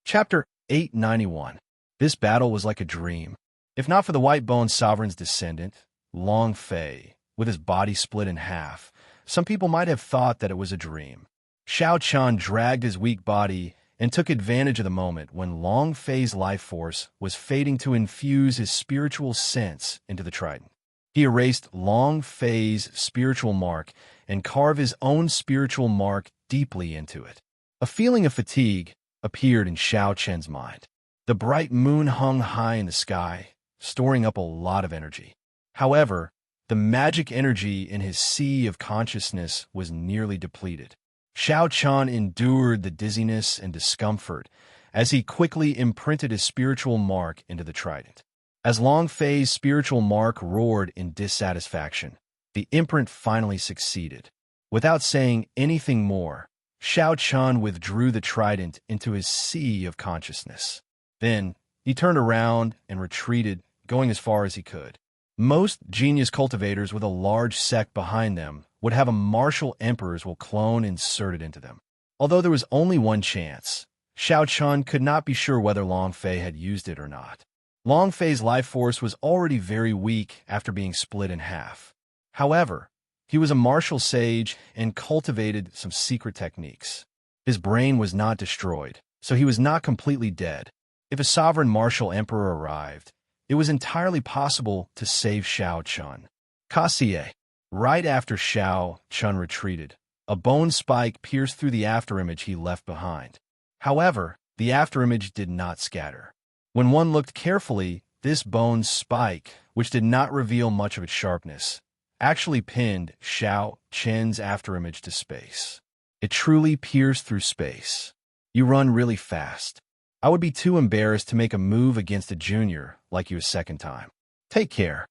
Chapter 891. This battle was like a dream. If not for the White-Bone Sovereign's descendant, Long Fei, with his body split in half, some people might have thought that it was a dream. Xiao Chun dragged his weak body and took advantage of the moment when Long Fei's life force was fading to infuse his spiritual sense into the trident. He erased Long Fei's spiritual mark and carved his own spiritual mark deeply into it. A feeling of fatigue appeared in Xiao Chen's mind. The bright moon hung high in the sky, storing up a lot of energy. However, the magic energy in his sea of consciousness was nearly depleted. Xiao Chun endured the dizziness and discomfort as he quickly imprinted his spiritual mark into the trident. As Long Fei's spiritual mark roared in dissatisfaction, the imprint finally succeeded. Without saying anything more, Xiao Chun withdrew the trident into his sea of consciousness. Then, he turned around and retreated, going as far as he could. Most genius cultivators with a large sect behind them would have a martial emperor's will clone inserted into them. Although there was only one chance, Xiao Chun could not be sure whether Long Fei had used it or not. Long Fei's life force was already very weak after being split in half. However, he was a martial sage and cultivated some secret techniques. His brain was not destroyed, so he was not completely dead. If a sovereign martial emperor arrived, it was entirely possible to save Xiao Chun. Kassier. Right after Xiao Chun retreated, a bone spike pierced through the afterimage he left behind. However, the afterimage did not scatter. When one looked carefully, this bone spike, which did not reveal much of its sharpness, actually pinned Xiao Chen's afterimage to space. It truly pierced through space. You run really fast. I would be too embarrassed to make a move against a junior like you a second time. Take care.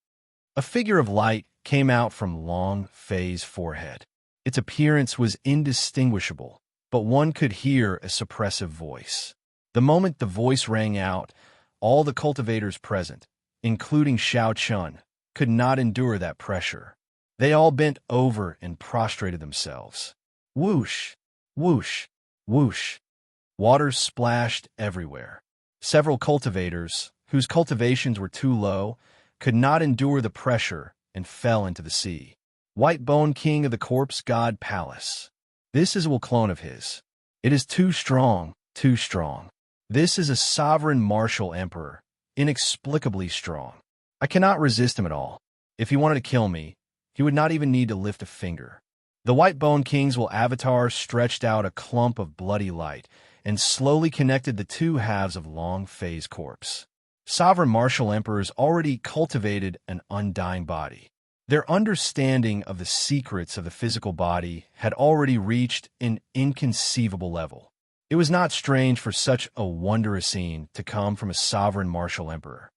A figure of light came out from Long Fei's forehead. Its appearance was indistinguishable, but one could hear a suppressive voice. The moment the voice rang out, all the cultivators present, including Xiao Chun, could not endure that pressure. They all bent over and prostrated themselves. Whoosh, whoosh, whoosh. Water splashed everywhere. Several cultivators, whose cultivations were too low, could not endure the pressure and fell into the sea. White-Bone King of the Corpse God Palace. This is a will clone of his. It is too strong, too strong. This is a sovereign martial emperor, inexplicably strong. I cannot resist him at all. If he wanted to kill me, he would not even need to lift a finger. The White-Bone King's will avatar stretched out a clump of bloody light and slowly connected the two halves of Long Fei's corpse. Sovereign martial emperors already cultivated an undying body. Their understanding of the secrets of the physical body had already reached an inconceivable level. It was not strange for such a wondrous scene to come from a sovereign martial emperor.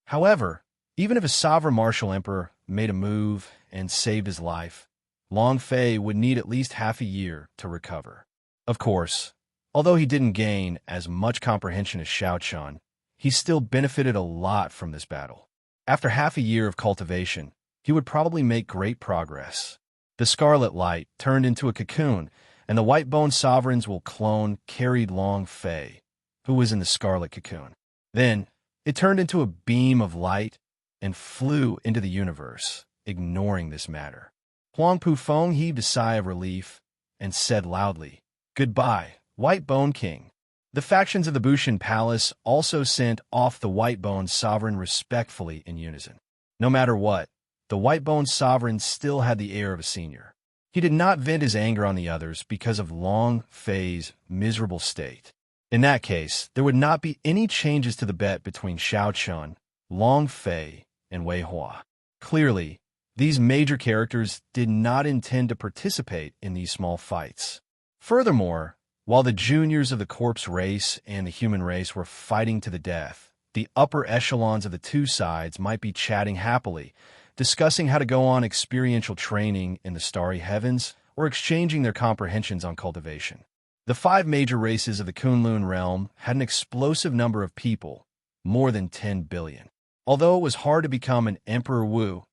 However, even if a sovereign martial emperor made a move and saved his life, Long Fei would need at least half a year to recover. Of course, although he didn't gain as much comprehension as Xiao Chun, he still benefited a lot from this battle. After half a year of cultivation, he would probably make great progress. The scarlet light turned into a cocoon, and the White-Bone Sovereign's will clone carried Long Fei, who was in the scarlet cocoon. Then, it turned into a beam of light and flew into the universe, ignoring this matter. Huang Pufeng heaved a sigh of relief and said loudly, "Goodbye, White-Bone King." The factions of the Bushan Palace also sent off the White-Bone Sovereign respectfully in unison. No matter what, the White-Bone Sovereign still had the air of a senior. He did not vent his anger on the others because of Long Fei's miserable state. In that case, there would not be any changes to the bet between Xiao Chun, Long Fei, and Wei Hua. Clearly, these major characters did not intend to participate in these small fights. Furthermore, while the juniors of the corpse race and the human race were fighting to the death, the upper echelons of the two sides might be chatting happily, discussing how to go on experiential training in the starry heavens or exchanging their comprehensions on cultivation. The 5 major races of the Kunlun realm had an explosive number of people, more than 10 billion. Although it was hard to become an Emperor Wu,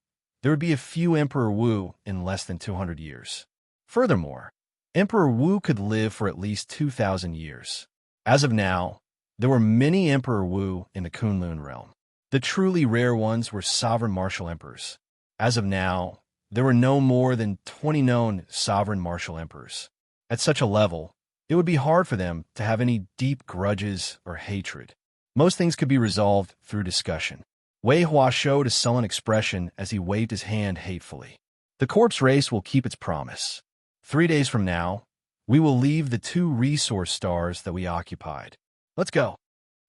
there would be a few Emperor Wu in less than 200 years. Furthermore, Emperor Wu could live for at least 2,000 years. As of now, There were many Emperor Wu in the Kunlun realm. The truly rare ones were sovereign martial emperors. As of now, there were no more than 20 known sovereign martial emperors. At such a level, it would be hard for them to have any deep grudges or hatred. Most things could be resolved through discussion. Wei Hua showed a sullen expression as he waved his hand hatefully. The corpse race will keep its promise. 3 days from now, we will leave the 2 resource stars that we occupied. Let's go.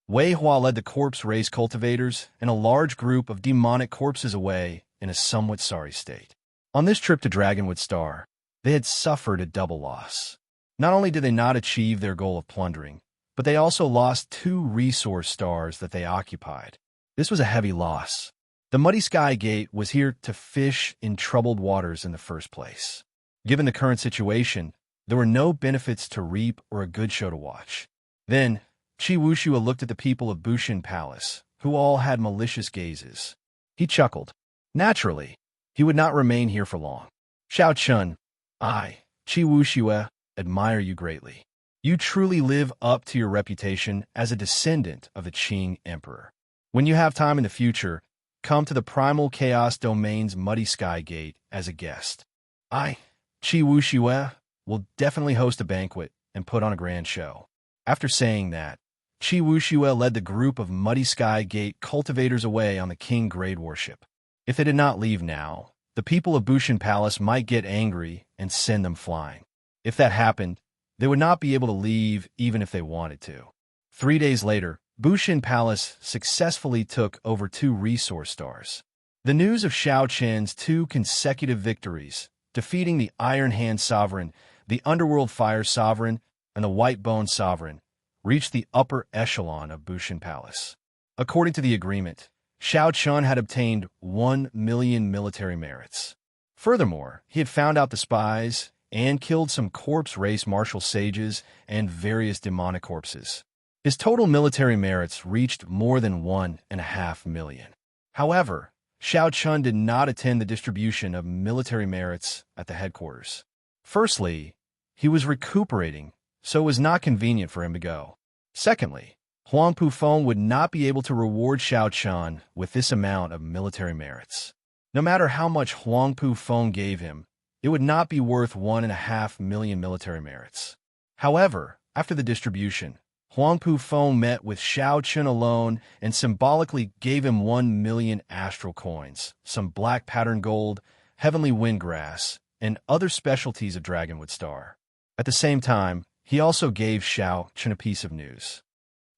Wei Hua led the corpse race cultivators and a large group of demonic corpses away in a somewhat sorry state. On this trip to Dragonwood Star, they had suffered a double loss. Not only did they not achieve their goal of plundering, but they also lost 2 resource stars that they occupied. This was a heavy loss. The Muddy Sky Gate was here to fish in troubled waters in the first place. Given the current situation, there were no benefits to reap or a good show to watch. Then, Qi Wuxua looked at the people of Bushin Palace, who all had malicious gazes. He chuckled. Naturally, he would not remain here for long. Xiao Chun, I, Qi Wuxua, admire you greatly. You truly live up to your reputation as a descendant of the Qing Emperor. When you have time in the future, come to the Primal Chaos Domain's Muddy Sky Gate as a guest. I, Qi Wuxua, will definitely host a banquet and put on a grand show. After saying that, Qi Wuxua led the group of Muddy Sky Gate cultivators away on the King Grade warship. If they did not leave now, the people of Bushin Palace might get angry and send them flying. If that happened, they would not be able to leave even if they wanted to. 3 days later, Bushin Palace successfully took over 2 resource stars. The news of Xiao Chen's 2 consecutive victories, defeating the Iron Hand Sovereign, the Underworld Fire Sovereign, and the White Bone Sovereign, reached the upper echelon of Bushin Palace. According to the agreement, Xiao Chun had obtained 1 million military merits. Furthermore, he had found out the spies and killed some corpse race martial sages and various demonic corpses. His total military merits reached more than 1.5 million. However, Xiao Chun did not attend the distribution of military merits at the headquarters. Firstly, he was recuperating, so it was not convenient for him to go. Secondly, Huang Pufeng would not be able to reward Xiao Chun with this amount of military merits. No matter how much Huang Pufeng gave him, it would not be worth 1.5 million military merits. However, after the distribution, Huang Pufeng met with Xiao Chun alone and symbolically gave him 1 million astral coins, some black pattern gold, heavenly windgrass, and other specialties of Dragonwood Star. At the same time, he also gave Xiao Chun a piece of news.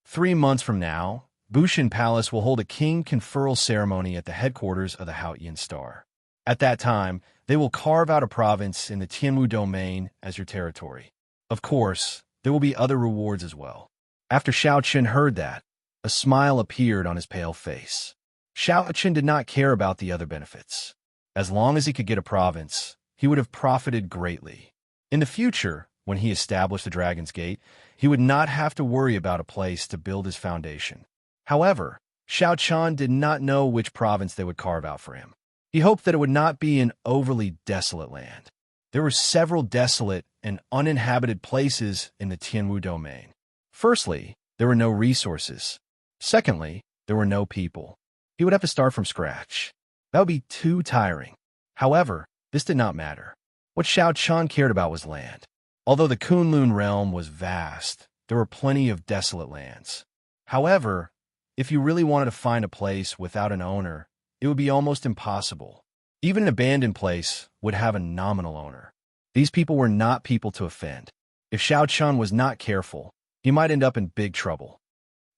3 months from now, Bushin Palace will hold a king conferral ceremony at the headquarters of the Haotian Star. At that time, they will carve out a province in the Tianwu domain as your territory. Of course, there will be other rewards as well. After Xiao Chun heard that, a smile appeared on his pale face. Xiao Chun did not care about the other benefits. As long as he could get a province, he would have profited greatly. In the future, when he established the Dragon's Gate, he would not have to worry about a place to build his foundation. However, Xiao Chun did not know which province they would carve out for him. He hoped that it would not be an overly desolate land. There were several desolate and uninhabited places in the Tianwu domain. Firstly, there were no resources. Secondly, there were no people. He would have to start from scratch. That would be too tiring. However, this did not matter. What Xiao Chun cared about was land. Although the Kunlun realm was vast, there were plenty of desolate lands. However, if you really wanted to find a place without an owner, it would be almost impossible. Even an abandoned place would have a nominal owner. These people were not people to offend. If Xiao Chun was not careful, he might end up in big trouble.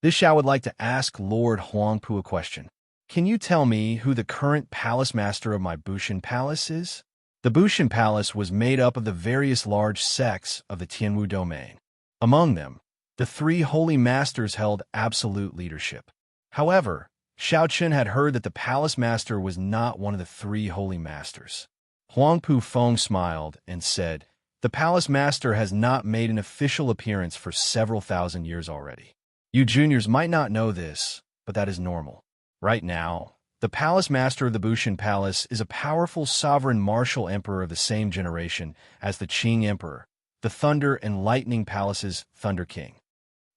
This Xiao would like to ask Lord Huangpu a question. Can you tell me who the current palace master of my Bushin Palace is? The Bushin Palace was made up of the various large sects of the Tianwu domain. Among them, the 3 holy masters held absolute leadership. However, Xiao Chun had heard that the palace master was not one of the 3 holy masters. Huang Pufeng smiled and said, "The palace master has not made an official appearance for several thousand years already. You juniors might not know this, but that is normal. Right now, the palace master of the Bushin Palace is a powerful sovereign martial emperor of the same generation as the Qing Emperor, the Thunder and Lightning Palace's Thunder King.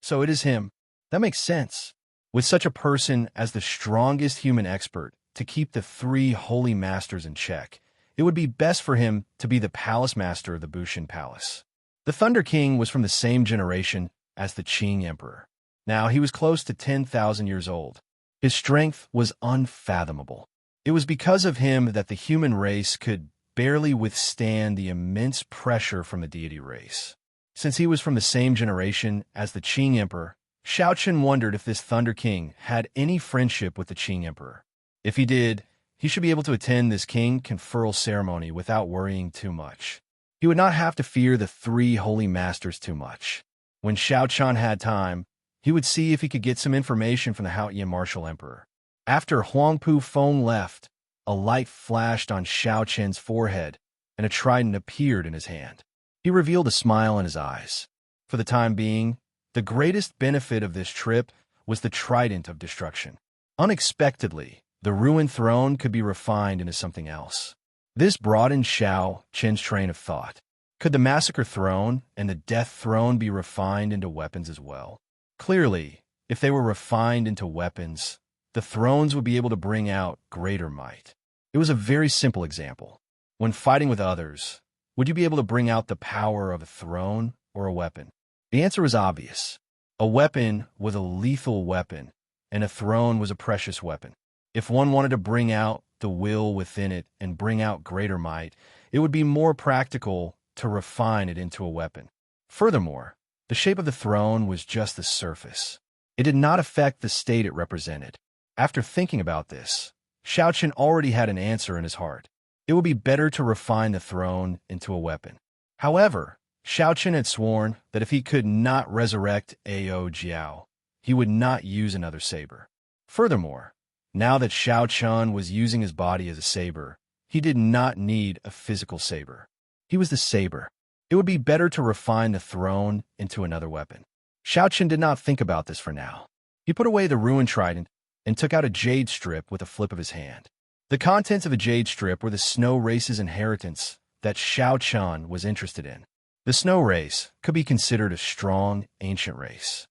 So it is him. That makes sense. With such a person as the strongest human expert to keep the three holy masters in check, it would be best for him to be the palace master of the Bushin Palace. The Thunder King was from the same generation as the Qing Emperor. Now he was close to 10,000 years old. His strength was unfathomable. It was because of him that the human race could barely withstand the immense pressure from the deity race. Since he was from the same generation as the Qing Emperor, Xiaochen wondered if this Thunder King had any friendship with the Qing Emperor. If he did, he should be able to attend this king conferral ceremony without worrying too much. He would not have to fear the three holy masters too much. When Xiaochen had time, he would see if he could get some information from the Haotian martial emperor. After Huangpu Feng left, a light flashed on Xiaochen's forehead, and a trident appeared in his hand. He revealed a smile in his eyes. For the time being, the greatest benefit of this trip was the trident of destruction. Unexpectedly, the ruined throne could be refined into something else. This broadened Xiaochen's train of thought. Could the massacre throne and the death throne be refined into weapons as well? Clearly, if they were refined into weapons, the thrones would be able to bring out greater might. It was a very simple example. When fighting with others, would you be able to bring out the power of a throne or a weapon? The answer was obvious. A weapon was a lethal weapon, and a throne was a precious weapon. If one wanted to bring out the will within it and bring out greater might, it would be more practical to refine it into a weapon. Furthermore, the shape of the throne was just the surface. It did not affect the state it represented. After thinking about this, Xiaochen already had an answer in his heart. It would be better to refine the throne into a weapon. However, Xiaochen had sworn that if he could not resurrect Ao Jiao, he would not use another saber. Furthermore, now that Xiaochen was using his body as a saber, he did not need a physical saber. He was the saber. It would be better to refine the throne into another weapon. Xiaochen did not think about this for now. He put away the ruined trident and took out a jade strip with a flip of his hand. The contents of the jade strip were the snow race's inheritance that Xiaochen was interested in. The snow race could be considered a strong, ancient race.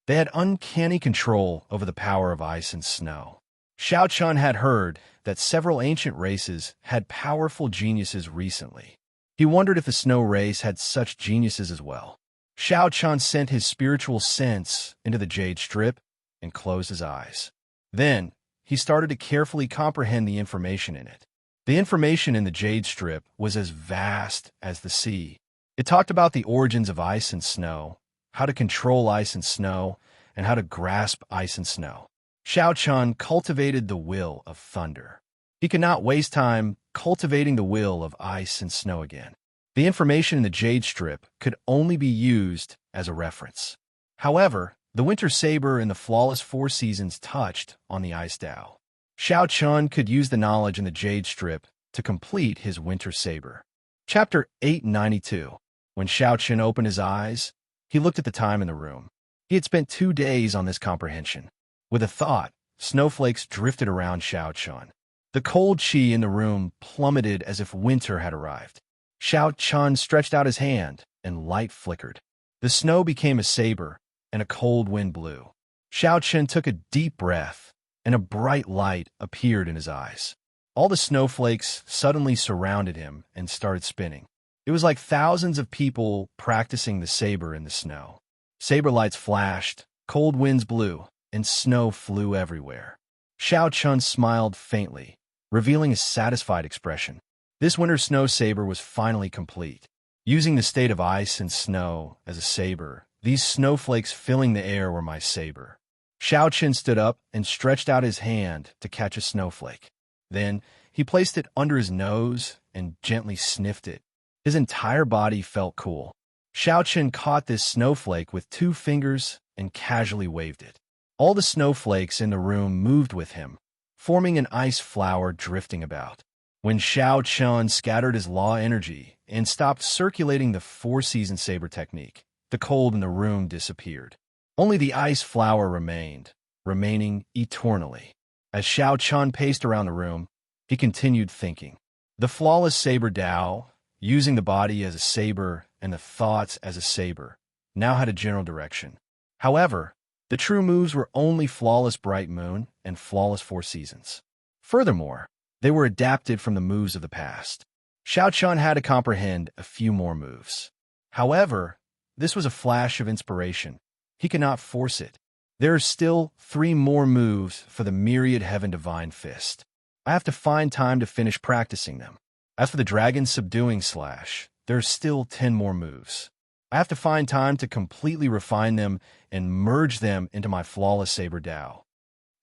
They had uncanny control over the power of ice and snow. Xiaochen had heard that several ancient races had powerful geniuses recently. He wondered if the snow race had such geniuses as well. Xiaochen sent his spiritual sense into the jade strip and closed his eyes. Then, he started to carefully comprehend the information in it. The information in the jade strip was as vast as the sea. It talked about the origins of ice and snow, how to control ice and snow, and how to grasp ice and snow. Xiaochen cultivated the will of thunder. He could not waste time cultivating the will of ice and snow again. The information in the jade strip could only be used as a reference. However, the winter saber and the flawless four seasons touched on the ice Dao. Xiaochen could use the knowledge in the jade strip to complete his winter saber. Chapter 892. When Xiaochen opened his eyes, he looked at the time in the room. He had spent 2 days on this comprehension. With a thought, snowflakes drifted around Xiaochen. The cold qi in the room plummeted as if winter had arrived. Xiaochen stretched out his hand, and light flickered. The snow became a saber, and a cold wind blew. Xiaochen took a deep breath, and a bright light appeared in his eyes. All the snowflakes suddenly surrounded him and started spinning. It was like thousands of people practicing the saber in the snow. Saber lights flashed, cold winds blew, and snow flew everywhere. Xiaochen smiled faintly, revealing a satisfied expression. This winter snow saber was finally complete. Using the state of ice and snow as a saber, these snowflakes filling the air were my saber. Xiaochen stood up and stretched out his hand to catch a snowflake. Then, he placed it under his nose and gently sniffed it. His entire body felt cool. Xiaochen caught this snowflake with 2 fingers and casually waved it. All the snowflakes in the room moved with him, forming an ice flower drifting about. When Xiaochen scattered his law energy and stopped circulating the 4-season saber technique, the cold in the room disappeared. Only the ice flower remained, remaining eternally. As Xiaochen paced around the room, he continued thinking. The flawless saber Dao, using the body as a saber and the thoughts as a saber, now had a general direction. However, The true moves were only flawless bright moon and flawless four seasons. Furthermore, they were adapted from the moves of the past. Xiao Chun had to comprehend a few more moves. However, this was a flash of inspiration. He could not force it. There are still 3 more moves for the Myriad Heaven Divine Fist. I have to find time to finish practicing them. As for the Dragon Subduing Slash, there are still 10 more moves. I have to find time to completely refine them and merge them into my flawless Saber Dao.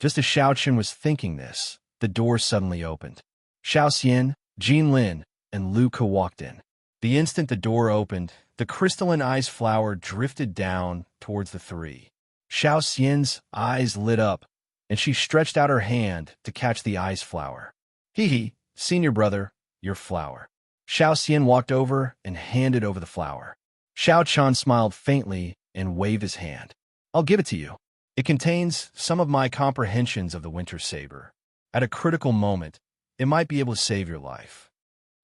Just as Xiao Chun was thinking this, the door suddenly opened. Xiao Xian, Jin Lin, and Lu Ke walked in. The instant the door opened, the crystalline ice flower drifted down towards the 3. Xiao Xian's eyes lit up, and she stretched out her hand to catch the ice flower. Hee, senior brother, your flower. Xiao Xian walked over and handed over the flower. Xiao Chun smiled faintly and waved his hand. I'll give it to you. It contains some of my comprehensions of the Winter Saber. At a critical moment, it might be able to save your life.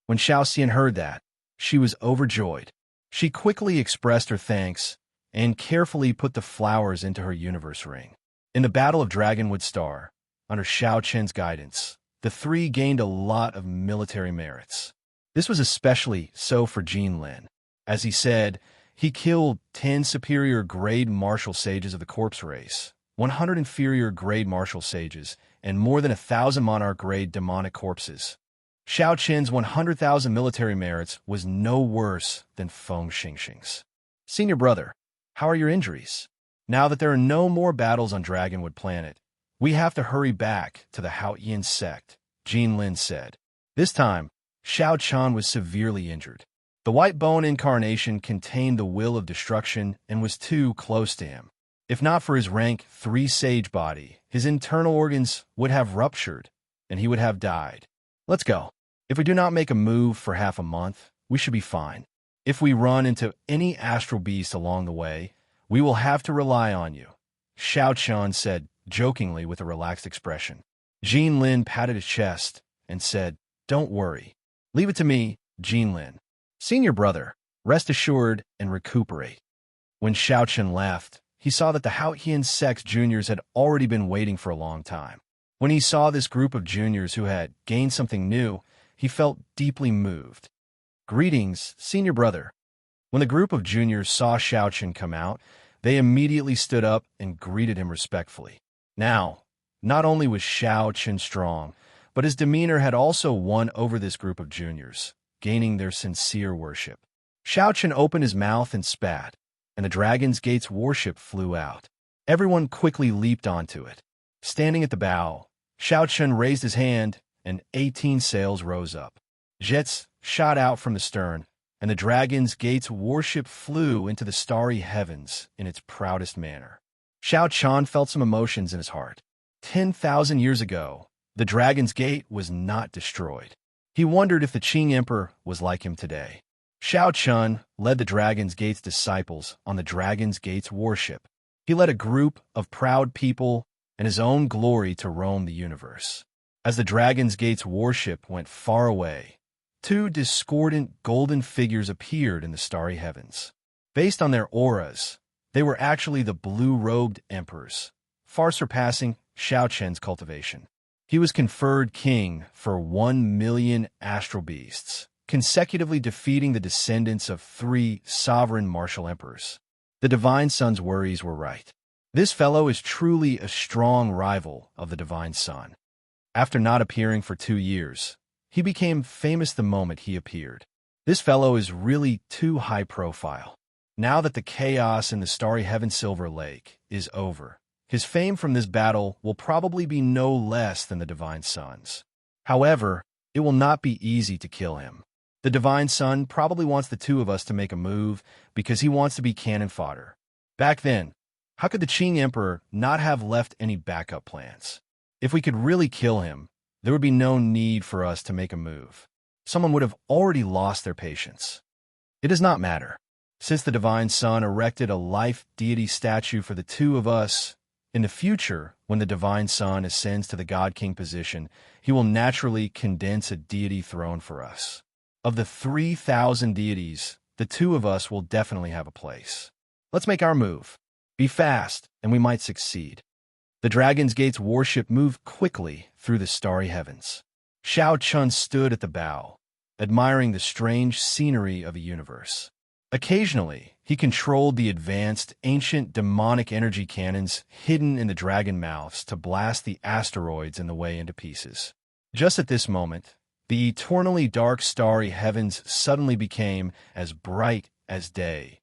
When Xiao Xian heard that, she was overjoyed. She quickly expressed her thanks and carefully put the flowers into her universe ring. In the Battle of Dragonwood Star, under Xiao Chen's guidance, the 3 gained a lot of military merits. This was especially so for Jin Lin. As he said, he killed 10 superior grade martial sages of the corpse race, 100 inferior grade martial sages, and more than 1,000 monarch grade demonic corpses. Xiao Chen's 100,000 military merits was no worse than Feng Xingxing's. Senior brother, how are your injuries? Now that there are no more battles on Dragonwood Planet, we have to hurry back to the Haoyin sect, Jin Lin said. This time, Xiao Chun was severely injured. The white bone incarnation contained the will of destruction and was too close to him. If not for his rank 3 sage body, his internal organs would have ruptured, and he would have died. Let's go. If we do not make a move for half a month, we should be fine. If we run into any astral beast along the way, we will have to rely on you, Xiao Chun said jokingly with a relaxed expression. Jin Lin patted his chest and said, Don't worry. Leave it to me, Jin Lin. Senior brother, rest assured and recuperate. When Xiao Chun left, he saw that the Haoyin Sect's juniors had already been waiting for a long time. When he saw this group of juniors who had gained something new, he felt deeply moved. Greetings, senior brother. When the group of juniors saw Xiao Chun come out, they immediately stood up and greeted him respectfully. Now, not only was Xiao Chun strong, but his demeanor had also won over this group of juniors, gaining their sincere worship. Xiao Chun opened his mouth and spat, and the Dragon's Gate's warship flew out. Everyone quickly leaped onto it. Standing at the bow, Xiao Chun raised his hand, and 18 sails rose up. Jets shot out from the stern, and the Dragon's Gate's warship flew into the starry heavens in its proudest manner. Xiao Chun felt some emotions in his heart. 10,000 years ago, the Dragon's Gate was not destroyed. He wondered if the Qing Emperor was like him today. Xiao Chun led the Dragon's Gate's disciples on the Dragon's Gate's warship. He led a group of proud people and his own glory to roam the universe. As the Dragon's Gate's warship went far away, 2 discordant golden figures appeared in the starry heavens. Based on their auras, they were actually the blue-robed emperors, far surpassing Xiao Chen's cultivation. He was conferred king for 1 million astral beasts, consecutively defeating the descendants of 3 sovereign martial emperors. The Divine Sun's worries were right. This fellow is truly a strong rival of the Divine Sun. After not appearing for 2 years, he became famous the moment he appeared. This fellow is really too high profile. Now that the chaos in the starry heaven Silver Lake is over, his fame from this battle will probably be no less than the Divine Sun's. However, it will not be easy to kill him. The Divine Sun probably wants the 2 of us to make a move because he wants to be cannon fodder. Back then, how could the Qing Emperor not have left any backup plans? If we could really kill him, there would be no need for us to make a move. Someone would have already lost their patience. It does not matter. Since the Divine Sun erected a life deity statue for the 2 of us, in the future, when the Divine Sun ascends to the God King position, he will naturally condense a deity throne for us. Of the 3,000 deities, the 2 of us will definitely have a place. Let's make our move. Be fast, and we might succeed. The Dragon's Gate's warship moved quickly through the starry heavens. Xiao Chun stood at the bow, admiring the strange scenery of a universe. Occasionally, he controlled the advanced, ancient demonic energy cannons hidden in the dragon mouths to blast the asteroids in the way into pieces. Just at this moment, the eternally dark starry heavens suddenly became as bright as day,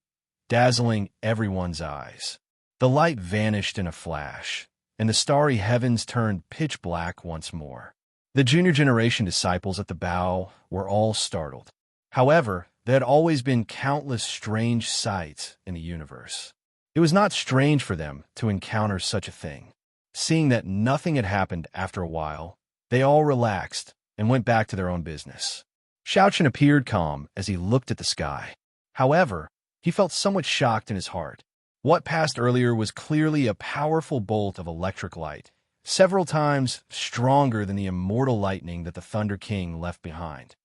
dazzling everyone's eyes. The light vanished in a flash, and the starry heavens turned pitch black once more. The junior generation disciples at the bow were all startled. However, there had always been countless strange sights in the universe. It was not strange for them to encounter such a thing. Seeing that nothing had happened after a while, they all relaxed and went back to their own business. Xiao Chun appeared calm as he looked at the sky. However, he felt somewhat shocked in his heart. What passed earlier was clearly a powerful bolt of electric light, several times stronger than the immortal lightning that the Thunder King left behind.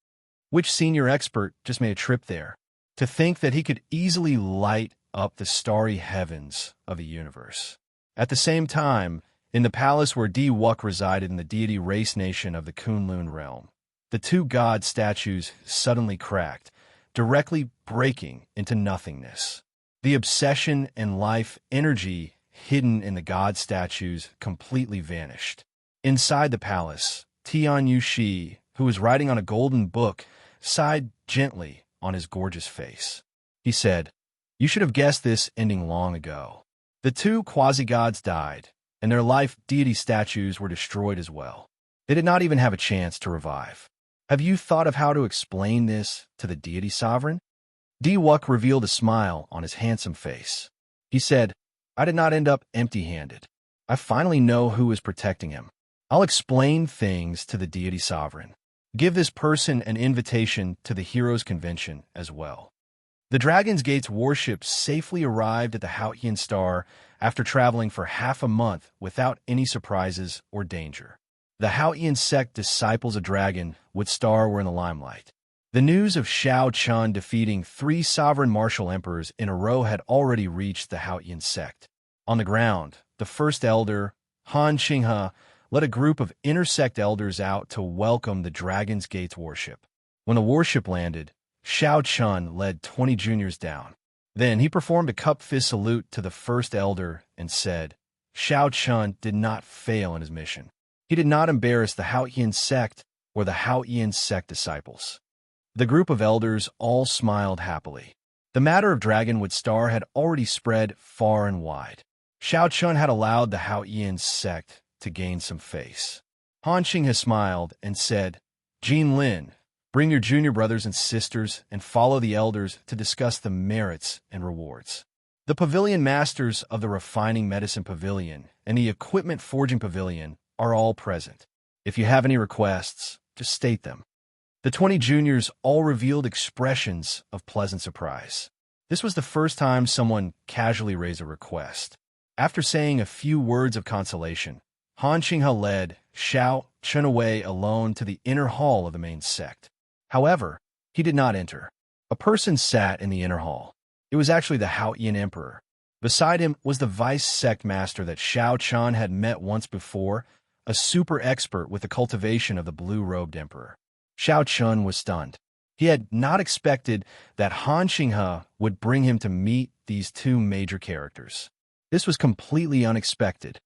Which senior expert just made a trip there? To think that he could easily light up the starry heavens of the universe. At the same time, in the palace where Di Wuk resided in the deity race nation of the Kunlun realm, the two god statues suddenly cracked, directly breaking into nothingness. The obsession and life energy hidden in the god statues completely vanished. Inside the palace, Tian Yushi, who was writing on a golden book, sighed gently on his gorgeous face. He said, "You should have guessed this ending long ago." The two quasi-gods died, and their life deity statues were destroyed as well. They did not even have a chance to revive. Have you thought of how to explain this to the deity sovereign? Di Wuk revealed a smile on his handsome face. He said, "I did not end up empty-handed. I finally know who is protecting him. I'll explain things to the deity sovereign. Give this person an invitation to the Heroes' Convention as well." The Dragon's Gate's warship safely arrived at the Haotian Star after traveling for half a month without any surprises or danger. The Haotian sect disciples of Dragon with Star were in the limelight. The news of Xiao Chun defeating 3 sovereign martial emperors in a row had already reached the Haotian sect. On the ground, the first elder, Han Qinghe, led a group of intersect elders out to welcome the Dragon's Gate's warship. When the warship landed, Xiao Chun led 20 juniors down. Then he performed a cup-fist salute to the first elder and said, Xiao Chun did not fail in his mission. He did not embarrass the Haotian sect or the Haotian sect disciples. The group of elders all smiled happily. The matter of Dragon with Star had already spread far and wide. Xiao Chun had allowed the Haotian sect to gain some face. Han Qinghe smiled and said, Jin Lin, bring your junior brothers and sisters and follow the elders to discuss the merits and rewards. The pavilion masters of the Refining Medicine Pavilion and the Equipment Forging Pavilion are all present. If you have any requests, just state them. The 20 juniors all revealed expressions of pleasant surprise. This was the first time someone casually raised a request. After saying a few words of consolation, Han Qinghe led Xiao Chun away alone to the inner hall of the main sect. However, he did not enter. A person sat in the inner hall. It was actually the Haotian Emperor. Beside him was the vice sect master that Xiao Chun had met once before, a super expert with the cultivation of the blue-robed emperor. Xiao Chun was stunned. He had not expected that Han Qinghe would bring him to meet these two major characters. This was completely unexpected.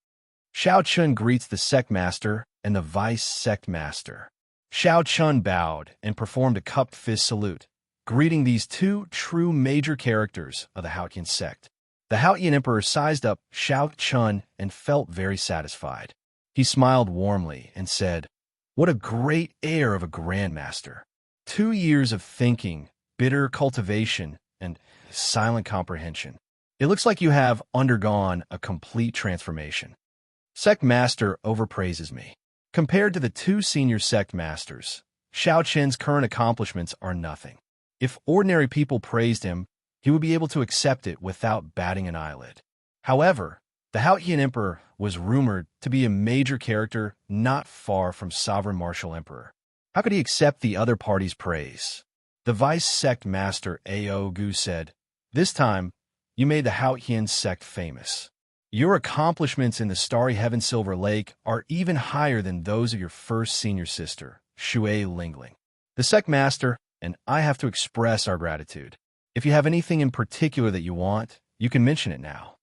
Xiao Chun greets the sect master and the vice sect master. Xiao Chun bowed and performed a cupped fist salute, greeting these two true major characters of the Haotian sect. The Haotian emperor sized up Xiao Chun and felt very satisfied. He smiled warmly and said, What a great air of a grandmaster. 2 years of thinking, bitter cultivation, and silent comprehension. It looks like you have undergone a complete transformation. Sect master overpraises me. Compared to the 2 senior sect masters, Xiao Chun's current accomplishments are nothing. If ordinary people praised him, he would be able to accept it without batting an eyelid. However, the Haotian Emperor was rumored to be a major character not far from Sovereign Martial Emperor. How could he accept the other party's praise? The vice sect master Ao Gu said, This time, You made the Haotian sect famous. Your accomplishments in the starry heaven Silver Lake are even higher than those of your first senior sister, Shui Lingling. The sect master and I have to express our gratitude. If you have anything in particular that you want, you can mention it now.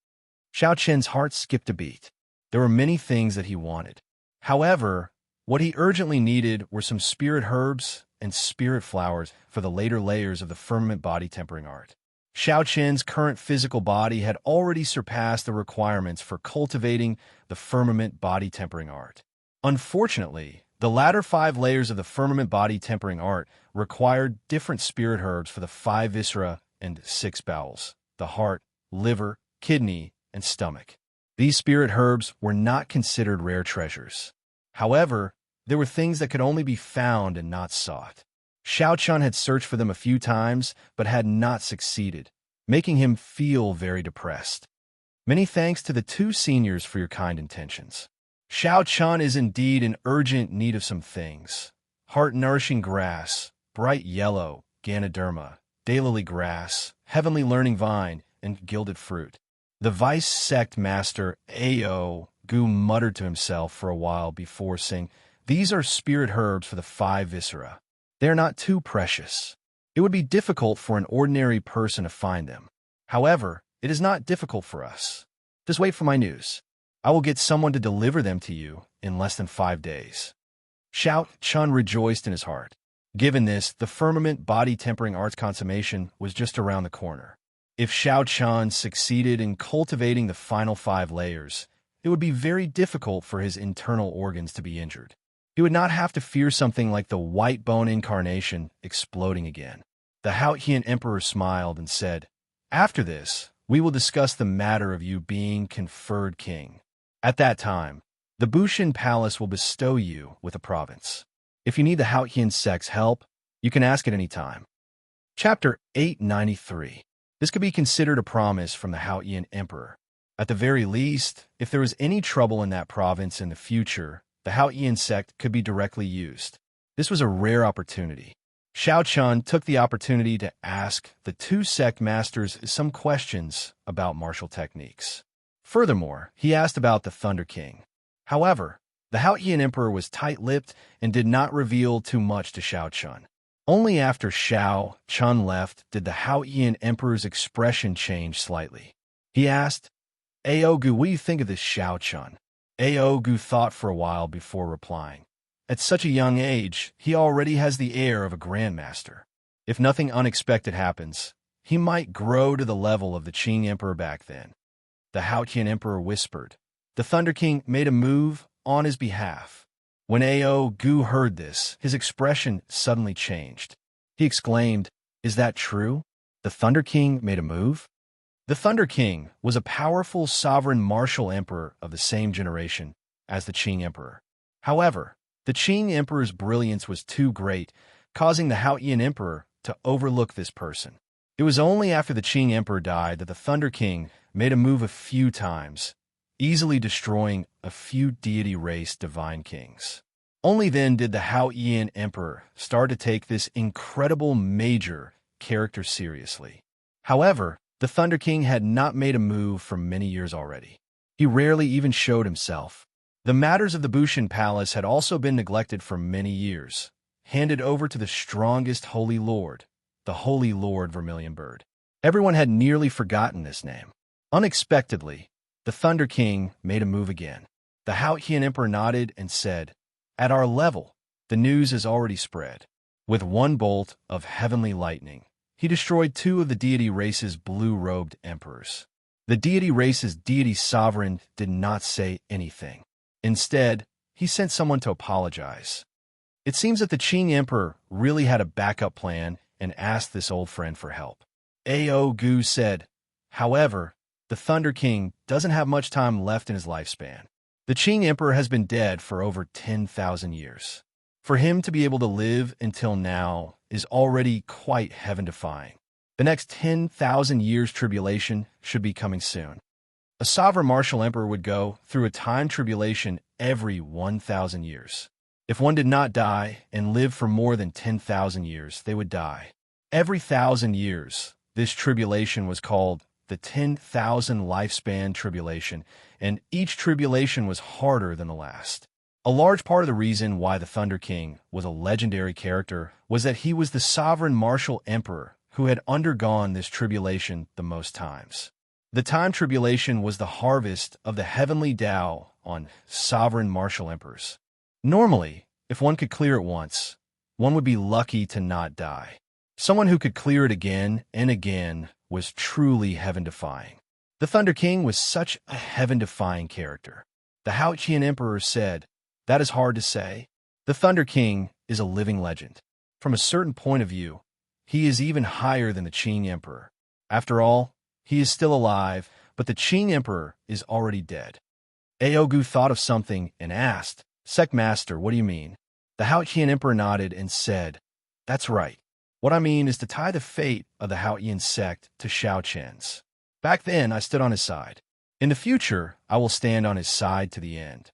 Xiao Qian's heart skipped a beat. There were many things that he wanted. However, what he urgently needed were some spirit herbs and spirit flowers for the later layers of the firmament body tempering art. Xiao Qian's current physical body had already surpassed the requirements for cultivating the firmament body tempering art. Unfortunately, the latter 5 layers of the firmament body tempering art required different spirit herbs for the 5 viscera and 6 bowels, the heart, liver, kidney, and stomach. These spirit herbs were not considered rare treasures. However, there were things that could only be found and not sought. Xiao Qian had searched for them a few times, but had not succeeded, making him feel very depressed. Many thanks to the 2 seniors for your kind intentions. Xiao Qian is indeed in urgent need of some things. Heart-nourishing grass, bright yellow, Ganoderma, daylily grass, heavenly learning vine, and gilded fruit. The vice sect master, Ao Gu, muttered to himself for a while before saying, "These are spirit herbs for the 5 viscera. They are not too precious. It would be difficult for an ordinary person to find them. However, it is not difficult for us. Just wait for my news. I will get someone to deliver them to you in less than 5 days." Xiao Qian rejoiced in his heart. Given this, the firmament body tempering arts consummation was just around the corner. If Xiao Qian succeeded in cultivating the final 5 layers, it would be very difficult for his internal organs to be injured. He would not have to fear something like the white bone incarnation exploding again. The Haotian emperor smiled and said, "After this, we will discuss the matter of you being conferred king. At that time, the Bushin Palace will bestow you with a province. If you need the Haotian sect's help, you can ask at any time." Chapter 893. This could be considered a promise from the Haotian emperor. At the very least, if there was any trouble in that province in the future, the Haotian sect could be directly used. This was a rare opportunity. Xiao Qian took the opportunity to ask the 2 sect masters some questions about martial techniques. Furthermore, he asked about the Thunder King. However, the Haotian emperor was tight-lipped and did not reveal too much to Xiao Qian. Only after Xiao Qian left did the Haotian emperor's expression change slightly. He asked, "Ao Gu, what do you think of this Xiao Qian?" Ao Gu thought for a while before replying. At such a young age, he already has the air of a grandmaster. If nothing unexpected happens, he might grow to the level of the Qing emperor back then. The Haotian emperor whispered. The Thunder King made a move on his behalf. When Ao Gu heard this, his expression suddenly changed. He exclaimed, "Is that true? The Thunder King made a move?" The Thunder King was a powerful sovereign martial emperor of the same generation as the Qing emperor. However, the Qing emperor's brilliance was too great, causing the Haotian emperor to overlook this person. It was only after the Qing emperor died that the Thunder King made a move a few times, easily destroying a few deity-race divine kings. Only then did the Haotian emperor start to take this incredible major character seriously. However, the Thunder King had not made a move for many years already. He rarely even showed himself. The matters of the Bushin Palace had also been neglected for many years, handed over to the strongest Holy Lord, the Holy Lord Vermilion Bird. Everyone had nearly forgotten this name. Unexpectedly, the Thunder King made a move again. The Haotian emperor nodded and said, "At our level, the news has already spread." With one bolt of heavenly lightning, he destroyed 2 of the deity race's blue-robed emperors. The deity race's deity sovereign did not say anything. Instead, he sent someone to apologize. It seems that the Qing emperor really had a backup plan and asked this old friend for help. Ao Gu said, "However, the Thunder King doesn't have much time left in his lifespan. The Qing emperor has been dead for over 10,000 years. For him to be able to live until now is already quite heaven-defying. The next 10,000 years tribulation should be coming soon. A sovereign martial emperor would go through a time tribulation every 1,000 years. If one did not die and live for more than 10,000 years, they would die. Every 1,000 years, this tribulation was called the the 10,000 lifespan tribulation, and each tribulation was harder than the last. A large part of the reason why the Thunder King was a legendary character was that he was the sovereign martial emperor who had undergone this tribulation the most times. The time tribulation was the harvest of the heavenly Tao on sovereign martial emperors. Normally, if one could clear it once, one would be lucky to not die. Someone who could clear it again and again was truly heaven-defying. The Thunder King was such a heaven-defying character. The Haotian Emperor said, "That is hard to say." The Thunder King is a living legend. From a certain point of view, he is even higher than the Qing Emperor. After all, he is still alive, but the Qing Emperor is already dead. Aogu thought of something and asked, "Sect Master, what do you mean?" The Haotian Emperor nodded and said, "That's right. What I mean is to tie the fate of the Haotian sect to Shaoqian's. Back then, I stood on his side. In the future, I will stand on his side to the end."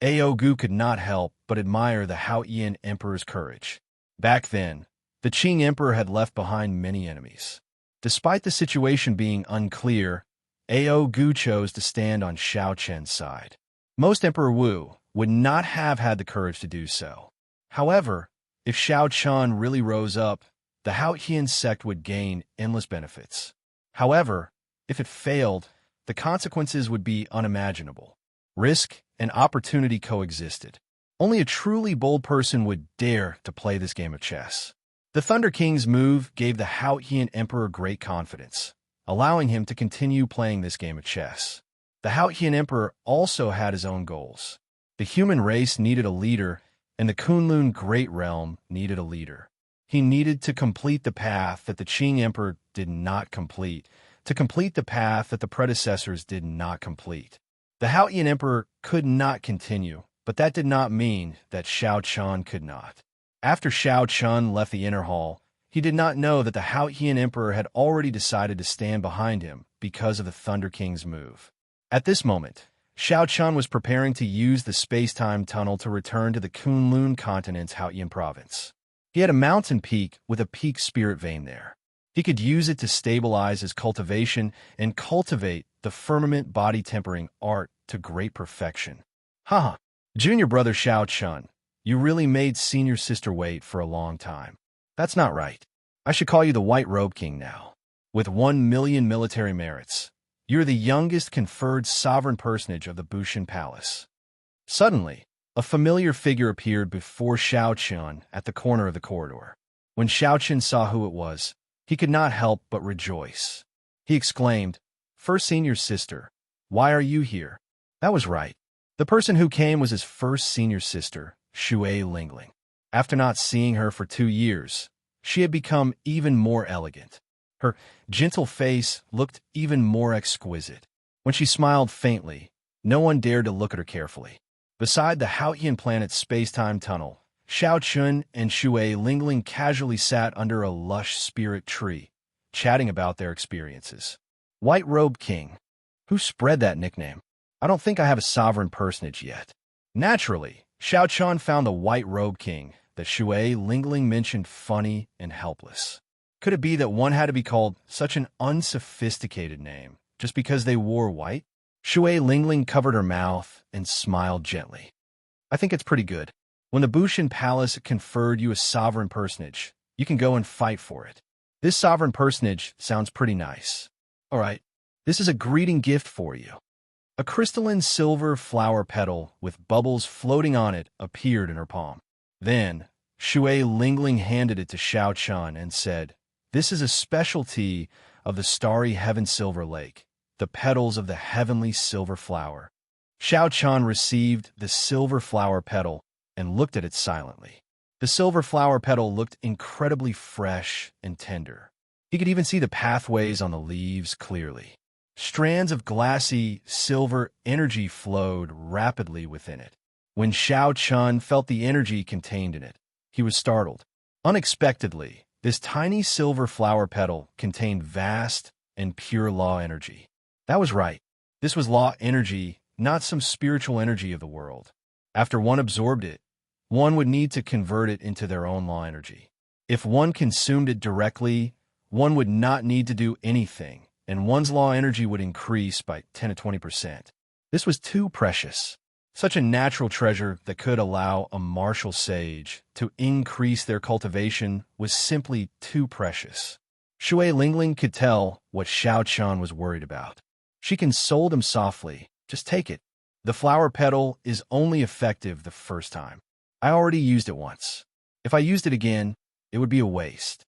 Aogu could not help but admire the Haotian Emperor's courage. Back then, the Qing Emperor had left behind many enemies. Despite the situation being unclear, Aogu chose to stand on Shaoqian's side. Most Emperor Wu would not have had the courage to do so. However, if Shaoqian really rose up, the Haotian sect would gain endless benefits. However, if it failed, the consequences would be unimaginable. Risk and opportunity coexisted. Only a truly bold person would dare to play this game of chess. The Thunder King's move gave the Haotian Emperor great confidence, allowing him to continue playing this game of chess. The Haotian Emperor also had his own goals. The human race needed a leader, and the Kunlun Great Realm needed a leader. He needed to complete the path that the Qing Emperor did not complete, to complete the path that the predecessors did not complete. The Haotian Emperor could not continue, but that did not mean that Shaoqian could not. After Shaoqian left the inner hall, he did not know that the Haotian Emperor had already decided to stand behind him because of the Thunder King's move. At this moment, Shaoqian was preparing to use the space-time tunnel to return to the Kunlun continent's Haotian province. He had a mountain peak with a peak spirit vein there. He could use it to stabilize his cultivation and cultivate the firmament body tempering art to great perfection. Haha, junior brother Shaoqian, you really made senior sister wait for a long time. That's not right. I should call you the White Robe King now. With 1,000,000 military merits, you're the youngest conferred sovereign personage of the Bushan Palace. Suddenly, a familiar figure appeared before Shaoqian at the corner of the corridor. When Shaoqian saw who it was, he could not help but rejoice. He exclaimed, "First senior sister, why are you here?" That was right. The person who came was his first senior sister, Shui Lingling. After not seeing her for 2 years, she had become even more elegant. Her gentle face looked even more exquisite. When she smiled faintly, no one dared to look at her carefully. Beside the Haotian planet's space-time tunnel, Shaoqian and Shui Lingling casually sat under a lush spirit tree, chatting about their experiences. White Robe King. Who spread that nickname? I don't think I have a sovereign personage yet. Naturally, Shaoqian found the White Robe King that Shui Lingling mentioned funny and helpless. Could it be that one had to be called such an unsophisticated name just because they wore white? Shui Lingling covered her mouth and smiled gently. I think it's pretty good. When the Bushan Palace conferred you a sovereign personage, you can go and fight for it. This sovereign personage sounds pretty nice. All right, this is a greeting gift for you. A crystalline silver flower petal with bubbles floating on it appeared in her palm. Then, Shui Lingling handed it to Shaoqian and said, "This is a specialty of the starry heaven silver lake, the petals of the heavenly silver flower." Shaoqian received the silver flower petal and looked at it silently. The silver flower petal looked incredibly fresh and tender. He could even see the pathways on the leaves clearly. Strands of glassy, silver energy flowed rapidly within it. When Shaoqian felt the energy contained in it, he was startled. Unexpectedly, this tiny silver flower petal contained vast and pure law energy. That was right. This was law energy, not some spiritual energy of the world. After one absorbed it, one would need to convert it into their own law energy. If one consumed it directly, one would not need to do anything. and one's law energy would increase by 10 to 20%. This was too precious. Such a natural treasure that could allow a martial sage to increase their cultivation was simply too precious. Shui Lingling could tell what Xiao Chun was worried about. She consoled him softly. Just take it. The flower petal is only effective the first time. I already used it once. If I used it again, it would be a waste.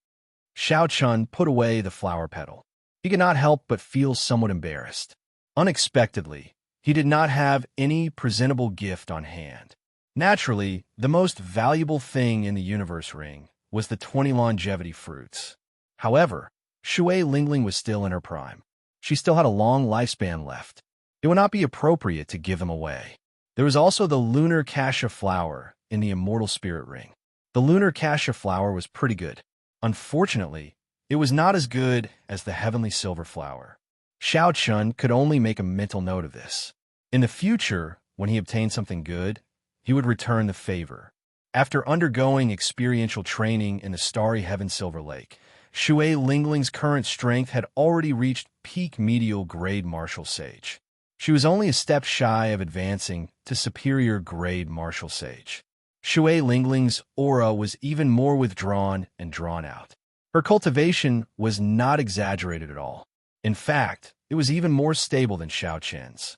Xiao Chun put away the flower petal. He could not help but feel somewhat embarrassed. Unexpectedly, he did not have any presentable gift on hand. Naturally, the most valuable thing in the universe ring was the 20 longevity fruits. However, Shui Lingling was still in her prime. She still had a long lifespan left. It would not be appropriate to give them away. There was also the lunar cassia flower in the immortal spirit ring. The lunar cassia flower was pretty good. Unfortunately, it was not as good as the heavenly silver flower. Xiao Chun could only make a mental note of this. In the future, when he obtained something good, he would return the favor. After undergoing experiential training in the starry heaven Silver Lake, Shui Lingling's current strength had already reached peak medial grade martial sage. She was only a step shy of advancing to superior grade martial sage. Shui Lingling's aura was even more withdrawn and drawn out. Her cultivation was not exaggerated at all. In fact, it was even more stable than Xiao Chen's.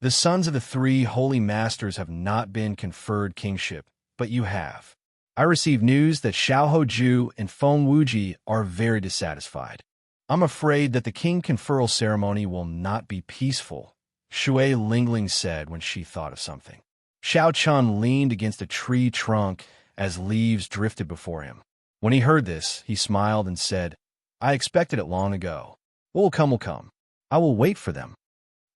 The sons of the three holy masters have not been conferred kingship, but you have. I received news that Xiao Hoju and Feng Wuji are very dissatisfied. I'm afraid that the king conferral ceremony will not be peaceful, Shui Lingling said when she thought of something. Xiao Chun leaned against a tree trunk as leaves drifted before him. When he heard this, he smiled and said, I expected it long ago. What will come will come. I will wait for them.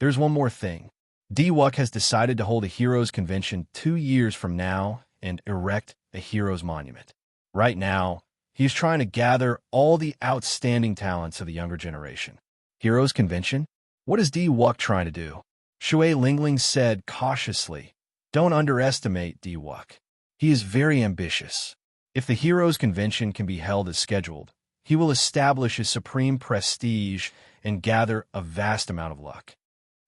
There's one more thing. Diwuk has decided to hold a heroes convention 2 years from now and erect a heroes monument. Right now, he's trying to gather all the outstanding talents of the younger generation. Heroes convention? What is Diwuk trying to do? Shui Lingling said cautiously. Don't underestimate Diwuk. He is very ambitious. If the heroes convention can be held as scheduled, he will establish his supreme prestige and gather a vast amount of luck.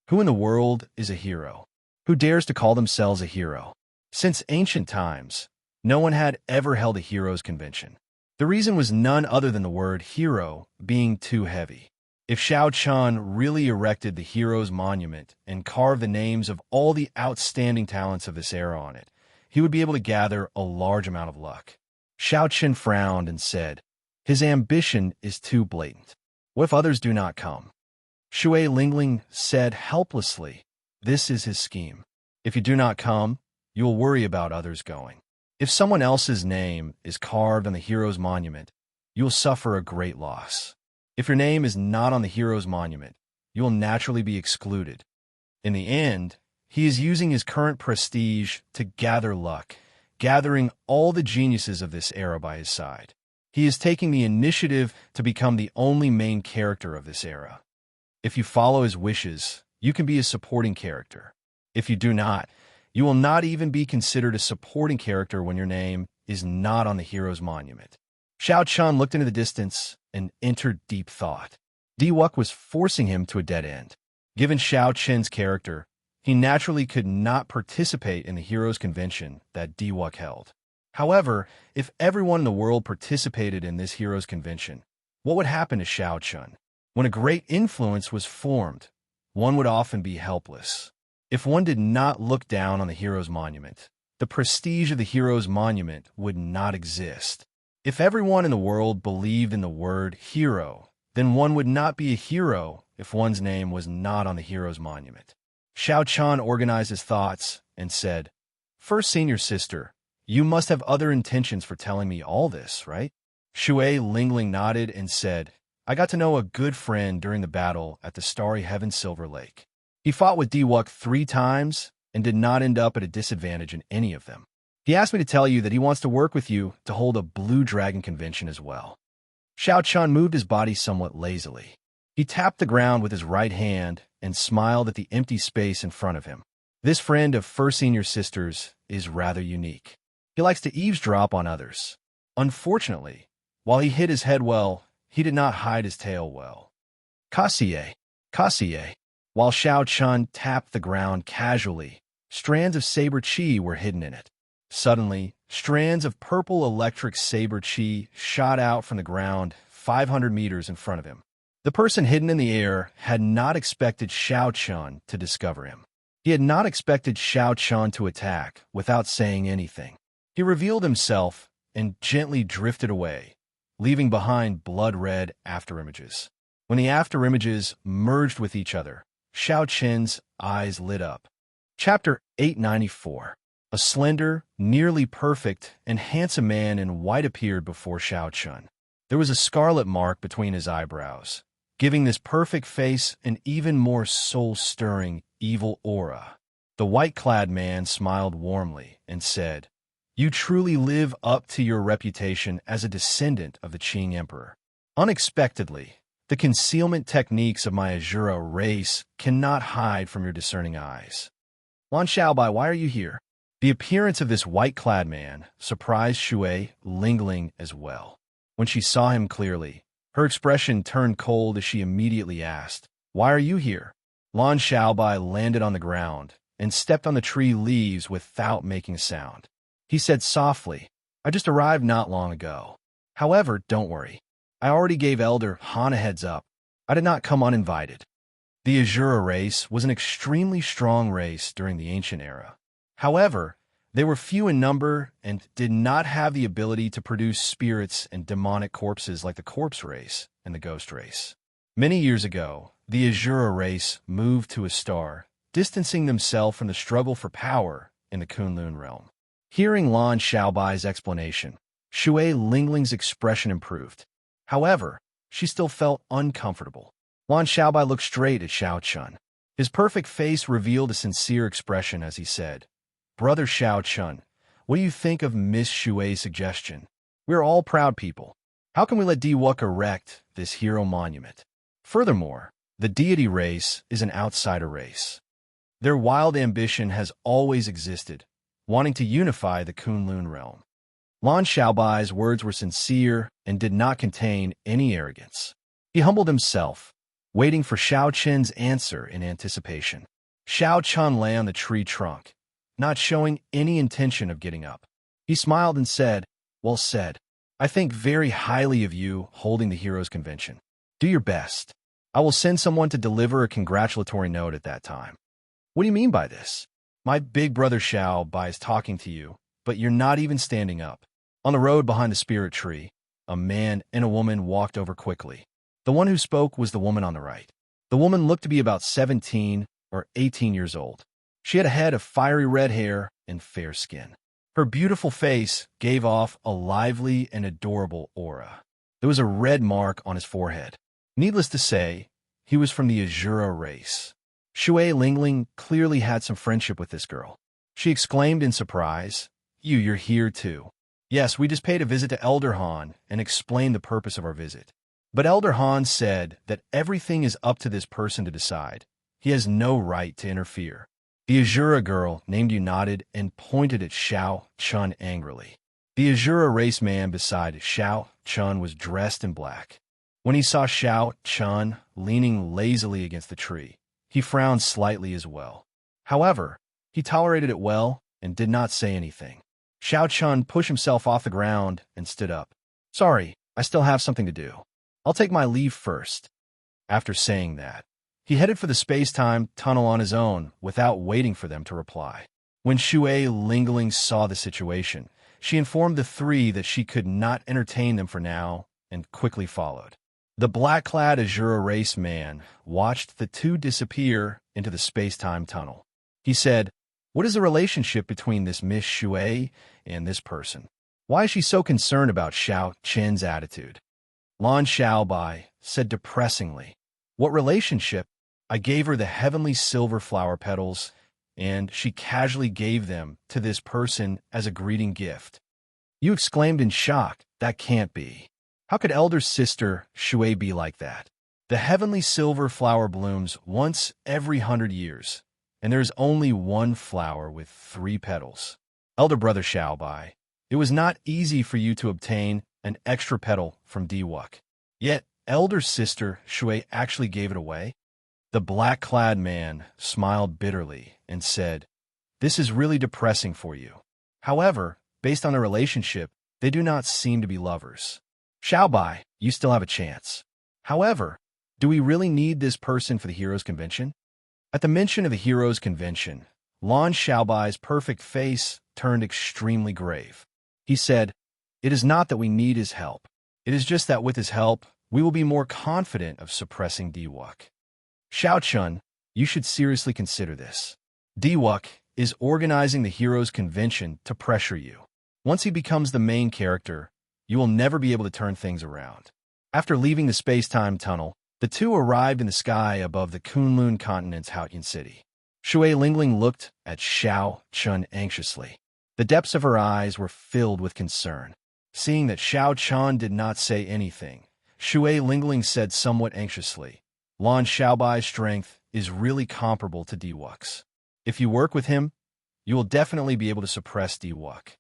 Who in the world is a hero? Who dares to call themselves a hero? Since ancient times, no one had ever held a heroes convention. The reason was none other than the word hero being too heavy. If Xiao Chun really erected the heroes monument and carved the names of all the outstanding talents of this era on it, he would be able to gather a large amount of luck. Xiao Chun frowned and said, his ambition is too blatant. What if others do not come? Shui Lingling said helplessly, this is his scheme. If you do not come, you will worry about others going. If someone else's name is carved on the hero's monument, you will suffer a great loss. If your name is not on the hero's monument, you will naturally be excluded. In the end, he is using his current prestige to gather luck, gathering all the geniuses of this era by his side. He is taking the initiative to become the only main character of this era. If you follow his wishes, you can be a supporting character. If you do not, you will not even be considered a supporting character when your name is not on the hero's monument. Xiao Chun looked into the distance and entered deep thought. Diwuk was forcing him to a dead end. Given Xiao Chen's character, he naturally could not participate in the heroes convention that Diwuk held. However, if everyone in the world participated in this heroes convention, what would happen to Xiao Chun? When a great influence was formed, one would often be helpless. If one did not look down on the hero's monument, the prestige of the hero's monument would not exist. If everyone in the world believed in the word hero, then one would not be a hero if one's name was not on the hero's monument. Xiao Chun organized his thoughts and said, First senior sister, you must have other intentions for telling me all this, right? Shui Lingling nodded and said, I got to know a good friend during the battle at the starry heaven Silver Lake. He fought with Diwuk 3 times and did not end up at a disadvantage in any of them. He asked me to tell you that he wants to work with you to hold a Blue Dragon convention as well. Xiao Chun moved his body somewhat lazily. He tapped the ground with his right hand and smiled at the empty space in front of him. This friend of First Senior Sisters is rather unique. He likes to eavesdrop on others. Unfortunately, while he hid his head well, he did not hide his tail well. Kassier, Kassier. While Xiao Chun tapped the ground casually, strands of saber chi were hidden in it. Suddenly, strands of purple electric saber chi shot out from the ground 500 meters in front of him. The person hidden in the air had not expected Xiao Chun to discover him. He had not expected Xiao Chun to attack without saying anything. He revealed himself and gently drifted away, leaving behind blood-red afterimages. When the afterimages merged with each other, Xiao Chen's eyes lit up. Chapter 894. A slender, nearly perfect, and handsome man in white appeared before Xiao Chun. There was a scarlet mark between his eyebrows, giving this perfect face an even more soul-stirring, evil aura. The white-clad man smiled warmly and said, "You truly live up to your reputation as a descendant of the Qing Emperor. Unexpectedly, the concealment techniques of my Azura race cannot hide from your discerning eyes. Lan Xiaobai, why are you here?" The appearance of this white-clad man surprised Shui Lingling as well. When she saw him clearly, her expression turned cold as she immediately asked, "Why are you here?" Lan Xiaobai landed on the ground and stepped on the tree leaves without making a sound. He said softly, "I just arrived not long ago. However, don't worry. I already gave Elder Han a heads up. I did not come uninvited." The Azura race was an extremely strong race during the ancient era. However, they were few in number and did not have the ability to produce spirits and demonic corpses like the corpse race and the ghost race. Many years ago, the Azura race moved to a star, distancing themselves from the struggle for power in the Kunlun realm. Hearing Lan Xiaobai's explanation, Shui Lingling's expression improved. However, she still felt uncomfortable. Lan Xiaobai looked straight at Xiao Chun. His perfect face revealed a sincere expression as he said, "Brother Xiao Chun, what do you think of Miss Shui's suggestion? We are all proud people. How can we let Diwuk erect this hero monument? Furthermore, the deity race is an outsider race. Their wild ambition has always existed, wanting to unify the Kunlun realm." Lan Xiaobai's words were sincere and did not contain any arrogance. He humbled himself, waiting for Xiao Chen's answer in anticipation. Xiao Chun lay on the tree trunk, not showing any intention of getting up. He smiled and said, "Well said. I think very highly of you holding the Heroes Convention. Do your best. I will send someone to deliver a congratulatory note at that time." "What do you mean by this?" "My big brother Xiao Bai is talking to you, but you're not even standing up." On the road behind the spirit tree, a man and a woman walked over quickly. The one who spoke was the woman on the right. The woman looked to be about 17 or 18 years old. She had a head of fiery red hair and fair skin. Her beautiful face gave off a lively and adorable aura. There was a red mark on his forehead. Needless to say, he was from the Azura race. Shui Lingling clearly had some friendship with this girl. She exclaimed in surprise, You're here too." "Yes, we just paid a visit to Elder Han and explained the purpose of our visit. But Elder Han said that everything is up to this person to decide. He has no right to interfere." The Azura girl named you nodded and pointed at Xiao Chun angrily. The Azura race man beside Xiao Chun was dressed in black. When he saw Xiao Chun leaning lazily against the tree, he frowned slightly as well. However, he tolerated it well and did not say anything. Xiao Chun pushed himself off the ground and stood up. "Sorry, I still have something to do. I'll take my leave first." After saying that, he headed for the space-time tunnel on his own without waiting for them to reply. When Shui Lingling saw the situation, she informed the three that she could not entertain them for now and quickly followed. The black-clad Azura race man watched the two disappear into the space-time tunnel. He said, "What is the relationship between this Miss Shui and this person? Why is she so concerned about Xiao Chen's attitude?" Lan Xiaobai said depressingly, "What relationship? I gave her the heavenly silver flower petals, and she casually gave them to this person as a greeting gift." You exclaimed in shock, "That can't be. How could elder sister Shui be like that? The heavenly silver flower blooms once every 100 years, and there is only one flower with 3 petals. Elder brother Xiaobai, it was not easy for you to obtain an extra petal from Diwuk. Yet elder sister, Shui, actually gave it away? The black-clad man smiled bitterly and said, "This is really depressing for you. However, based on their relationship, they do not seem to be lovers. Xiaobai, you still have a chance. However, do we really need this person for the Heroes Convention?" At the mention of the Heroes Convention, Lan Xiaobai's perfect face turned extremely grave. He said, "It is not that we need his help. It is just that with his help, we will be more confident of suppressing Diwuk. Xiao Chun, you should seriously consider this. Diwuk is organizing the Heroes Convention to pressure you. Once he becomes the main character, you will never be able to turn things around." After leaving the space-time tunnel, the two arrived in the sky above the Kunlun continent's Haotian city. Shui Lingling looked at Xiao Chun anxiously. The depths of her eyes were filled with concern. Seeing that Xiao Chun did not say anything, Shui Lingling said somewhat anxiously, "Lan Xiaobai's strength is really comparable to Diwuk's. If you work with him, you will definitely be able to suppress Diwuk."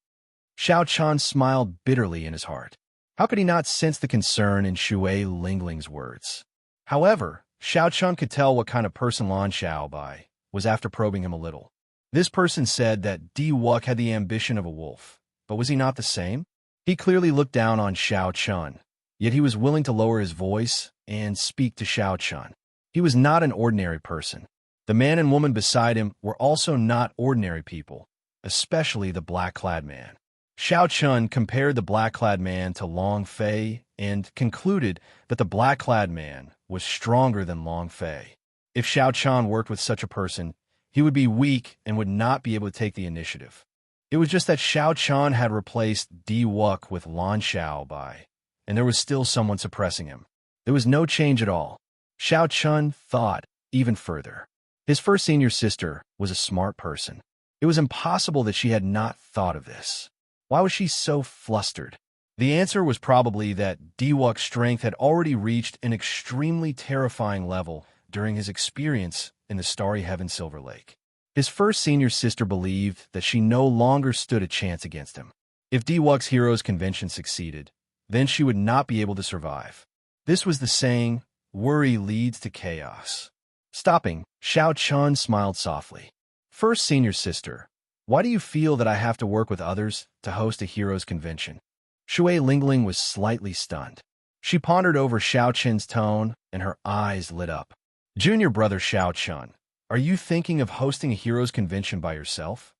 Xiao Chun smiled bitterly in his heart. How could he not sense the concern in Shui Lingling's words? However, Xiao Chun could tell what kind of person Lan Xiaobai was after probing him a little. This person said that Diwuk had the ambition of a wolf, but was he not the same? He clearly looked down on Xiao Chun, yet he was willing to lower his voice and speak to Xiao Chun. He was not an ordinary person. The man and woman beside him were also not ordinary people, especially the black-clad man. Xiao Chun compared the black-clad man to Long Fei and concluded that the black-clad man was stronger than Long Fei. If Xiao Chun worked with such a person, he would be weak and would not be able to take the initiative. It was just that Xiao Chun had replaced Diwuk with Lan Xiaobai, and there was still someone suppressing him. There was no change at all. Xiao Chun thought even further. His first senior sister was a smart person. It was impossible that she had not thought of this. Why was she so flustered? The answer was probably that Diwuk's strength had already reached an extremely terrifying level during his experience in the Starry Heaven Silver Lake. His first senior sister believed that she no longer stood a chance against him. If Diwuk's Heroes Convention succeeded, then she would not be able to survive. This was the saying, "Worry leads to chaos." Stopping, Xiao Chun smiled softly. "First senior sister, why do you feel that I have to work with others to host a Heroes Convention?" Shui Lingling was slightly stunned. She pondered over Xiao Chun's tone, and her eyes lit up. "Junior brother Xiao Chun, are you thinking of hosting a Heroes Convention by yourself?"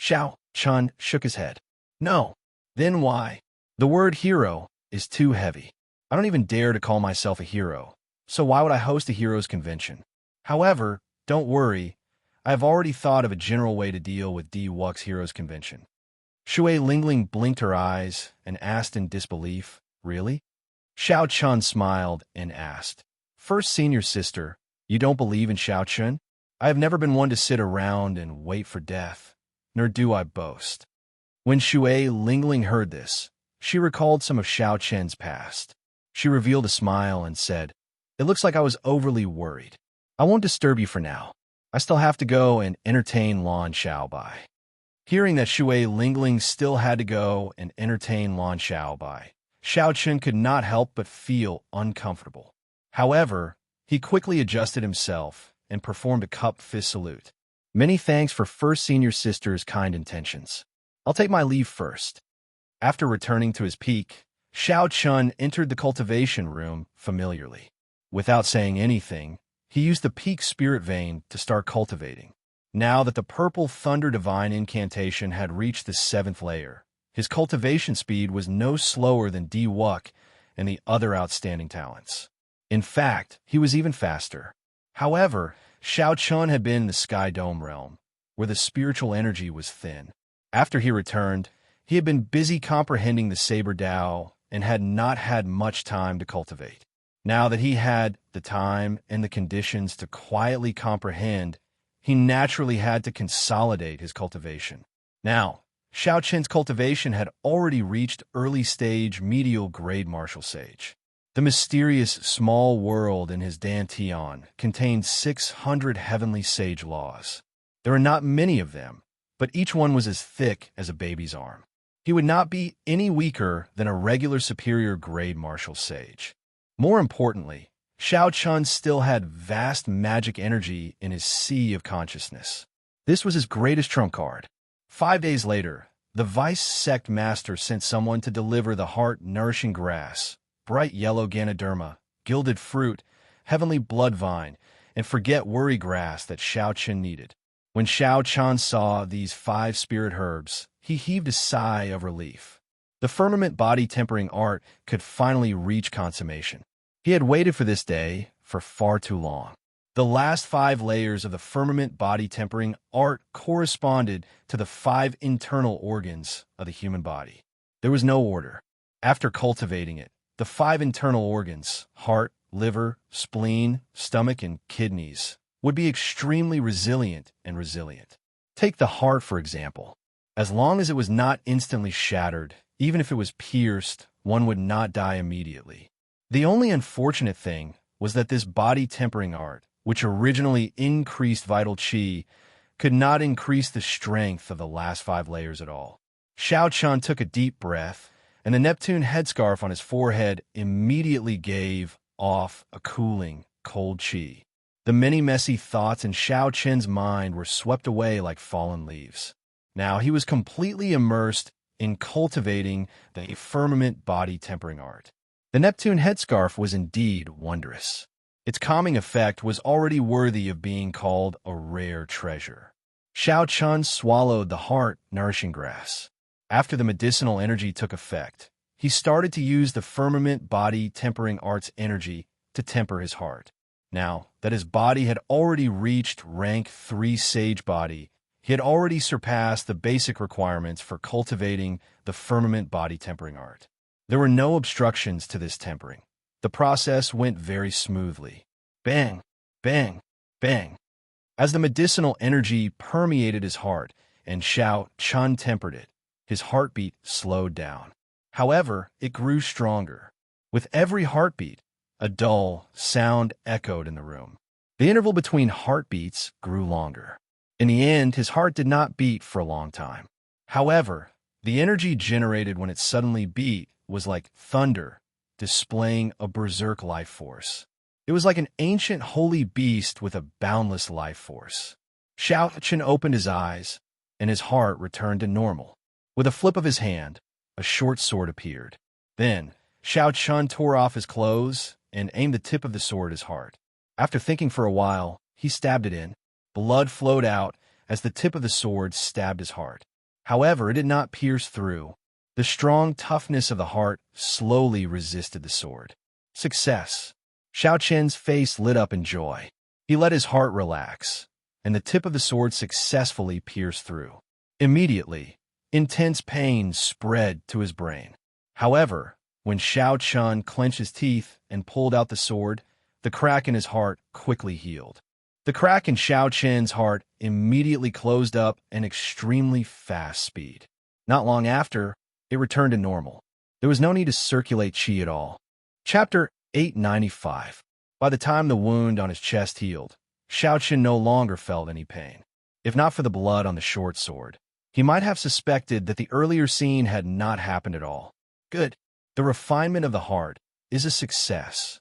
Xiao Chun shook his head. "No. Then why? The word hero is too heavy. I don't even dare to call myself a hero, so why would I host a Heroes Convention? However, don't worry, I have already thought of a general way to deal with Diwuk's Heroes Convention." Shui Lingling blinked her eyes and asked in disbelief, "Really?" Xiao Chun smiled and asked, "First senior sister, you don't believe in Xiao Chun? I have never been one to sit around and wait for death, nor do I boast." When Shui Lingling heard this, she recalled some of Xiao Chun's past. She revealed a smile and said, "It looks like I was overly worried. I won't disturb you for now. I still have to go and entertain Lan Xiaobai." Hearing that Shui Lingling still had to go and entertain Lan Xiaobai, Xiao Chun could not help but feel uncomfortable. However, he quickly adjusted himself and performed a cup fist salute. "Many thanks for first senior sister's kind intentions. I'll take my leave first." After returning to his peak, Xiao Chun entered the cultivation room familiarly. Without saying anything, he used the peak spirit vein to start cultivating. Now that the purple thunder divine incantation had reached the 7th layer, his cultivation speed was no slower than Diwuk and the other outstanding talents. In fact, he was even faster. However, Xiao Chun had been in the Sky Dome realm, where the spiritual energy was thin. After he returned, he had been busy comprehending the Saber Dao and had not had much time to cultivate. Now that he had the time and the conditions to quietly comprehend, he naturally had to consolidate his cultivation. Now, Xiao Chun's cultivation had already reached early-stage medial grade martial sage. The mysterious small world in his dantian contained 600 heavenly sage laws. There were not many of them, but each one was as thick as a baby's arm. He would not be any weaker than a regular superior grade martial sage. More importantly, Xiao Chun still had vast magic energy in his sea of consciousness. This was his greatest trump card. 5 days later, the vice sect master sent someone to deliver the heart-nourishing grass, bright yellow Ganoderma, gilded fruit, heavenly blood vine, and forget-worry grass that Xiao Chun needed. When Xiao Chun saw these 5 spirit herbs, he heaved a sigh of relief. The firmament body-tempering art could finally reach consummation. He had waited for this day for far too long. The last 5 layers of the firmament body-tempering art corresponded to the 5 internal organs of the human body. There was no order. After cultivating it, the 5 internal organs, heart, liver, spleen, stomach, and kidneys, would be extremely resilient. Take the heart, for example. As long as it was not instantly shattered, even if it was pierced, one would not die immediately. The only unfortunate thing was that this body-tempering art, which originally increased vital qi, could not increase the strength of the last 5 layers at all. Xiao Chun took a deep breath, and the Neptune headscarf on his forehead immediately gave off a cooling, cold qi. The many messy thoughts in Xiao Chun's mind were swept away like fallen leaves. Now he was completely immersed in cultivating the firmament body-tempering art. The Neptune headscarf was indeed wondrous. Its calming effect was already worthy of being called a rare treasure. Xiao Chun swallowed the heart-nourishing grass. After the medicinal energy took effect, he started to use the firmament body-tempering art's energy to temper his heart. Now that his body had already reached rank 3 sage body, he had already surpassed the basic requirements for cultivating the firmament body-tempering art. There were no obstructions to this tempering. The process went very smoothly. Bang, bang, bang. As the medicinal energy permeated his heart and Xiao Chun tempered it, his heartbeat slowed down. However, it grew stronger. With every heartbeat, a dull sound echoed in the room. The interval between heartbeats grew longer. In the end, his heart did not beat for a long time. However, the energy generated when it suddenly beat was like thunder, displaying a berserk life force. It was like an ancient holy beast with a boundless life force. Xiao Chun opened his eyes, and his heart returned to normal. With a flip of his hand, a short sword appeared. Then, Xiao Chun tore off his clothes and aimed the tip of the sword at his heart. After thinking for a while, he stabbed it in. Blood flowed out as the tip of the sword stabbed his heart. However, it did not pierce through. The strong toughness of the heart slowly resisted the sword. Success! Xiao Chun's face lit up in joy. He let his heart relax, and the tip of the sword successfully pierced through. Immediately, intense pain spread to his brain. However, when Xiao Chun clenched his teeth and pulled out the sword, the crack in his heart quickly healed. The crack in Xiao Chun's heart immediately closed up at an extremely fast speed. Not long after, it returned to normal. There was no need to circulate qi at all. Chapter 895. By the time the wound on his chest healed, Xiao Chun no longer felt any pain. If not for the blood on the short sword, he might have suspected that the earlier scene had not happened at all. Good. The refinement of the heart is a success.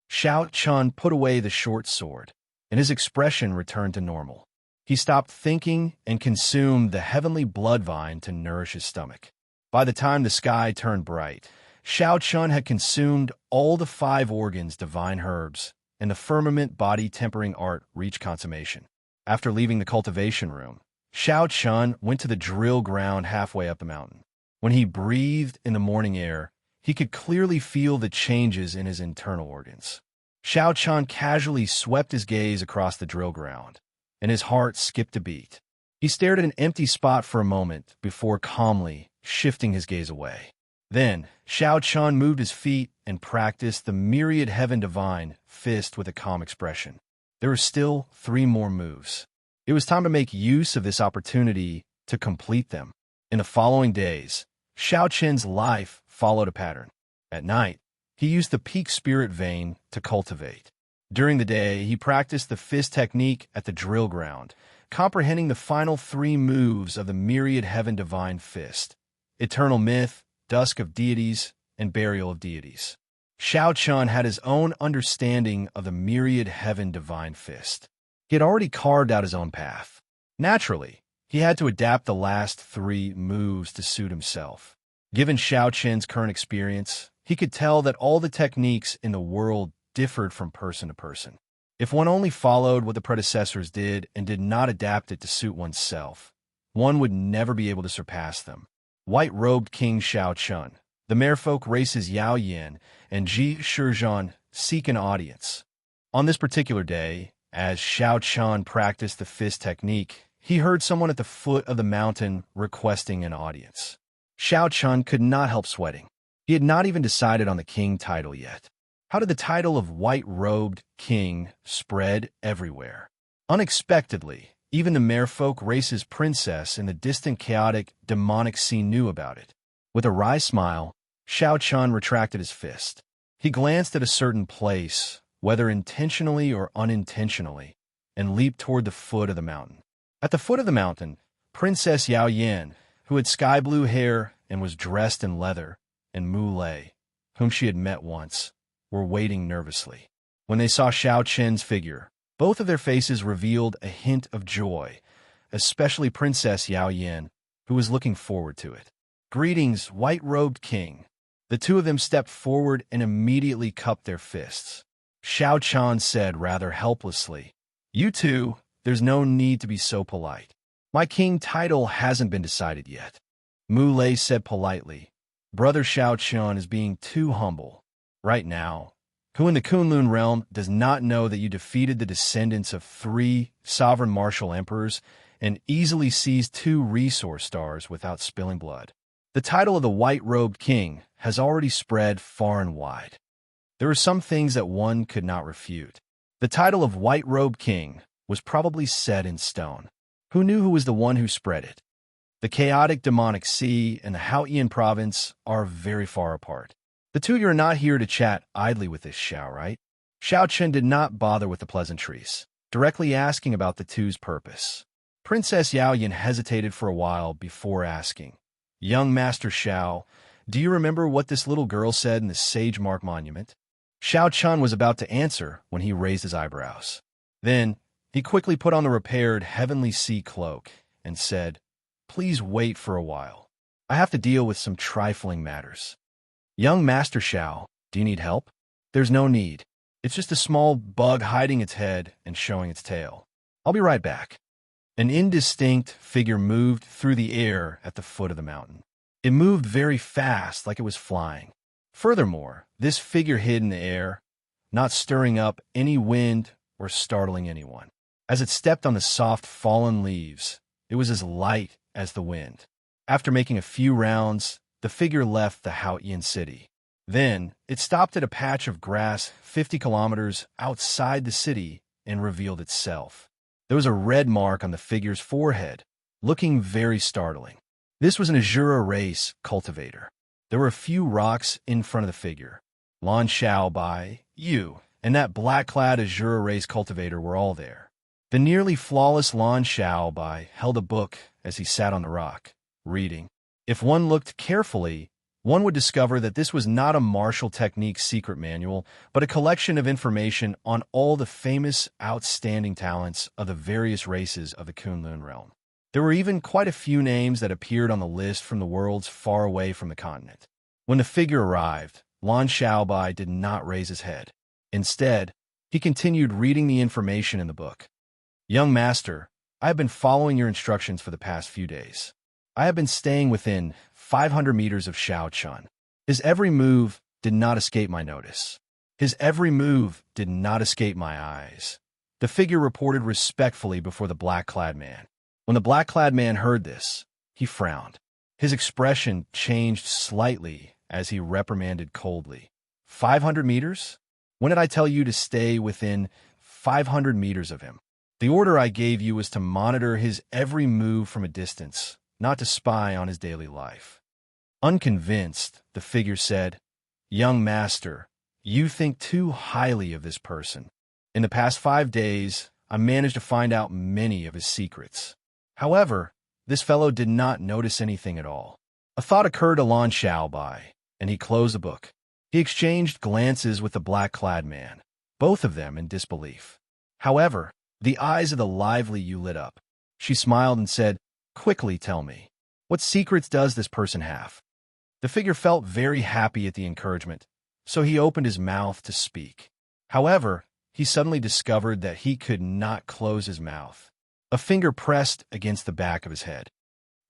Xiao Chun put away the short sword, and his expression returned to normal. He stopped thinking and consumed the heavenly blood vine to nourish his stomach. By the time the sky turned bright, Xiao Chun had consumed all the 5 organs divine herbs, and the firmament body-tempering art reached consummation. After leaving the cultivation room, Xiao Chun went to the drill ground halfway up the mountain. When he breathed in the morning air, he could clearly feel the changes in his internal organs. Xiao Chun casually swept his gaze across the drill ground, and his heart skipped a beat. He stared at an empty spot for a moment before calmly shifting his gaze away. Then, Xiao Chun moved his feet and practiced the myriad heaven divine fist with a calm expression. There were still 3 more moves. It was time to make use of this opportunity to complete them. In the following days, Xiao Chun's life followed a pattern. At night, he used the peak spirit vein to cultivate. During the day, he practiced the fist technique at the drill ground, comprehending the final 3 moves of the myriad heaven divine fist: Eternal Myth, Dusk of Deities, and Burial of Deities. Xiao Chun had his own understanding of the myriad heaven divine fist. He had already carved out his own path. Naturally, he had to adapt the last 3 moves to suit himself. Given Xiao Chen's current experience, he could tell that all the techniques in the world differed from person to person. If one only followed what the predecessors did and did not adapt it to suit oneself, one would never be able to surpass them. White-robed King Xiao Chun. The merfolk races Yao Yin and Ji Shizhan seek an audience. On this particular day, as Xiao Chun practiced the fist technique, he heard someone at the foot of the mountain requesting an audience. Xiao Chun could not help sweating. He had not even decided on the king title yet. How did the title of white-robed king spread everywhere? Unexpectedly, even the merfolk race's princess in the distant chaotic demonic scene knew about it. With a wry smile, Xiao Chun retracted his fist. He glanced at a certain place, whether intentionally or unintentionally, and leaped toward the foot of the mountain. At the foot of the mountain, Princess Yao Yan, who had sky-blue hair and was dressed in leather, and Mu Lei, whom she had met once, were waiting nervously. When they saw Xiao Chen's figure, both of their faces revealed a hint of joy, especially Princess Yao Yan, who was looking forward to it. "Greetings, white-robed king." The 2 of them stepped forward and immediately cupped their fists. Xiao Chun said rather helplessly, "You two, there's no need to be so polite. My king title hasn't been decided yet." Mu Lei said politely, "Brother Xiao Chun is being too humble. Right now, who in the Kunlun realm does not know that you defeated the descendants of 3 sovereign martial emperors and easily seized 2 resource stars without spilling blood? The title of the white-robed king has already spread far and wide. There are some things that one could not refute. The title of white-robed king was probably set in stone. Who knew who was the one who spread it? The chaotic demonic sea and the Haotian province are very far apart. The 2 of you are not here to chat idly with this Xiao, right?" Xiao Chen did not bother with the pleasantries, directly asking about the 2's purpose. Princess Yao Yin hesitated for a while before asking, "Young Master Xiao, do you remember what this little girl said in the Sage Mark Monument?" Xiao Chun was about to answer when he raised his eyebrows. Then, he quickly put on the repaired Heavenly Sea cloak and said, "Please wait for a while. I have to deal with some trifling matters." "Young Master Xiao, do you need help?" "There's no need. It's just a small bug hiding its head and showing its tail. I'll be right back." An indistinct figure moved through the air at the foot of the mountain. It moved very fast, like it was flying. Furthermore, this figure hid in the air, not stirring up any wind or startling anyone. As it stepped on the soft fallen leaves, it was as light as the wind. After making a few rounds, the figure left the Haotian city. Then, it stopped at a patch of grass 50 kilometers outside the city and revealed itself. There was a red mark on the figure's forehead, looking very startling. This was an Azura race cultivator. There were a few rocks in front of the figure. Lan Xiao Bai, you, and that black-clad Azura race cultivator were all there. The nearly flawless Lan Xiao Bai held a book as he sat on the rock, reading. If one looked carefully, one would discover that this was not a martial technique secret manual, but a collection of information on all the famous, outstanding talents of the various races of the Kunlun realm. There were even quite a few names that appeared on the list from the worlds far away from the continent. When the figure arrived, Lan Xiaobai did not raise his head. Instead, he continued reading the information in the book. "Young master, I have been following your instructions for the past few days. I have been staying within 500 meters of Xiao Chun. His every move did not escape my notice. His every move did not escape my eyes." The figure reported respectfully before the black-clad man. When the black-clad man heard this, he frowned. His expression changed slightly as he reprimanded coldly. 500 meters? When did I tell you to stay within 500 meters of him? The order I gave you was to monitor his every move from a distance, not to spy on his daily life. Unconvinced, the figure said, "Young master, you think too highly of this person. In the past 5 days, I managed to find out many of his secrets. However, this fellow did not notice anything at all." A thought occurred to Lan Xiaobai, and he closed the book. He exchanged glances with the black-clad man, both of them in disbelief. However, the eyes of the lively Yu lit up. She smiled and said, "Quickly tell me, what secrets does this person have?" The figure felt very happy at the encouragement, so he opened his mouth to speak. However, he suddenly discovered that he could not close his mouth. A finger pressed against the back of his head.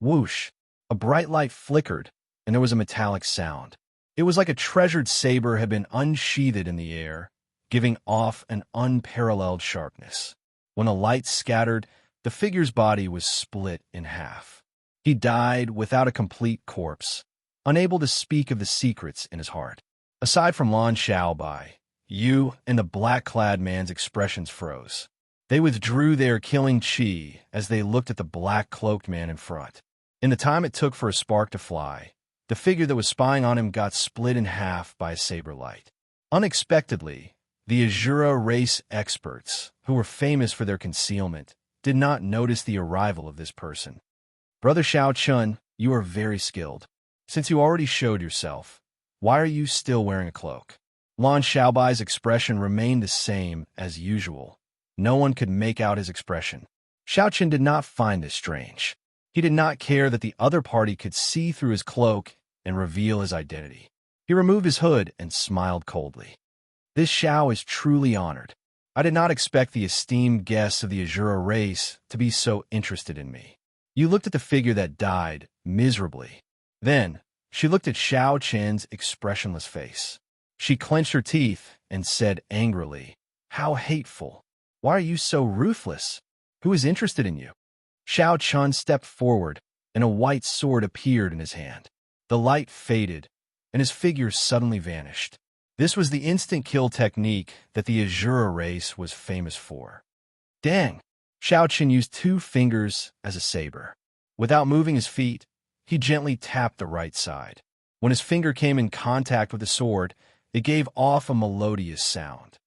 Whoosh! A bright light flickered, and there was a metallic sound. It was like a treasured saber had been unsheathed in the air, giving off an unparalleled sharpness. When the light scattered, the figure's body was split in half. He died without a complete corpse, unable to speak of the secrets in his heart. Aside from Lan Xiaobai, Yu and the black-clad man's expressions froze. They withdrew their killing chi as they looked at the black-cloaked man in front. In the time it took for a spark to fly, the figure that was spying on him got split in half by a saber light. Unexpectedly, the Azura race experts, who were famous for their concealment, did not notice the arrival of this person. "Brother Xiao Chun, you are very skilled. Since you already showed yourself, why are you still wearing a cloak?" Lan Xiaobai's expression remained the same as usual. No one could make out his expression. Xiao Chun did not find this strange. He did not care that the other party could see through his cloak and reveal his identity. He removed his hood and smiled coldly. "This Xiao is truly honored. I did not expect the esteemed guests of the Azura race to be so interested in me." You looked at the figure that died miserably. Then, she looked at Xiao Chen's expressionless face. She clenched her teeth and said angrily, "How hateful! Why are you so ruthless? Who is interested in you?" Xiao Chun stepped forward, and a white sword appeared in his hand. The light faded, and his figure suddenly vanished. This was the instant kill technique that the Azura race was famous for. Dang! Xiao Chun used 2 fingers as a saber. Without moving his feet, he gently tapped the right side. When his finger came in contact with the sword, it gave off a melodious sound.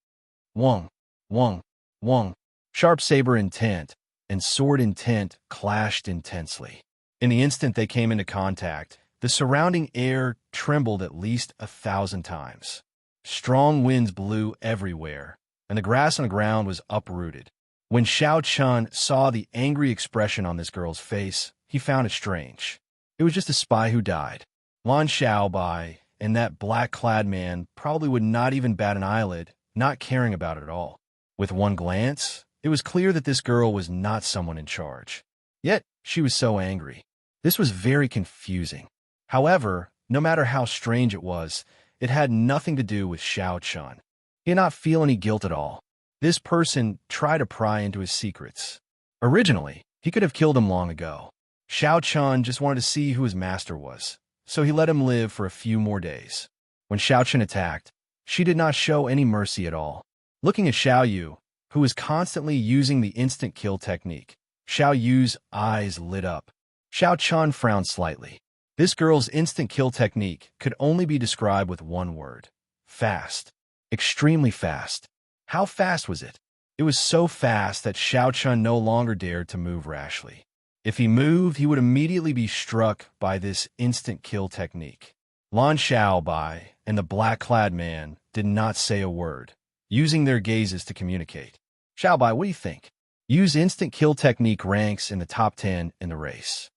Wong, wong, wong. Sharp saber intent and sword intent clashed intensely. In the instant they came into contact, the surrounding air trembled at least 1,000 times. Strong winds blew everywhere, and the grass on the ground was uprooted. When Xiao Chun saw the angry expression on this girl's face, he found it strange. It was just a spy who died. Lan Xiaobai and that black-clad man probably would not even bat an eyelid, not caring about it at all. With one glance, it was clear that this girl was not someone in charge. Yet, she was so angry. This was very confusing. However, no matter how strange it was, it had nothing to do with Xiao Chun. He did not feel any guilt at all. This person tried to pry into his secrets. Originally, he could have killed him long ago. Xiao Chun just wanted to see who his master was, so he let him live for a few more days. When Xiao Chun attacked, she did not show any mercy at all. Looking at Xiao Yu, who was constantly using the instant kill technique, Xiao Yu's eyes lit up. Xiao Chun frowned slightly. This girl's instant kill technique could only be described with one word: fast. Extremely fast. How fast was it? It was so fast that Xiao Chun no longer dared to move rashly. If he moved, he would immediately be struck by this instant kill technique. Lan Xiaobai and the black-clad man did not say a word, using their gazes to communicate. "Xiaobai, what do you think? Yu's instant kill technique ranks in the top 10 in the race.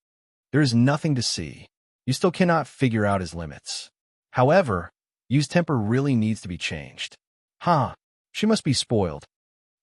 There is nothing to see. You still cannot figure out his limits. However, Yu's temper really needs to be changed. Huh, she must be spoiled.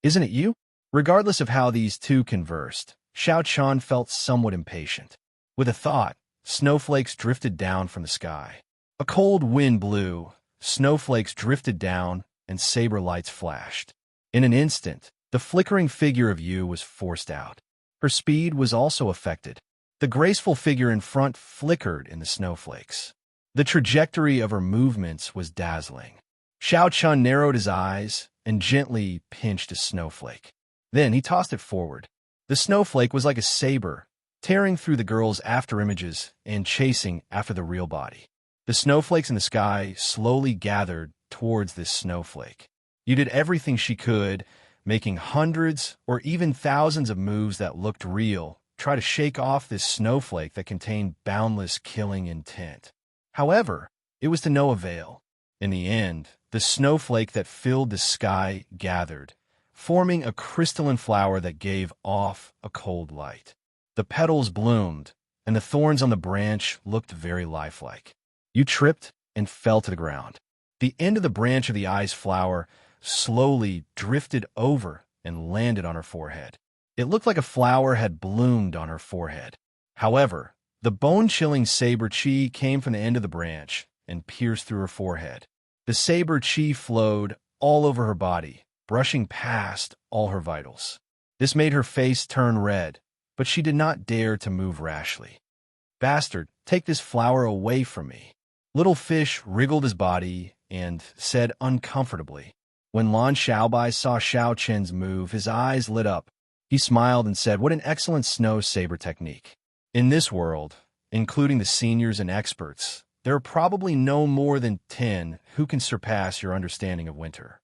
Isn't it you?" Regardless of how these two conversed, Xiao Chun felt somewhat impatient. With a thought, snowflakes drifted down from the sky. A cold wind blew, snowflakes drifted down, and saber lights flashed. In an instant, the flickering figure of Yu was forced out. Her speed was also affected. The graceful figure in front flickered in the snowflakes. The trajectory of her movements was dazzling. Xiao Chun narrowed his eyes and gently pinched a snowflake. Then he tossed it forward. The snowflake was like a saber, tearing through the girl's afterimages and chasing after the real body. The snowflakes in the sky slowly gathered towards this snowflake. Yu did everything she could, making hundreds or even thousands of moves that looked real, try to shake off this snowflake that contained boundless killing intent. However, it was to no avail. In the end, the snowflake that filled the sky gathered, forming a crystalline flower that gave off a cold light. The petals bloomed, and the thorns on the branch looked very lifelike. You tripped and fell to the ground. The end of the branch of the ice flower slowly drifted over and landed on her forehead. It looked like a flower had bloomed on her forehead. However, the bone-chilling saber chi came from the end of the branch and pierced through her forehead. The saber chi flowed all over her body, brushing past all her vitals. This made her face turn red, but she did not dare to move rashly. "Bastard, take this flower away from me." Little Fish wriggled his body and said uncomfortably. When Lan Xiaobai saw Xiao Chen's move, his eyes lit up. He smiled and said, "What an excellent snow saber technique. In this world, including the seniors and experts, there are probably no more than 10 who can surpass your understanding of winter."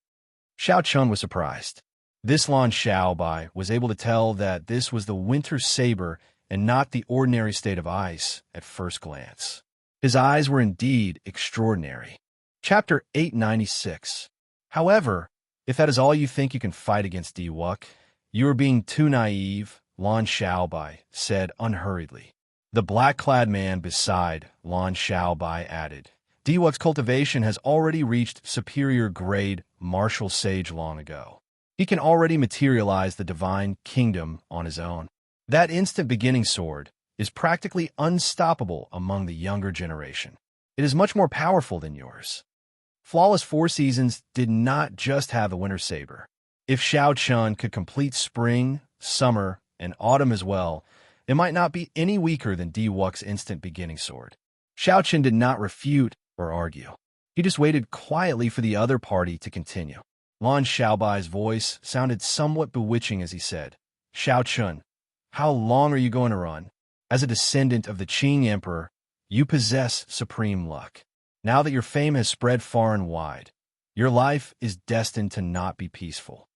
Xiao Chun was surprised. This Lan Xiaobai was able to tell that this was the winter saber and not the ordinary state of ice at first glance. His eyes were indeed extraordinary. Chapter 896. However, if that is all you think you can fight against Diwuk, you are being too naive, Lan Xiaobai said unhurriedly. The black-clad man beside Lan Xiaobai added, "Diwuk's cultivation has already reached superior grade martial sage long ago. He can already materialize the divine kingdom on his own. That instant beginning sword is practically unstoppable among the younger generation. It is much more powerful than yours." Flawless Four Seasons did not just have a winter saber. If Xiao Chun could complete spring, summer, and autumn as well, it might not be any weaker than Diwuk's instant beginning sword. Xiao Chun did not refute or argue. He just waited quietly for the other party to continue. Lan Xiaobai's voice sounded somewhat bewitching as he said, "Xiao Chun, how long are you going to run? As a descendant of the Qing Emperor, you possess supreme luck. Now that your fame has spread far and wide, your life is destined to not be peaceful.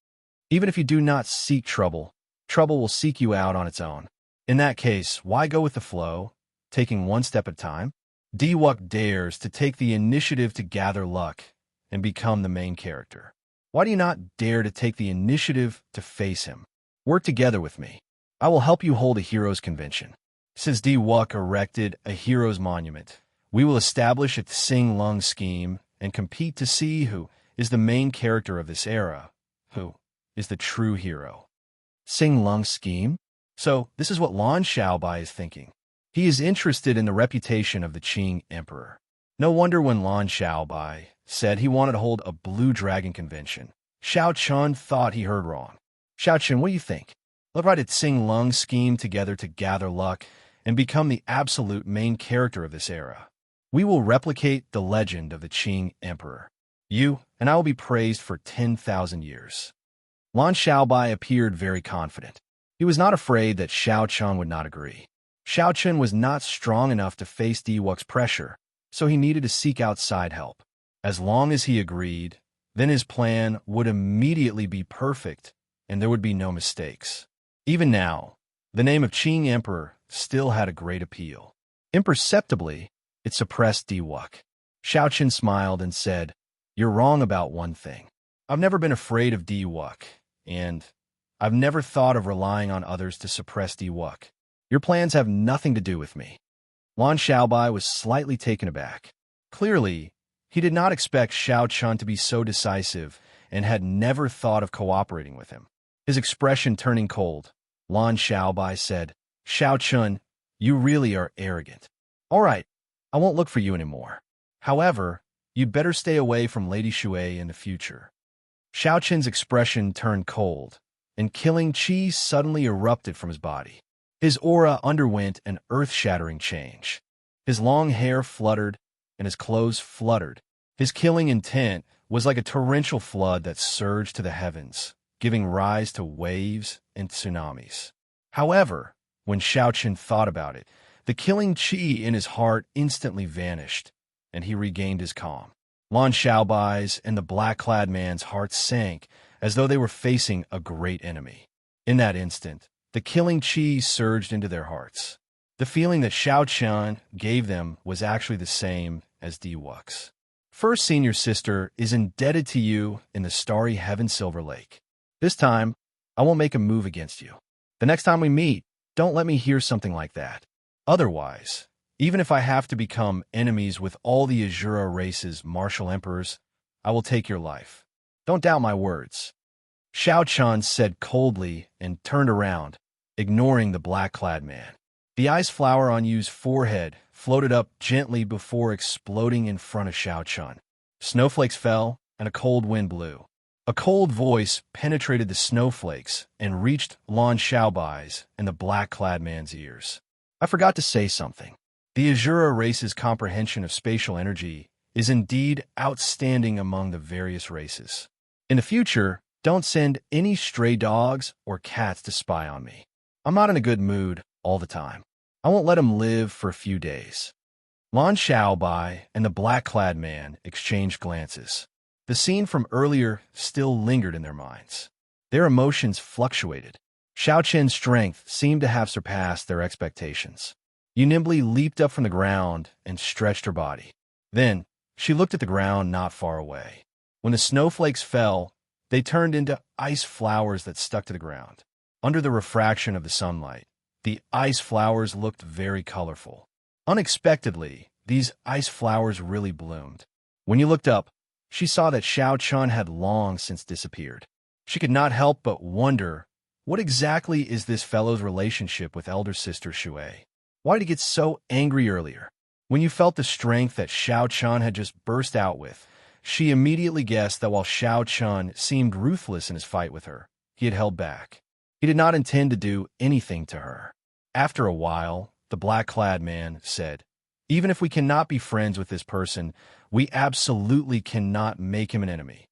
Even if you do not seek trouble, trouble will seek you out on its own. In that case, why go with the flow, taking one step at a time? Diwuk dares to take the initiative to gather luck and become the main character. Why do you not dare to take the initiative to face him? Work together with me. I will help you hold a hero's convention. Since Diwuk erected a hero's monument, we will establish a Tsing Lung scheme and compete to see who is the main character of this era, who is the true hero." Tsing Lung scheme? So this is what Lan Xiaobai is thinking. He is interested in the reputation of the Qing Emperor. No wonder when Lan Xiaobai said he wanted to hold a Blue Dragon convention, Xiao Chun thought he heard wrong. "Xiao Chun, what do you think? Let's write a Tsing Lung scheme together to gather luck and become the absolute main character of this era. We will replicate the legend of the Qing Emperor. You and I will be praised for 10,000 years." Lan Xiaobai appeared very confident. He was not afraid that Xiao Chun would not agree. Xiao Chun was not strong enough to face Diwuk's pressure, so he needed to seek outside help. As long as he agreed, then his plan would immediately be perfect and there would be no mistakes. Even now, the name of Qing Emperor still had a great appeal. Imperceptibly, it suppressed Diwuk. Xiao Chun smiled and said, "You're wrong about one thing. I've never been afraid of Diwuk, and I've never thought of relying on others to suppress Diwuk. Your plans have nothing to do with me." Lan Xiaobai was slightly taken aback. Clearly, he did not expect Xiao Chun to be so decisive and had never thought of cooperating with him. His expression turning cold, Lan Xiaobai said, "Xiao Chun, you really are arrogant. All right, I won't look for you anymore. However, you'd better stay away from Lady Shui in the future." Xiao Chun's expression turned cold, and killing chi suddenly erupted from his body. His aura underwent an earth-shattering change. His long hair fluttered, and his clothes fluttered. His killing intent was like a torrential flood that surged to the heavens, giving rise to waves and tsunamis. However, when Xiao Chun thought about it, the killing chi in his heart instantly vanished, and he regained his calm. Lan Xiaobai's and the black-clad man's hearts sank as though they were facing a great enemy. In that instant, the killing chi surged into their hearts. The feeling that Xiao Chun gave them was actually the same as Diwuk's. First senior sister is indebted to you in the starry heaven Silver Lake. This time, I won't make a move against you. The next time we meet, don't let me hear something like that. Otherwise, even if I have to become enemies with all the Azura race's martial emperors, I will take your life. Don't doubt my words. Xiao Chun said coldly and turned around, ignoring the black-clad man. The ice flower on Yu's forehead floated up gently before exploding in front of Xiao Chun. Snowflakes fell, and a cold wind blew. A cold voice penetrated the snowflakes and reached Lan Xiaobai's and the black-clad man's ears. I forgot to say something. The Azura race's comprehension of spatial energy is indeed outstanding among the various races. In the future, don't send any stray dogs or cats to spy on me. I'm not in a good mood all the time. I won't let him live for a few days. Lan Xiaobai and the black-clad man exchanged glances. The scene from earlier still lingered in their minds. Their emotions fluctuated. Xiao Chen's strength seemed to have surpassed their expectations. Yu nimbly leaped up from the ground and stretched her body. Then, she looked at the ground not far away. When the snowflakes fell, they turned into ice flowers that stuck to the ground. Under the refraction of the sunlight, the ice flowers looked very colorful. Unexpectedly, these ice flowers really bloomed. When you looked up, she saw that Xiao Chun had long since disappeared. She could not help but wonder, what exactly is this fellow's relationship with elder sister Shui? Why did he get so angry earlier? When you felt the strength that Xiao Chun had just burst out with, she immediately guessed that while Xiao Chun seemed ruthless in his fight with her, he had held back. He did not intend to do anything to her. After a while, the black-clad man said, "Even if we cannot be friends with this person, we absolutely cannot make him an enemy."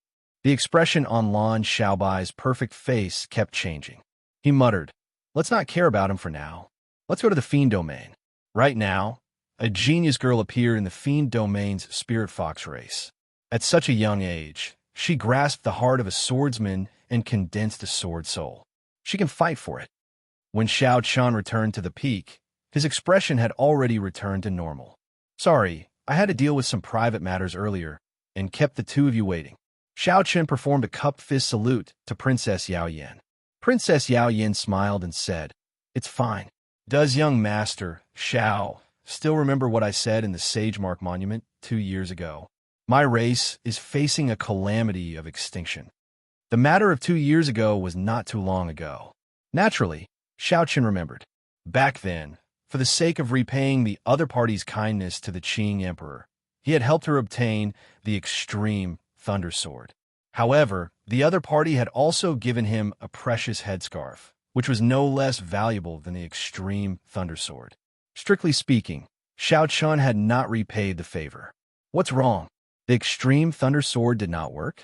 The expression on Lan Xiaobai's perfect face kept changing. He muttered, "Let's not care about him for now. Let's go to the Fiend Domain." Right now, a genius girl appeared in the Fiend Domain's Spirit Fox race. At such a young age, she grasped the heart of a swordsman and condensed a sword soul. She can fight for it. When Xiao Chun returned to the peak, his expression had already returned to normal. "Sorry, I had to deal with some private matters earlier and kept the two of you waiting." Xiao Chun performed a cupped fist salute to Princess Yao Yin. Princess Yao Yin smiled and said, "It's fine." Does young master, Xiao, still remember what I said in the Sage Mark Monument 2 years ago? My race is facing a calamity of extinction. The matter of 2 years ago was not too long ago. Naturally, Xiao Chun remembered. Back then, for the sake of repaying the other party's kindness to the Qing Emperor, he had helped her obtain the extreme Thunder Sword. However, the other party had also given him a precious headscarf, which was no less valuable than the extreme Thunder Sword. Strictly speaking, Xiao Chun had not repaid the favor. What's wrong? The extreme Thunder Sword did not work?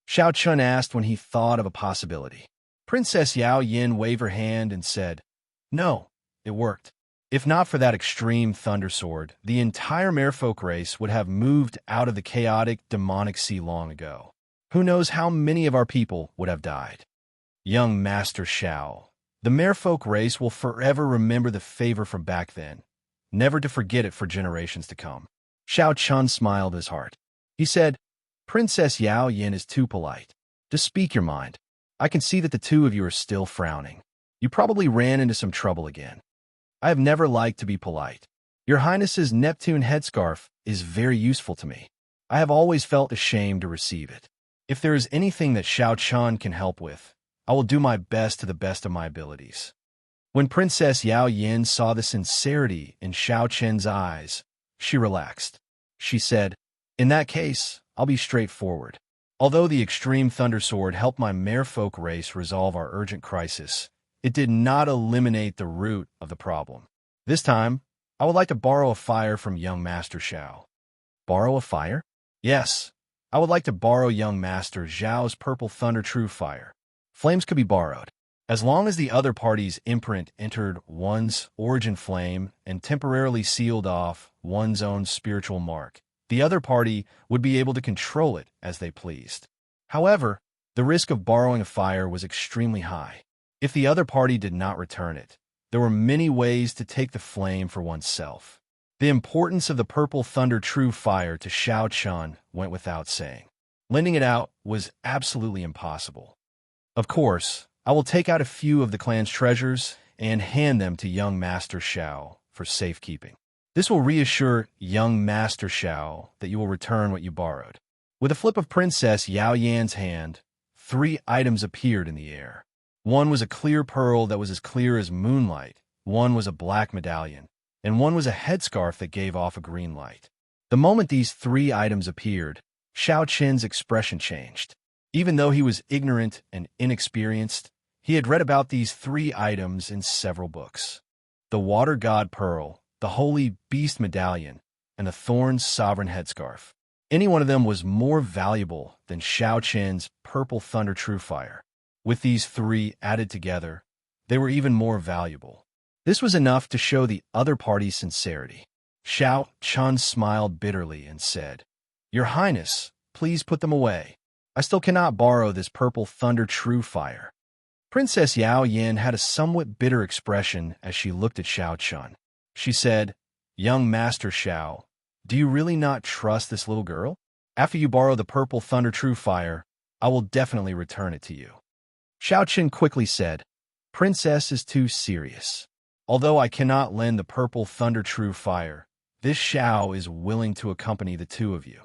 Xiao Chun asked when he thought of a possibility. Princess Yao Yin waved her hand and said, "No, it worked. If not for that extreme Thunder Sword, the entire Merfolk race would have moved out of the chaotic, demonic sea long ago. Who knows how many of our people would have died? Young Master Xiao, the Merfolk race will forever remember the favor from back then, never to forget it for generations to come." Xiao Chun smiled his heart. He said, "Princess Yao Yin is too polite. Just speak your mind. I can see that the two of you are still frowning. You probably ran into some trouble again. I have never liked to be polite. Your Highness's Neptune headscarf is very useful to me. I have always felt ashamed to receive it. If there is anything that Xiao Chun can help with, I will do my best to the best of my abilities." When Princess Yao Yin saw the sincerity in Xiao Chen's eyes, she relaxed. She said, "In that case, I'll be straightforward. Although the extreme Thunder Sword helped my Merfolk race resolve our urgent crisis, it did not eliminate the root of the problem. This time, I would like to borrow a fire from young Master Xiao." "Borrow a fire?" "Yes, I would like to borrow young Master Zhao's Purple Thunder True Fire. Flames could be borrowed. As long as the other party's imprint entered one's origin flame and temporarily sealed off one's own spiritual mark, the other party would be able to control it as they pleased. However, the risk of borrowing a fire was extremely high. If the other party did not return it, there were many ways to take the flame for oneself. The importance of the purple thunder true fire to Xiao Chun went without saying. Lending it out was absolutely impossible. Of course, I will take out a few of the clan's treasures and hand them to young Master Xiao for safekeeping. This will reassure young Master Xiao that you will return what you borrowed. With a flip of Princess Yao Yan's hand, 3 items appeared in the air. One was a clear pearl that was as clear as moonlight, one was a black medallion, and one was a headscarf that gave off a green light. The moment these 3 items appeared, Xiao Qin's expression changed. Even though he was ignorant and inexperienced, he had read about these 3 items in several books. The Water God Pearl, the Holy Beast Medallion, and the Thorn's Sovereign Headscarf. Any one of them was more valuable than Xiao Qin's Purple Thunder True Fire. With these 3 added together, they were even more valuable. This was enough to show the other party's sincerity. Xiao Chun smiled bitterly and said, "Your Highness, please put them away. I still cannot borrow this Purple Thunder True Fire." Princess Yao Yan had a somewhat bitter expression as she looked at Xiao Chun. She said, "Young Master Xiao, do you really not trust this little girl? After you borrow the Purple Thunder True Fire, I will definitely return it to you." Xiao Chun quickly said, "Princess is too serious. Although I cannot lend the Purple Thunder True Fire, this Xiao is willing to accompany the 2 of you."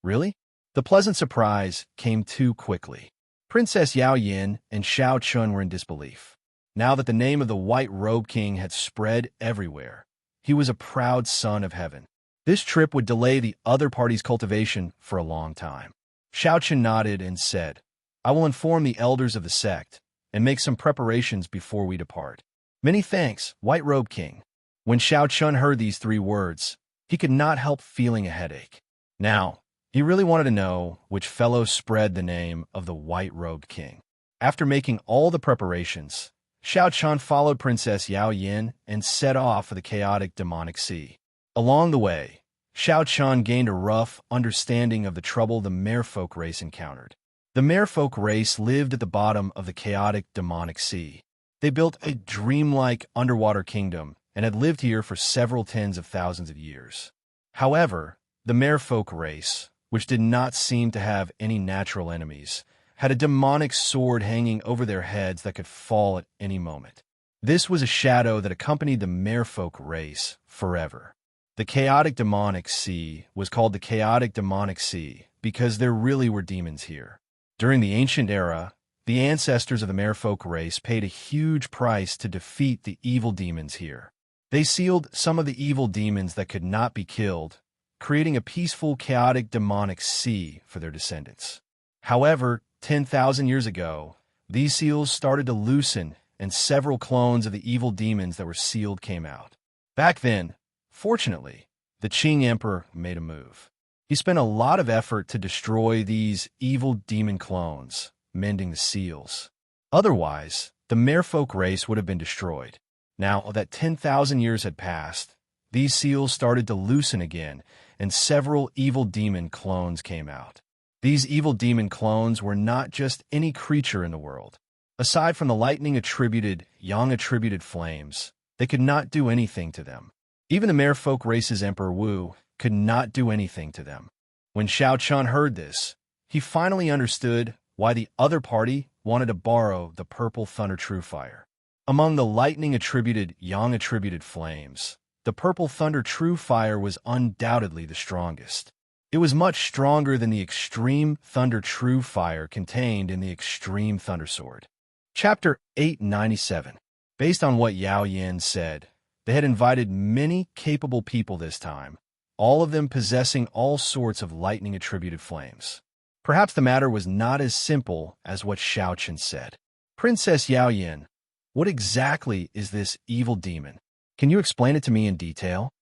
Really? The pleasant surprise came too quickly. Princess Yao Yan and Xiao Chun were in disbelief. Now that the name of the White Robe King had spread everywhere, he was a proud son of heaven. This trip would delay the other party's cultivation for a long time. Xiao Chun nodded and said, "I will inform the elders of the sect and make some preparations before we depart." "Many thanks, White Robe King." When Xiao Chun heard these 3 words, he could not help feeling a headache. Now, he really wanted to know which fellow spread the name of the White Robed King. After making all the preparations, Xiao Chun followed Princess Yao Yan and set off for the chaotic demonic sea. Along the way, Xiao Chun gained a rough understanding of the trouble the merfolk race encountered. The merfolk race lived at the bottom of the chaotic demonic sea. They built a dreamlike underwater kingdom and had lived here for several tens of thousands of years. However, the merfolk race, which did not seem to have any natural enemies, had a demonic sword hanging over their heads that could fall at any moment. This was a shadow that accompanied the merfolk race forever. The chaotic demonic sea was called the chaotic demonic sea because there really were demons here. During the ancient era, the ancestors of the merfolk race paid a huge price to defeat the evil demons here. They sealed some of the evil demons that could not be killed, creating a peaceful, chaotic, demonic sea for their descendants. However, 10,000 years ago, these seals started to loosen and several clones of the evil demons that were sealed came out. Back then, fortunately, the Qing Emperor made a move. He spent a lot of effort to destroy these evil demon clones, mending the seals. Otherwise, the merfolk race would have been destroyed. Now that 10,000 years had passed, these seals started to loosen again, and several evil demon clones came out. These evil demon clones were not just any creature in the world. Aside from the lightning-attributed, yang-attributed flames, they could not do anything to them. Even the merfolk race's Emperor Wu could not do anything to them. When Xiao Chun heard this, he finally understood why the other party wanted to borrow the Purple Thunder True Fire. Among the lightning-attributed, yang-attributed flames, the Purple Thunder True Fire was undoubtedly the strongest. It was much stronger than the Extreme Thunder True Fire contained in the Extreme Thunder Sword. Chapter 897. Based on what Yao Yan said, they had invited many capable people this time, all of them possessing all sorts of lightning-attributed flames. Perhaps the matter was not as simple as what Xiao Chun said. "Princess Yao Yan, what exactly is this evil demon? Can you explain it to me in detail?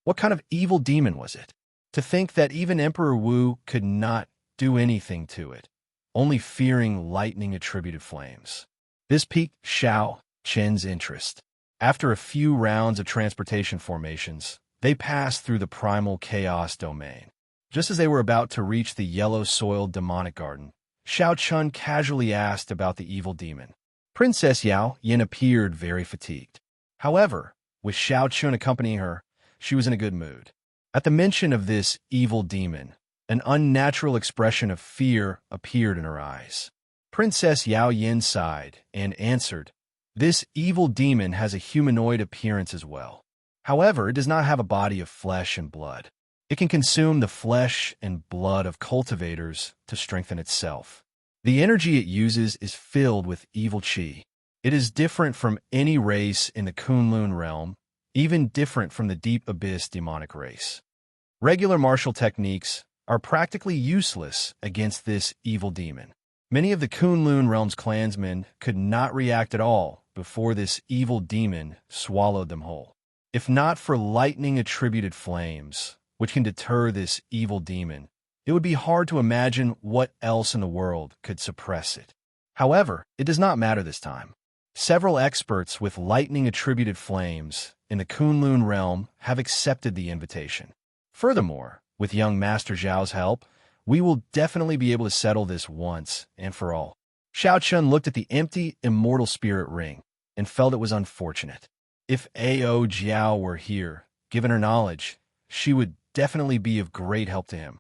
What kind of evil demon was it? To think that even Emperor Wu could not do anything to it, only fearing lightning-attributed flames." This piqued Xiao Chun's interest. After a few rounds of transportation formations, they passed through the primal chaos domain. Just as they were about to reach the yellow-soiled demonic garden, Xiao Chun casually asked about the evil demon. Princess Yao Yan appeared very fatigued. However, with Xiao Chun accompanying her, she was in a good mood. At the mention of this evil demon, an unnatural expression of fear appeared in her eyes. Princess Yao Yin sighed and answered, "This evil demon has a humanoid appearance as well. However, it does not have a body of flesh and blood. It can consume the flesh and blood of cultivators to strengthen itself. The energy it uses is filled with evil qi. It is different from any race in the Kunlun realm, even different from the Deep Abyss demonic race. Regular martial techniques are practically useless against this evil demon. Many of the Kunlun realm's clansmen could not react at all before this evil demon swallowed them whole. If not for lightning-attributed flames, which can deter this evil demon, it would be hard to imagine what else in the world could suppress it. However, it does not matter this time. Several experts with lightning-attributed flames in the Kunlun realm have accepted the invitation. Furthermore, with young Master Zhao's help, we will definitely be able to settle this once and for all." Xiao Chun looked at the empty, immortal spirit ring and felt it was unfortunate. If Ao Jiao were here, given her knowledge, she would definitely be of great help to him.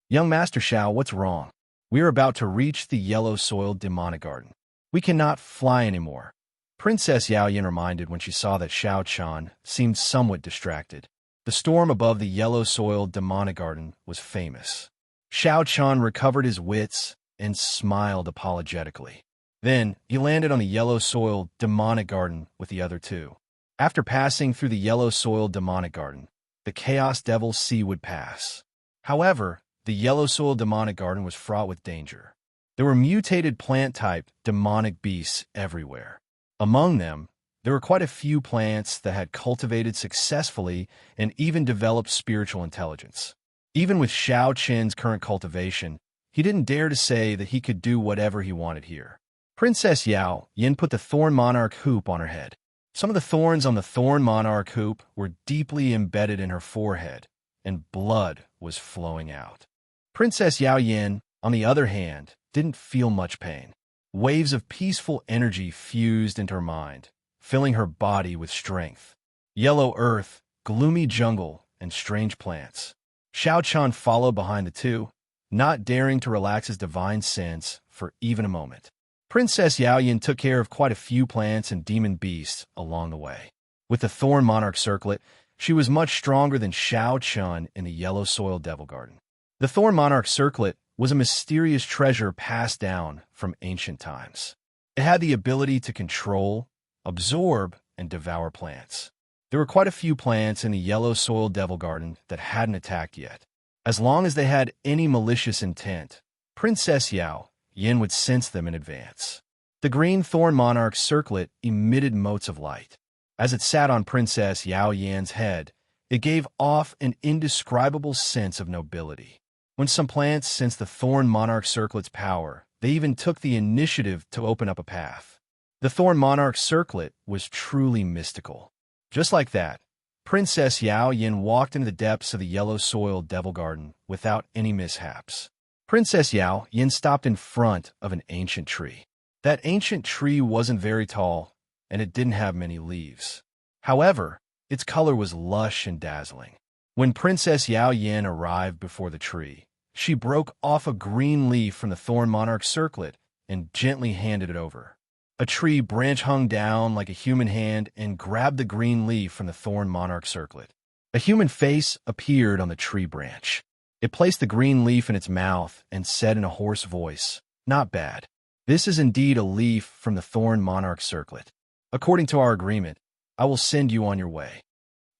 "Young Master Xiao, what's wrong? We are about to reach the yellow-soiled demonic garden. We cannot fly anymore," Princess Yao Yin reminded when she saw that Xiao Chun seemed somewhat distracted. The storm above the yellow-soiled demonic garden was famous. Xiao Chun recovered his wits and smiled apologetically. Then he landed on the yellow-soiled demonic garden with the other two. After passing through the yellow-soiled demonic garden, the Chaos Devil Sea would pass. However, the yellow-soiled demonic garden was fraught with danger. There were mutated plant-type demonic beasts everywhere. Among them, there were quite a few plants that had cultivated successfully and even developed spiritual intelligence. Even with Xiao Qin's current cultivation, he didn't dare to say that he could do whatever he wanted here. Princess Yao Yin put the Thorn Monarch hoop on her head. Some of the thorns on the Thorn Monarch hoop were deeply embedded in her forehead, and blood was flowing out. Princess Yao Yin, on the other hand, didn't feel much pain. Waves of peaceful energy fused into her mind, filling her body with strength. Yellow earth, gloomy jungle, and strange plants. Xiao Chun followed behind the two, not daring to relax his divine sense for even a moment. Princess Yao Yin took care of quite a few plants and demon beasts along the way. With the Thorn Monarch circlet, she was much stronger than Xiao Chun in the Yellow Soil Devil Garden. The Thorn Monarch circlet was a mysterious treasure passed down from ancient times. It had the ability to control, absorb, and devour plants. There were quite a few plants in the Yellow Soil Devil Garden that hadn't attacked yet. As long as they had any malicious intent, Princess Yao Yin would sense them in advance. The green Thorn Monarch circlet emitted motes of light. As it sat on Princess Yao Yin's head, it gave off an indescribable sense of nobility. When some plants sensed the Thorn Monarch circlet's power, they even took the initiative to open up a path. The Thorn Monarch circlet was truly mystical. Just like that, Princess Yao Yin walked into the depths of the Yellow Soil Devil Garden without any mishaps. Princess Yao Yin stopped in front of an ancient tree. That ancient tree wasn't very tall, and it didn't have many leaves. However, its color was lush and dazzling. When Princess Yao Yin arrived before the tree, she broke off a green leaf from the Thorn Monarch circlet and gently handed it over. A tree branch hung down like a human hand and grabbed the green leaf from the Thorn Monarch circlet. A human face appeared on the tree branch. It placed the green leaf in its mouth and said in a hoarse voice, "Not bad. This is indeed a leaf from the Thorn Monarch circlet. According to our agreement, I will send you on your way."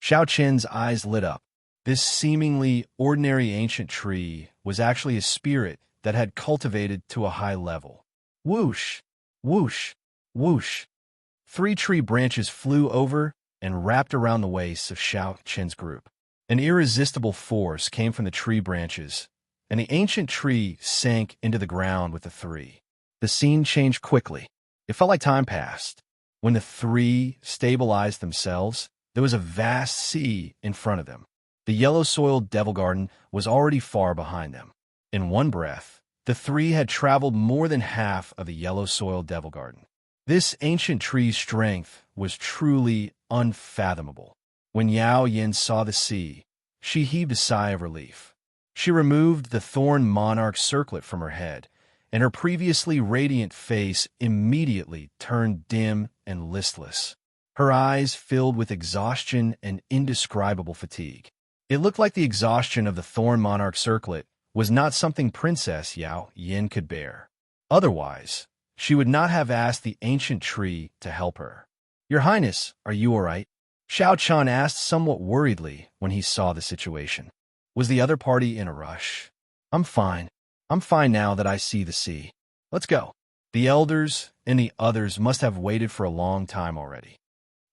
Xiao Qin's eyes lit up. This seemingly ordinary ancient tree was actually a spirit that had cultivated to a high level. Whoosh, whoosh, whoosh. 3 tree branches flew over and wrapped around the waists of Xiao Qin's group. An irresistible force came from the tree branches, and the ancient tree sank into the ground with the 3. The scene changed quickly. It felt like time passed. When the 3 stabilized themselves, there was a vast sea in front of them. The Yellow Soil Devil Garden was already far behind them. In one breath, the 3 had traveled more than half of the Yellow Soil Devil Garden. This ancient tree's strength was truly unfathomable. When Yao Yin saw the sea, she heaved a sigh of relief. She removed the thorn monarch circlet from her head, and her previously radiant face immediately turned dim and listless. Her eyes filled with exhaustion and indescribable fatigue. It looked like the exhaustion of the thorn monarch circlet was not something Princess Yao Yin could bear. Otherwise, she would not have asked the ancient tree to help her. "Your Highness, are you all right?" Xiao Chun asked somewhat worriedly when he saw the situation. Was the other party in a rush? "I'm fine. I'm fine now that I see the sea. Let's go." The elders and the others must have waited for a long time already.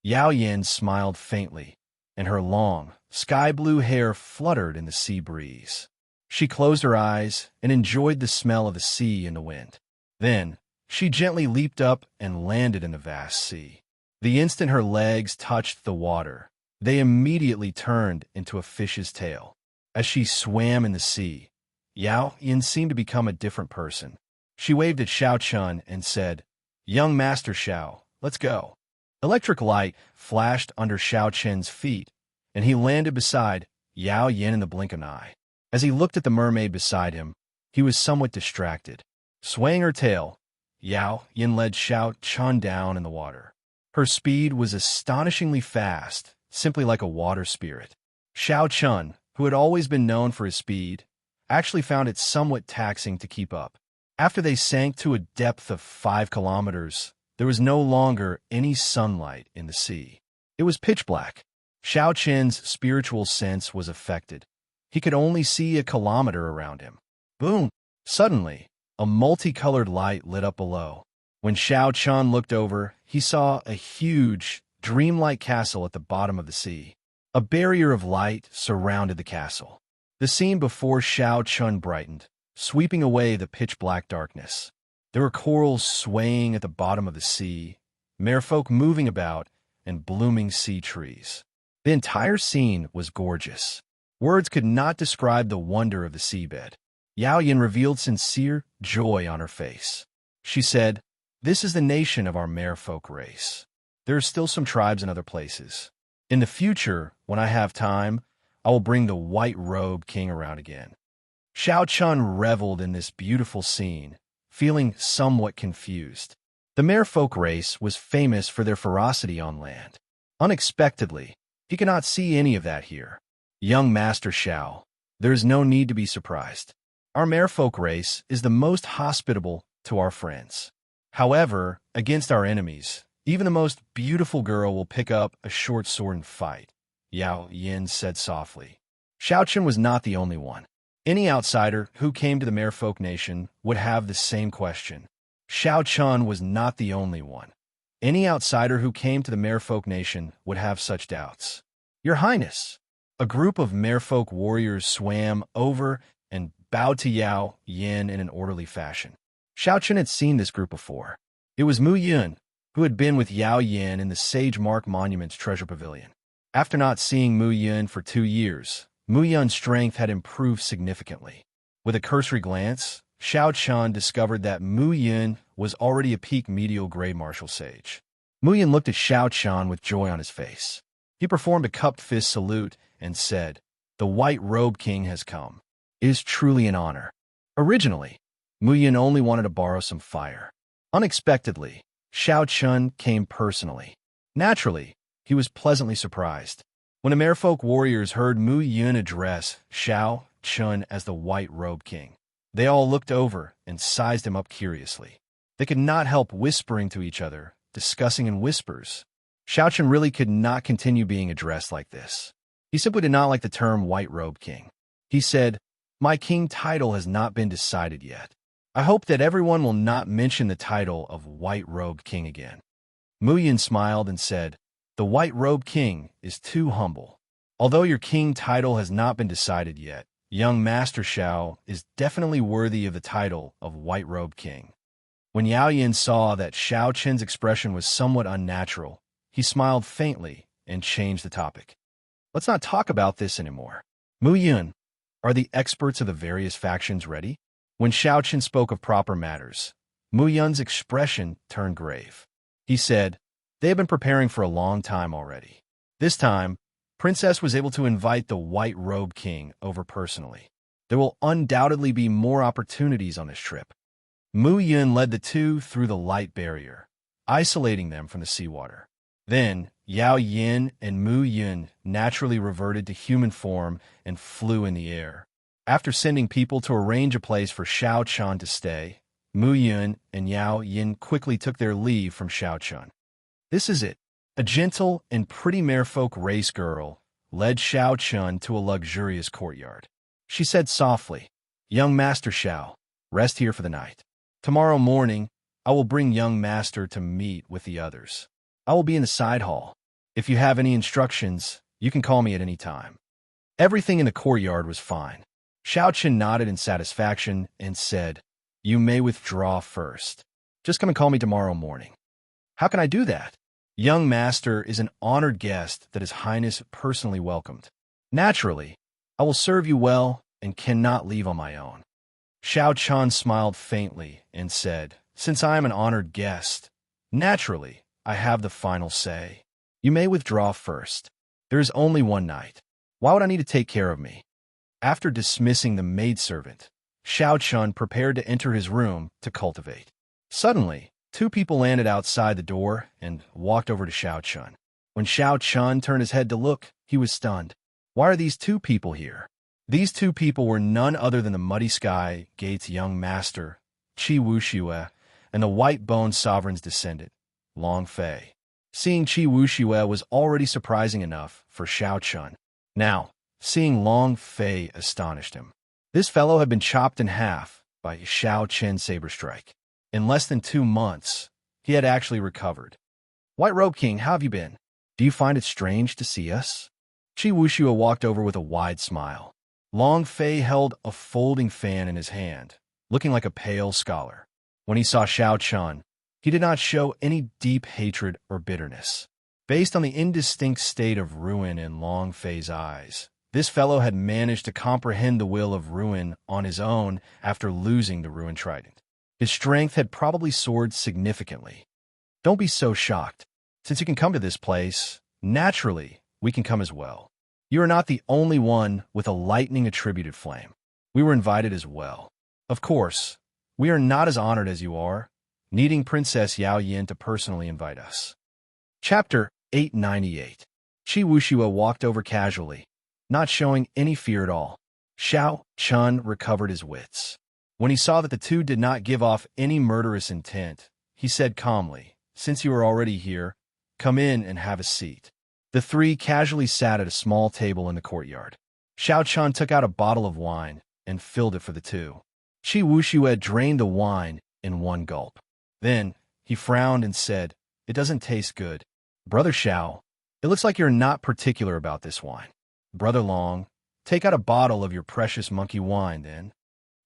Yao Yin smiled faintly, and her long, sky-blue hair fluttered in the sea breeze. She closed her eyes and enjoyed the smell of the sea and the wind. Then, she gently leaped up and landed in the vast sea. The instant her legs touched the water, they immediately turned into a fish's tail. As she swam in the sea, Yao Yin seemed to become a different person. She waved at Xiao Chun and said, "Young Master Xiao, let's go." Electric light flashed under Xiao Chun's feet, and he landed beside Yao Yin in the blink of an eye. As he looked at the mermaid beside him, he was somewhat distracted. Swaying her tail, Yao Yin led Xiao Chun down in the water. Her speed was astonishingly fast, simply like a water spirit. Xiao Chun, who had always been known for his speed, actually found it somewhat taxing to keep up. After they sank to a depth of 5 kilometers, there was no longer any sunlight in the sea. It was pitch black. Xiao Chen's spiritual sense was affected. He could only see a kilometer around him. Boom! Suddenly, a multicolored light lit up below. When Xiao Chun looked over, he saw a huge, dreamlike castle at the bottom of the sea. A barrier of light surrounded the castle. The scene before Xiao Chun brightened, sweeping away the pitch-black darkness. There were corals swaying at the bottom of the sea, merfolk moving about, and blooming sea trees. The entire scene was gorgeous. Words could not describe the wonder of the seabed. Yao Yin revealed sincere joy on her face. She said, "This is the nation of our merfolk race. There are still some tribes in other places. In the future, when I have time, I will bring the white-robed king around again." Xiao Chun reveled in this beautiful scene, feeling somewhat confused. The merfolk race was famous for their ferocity on land. Unexpectedly, he could not see any of that here. "Young Master Xiao, there is no need to be surprised. Our merfolk race is the most hospitable to our friends. However, against our enemies, even the most beautiful girl will pick up a short sword and fight," Yao Yin said softly. Xiao Chun was not the only one. Any outsider who came to the merfolk nation would have the same question. Xiao Chun was not the only one. Any outsider who came to the merfolk nation would have such doubts. "Your Highness!" A group of merfolk warriors swam over and bowed to Yao Yin in an orderly fashion. Xiao Chun had seen this group before. It was Mu Yun, who had been with Yao Yin in the Sage Mark Monument's treasure pavilion. After not seeing Mu Yun for 2 years, Mu Yun's strength had improved significantly. With a cursory glance, Xiao Chun discovered that Mu Yun was already a peak medial grade martial sage. Mu Yun looked at Xiao Chun with joy on his face. He performed a cupped fist salute and said, "The White Robe King has come. It is truly an honor." Originally, Mu Yun only wanted to borrow some fire. Unexpectedly, Xiao Chun came personally. Naturally, he was pleasantly surprised. When the merfolk warriors heard Mu Yun address Xiao Chun as the White Robe King, they all looked over and sized him up curiously. They could not help whispering to each other, discussing in whispers. Xiao Chun really could not continue being addressed like this. He simply did not like the term White Robe King. He said, "My king title has not been decided yet. I hope that everyone will not mention the title of White Robe King again." Mu Yun smiled and said, "The White Robe King is too humble. Although your king title has not been decided yet, young Master Xiao is definitely worthy of the title of White Robe King." When Yao Yin saw that Xiao Chen's expression was somewhat unnatural, he smiled faintly and changed the topic. "Let's not talk about this anymore. Mu Yun, are the experts of the various factions ready?" When Xiao Chen spoke of proper matters, Mu Yun's expression turned grave. He said, "They have been preparing for a long time already. This time, Princess was able to invite the White Robe King over personally. There will undoubtedly be more opportunities on this trip. Mu Yun led the two through the light barrier, isolating them from the seawater. Then, Yao Yin and Mu Yun naturally reverted to human form and flew in the air. After sending people to arrange a place for Xiao Chun to stay, Mu Yun and Yao Yin quickly took their leave from Xiao Chun. This is it. A gentle and pretty merfolk race girl led Xiao Chun to a luxurious courtyard. She said softly, "Young Master Xiao, rest here for the night. Tomorrow morning, I will bring young master to meet with the others. I will be in the side hall. If you have any instructions, you can call me at any time." Everything in the courtyard was fine. Xiao Chun nodded in satisfaction and said, "You may withdraw first. Just come and call me tomorrow morning." "How can I do that?" "Young master is an honored guest that His Highness personally welcomed. Naturally, I will serve you well and cannot leave on my own." Xiao Chun smiled faintly and said, "Since I am an honored guest, naturally, I have the final say. You may withdraw first. There is only one night. Why would I need to take care of me?" After dismissing the maidservant, Xiao Chun prepared to enter his room to cultivate. Suddenly, two people landed outside the door and walked over to Xiao Chun. When Xiao Chun turned his head to look, he was stunned. Why are these two people here? These two people were none other than the Muddy Sky Gate's young master, Qi Wuxue, and the White Bone Sovereign's descendant, Long Fei. Seeing Qi Wuxue was already surprising enough for Xiao Chun. Now, seeing Long Fei astonished him. This fellow had been chopped in half by Xiao Chen's saber strike. In less than 2 months, he had actually recovered. "White Robe King, how have you been? Do you find it strange to see us?" Qi Wuxue walked over with a wide smile. Long Fei held a folding fan in his hand, looking like a pale scholar. When he saw Xiao Chun, he did not show any deep hatred or bitterness. Based on the indistinct state of ruin in Long Fei's eyes, this fellow had managed to comprehend the will of ruin on his own after losing the ruined trident. His strength had probably soared significantly. "Don't be so shocked. Since you can come to this place, naturally, we can come as well. You are not the only one with a lightning-attributed flame. We were invited as well. Of course, we are not as honored as you are, needing Princess Yao Yin to personally invite us." Chapter 898. Qi Wuxue walked over casually, not showing any fear at all. Xiao Chun recovered his wits. When he saw that the two did not give off any murderous intent, he said calmly, "Since you are already here, come in and have a seat." The three casually sat at a small table in the courtyard. Xiao Chun took out a bottle of wine and filled it for the two. Qi Wuxue drained the wine in one gulp. Then, he frowned and said, "It doesn't taste good. Brother Xiao, it looks like you're not particular about this wine. Brother Long, take out a bottle of your precious monkey wine, then."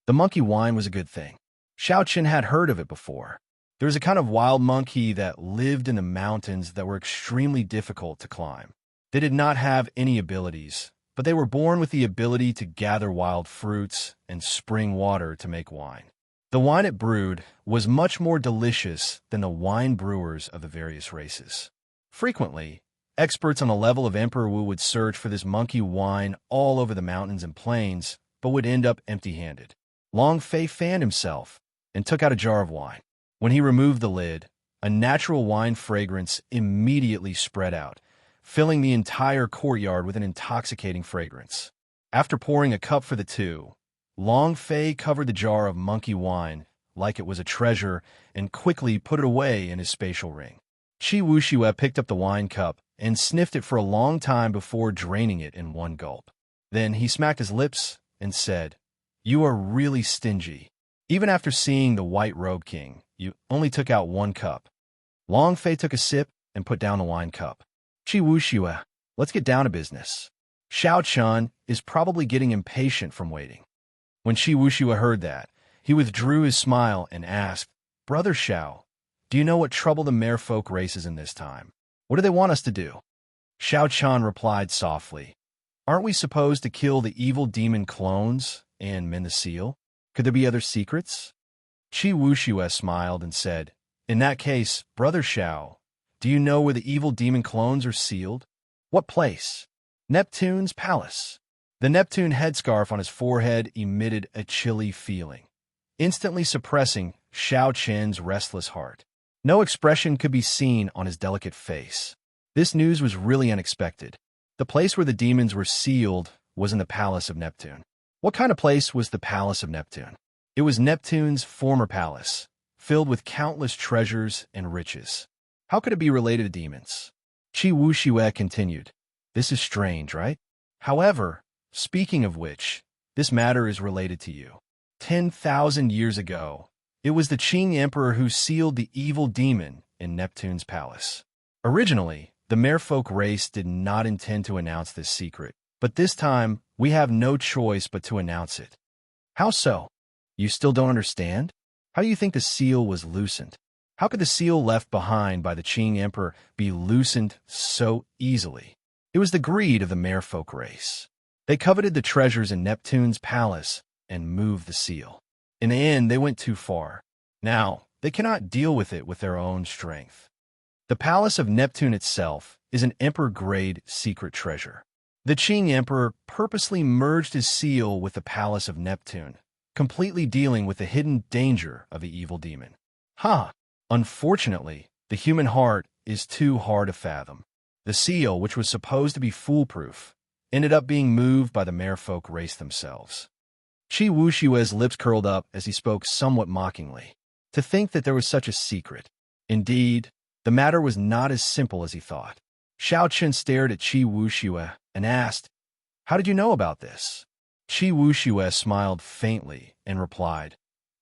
The monkey wine was a good thing. Xiao Chun had heard of it before. There was a kind of wild monkey that lived in the mountains that were extremely difficult to climb. They did not have any abilities, but they were born with the ability to gather wild fruits and spring water to make wine. The wine it brewed was much more delicious than the wine brewers of the various races. Frequently, experts on the level of Emperor Wu would search for this monkey wine all over the mountains and plains, but would end up empty-handed. Long Fei fanned himself and took out a jar of wine. When he removed the lid, a natural wine fragrance immediately spread out, filling the entire courtyard with an intoxicating fragrance. After pouring a cup for the two, Long Fei covered the jar of monkey wine like it was a treasure and quickly put it away in his spatial ring. Qi Wuxue picked up the wine cup and sniffed it for a long time before draining it in one gulp. Then he smacked his lips and said, "You are really stingy. Even after seeing the White Robe King, you only took out one cup." Long Fei took a sip and put down the wine cup. "Qi Wuxue, let's get down to business. Xiao Chun is probably getting impatient from waiting." When Qi Wuxue heard that, he withdrew his smile and asked, "Brother Xiao, do you know what trouble the merfolk races in this time? What do they want us to do?" Xiao Chun replied softly, "Aren't we supposed to kill the evil demon clones and mend the seal? Could there be other secrets?" Qi Wuxue smiled and said, "In that case, Brother Xiao, do you know where the evil demon clones are sealed? What place?" Neptune's palace. The Neptune headscarf on his forehead emitted a chilly feeling, instantly suppressing Xiao Qian's restless heart. No expression could be seen on his delicate face. This news was really unexpected. The place where the demons were sealed was in the Palace of Neptune. What kind of place was the Palace of Neptune? It was Neptune's former palace, filled with countless treasures and riches. How could it be related to demons? Qi Wuxue continued. This is strange, right? However, speaking of which, this matter is related to you. 10,000 years ago, it was the Qing Emperor who sealed the evil demon in Neptune's palace. Originally, the merfolk race did not intend to announce this secret, but this time, we have no choice but to announce it. How so? You still don't understand? How do you think the seal was loosened? How could the seal left behind by the Qing Emperor be loosened so easily? It was the greed of the merfolk race. They coveted the treasures in Neptune's palace and moved the seal. In the end, they went too far. Now, they cannot deal with it with their own strength. The palace of Neptune itself is an emperor-grade secret treasure. The Qing Emperor purposely merged his seal with the palace of Neptune, completely dealing with the hidden danger of the evil demon. Unfortunately, the human heart is too hard to fathom. The seal, which was supposed to be foolproof, ended up being moved by the merfolk race themselves. Qi Wushue's lips curled up as he spoke somewhat mockingly. To think that there was such a secret. Indeed, the matter was not as simple as he thought. Xiao Qian stared at Qi Wuxue and asked, How did you know about this? Qi Wuxue smiled faintly and replied,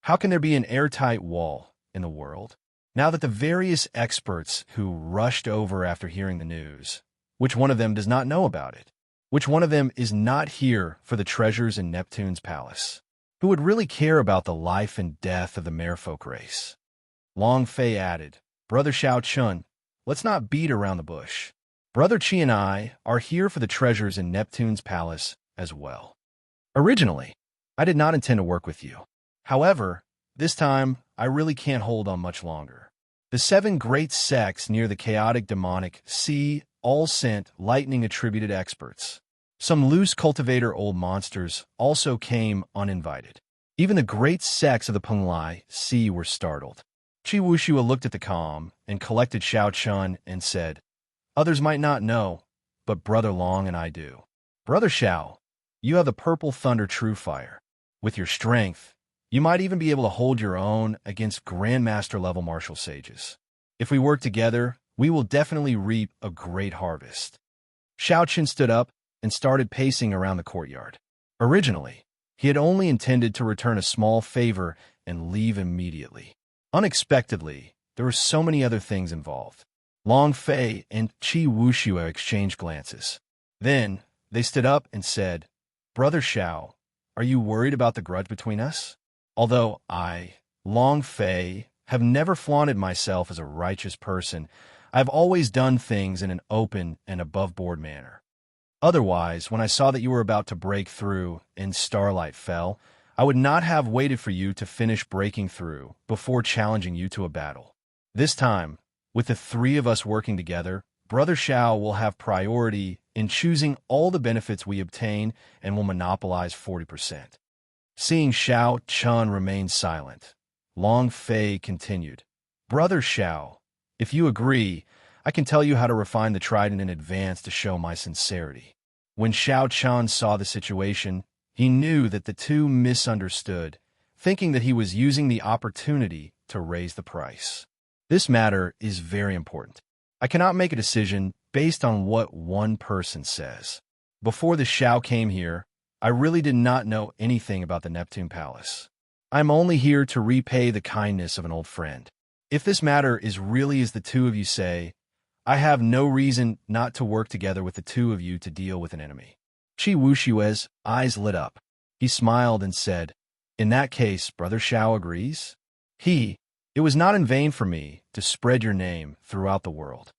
How can there be an airtight wall in the world? Now that the various experts who rushed over after hearing the news, which one of them does not know about it? Which one of them is not here for the treasures in Neptune's palace? Who would really care about the life and death of the merfolk race? Long Fei added, Brother Xiao Chun, let's not beat around the bush. Brother Qi and I are here for the treasures in Neptune's palace as well. Originally, I did not intend to work with you. However, this time, I really can't hold on much longer. The 7 great sects near the chaotic demonic sea all sent lightning-attributed experts. Some loose cultivator old monsters also came uninvited. Even the great sects of the Penglai Sea were startled. Qi Wuxue looked at the calm and collected Xiao Chun and said, Others might not know, but Brother Long and I do. Brother Xiao, you have the purple thunder true fire. With your strength, you might even be able to hold your own against Grandmaster-level martial sages. If we work together, we will definitely reap a great harvest. Xiao Qin stood up and started pacing around the courtyard. Originally, he had only intended to return a small favor and leave immediately. Unexpectedly, there were so many other things involved. Long Fei and Qi Wuxue exchanged glances. Then, they stood up and said, Brother Xiao, are you worried about the grudge between us? Although I, Long Fei, have never flaunted myself as a righteous person, I have always done things in an open and above-board manner. Otherwise, when I saw that you were about to break through and starlight fell, I would not have waited for you to finish breaking through before challenging you to a battle. This time, with the 3 of us working together, Brother Xiao will have priority in choosing all the benefits we obtain and will monopolize 40%. Seeing Xiao Chun remain silent, Long Fei continued, Brother Xiao, if you agree, I can tell you how to refine the trident in advance to show my sincerity. When Xiao Chun saw the situation, he knew that the two misunderstood, thinking that he was using the opportunity to raise the price. This matter is very important. I cannot make a decision based on what one person says. Before the Xiao came here, I really did not know anything about the Neptune Palace. I'm only here to repay the kindness of an old friend. If this matter is really as the 2 of you say, I have no reason not to work together with the 2 of you to deal with an enemy. Qi Wushue's eyes lit up. He smiled and said, In that case, Brother Xiao agrees? It was not in vain for me to spread your name throughout the world.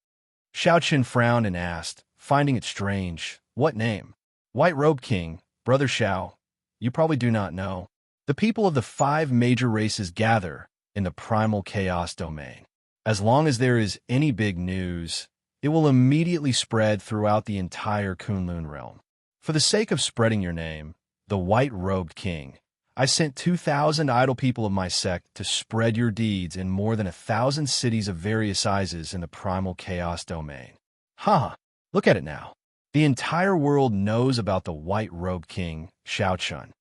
Xiao Qin frowned and asked, finding it strange, What name? White Robe King, Brother Xiao, you probably do not know. The people of the 5 major races gather in the primal chaos domain. As long as there is any big news, it will immediately spread throughout the entire Kunlun realm. For the sake of spreading your name, the white-robed king, I sent 2,000 idle people of my sect to spread your deeds in more than 1,000 cities of various sizes in the primal chaos domain. Huh, look at it now. The entire world knows about the white-robed king, Xiao Chun.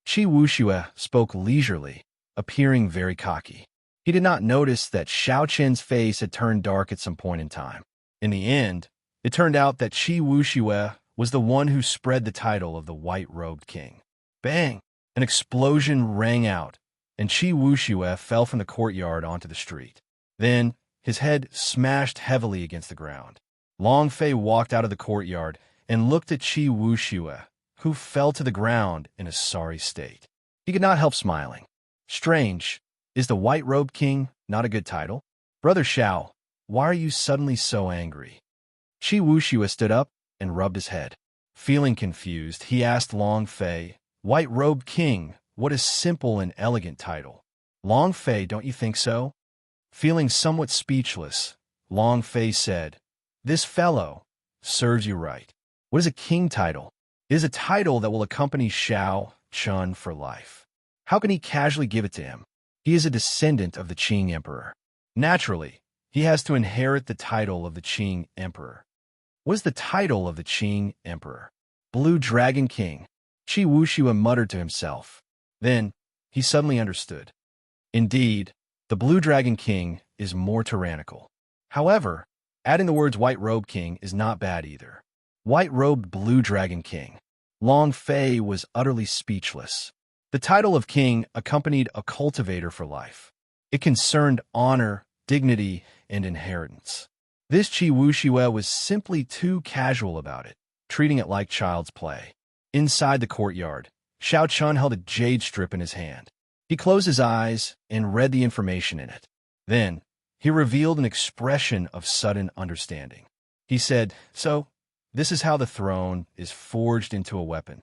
Qi Wuxue spoke leisurely, appearing very cocky. He did not notice that Xiao Chen's face had turned dark at some point in time. In the end, it turned out that Qi Wuxue was the one who spread the title of the white-robed king. Bang! An explosion rang out, and Qi Wuxue fell from the courtyard onto the street. Then, his head smashed heavily against the ground. Long Fei walked out of the courtyard and looked at Qi Wuxue, who fell to the ground in a sorry state. He could not help smiling. Strange, is the white-robed king not a good title? Brother Xiao, why are you suddenly so angry? Qi Wuxue stood up and rubbed his head. Feeling confused, he asked Long Fei, "White-robed king, what a simple and elegant title. Long Fei, don't you think so?" Feeling somewhat speechless, Long Fei said, "This fellow serves you right. What is a king title? It is a title that will accompany Xiao Chun for life. How can he casually give it to him? He is a descendant of the Qing Emperor. Naturally, he has to inherit the title of the Qing Emperor." What is the title of the Qing Emperor? Blue Dragon King. Qi Wuxue muttered to himself. Then, he suddenly understood. Indeed, the Blue Dragon King is more tyrannical. However, adding the words White-Robed King is not bad either. White-Robed Blue Dragon King. Long Fei was utterly speechless. The title of king accompanied a cultivator for life. It concerned honor, dignity, and inheritance. This Qi Wuxue was simply too casual about it, treating it like child's play. Inside the courtyard, Xiao Chun held a jade strip in his hand. He closed his eyes and read the information in it. Then, he revealed an expression of sudden understanding. He said, "So, this is how the throne is forged into a weapon.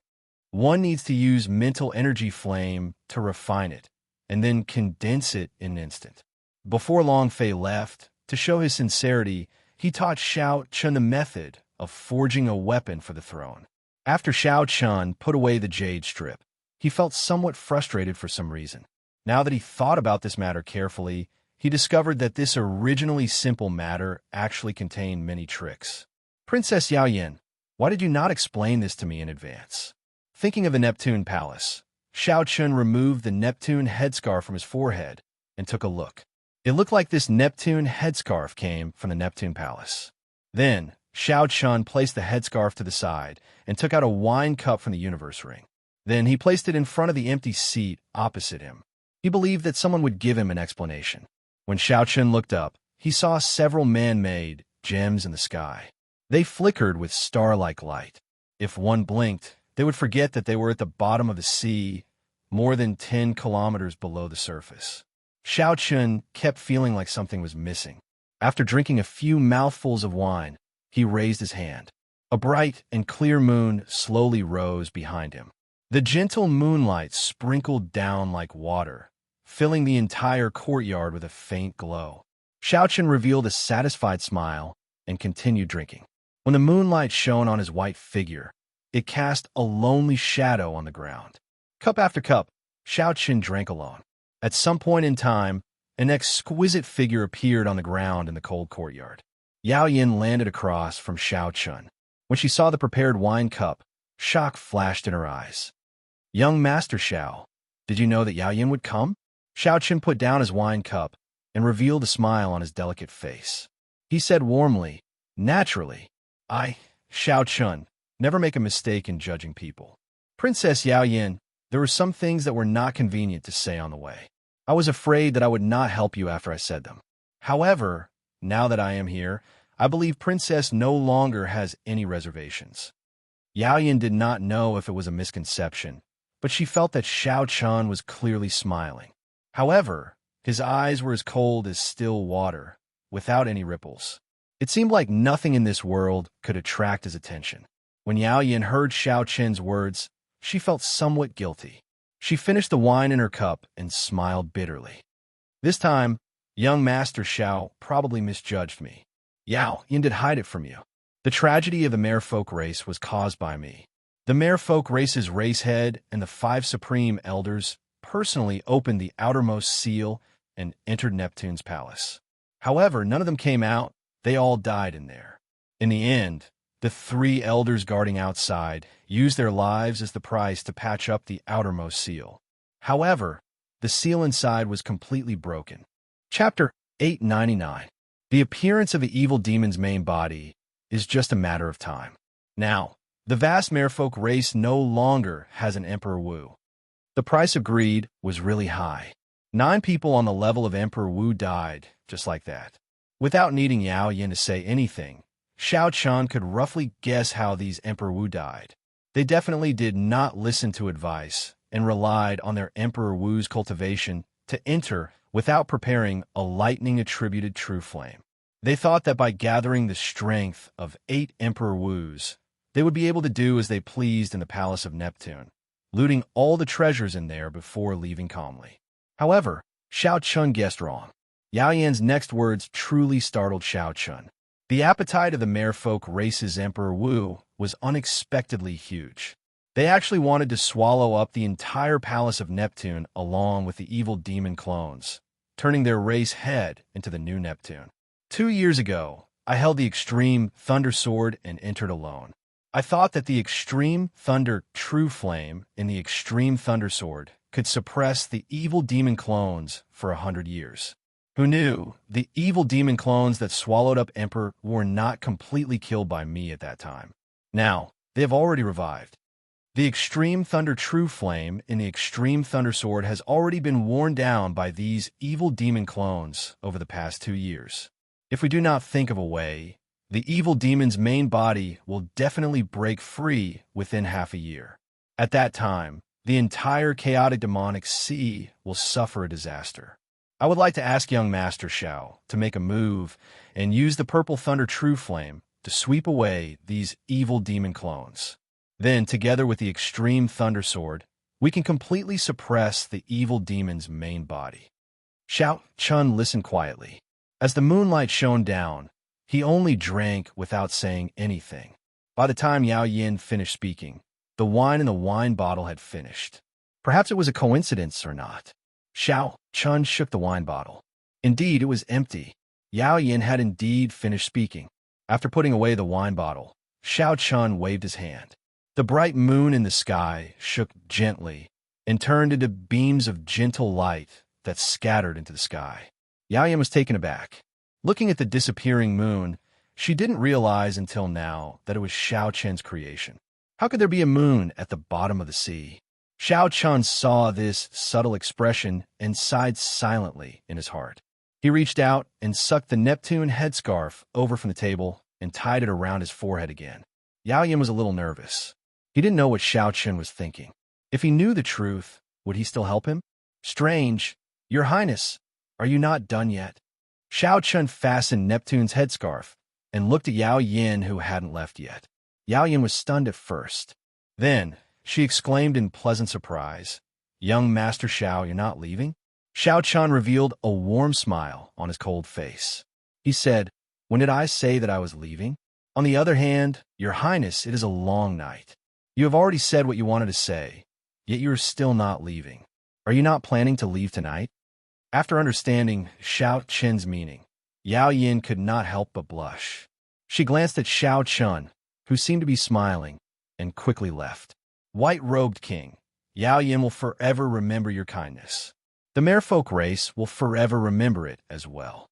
One needs to use mental energy flame to refine it, and then condense it in an instant." Before Long Fei left, to show his sincerity, he taught Xiao Chun the method of forging a weapon for the throne. After Xiao Chun put away the jade strip, he felt somewhat frustrated for some reason. Now that he thought about this matter carefully, he discovered that this originally simple matter actually contained many tricks. "Princess Yaoyan, why did you not explain this to me in advance?" Thinking of the Neptune Palace, Xiao Chun removed the Neptune headscarf from his forehead and took a look. It looked like this Neptune headscarf came from the Neptune Palace. Then, Xiao Chun placed the headscarf to the side and took out a wine cup from the universe ring. Then he placed it in front of the empty seat opposite him. He believed that someone would give him an explanation. When Xiao Chun looked up, he saw several man-made gems in the sky. They flickered with star-like light. If one blinked, they would forget that they were at the bottom of the sea, more than 10 kilometers below the surface. Xiao Chun kept feeling like something was missing. After drinking a few mouthfuls of wine, he raised his hand. A bright and clear moon slowly rose behind him. The gentle moonlight sprinkled down like water, filling the entire courtyard with a faint glow. Xiao Chun revealed a satisfied smile and continued drinking. When the moonlight shone on his white figure, it cast a lonely shadow on the ground. Cup after cup, Xiao Chun drank alone. At some point in time, an exquisite figure appeared on the ground in the cold courtyard. Yao Yin landed across from Xiao Chun. When she saw the prepared wine cup, shock flashed in her eyes. "Young Master Xiao, did you know that Yao Yin would come?" Xiao Chun put down his wine cup and revealed a smile on his delicate face. He said warmly, "Naturally, Xiao Chun, never make a mistake in judging people. Princess Yao Yin, there were some things that were not convenient to say on the way. I was afraid that I would not help you after I said them. However, now that I am here, I believe Princess no longer has any reservations." Yao Yin did not know if it was a misconception, but she felt that Xiao Chun was clearly smiling. However, his eyes were as cold as still water, without any ripples. It seemed like nothing in this world could attract his attention. When Yao Yin heard Xiao Chen's words, she felt somewhat guilty. She finished the wine in her cup and smiled bitterly. "This time, young Master Xiao probably misjudged me. Yao Yin did hide it from you. The tragedy of the merfolk race was caused by me. The merfolk race's race head and the 5 supreme elders personally opened the outermost seal and entered Neptune's palace. However, none of them came out. They all died in there. In the end, the 3 elders guarding outside used their lives as the price to patch up the outermost seal. However, the seal inside was completely broken. Chapter 899. The appearance of the evil demon's main body is just a matter of time. Now, the vast merfolk race no longer has an Emperor Wu. The price of greed was really high. 9 people on the level of Emperor Wu died, just like that. Without needing Yao Yin to say anything, Xiao Chun could roughly guess how these Emperor Wu died. They definitely did not listen to advice and relied on their Emperor Wu's cultivation to enter without preparing a lightning-attributed true flame. They thought that by gathering the strength of 8 Emperor Wus, they would be able to do as they pleased in the palace of Neptune, looting all the treasures in there before leaving calmly. However, Xiao Chun guessed wrong. Yao Yin's next words truly startled Xiao Chun. The appetite of the merfolk race's Emperor Wu was unexpectedly huge. They actually wanted to swallow up the entire palace of Neptune along with the evil demon clones, turning their race head into the new Neptune. 2 years ago, I held the Extreme Thunder Sword and entered alone. I thought that the Extreme Thunder True Flame in the Extreme Thunder Sword could suppress the evil demon clones for 100 years. Who knew the evil demon clones that swallowed up Emperor were not completely killed by me at that time? Now, they have already revived. The Extreme Thunder True Flame in the Extreme Thunder Sword has already been worn down by these evil demon clones over the past 2 years. If we do not think of a way, the evil demon's main body will definitely break free within half a year. At that time, the entire chaotic demonic sea will suffer a disaster. I would like to ask young Master Xiao to make a move and use the Purple Thunder True Flame to sweep away these evil demon clones. Then, together with the Extreme Thunder Sword, we can completely suppress the evil demon's main body. Xiao Chun listened quietly. As the moonlight shone down, he only drank without saying anything. By the time Yao Yin finished speaking, the wine in the wine bottle had finished. Perhaps it was a coincidence or not. Xiao Chun shook the wine bottle. Indeed, it was empty. Yao Yin had indeed finished speaking. After putting away the wine bottle, Xiao Chun waved his hand. The bright moon in the sky shook gently and turned into beams of gentle light that scattered into the sky. Yao Yin was taken aback. Looking at the disappearing moon, she didn't realize until now that it was Xiao Chen's creation. How could there be a moon at the bottom of the sea? Xiao Chun saw this subtle expression and sighed silently in his heart. He reached out and sucked the Neptune headscarf over from the table and tied it around his forehead again. Yao Yin was a little nervous. He didn't know what Xiao Chun was thinking. If he knew the truth, would he still help him? Strange. Your Highness, are you not done yet? Xiao Chun fastened Neptune's headscarf and looked at Yao Yin, who hadn't left yet. Yao Yin was stunned at first. Then, she exclaimed in pleasant surprise, "Young Master Xiao, you're not leaving?" Xiao Chun revealed a warm smile on his cold face. He said, "When did I say that I was leaving? On the other hand, Your Highness, it is a long night. You have already said what you wanted to say, yet you are still not leaving. Are you not planning to leave tonight?" After understanding Xiao Chen's meaning, Yao Yin could not help but blush. She glanced at Xiao Chun, who seemed to be smiling, and quickly left. White-robed king, Yao Yin will forever remember your kindness. The merfolk race will forever remember it as well.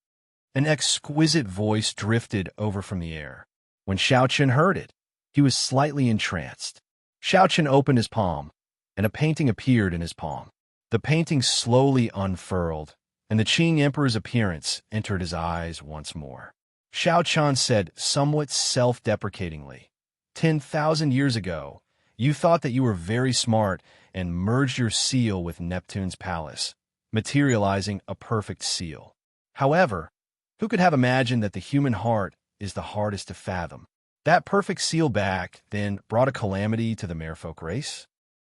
An exquisite voice drifted over from the air. When Xiao Chun heard it, he was slightly entranced. Xiao Chun opened his palm, and a painting appeared in his palm. The painting slowly unfurled, and the Qing Emperor's appearance entered his eyes once more. Xiao Chun said somewhat self-deprecatingly, 10,000 years ago, you thought that you were very smart and merged your seal with Neptune's palace, materializing a perfect seal. However, who could have imagined that the human heart is the hardest to fathom? That perfect seal back then brought a calamity to the merfolk race?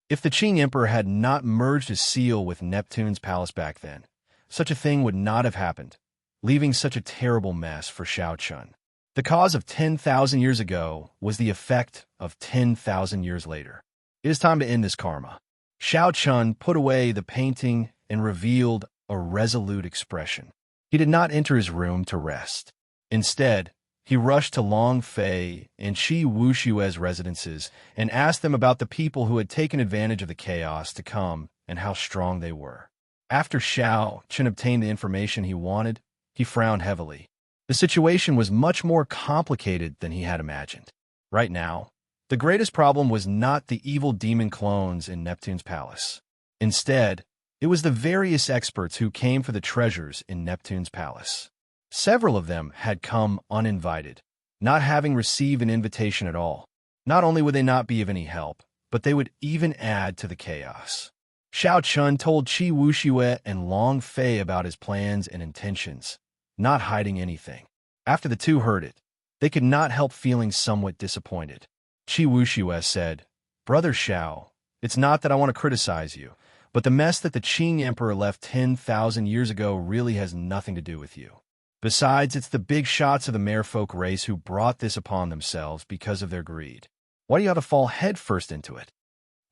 If the Qing Emperor had not merged his seal with Neptune's palace back then, such a thing would not have happened, leaving such a terrible mess for Xiao Chun. The cause of 10,000 years ago was the effect of 10,000 years later. It is time to end this karma. Xiao Chun put away the painting and revealed a resolute expression. He did not enter his room to rest. Instead, he rushed to Long Fei and Qi Wushue's residences and asked them about the people who had taken advantage of the chaos to come and how strong they were. After Xiao Chun obtained the information he wanted, he frowned heavily. The situation was much more complicated than he had imagined. Right now, the greatest problem was not the evil demon clones in Neptune's palace. Instead, it was the various experts who came for the treasures in Neptune's palace. Several of them had come uninvited, not having received an invitation at all. Not only would they not be of any help, but they would even add to the chaos. Xiao Chun told Qi Wuxue and Long Fei about his plans and intentions, not hiding anything. After the two heard it, they could not help feeling somewhat disappointed. Qi Wuxue said, "Brother Xiao, it's not that I want to criticize you, but the mess that the Qing Emperor left 10,000 years ago really has nothing to do with you. Besides, it's the big shots of the merfolk race who brought this upon themselves because of their greed. Why do you have to fall headfirst into it?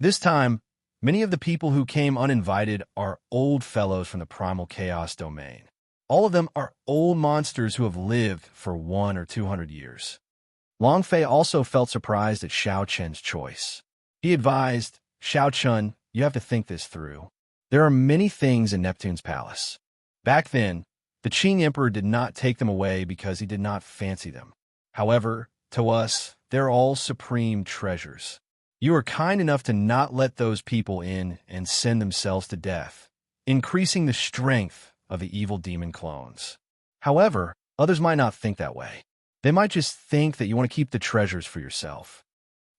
This time, many of the people who came uninvited are old fellows from the primal chaos domain. All of them are old monsters who have lived for 100 or 200 years. Long Fei also felt surprised at Xiao Chun's choice. He advised, "Xiao Chun, you have to think this through. There are many things in Neptune's palace. Back then, the Qing Emperor did not take them away because he did not fancy them. However, to us, they're all supreme treasures. You are kind enough to not let those people in and send themselves to death, increasing the strength of the evil demon clones. However, others might not think that way. They might just think that you want to keep the treasures for yourself."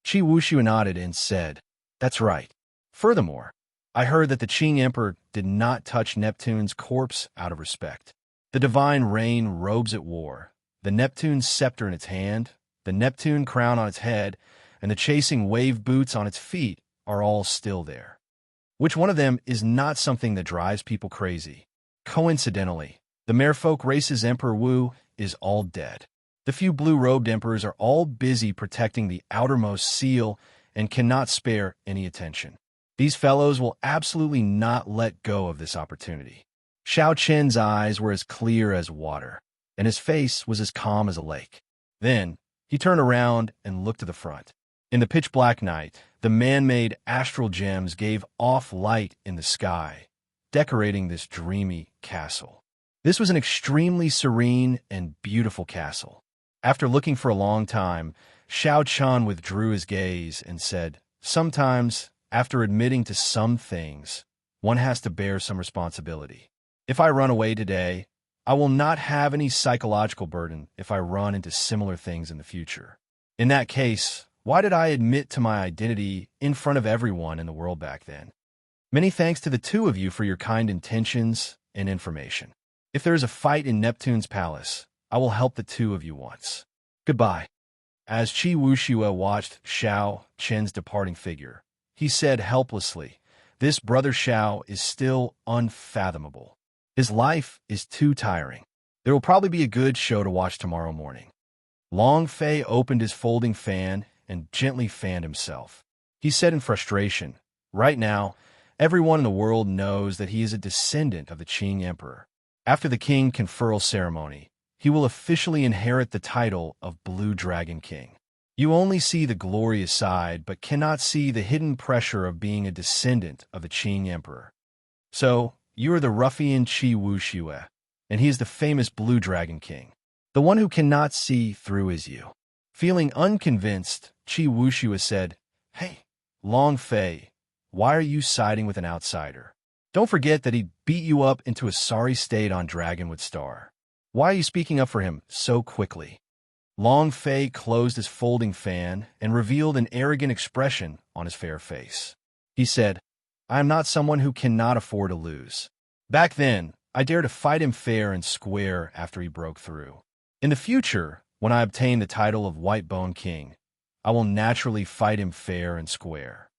Qi Wuxu nodded and said, "That's right. Furthermore, I heard that the Qing Emperor did not touch Neptune's corpse out of respect. The divine rain robes it wore, the Neptune scepter in its hand, the Neptune crown on its head, and the chasing wave boots on its feet are all still there. Which one of them is not something that drives people crazy? Coincidentally, the merfolk race's Emperor Wu is all dead. The few blue-robed emperors are all busy protecting the outermost seal and cannot spare any attention. These fellows will absolutely not let go of this opportunity." Xiao Chen's eyes were as clear as water, and his face was as calm as a lake. Then, he turned around and looked to the front. In the pitch-black night, the man-made astral gems gave off light in the sky, decorating this dreamy castle. This was an extremely serene and beautiful castle. After looking for a long time, Xiao Chun withdrew his gaze and said, "Sometimes, after admitting to some things, one has to bear some responsibility. If I run away today, I will not have any psychological burden if I run into similar things in the future. In that case, why did I admit to my identity in front of everyone in the world back then? Many thanks to the two of you for your kind intentions and information. If there is a fight in Neptune's palace, I will help the two of you once. Goodbye." As Qi Wuxue watched Xiao Chen's departing figure, he said helplessly, "This brother Xiao is still unfathomable. His life is too tiring. There will probably be a good show to watch tomorrow morning." Long Fei opened his folding fan and gently fanned himself. He said in frustration, "Right now, everyone in the world knows that he is a descendant of the Qing Emperor. After the king conferral ceremony, he will officially inherit the title of Blue Dragon King. You only see the glorious side, but cannot see the hidden pressure of being a descendant of the Qing Emperor. So, you are the ruffian Qi Wuxue, and he is the famous Blue Dragon King. The one who cannot see through is you." Feeling unconvinced, Qi Wuxue said, "Hey, Long Fei, why are you siding with an outsider? Don't forget that he beat you up into a sorry state on Dragonwood Star. Why are you speaking up for him so quickly?" Long Fei closed his folding fan and revealed an arrogant expression on his fair face. He said, "I am not someone who cannot afford to lose. Back then, I dared to fight him fair and square after he broke through. In the future, when I obtain the title of White Bone King, I will naturally fight him fair and square."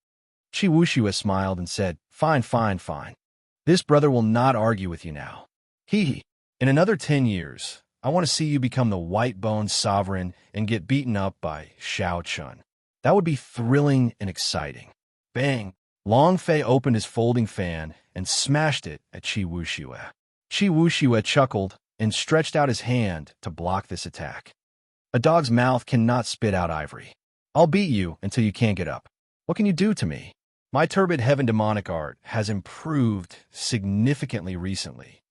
Qi Wuxue smiled and said, Fine. This brother will not argue with you now. Hee hee. In another 10 years, I want to see you become the white-boned sovereign and get beaten up by Shao Chun. That would be thrilling and exciting. Bang! Long Fei opened his folding fan and smashed it at Qi Wuxiue. Qi Wuxiue chuckled and stretched out his hand to block this attack. A dog's mouth cannot spit out ivory. I'll beat you until you can't get up. What can you do to me? My turbid heaven demonic art has improved significantly recently.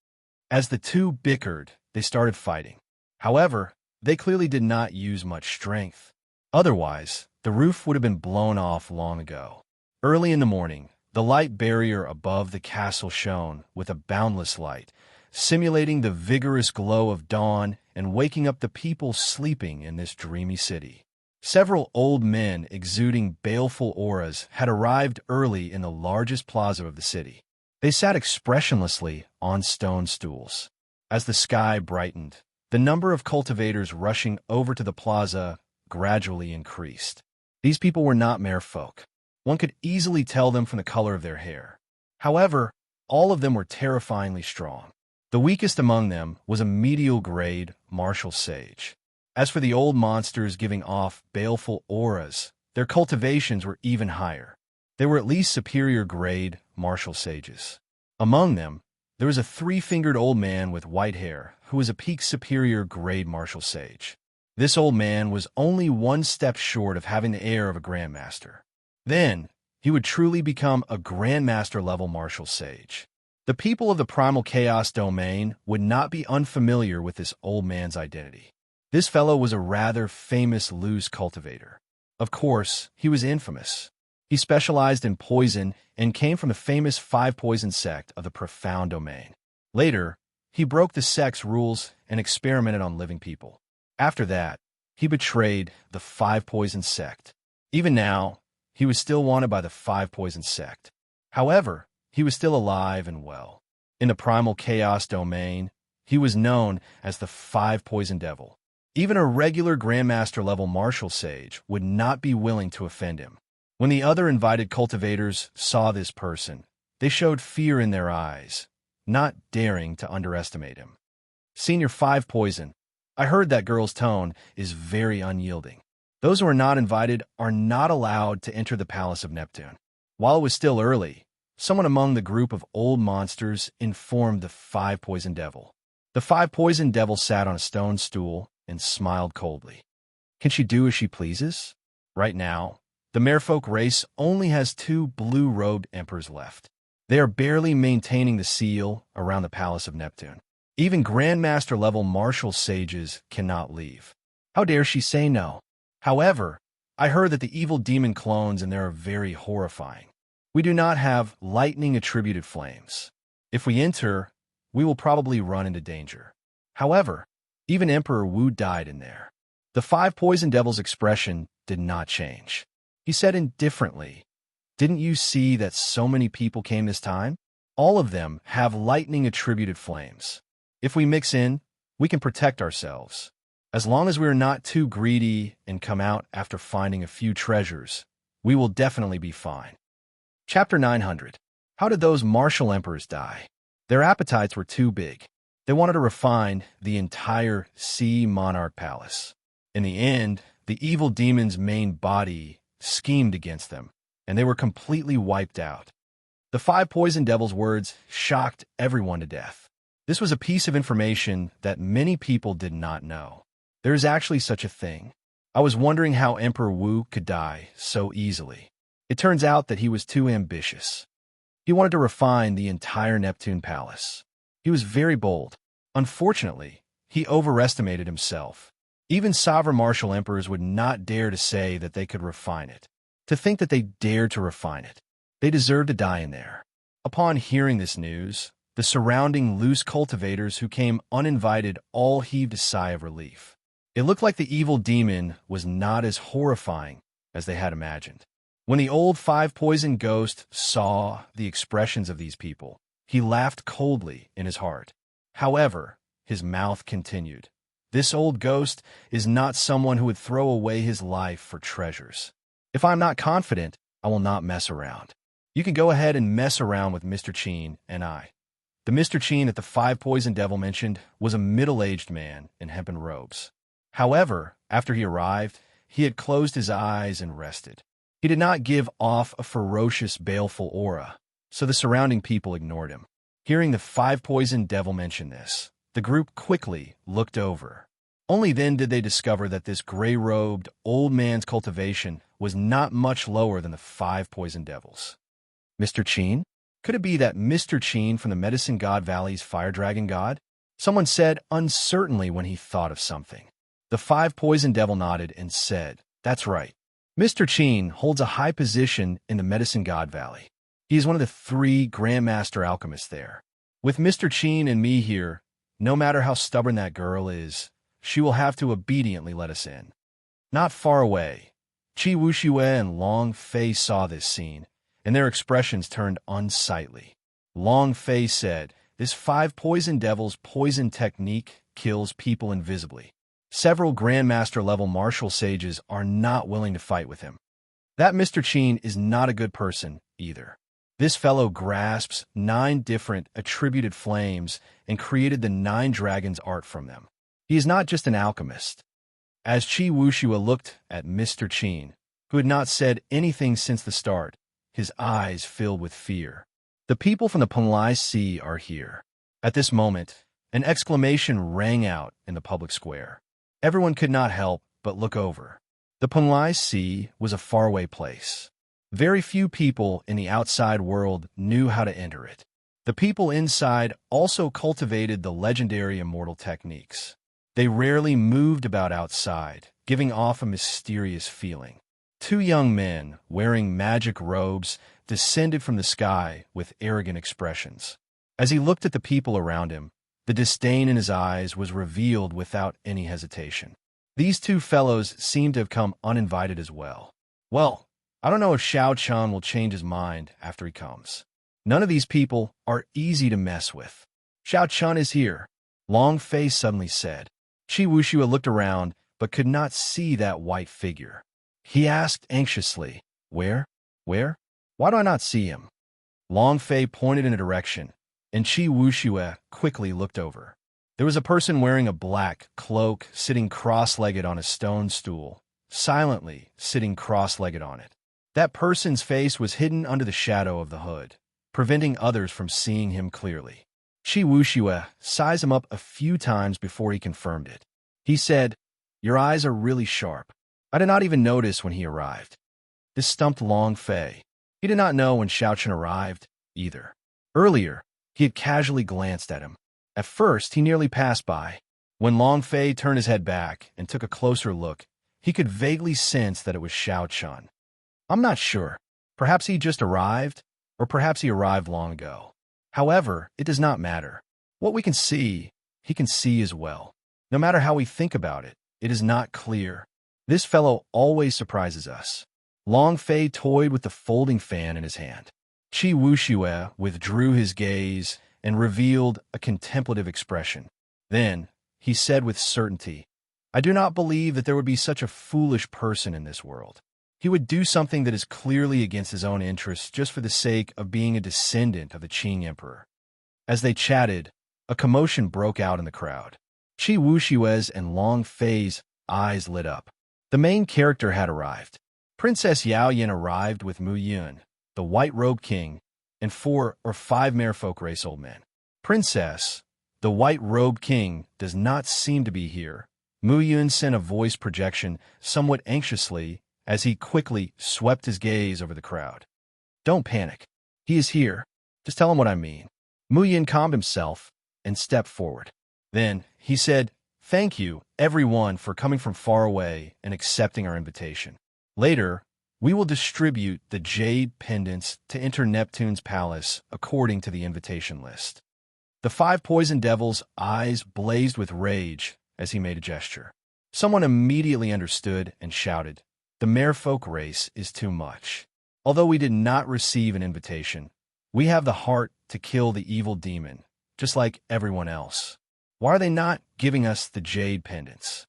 As the two bickered, they started fighting. However, they clearly did not use much strength. Otherwise, the roof would have been blown off long ago. Early in the morning, the light barrier above the castle shone with a boundless light, simulating the vigorous glow of dawn and waking up the people sleeping in this dreamy city. Several old men exuding baleful auras had arrived early in the largest plaza of the city. They sat expressionlessly on stone stools. As the sky brightened, the number of cultivators rushing over to the plaza gradually increased. These people were not mere folk. One could easily tell them from the color of their hair. However, all of them were terrifyingly strong. The weakest among them was a medial-grade martial sage. As for the old monsters giving off baleful auras, their cultivations were even higher. They were at least superior-grade martial sages. Among them, there was a three-fingered old man with white hair who was a peak superior-grade martial sage. This old man was only one step short of having the air of a grandmaster. Then, he would truly become a grandmaster-level martial sage. The people of the Primal Chaos domain would not be unfamiliar with this old man's identity. This fellow was a rather famous loose cultivator. Of course, he was infamous. He specialized in poison and came from the famous five-poison sect of the Profound Domain. Later, he broke the sect's rules and experimented on living people. After that, he betrayed the five-poison sect. Even now, he was still wanted by the five-poison sect. However, he was still alive and well. In the Primal Chaos domain, he was known as the Five-Poison Devil. Even a regular Grandmaster-level martial sage would not be willing to offend him. When the other invited cultivators saw this person, they showed fear in their eyes, not daring to underestimate him. Senior Five Poison, I heard that girl's tone is very unyielding. Those who are not invited are not allowed to enter the Palace of Neptune. While it was still early, someone among the group of old monsters informed the Five-Poison Devil. The Five-Poison Devil sat on a stone stool and smiled coldly. Can she do as she pleases? Right now, the merfolk race only has two blue-robed emperors left. They are barely maintaining the seal around the Palace of Neptune. Even Grandmaster-level martial sages cannot leave. How dare she say no? However, I heard that the evil demon clones in there are very horrifying. We do not have lightning-attributed flames. If we enter, we will probably run into danger. However, even Emperor Wu died in there. The Five-Poison Devil's expression did not change. He said indifferently, "Didn't you see that so many people came this time? All of them have lightning-attributed flames. If we mix in, we can protect ourselves. As long as we are not too greedy and come out after finding a few treasures, we will definitely be fine." Chapter 900. How did those martial emperors die? Their appetites were too big. They wanted to refine the entire Sea Monarch Palace. In the end, the evil demon's main body schemed against them, and they were completely wiped out. The Five-Poison Devil's words shocked everyone to death. This was a piece of information that many people did not know. There is actually such a thing. I was wondering how Emperor Wu could die so easily. It turns out that he was too ambitious. He wanted to refine the entire Neptune Palace. He was very bold. Unfortunately, he overestimated himself. Even sovereign martial emperors would not dare to say that they could refine it. To think that they dared to refine it. They deserved to die in there. Upon hearing this news, the surrounding loose cultivators who came uninvited all heaved a sigh of relief. It looked like the evil demon was not as horrifying as they had imagined. When the old Five-Poison Ghost saw the expressions of these people, he laughed coldly in his heart. However, his mouth continued. This old ghost is not someone who would throw away his life for treasures. If I'm not confident, I will not mess around. You can go ahead and mess around with Mr. Chin and I. The Mr. Cheen that the five poison devil mentioned was a middle-aged man in hempen robes. However, after he arrived, he had closed his eyes and rested. He did not give off a ferocious, baleful aura, so the surrounding people ignored him. Hearing the five poison devil mention this, the group quickly looked over. Only then did they discover that this gray-robed, old man's cultivation was not much lower than the five poison devils. Mr. Cheen? Could it be that Mr. Cheen from the Medicine God Valley's fire dragon god? Someone said uncertainly when he thought of something. The five poison devil nodded and said, "That's right. Mr. Cheen holds a high position in the Medicine God Valley. He is one of the 3 Grandmaster alchemists there. With Mr. Cheen and me here, no matter how stubborn that girl is, she will have to obediently let us in." Not far away, Chi Wuxue and Long Fei saw this scene, and their expressions turned unsightly. Long Fei said, "This five poison devil's poison technique kills people invisibly. Several Grandmaster-level martial sages are not willing to fight with him. That Mr. Cheen is not a good person, either. This fellow grasps 9 different attributed flames and created the 9 dragons art from them. He is not just an alchemist." As Chi Wuxue looked at Mr. Cheen, who had not said anything since the start, his eyes filled with fear. "The people from the Penglai Sea are here." At this moment, an exclamation rang out in the public square. Everyone could not help but look over. The Penglai Sea was a faraway place. Very few people in the outside world knew how to enter it. The people inside also cultivated the legendary Immortal techniques. They rarely moved about outside, giving off a mysterious feeling. 2 young men, wearing magic robes, descended from the sky with arrogant expressions. As he looked at the people around him, the disdain in his eyes was revealed without any hesitation. These 2 fellows seemed to have come uninvited as well. "Well, I don't know if Xiao Chun will change his mind after he comes. None of these people are easy to mess with." "Xiao Chun is here," Long Fei suddenly said. Chi Wuxue looked around but could not see that white figure. He asked anxiously, Where? Why do I not see him?" Long Fei pointed in a direction, and Chi Wuxue quickly looked over. There was a person wearing a black cloak sitting cross-legged on a stone stool, silently sitting cross-legged on it. That person's face was hidden under the shadow of the hood, preventing others from seeing him clearly. Chi Wuxue sized him up a few times before he confirmed it. He said, "Your eyes are really sharp. I did not even notice when he arrived." This stumped Long Fei. He did not know when Xiao Chun arrived, either. Earlier, he had casually glanced at him. At first, he nearly passed by. When Long Fei turned his head back and took a closer look, he could vaguely sense that it was Xiao Chun. "I'm not sure. Perhaps he just arrived, or perhaps he arrived long ago. However, it does not matter. What we can see, he can see as well. No matter how we think about it, it is not clear. This fellow always surprises us." Long Fei toyed with the folding fan in his hand. Chi Wuxue withdrew his gaze and revealed a contemplative expression. Then, he said with certainty, "I do not believe that there would be such a foolish person in this world. He would do something that is clearly against his own interests just for the sake of being a descendant of the Qing Emperor." As they chatted, a commotion broke out in the crowd. Chi Wuxue's and Long Fei's eyes lit up. The main character had arrived. Princess Yao Yin arrived with Mu Yun, the White-Robed King, and 4 or 5 merfolk race old men. "Princess, the White-Robed King does not seem to be here." Mu Yun sent a voice projection somewhat anxiously as he quickly swept his gaze over the crowd. "Don't panic. He is here. Just tell him what I mean." Mu Yun calmed himself and stepped forward. Then he said, "Thank you, everyone, for coming from far away and accepting our invitation. Later, we will distribute the jade pendants to enter Neptune's palace according to the invitation list." The 5 poison devils' eyes blazed with rage as he made a gesture. Someone immediately understood and shouted, "The merfolk race is too much. Although we did not receive an invitation, we have the heart to kill the evil demon, just like everyone else. Why are they not giving us the jade pendants?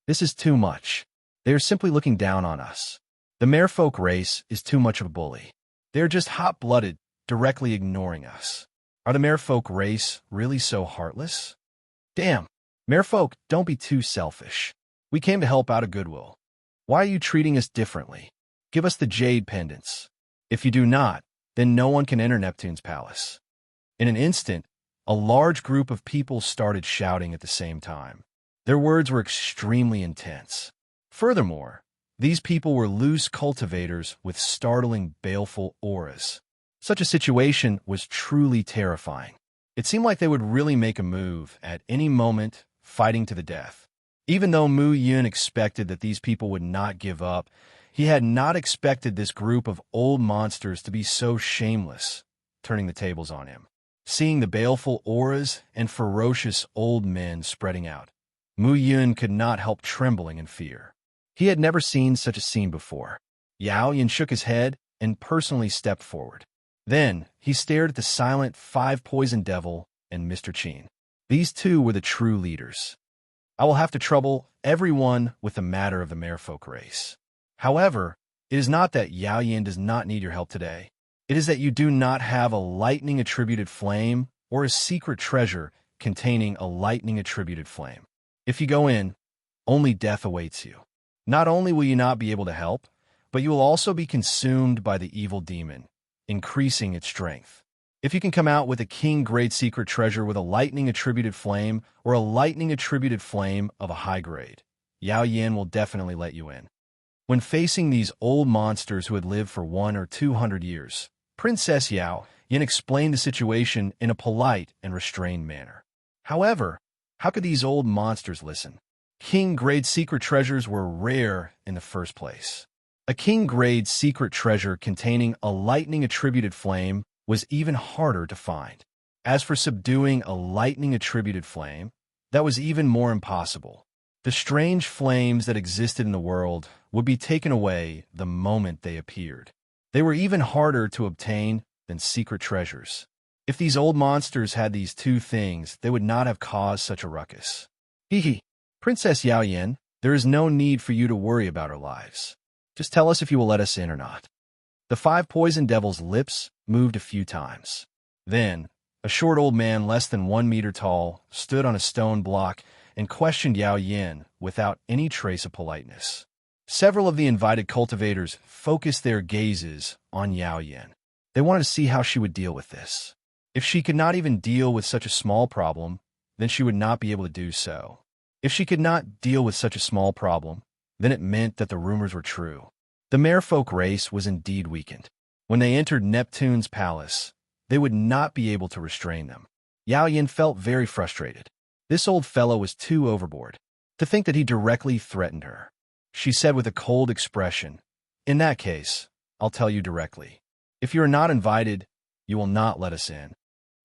This is too much. They are simply looking down on us. The merfolk race is too much of a bully. They are just hot-blooded, directly ignoring us. Are the merfolk race really so heartless? Damn, merfolk, don't be too selfish. We came to help out of goodwill. Why are you treating us differently? Give us the jade pendants. If you do not, then no one can enter Neptune's palace. In an instant, a large group of people started shouting at the same time. Their words were extremely intense. Furthermore, these people were loose cultivators with startling, baleful auras. Such a situation was truly terrifying. It seemed like they would really make a move at any moment, fighting to the death. Even though Mu Yun expected that these people would not give up, he had not expected this group of old monsters to be so shameless, turning the tables on him. Seeing the baleful auras and ferocious old men spreading out, Mu Yun could not help trembling in fear. He had never seen such a scene before. Yao Yin shook his head and personally stepped forward. Then, he stared at the silent five-poison devil and Mr. Qin. These two were the true leaders. I will have to trouble everyone with the matter of the merfolk race. However, it is not that Yao Yin does not need your help today. It is that you do not have a lightning-attributed flame or a secret treasure containing a lightning-attributed flame. If you go in, only death awaits you. Not only will you not be able to help, but you will also be consumed by the evil demon, increasing its strength. If you can come out with a king-grade secret treasure with a lightning-attributed flame or a lightning-attributed flame of a high grade, Yao Yin will definitely let you in. When facing these old monsters who had lived for 100 or 200 years, Princess Yao Yin explained the situation in a polite and restrained manner. However, how could these old monsters listen? King-grade secret treasures were rare in the first place. A king-grade secret treasure containing a lightning-attributed flame was even harder to find. As for subduing a lightning-attributed flame, that was even more impossible. The strange flames that existed in the world would be taken away the moment they appeared. They were even harder to obtain than secret treasures. If these old monsters had these two things, they would not have caused such a ruckus. Hee. Princess Yao Yin, there is no need for you to worry about our lives. Just tell us if you will let us in or not. The five poison devil's lips moved a few times. Then, a short old man less than 1 meter tall stood on a stone block and questioned Yao Yin without any trace of politeness. Several of the invited cultivators focused their gazes on Yao Yin. They wanted to see how she would deal with this. If she could not even deal with such a small problem, then she would not be able to do so. If she could not deal with such a small problem, then it meant that the rumors were true. The merfolk race was indeed weakened. When they entered Neptune's palace, they would not be able to restrain them. Yao Yin felt very frustrated. This old fellow was too overboard. To think that he directly threatened her. She said with a cold expression, "In that case, I'll tell you directly. If you are not invited, you will not let us in."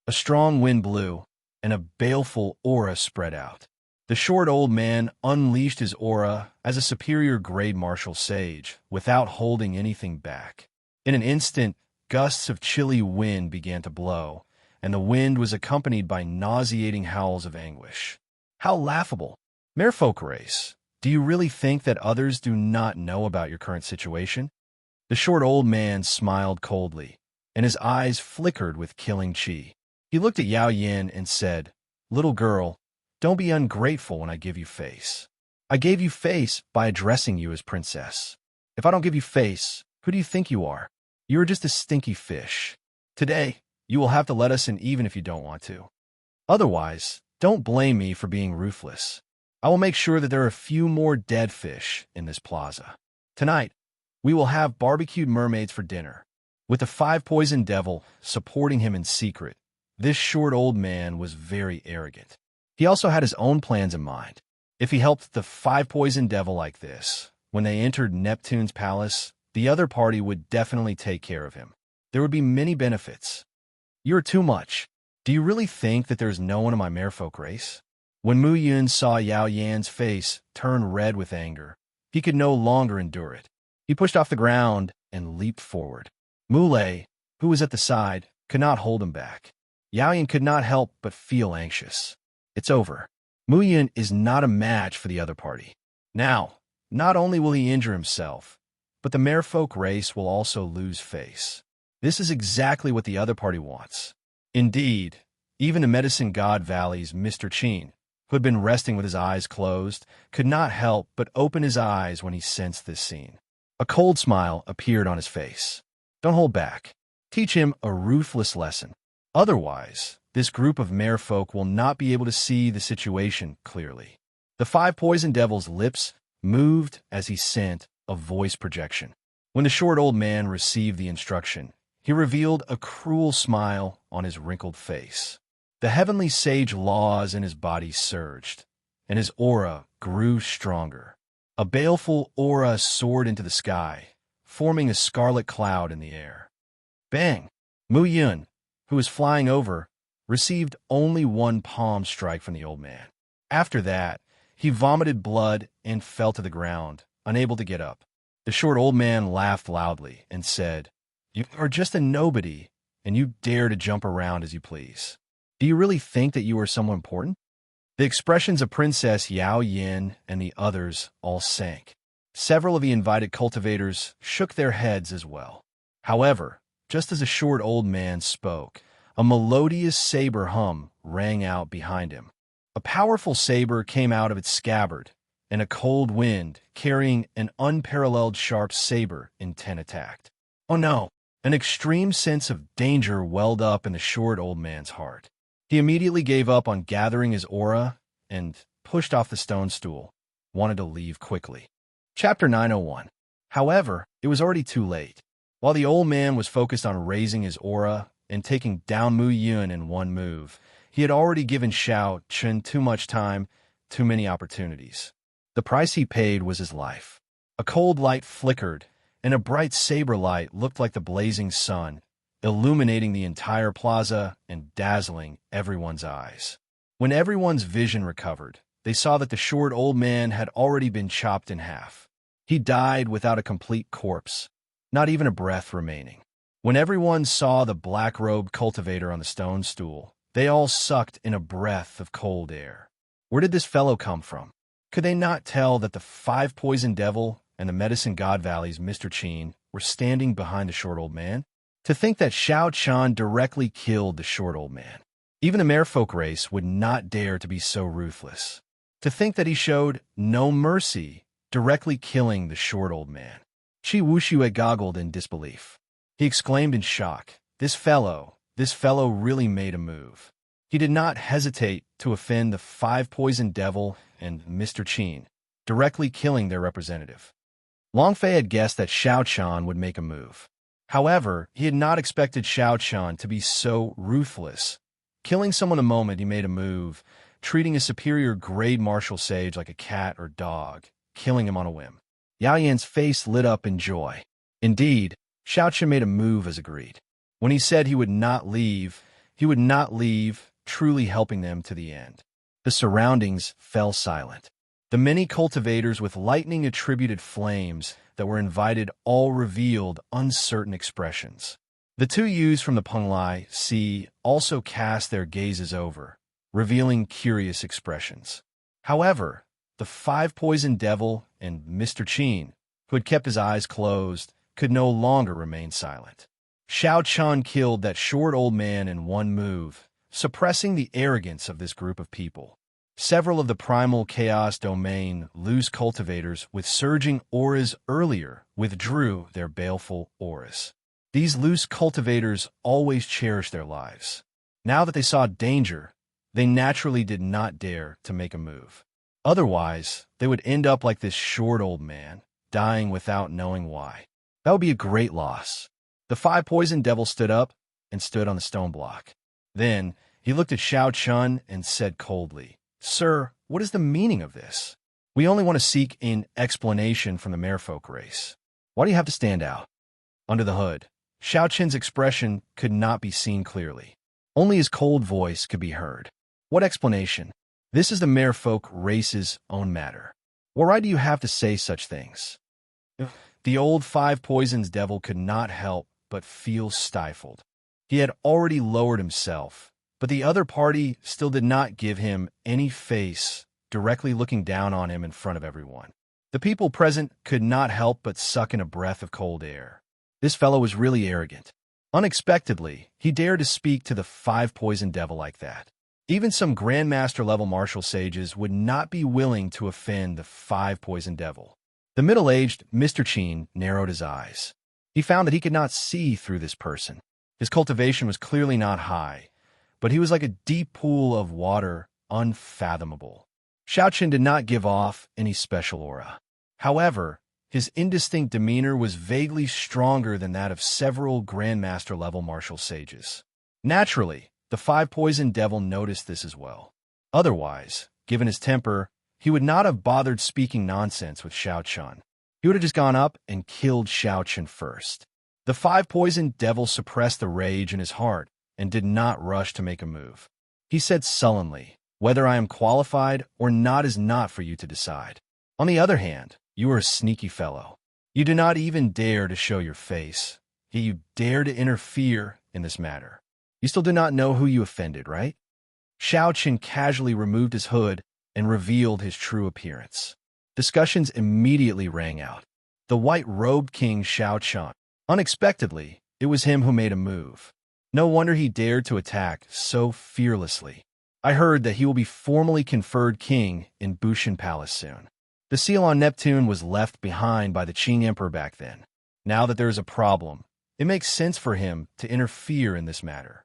A strong wind blew, and a baleful aura spread out. The short old man unleashed his aura as a superior-grade martial sage without holding anything back. In an instant, gusts of chilly wind began to blow, and the wind was accompanied by nauseating howls of anguish. How laughable! Merfolk race, do you really think that others do not know about your current situation? The short old man smiled coldly, and his eyes flickered with killing chi. He looked at Yao Yin and said, "Little girl, don't be ungrateful when I give you face. I gave you face by addressing you as princess. If I don't give you face, who do you think you are? You are just a stinky fish. Today, you will have to let us in even if you don't want to. Otherwise, don't blame me for being ruthless. I will make sure that there are a few more dead fish in this plaza. Tonight, we will have barbecued mermaids for dinner." With the five-poison devil supporting him in secret, this short old man was very arrogant. He also had his own plans in mind. If he helped the five-poison devil like this, when they entered Neptune's palace, the other party would definitely take care of him. There would be many benefits. "You are too much. Do you really think that there is no one in my merfolk race?" When Mu Yun saw Yao Yan's face turn red with anger, he could no longer endure it. He pushed off the ground and leaped forward. Mu Lei, who was at the side, could not hold him back. Yao Yan could not help but feel anxious. It's over. Mu Yun is not a match for the other party. Now, not only will he injure himself, but the merfolk race will also lose face. This is exactly what the other party wants. Indeed, even the medicine god Valley's Mr. Chin, who had been resting with his eyes closed, could not help but open his eyes when he sensed this scene. A cold smile appeared on his face. Don't hold back. Teach him a ruthless lesson. Otherwise, this group of merfolk will not be able to see the situation clearly. The five poison devil's lips moved as he sent a voice projection. When the short old man received the instruction, he revealed a cruel smile on his wrinkled face. The heavenly sage laws in his body surged, and his aura grew stronger. A baleful aura soared into the sky, forming a scarlet cloud in the air. Bang! Mu Yun, who was flying over, received only one palm strike from the old man. After that, he vomited blood and fell to the ground, unable to get up. The short old man laughed loudly and said, "You are just a nobody, and you dare to jump around as you please. Do you really think that you are someone important?" The expressions of Princess Yao Yin and the others all sank. Several of the invited cultivators shook their heads as well. However, just as the short old man spoke, a melodious saber hum rang out behind him. A powerful saber came out of its scabbard, and a cold wind, carrying an unparalleled sharp saber intent attacked. Oh no! An extreme sense of danger welled up in the short old man's heart. He immediately gave up on gathering his aura and pushed off the stone stool, wanted to leave quickly. Chapter 901. However, it was already too late. While the old man was focused on raising his aura and taking down Mu Yun in one move, he had already given Xiao Chen too much time, too many opportunities. The price he paid was his life. A cold light flickered, and a bright saber light looked like the blazing sun, illuminating the entire plaza and dazzling everyone's eyes. When everyone's vision recovered, they saw that the short old man had already been chopped in half. He died without a complete corpse, not even a breath remaining. When everyone saw the black-robed cultivator on the stone stool, they all sucked in a breath of cold air. Where did this fellow come from? Could they not tell that the five poison devil and the medicine god Valley's Mr. Chin were standing behind the short old man? To think that Xiao Chan directly killed the short old man. Even the merfolk race would not dare to be so ruthless. To think that he showed no mercy, directly killing the short old man. Chi Wuxue goggled in disbelief. He exclaimed in shock, this fellow really made a move. He did not hesitate to offend the five poison devil and Mr. Chin, directly killing their representative. Long Fei had guessed that Xiao Chan would make a move. However, he had not expected Xiao Chan to be so ruthless, killing someone the moment he made a move, treating a superior grade martial sage like a cat or dog, killing him on a whim. Yao Yan's face lit up in joy. Indeed, Xiao Chan made a move as agreed. When he said he would not leave, truly helping them to the end. The surroundings fell silent. The many cultivators with lightning-attributed flames that were invited all revealed uncertain expressions. The two youths from the Penglai Sea also cast their gazes over, revealing curious expressions. However, the five poison devil and Mr. Chin, who had kept his eyes closed, could no longer remain silent. Xiao Chan killed that short old man in one move, suppressing the arrogance of this group of people. Several of the primal chaos domain loose cultivators with surging auras earlier withdrew their baleful auras. These loose cultivators always cherished their lives. Now that they saw danger, they naturally did not dare to make a move. Otherwise, they would end up like this short old man, dying without knowing why. That would be a great loss. The five poison devil stood up and stood on the stone block. Then, he looked at Xiao Chan and said coldly, "Sir, what is the meaning of this? We only want to seek an explanation from the merfolk race. Why do you have to stand out?" Under the hood, Xiao Chen's expression could not be seen clearly. Only his cold voice could be heard. What explanation? This is the merfolk race's own matter. What right do you have to say such things? The old five poisons devil could not help but feel stifled. He had already lowered himself, but the other party still did not give him any face, directly looking down on him in front of everyone. The people present could not help but suck in a breath of cold air. This fellow was really arrogant. Unexpectedly, he dared to speak to the five-poisoned devil like that. Even some Grandmaster-level martial sages would not be willing to offend the five-poisoned devil. The middle-aged Mr. Qin narrowed his eyes. He found that he could not see through this person. His cultivation was clearly not high, but he was like a deep pool of water, unfathomable. Xiaoqin did not give off any special aura. However, his indistinct demeanor was vaguely stronger than that of several Grandmaster-level martial sages. Naturally, the five-poisoned devil noticed this as well. Otherwise, given his temper, he would not have bothered speaking nonsense with Xiaoqin. He would have just gone up and killed Xiaoqin first. The five-poisoned devil suppressed the rage in his heart and did not rush to make a move. He said sullenly, "Whether I am qualified or not is not for you to decide. On the other hand, you are a sneaky fellow. You do not even dare to show your face, yet you dare to interfere in this matter. You still do not know who you offended, right?" Xiaoqin casually removed his hood and revealed his true appearance. Discussions immediately rang out. The white-robed king Xiaoqin. Unexpectedly, it was him who made a move. No wonder he dared to attack so fearlessly. I heard that he will be formally conferred king in Bushan Palace soon. The seal on Neptune was left behind by the Qing Emperor back then. Now that there is a problem, it makes sense for him to interfere in this matter.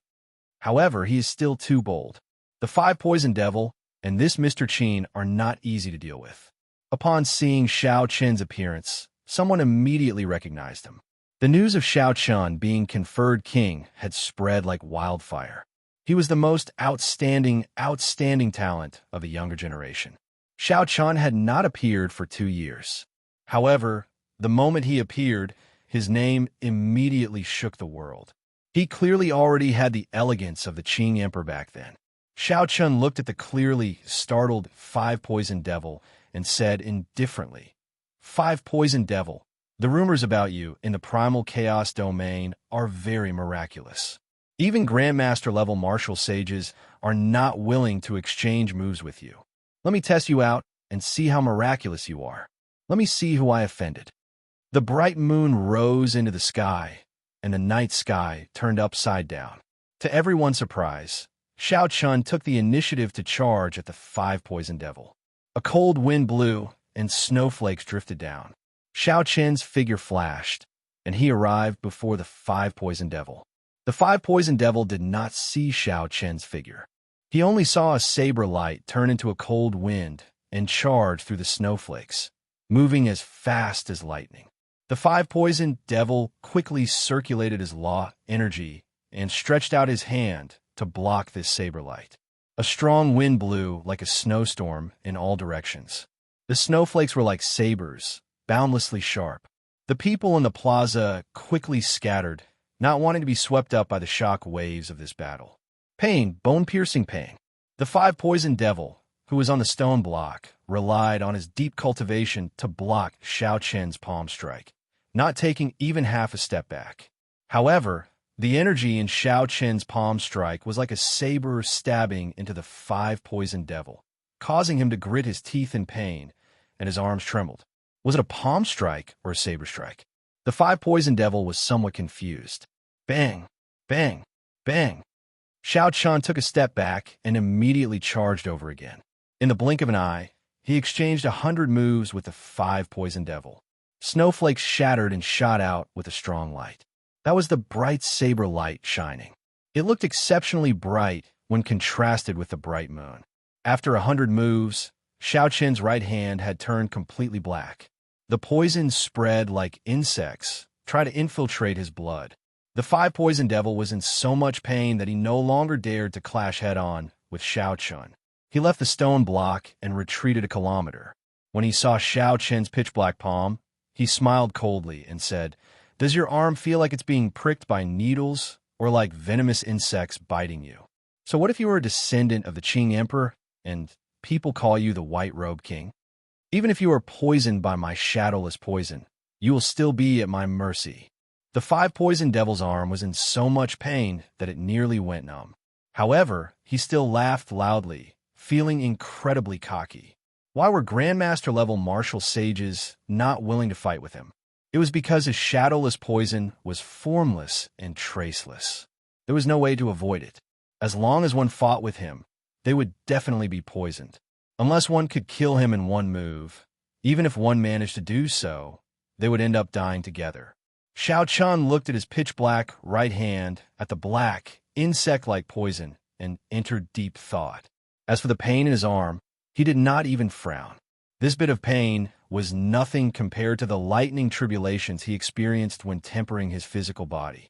However, he is still too bold. The five-poisoned devil and this Mr. Qin are not easy to deal with. Upon seeing Xiaoqin's appearance, someone immediately recognized him. The news of Xiaoqin being conferred king had spread like wildfire. He was the most outstanding talent of the younger generation. Xiaoqin had not appeared for 2 years. However, the moment he appeared, his name immediately shook the world. He clearly already had the elegance of the Qing Emperor back then. Xiaoqin looked at the clearly startled five-poisoned devil and said indifferently, "Five-poisoned devil, the rumors about you in the primal chaos domain are very miraculous. Even Grandmaster-level martial sages are not willing to exchange moves with you. Let me test you out and see how miraculous you are. Let me see who I offended." The bright moon rose into the sky, and the night sky turned upside down. To everyone's surprise, Xiaoqin took the initiative to charge at the five-poisoned devil. A cold wind blew, and snowflakes drifted down. Xiaoqin's figure flashed, and he arrived before the five-poisoned devil. The five-poisoned devil did not see Xiaoqin's figure. He only saw a saber light turn into a cold wind and charge through the snowflakes, moving as fast as lightning. The five-poisoned devil quickly circulated his law energy and stretched out his hand to block this saber light. A strong wind blew like a snowstorm in all directions. The snowflakes were like sabers, boundlessly sharp. The people in the plaza quickly scattered, not wanting to be swept up by the shock waves of this battle. Pain, bone-piercing pain. The five-poisoned devil, who was on the stone block, relied on his deep cultivation to block Xiaoqin's palm strike, not taking even half a step back. However, the energy in Xiaoqin's palm strike was like a saber stabbing into the five-poisoned devil, causing him to grit his teeth in pain, and his arms trembled. Was it a palm strike or a saber strike? The five-poisoned devil was somewhat confused. Bang! Bang! Bang! Xiaoqin took a step back and immediately charged over again. In the blink of an eye, he exchanged 100 moves with the five-poisoned devil. Snowflakes shattered and shot out with a strong light. That was the bright saber light shining. It looked exceptionally bright when contrasted with the bright moon. After 100 moves, Xiaoqin's right hand had turned completely black. The poison spread like insects, trying to infiltrate his blood. The five-poisoned devil was in so much pain that he no longer dared to clash head-on with Xiaoqin. He left the stone block and retreated a kilometer. When he saw Xiaoqin's pitch-black palm, he smiled coldly and said, "Does your arm feel like it's being pricked by needles or like venomous insects biting you? So what if you were a descendant of the Qing Emperor and people call you the White-Robe King? Even if you are poisoned by my shadowless poison, you will still be at my mercy." The five-poisoned devil's arm was in so much pain that it nearly went numb. However, he still laughed loudly, feeling incredibly cocky. Why were Grandmaster-level martial sages not willing to fight with him? It was because his shadowless poison was formless and traceless. There was no way to avoid it. As long as one fought with him, they would definitely be poisoned. Unless one could kill him in one move, even if one managed to do so, they would end up dying together. Xiao Chun looked at his pitch-black right hand, at the black, insect-like poison, and entered deep thought. As for the pain in his arm, he did not even frown. This bit of pain was nothing compared to the lightning tribulations he experienced when tempering his physical body.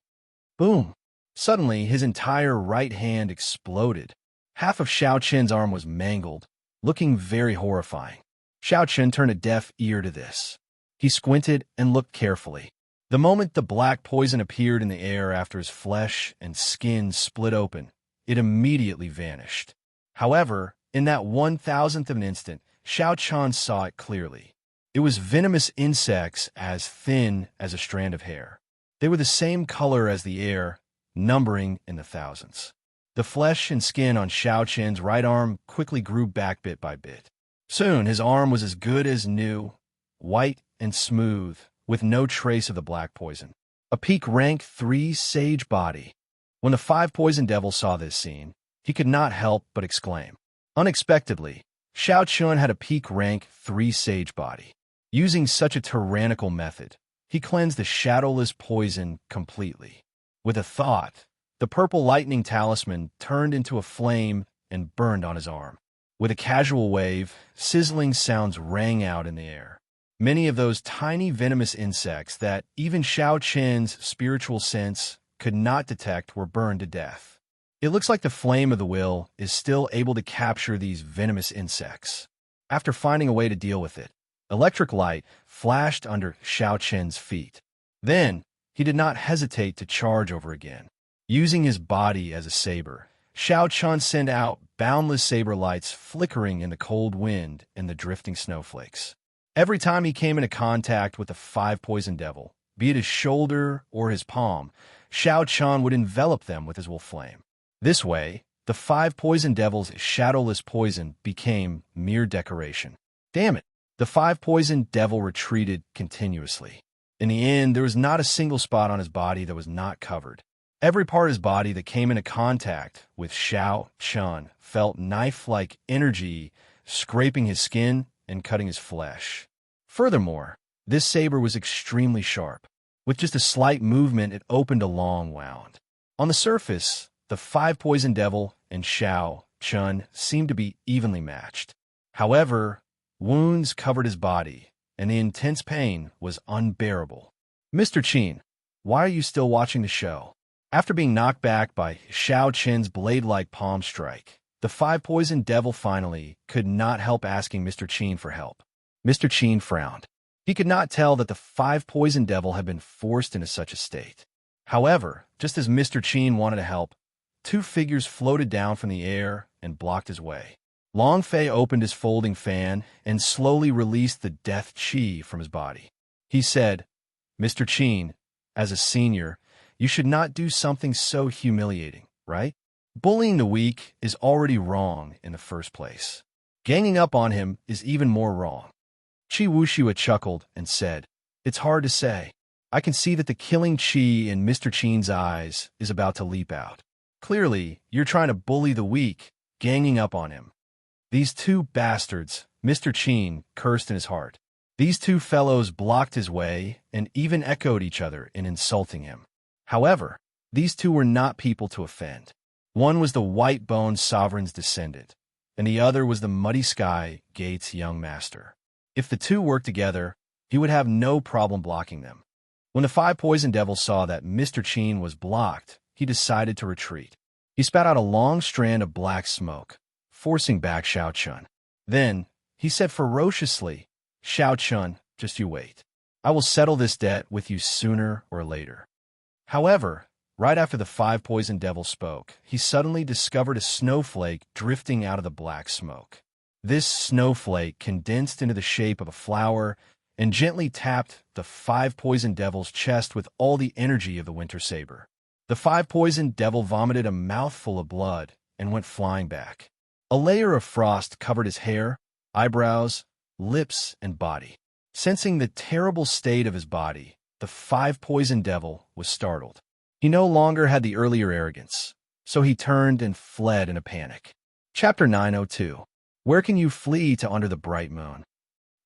Boom! Suddenly, his entire right hand exploded. Half of Xiao Chen's arm was mangled, looking very horrifying. Xiao Chen turned a deaf ear to this. He squinted and looked carefully. The moment the black poison appeared in the air after his flesh and skin split open, it immediately vanished. However, in that 1,000th of an instant, Xiao Chen saw it clearly. It was venomous insects as thin as a strand of hair. They were the same color as the air, numbering in the thousands. The flesh and skin on Xiao Chen's right arm quickly grew back bit by bit. Soon, his arm was as good as new, white and smooth, with no trace of the black poison. A peak rank 3 sage body. When the 5 poison devils saw this scene, he could not help but exclaim. Unexpectedly, Xiao Chun had a peak rank 3 sage body. Using such a tyrannical method, he cleansed the shadowless poison completely. With a thought, the purple lightning talisman turned into a flame and burned on his arm. With a casual wave, sizzling sounds rang out in the air. Many of those tiny venomous insects that even Xiao Chen's spiritual sense could not detect were burned to death. It looks like the flame of the will is still able to capture these venomous insects. After finding a way to deal with it, electric light flashed under Xiao Chen's feet. Then, he did not hesitate to charge over again. Using his body as a saber, Xiao Chun sent out boundless saber lights flickering in the cold wind and the drifting snowflakes. Every time he came into contact with the 5 poison devil, be it his shoulder or his palm, Xiao Chun would envelop them with his will flame. This way, the 5 poison devils' shadowless poison became mere decoration. Damn it! The 5 poison devil retreated continuously. In the end, there was not a single spot on his body that was not covered. Every part of his body that came into contact with Xiao Chun felt knife-like energy scraping his skin and cutting his flesh. Furthermore, this saber was extremely sharp. With just a slight movement, it opened a long wound. On the surface, the 5 poison devil and Xiao Chun seemed to be evenly matched. However, wounds covered his body, and the intense pain was unbearable. Mr. Qin, why are you still watching the show? After being knocked back by Xiao Chen's blade-like palm strike, the 5 poison devil finally could not help asking Mr. Qin for help. Mr. Qin frowned. He could not tell that the 5 poison devil had been forced into such a state. However, just as Mr. Qin wanted to help, 2 figures floated down from the air and blocked his way. Long Fei opened his folding fan and slowly released the death chi from his body. He said, Mr. Qin, as a senior, you should not do something so humiliating, right? Bullying the weak is already wrong in the first place. Ganging up on him is even more wrong. Qi Wuxiwa chuckled and said, It's hard to say. I can see that the killing chi in Mr. Qin's eyes is about to leap out. Clearly, you're trying to bully the weak, ganging up on him. These 2 bastards, Mr. Qin cursed in his heart. These 2 fellows blocked his way and even echoed each other in insulting him. However, these 2 were not people to offend. One was the white-boned sovereign's descendant, and the other was the Muddy Sky Gate's young master. If the 2 worked together, he would have no problem blocking them. When the 5 poison devils saw that Mr. Qin was blocked, he decided to retreat. He spat out a long strand of black smoke, forcing back Xiao Chun. Then, he said ferociously, Xiao Chun, just you wait. I will settle this debt with you sooner or later. However, right after the 5 poison devils spoke, he suddenly discovered a snowflake drifting out of the black smoke. This snowflake condensed into the shape of a flower and gently tapped the 5 poison devils' chest with all the energy of the winter saber. The 5 poison devil vomited a mouthful of blood and went flying back. A layer of frost covered his hair, eyebrows, lips, and body. Sensing the terrible state of his body, the five-poison devil was startled. He no longer had the earlier arrogance, so he turned and fled in a panic. Chapter 902. Where can you flee to under the bright moon?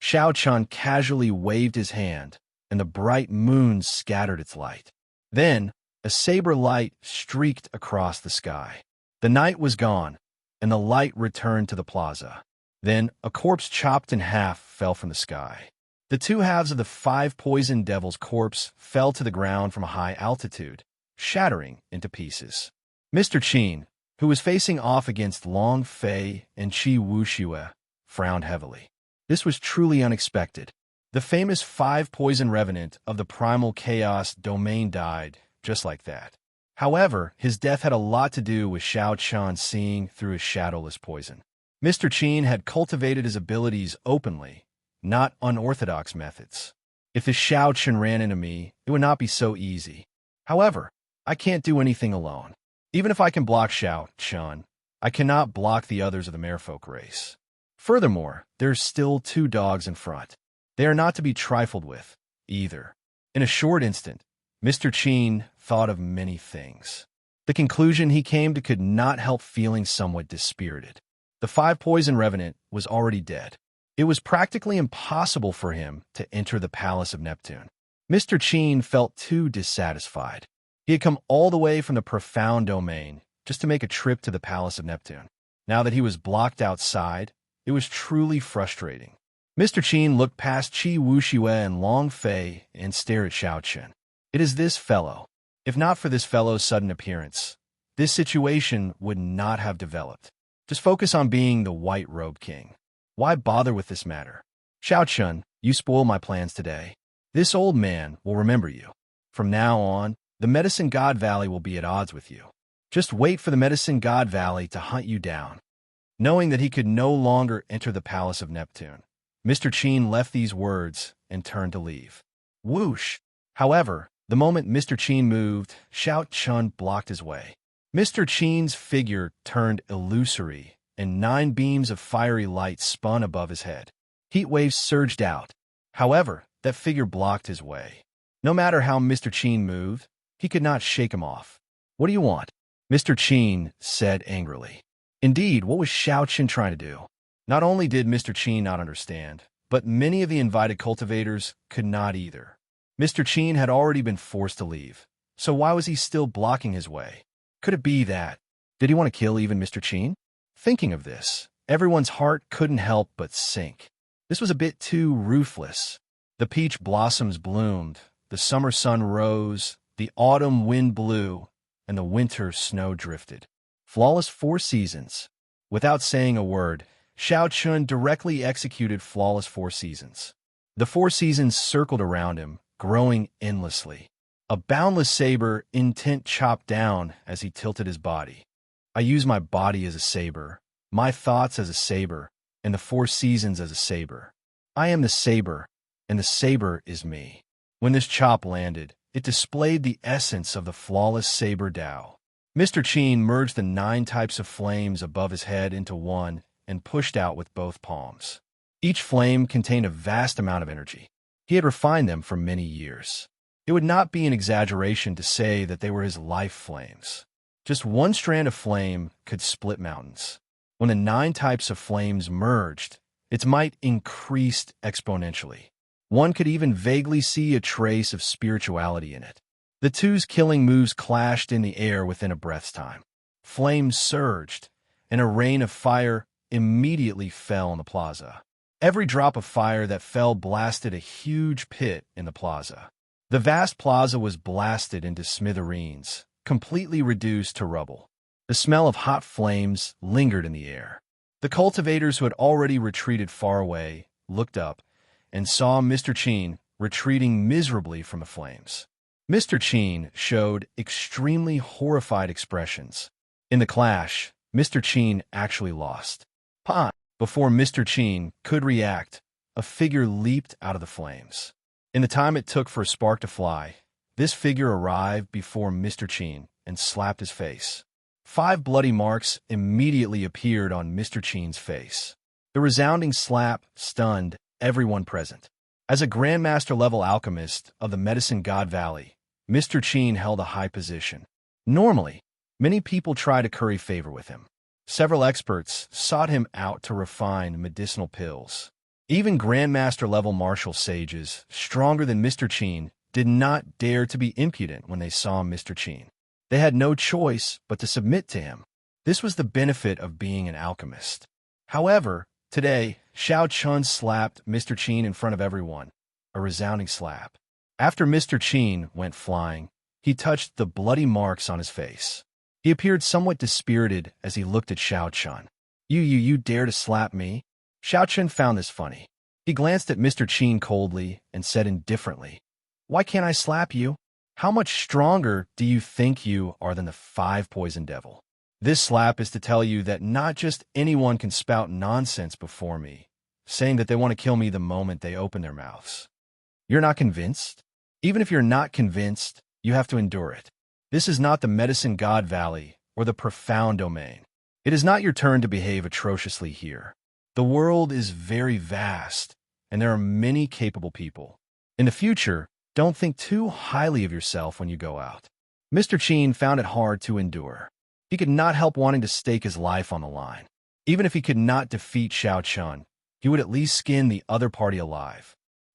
Xiao Chun casually waved his hand, and the bright moon scattered its light. Then, a saber light streaked across the sky. The night was gone, and the light returned to the plaza. Then, a corpse chopped in half fell from the sky. The two halves of the five-poison devil's corpse fell to the ground from a high altitude, shattering into pieces. Mr. Qin, who was facing off against Long Fei and Qi Wuxue, frowned heavily. This was truly unexpected. The famous five-poison revenant of the primal chaos domain died just like that. However, his death had a lot to do with Xiao Chun seeing through his shadowless poison. Mr. Qin had cultivated his abilities openly, not unorthodox methods. If the Xiao Chun ran into me, it would not be so easy. However, I can't do anything alone. Even if I can block Xiao Chun, I cannot block the others of the merfolk race. Furthermore, there's still two dogs in front. They are not to be trifled with, either. In a short instant, Mr. Qin thought of many things. The conclusion he came to could not help feeling somewhat dispirited. The five-poison revenant was already dead. It was practically impossible for him to enter the Palace of Neptune. Mr. Qin felt too dissatisfied. He had come all the way from the profound domain just to make a trip to the Palace of Neptune. Now that he was blocked outside, it was truly frustrating. Mr. Qin looked past Qi Wuxue and Long Fei and stared at Xiao Chun. It is this fellow. If not for this fellow's sudden appearance, this situation would not have developed. Just focus on being the White Robe King. Why bother with this matter? Xiao Chun, you spoiled my plans today. This old man will remember you. From now on, the Medicine God Valley will be at odds with you. Just wait for the Medicine God Valley to hunt you down. Knowing that he could no longer enter the Palace of Neptune, Mr. Qin left these words and turned to leave. Whoosh! However, the moment Mr. Qin moved, Xiao Chun blocked his way. Mr. Qin's figure turned illusory, and 9 beams of fiery light spun above his head. Heat waves surged out. However, that figure blocked his way. No matter how Mr. Qin moved, he could not shake him off. What do you want? Mr. Qin said angrily. Indeed, what was Xiao Chun trying to do? Not only did Mr. Qin not understand, but many of the invited cultivators could not either. Mr. Qin had already been forced to leave, so why was he still blocking his way? Could it be that? Did he want to kill even Mr. Qin? Thinking of this, everyone's heart couldn't help but sink. This was a bit too ruthless. The peach blossoms bloomed, the summer sun rose, the autumn wind blew, and the winter snow drifted. Flawless 4 seasons. Without saying a word, Xiao Chun directly executed flawless 4 seasons. The 4 seasons circled around him, growing endlessly. A boundless saber intent chopped down as he tilted his body. I use my body as a saber, my thoughts as a saber, and the 4 seasons as a saber. I am the saber, and the saber is me. When this chop landed, it displayed the essence of the flawless saber Tao. Mr. Qin merged the 9 types of flames above his head into one and pushed out with both palms. Each flame contained a vast amount of energy. He had refined them for many years. It would not be an exaggeration to say that they were his life flames. Just one strand of flame could split mountains. When the 9 types of flames merged, its might increased exponentially. One could even vaguely see a trace of spirituality in it. The two's killing moves clashed in the air within a breath's time. Flames surged, and a rain of fire immediately fell on the plaza. Every drop of fire that fell blasted a huge pit in the plaza. The vast plaza was blasted into smithereens, completely reduced to rubble. The smell of hot flames lingered in the air. The cultivators who had already retreated far away looked up and saw Mr. Qin retreating miserably from the flames. Mr. Qin showed extremely horrified expressions. In the clash, Mr. Qin actually lost. Before Mr. Qin could react, a figure leaped out of the flames. In the time it took for a spark to fly, this figure arrived before Mr. Qin and slapped his face. 5 bloody marks immediately appeared on Mr. Qin's face. The resounding slap stunned everyone present. As a Grandmaster-level alchemist of the Medicine God Valley, Mr. Qin held a high position. Normally, many people try to curry favor with him. Several experts sought him out to refine medicinal pills. Even Grandmaster-level martial sages, stronger than Mr. Qin, did not dare to be impudent when they saw Mr. Qin. They had no choice but to submit to him. This was the benefit of being an alchemist. However, today, Xiao Chun slapped Mr. Qin in front of everyone, a resounding slap. After Mr. Qin went flying, he touched the bloody marks on his face. He appeared somewhat dispirited as he looked at Xiao Chun. You dare to slap me? Xiao Chun found this funny. He glanced at Mr. Qin coldly and said indifferently, "Why can't I slap you? How much stronger do you think you are than the 5-poison devil? This slap is to tell you that not just anyone can spout nonsense before me, saying that they want to kill me the moment they open their mouths. You're not convinced? Even if you're not convinced, you have to endure it. This is not the Medicine God Valley or the Profound Domain. It is not your turn to behave atrociously here. The world is very vast, and there are many capable people. In the future, don't think too highly of yourself when you go out." Mr. Qin found it hard to endure. He could not help wanting to stake his life on the line. Even if he could not defeat Xiao Chun, he would at least skin the other party alive.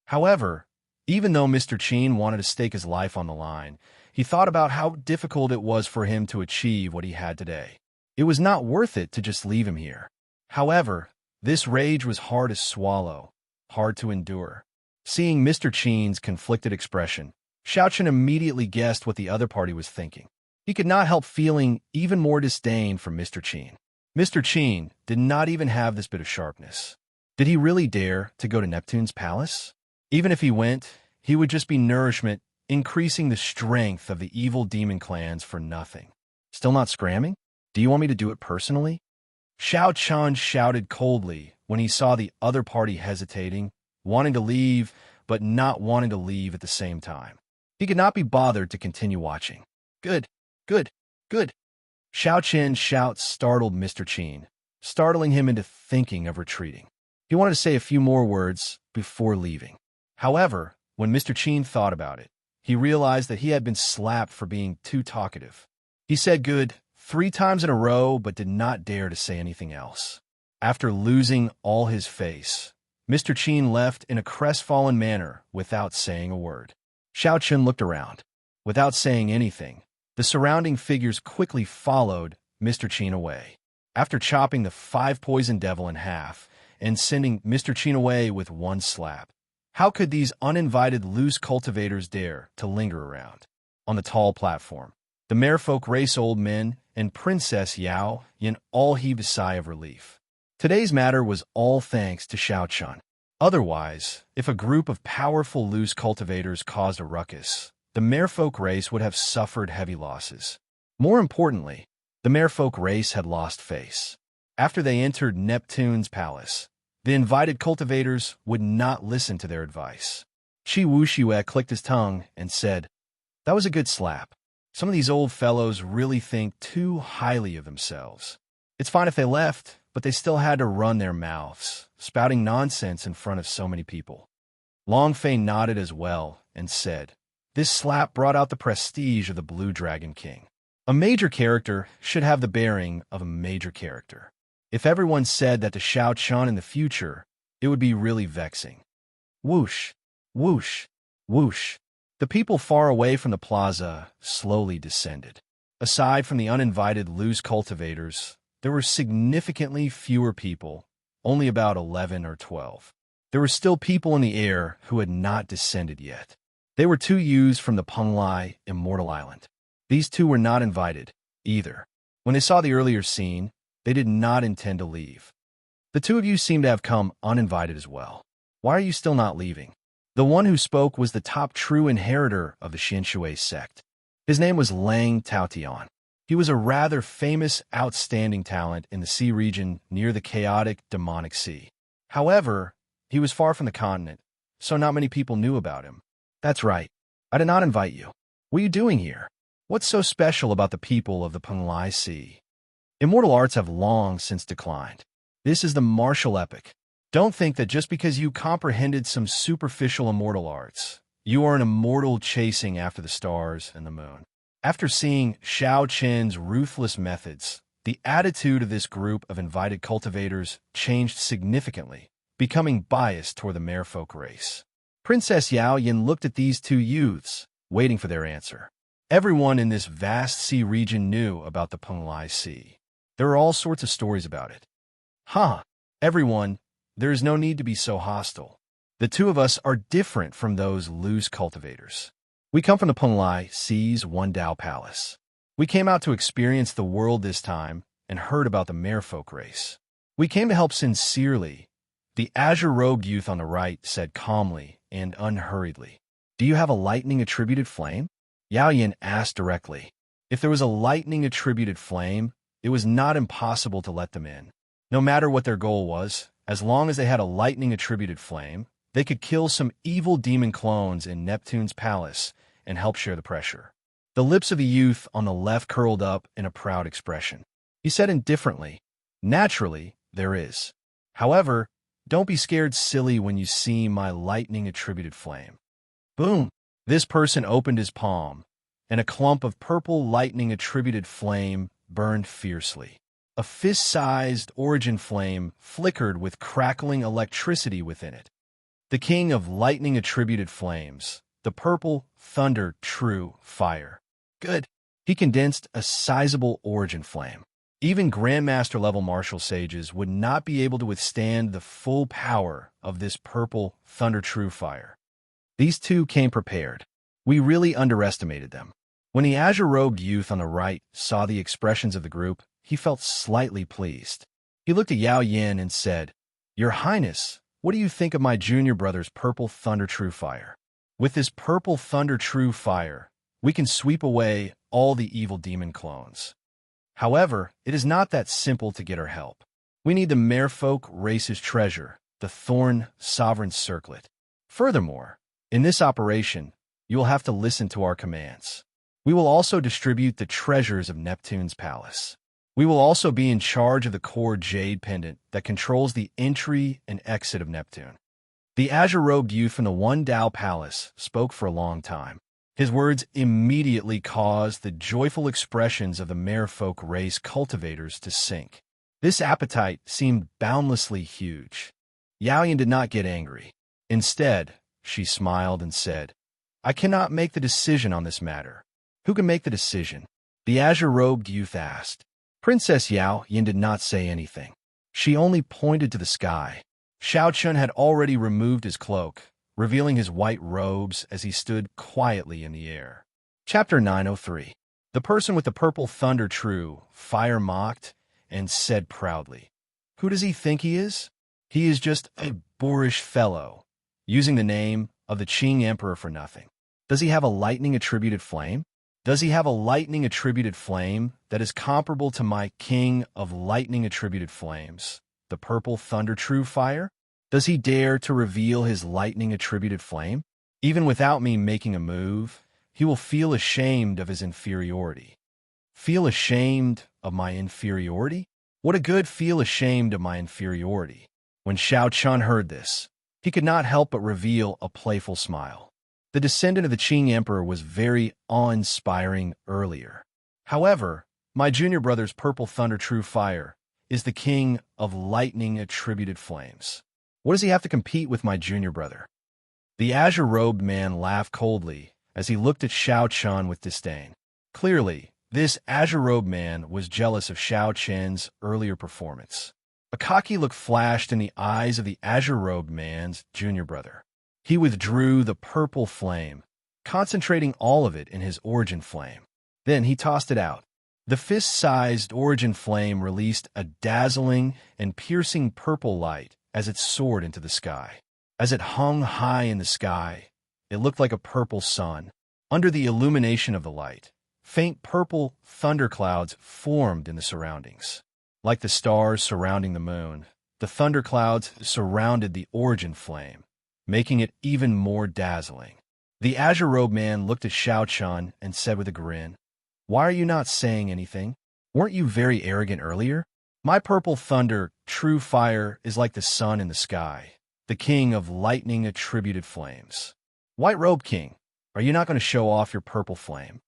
However, even though Mr. Qin wanted to stake his life on the line, he thought about how difficult it was for him to achieve what he had today. It was not worth it to just leave him here. However, this rage was hard to swallow, hard to endure. Seeing Mr. Qin's conflicted expression, Xiao Chun immediately guessed what the other party was thinking. He could not help feeling even more disdain for Mr. Qin. Mr. Qin did not even have this bit of sharpness. Did he really dare to go to Neptune's palace? Even if he went, he would just be nourishment, increasing the strength of the evil demon clans for nothing. Still not scramming? Do you want me to do it personally? Xiao Chun shouted coldly when he saw the other party hesitating, wanting to leave, but not wanting to leave at the same time. He could not be bothered to continue watching. Good, good, good. Xiao Chen's shout startled Mr. Qin, startling him into thinking of retreating. He wanted to say a few more words before leaving. However, when Mr. Qin thought about it, he realized that he had been slapped for being too talkative. He said good 3 times in a row, but did not dare to say anything else. After losing all his face, Mr. Qin left in a crestfallen manner without saying a word. Xiao Chun looked around. Without saying anything, the surrounding figures quickly followed Mr. Qin away. After chopping the 5-poison devil in half and sending Mr. Qin away with one slap, how could these uninvited loose cultivators dare to linger around? On the tall platform, the merfolk race old men and Princess Yao Yin all heaved a sigh of relief. Today's matter was all thanks to Xiao Chun. Otherwise, if a group of powerful loose cultivators caused a ruckus, the merfolk race would have suffered heavy losses. More importantly, the merfolk race had lost face. After they entered Neptune's palace, the invited cultivators would not listen to their advice. Qi Wuxue clicked his tongue and said, "That was a good slap. Some of these old fellows really think too highly of themselves. It's fine if they left, but they still had to run their mouths, spouting nonsense in front of so many people." Long Fei nodded as well and said, "This slap brought out the prestige of the Blue Dragon King. A major character should have the bearing of a major character. If everyone said that to Xiao Chun in the future, it would be really vexing." Whoosh, whoosh, whoosh. The people far away from the plaza slowly descended. Aside from the uninvited loose cultivators, there were significantly fewer people, only about 11 or 12. There were still people in the air who had not descended yet. They were 2 youths from the Penglai Immortal Island. These 2 were not invited, either. When they saw the earlier scene, they did not intend to leave. "The 2 of you seem to have come uninvited as well. Why are you still not leaving?" The one who spoke was the top true inheritor of the Xianshui sect. His name was Lang Taotian. He was a rather famous, outstanding talent in the sea region near the chaotic, demonic sea. However, he was far from the continent, so not many people knew about him. "That's right. I did not invite you. What are you doing here? What's so special about the people of the Penglai Sea? Immortal arts have long since declined. This is the martial epoch. Don't think that just because you comprehended some superficial immortal arts, you are an immortal chasing after the stars and the moon. After seeing Xiao Qian's ruthless methods, the attitude of this group of invited cultivators changed significantly, becoming biased toward the merfolk race. Princess Yao Yin looked at these two youths, waiting for their answer. Everyone in this vast sea region knew about the Penglai Sea. There are all sorts of stories about it. Everyone, there is no need to be so hostile. The two of us are different from those loose cultivators. We come from the Penglai Sea's One Dao Palace. We came out to experience the world this time and heard about the merfolk race. We came to help sincerely, the azure-robed youth on the right said calmly and unhurriedly. Do you have a lightning-attributed flame? Yao Yin asked directly. If there was a lightning-attributed flame, it was not impossible to let them in. No matter what their goal was, as long as they had a lightning-attributed flame, they could kill some evil demon clones in Neptune's palace and help share the pressure. The lips of the youth on the left curled up in a proud expression. He said indifferently, naturally, there is. However, don't be scared silly when you see my lightning-attributed flame. Boom! This person opened his palm, and a clump of purple lightning-attributed flame burned fiercely. A fist-sized origin flame flickered with crackling electricity within it. The king of lightning-attributed flames, the purple thunder true fire. Good. He condensed a sizable origin flame. Even Grandmaster-level martial sages would not be able to withstand the full power of this purple thunder true fire. These two came prepared. We really underestimated them. When the azure-robed youth on the right saw the expressions of the group, he felt slightly pleased. He looked at Yao Yin and said, Your Highness, what do you think of my junior brother's purple thunder true fire? With this purple thunder true fire, we can sweep away all the evil demon clones. However, it is not that simple to get our help. We need the merfolk race's treasure, the Thorn Sovereign Circlet. Furthermore, in this operation, you will have to listen to our commands. We will also distribute the treasures of Neptune's palace. We will also be in charge of the core jade pendant that controls the entry and exit of Neptune. The azure-robed youth from the One Dao Palace spoke for a long time. His words immediately caused the joyful expressions of the merfolk race cultivators to sink. This appetite seemed boundlessly huge. Yao Yin did not get angry. Instead, she smiled and said, I cannot make the decision on this matter. Who can make the decision? The azure-robed youth asked. Princess Yao Yin did not say anything. She only pointed to the sky. Xiao Chun had already removed his cloak, revealing his white robes as he stood quietly in the air. Chapter 903. The person with the purple thunder true fire mocked and said proudly, Who does he think he is? He is just a boorish fellow, using the name of the Qing Emperor for nothing. Does he have a lightning-attributed flame? Does he have a lightning-attributed flame that is comparable to my king of lightning-attributed flames, the purple thunder true fire? Does he dare to reveal his lightning-attributed flame? Even without me making a move, he will feel ashamed of his inferiority. Feel ashamed of my inferiority? What a good feel ashamed of my inferiority. When Xiao Chun heard this, he could not help but reveal a playful smile. The descendant of the Qing Emperor was very awe-inspiring earlier. However, my junior brother's purple thunder true fire is the king of lightning-attributed flames. What does he have to compete with my junior brother? The azure-robed man laughed coldly as he looked at Xiao Chun with disdain. Clearly, this azure-robed man was jealous of Xiao Chen's earlier performance. A cocky look flashed in the eyes of the azure-robed man's junior brother. He withdrew the purple flame, concentrating all of it in his origin flame. Then he tossed it out. The fist-sized origin flame released a dazzling and piercing purple light as it soared into the sky. As it hung high in the sky, it looked like a purple sun. Under the illumination of the light, faint purple thunderclouds formed in the surroundings. Like the stars surrounding the moon, the thunderclouds surrounded the origin flame, making it even more dazzling. The azure-robed man looked at Xiao Chun and said with a grin, Why are you not saying anything? Weren't you very arrogant earlier? My purple thunder true fire is like the sun in the sky, the king of lightning-attributed flames. White-robed king, are you not going to show off your purple flame?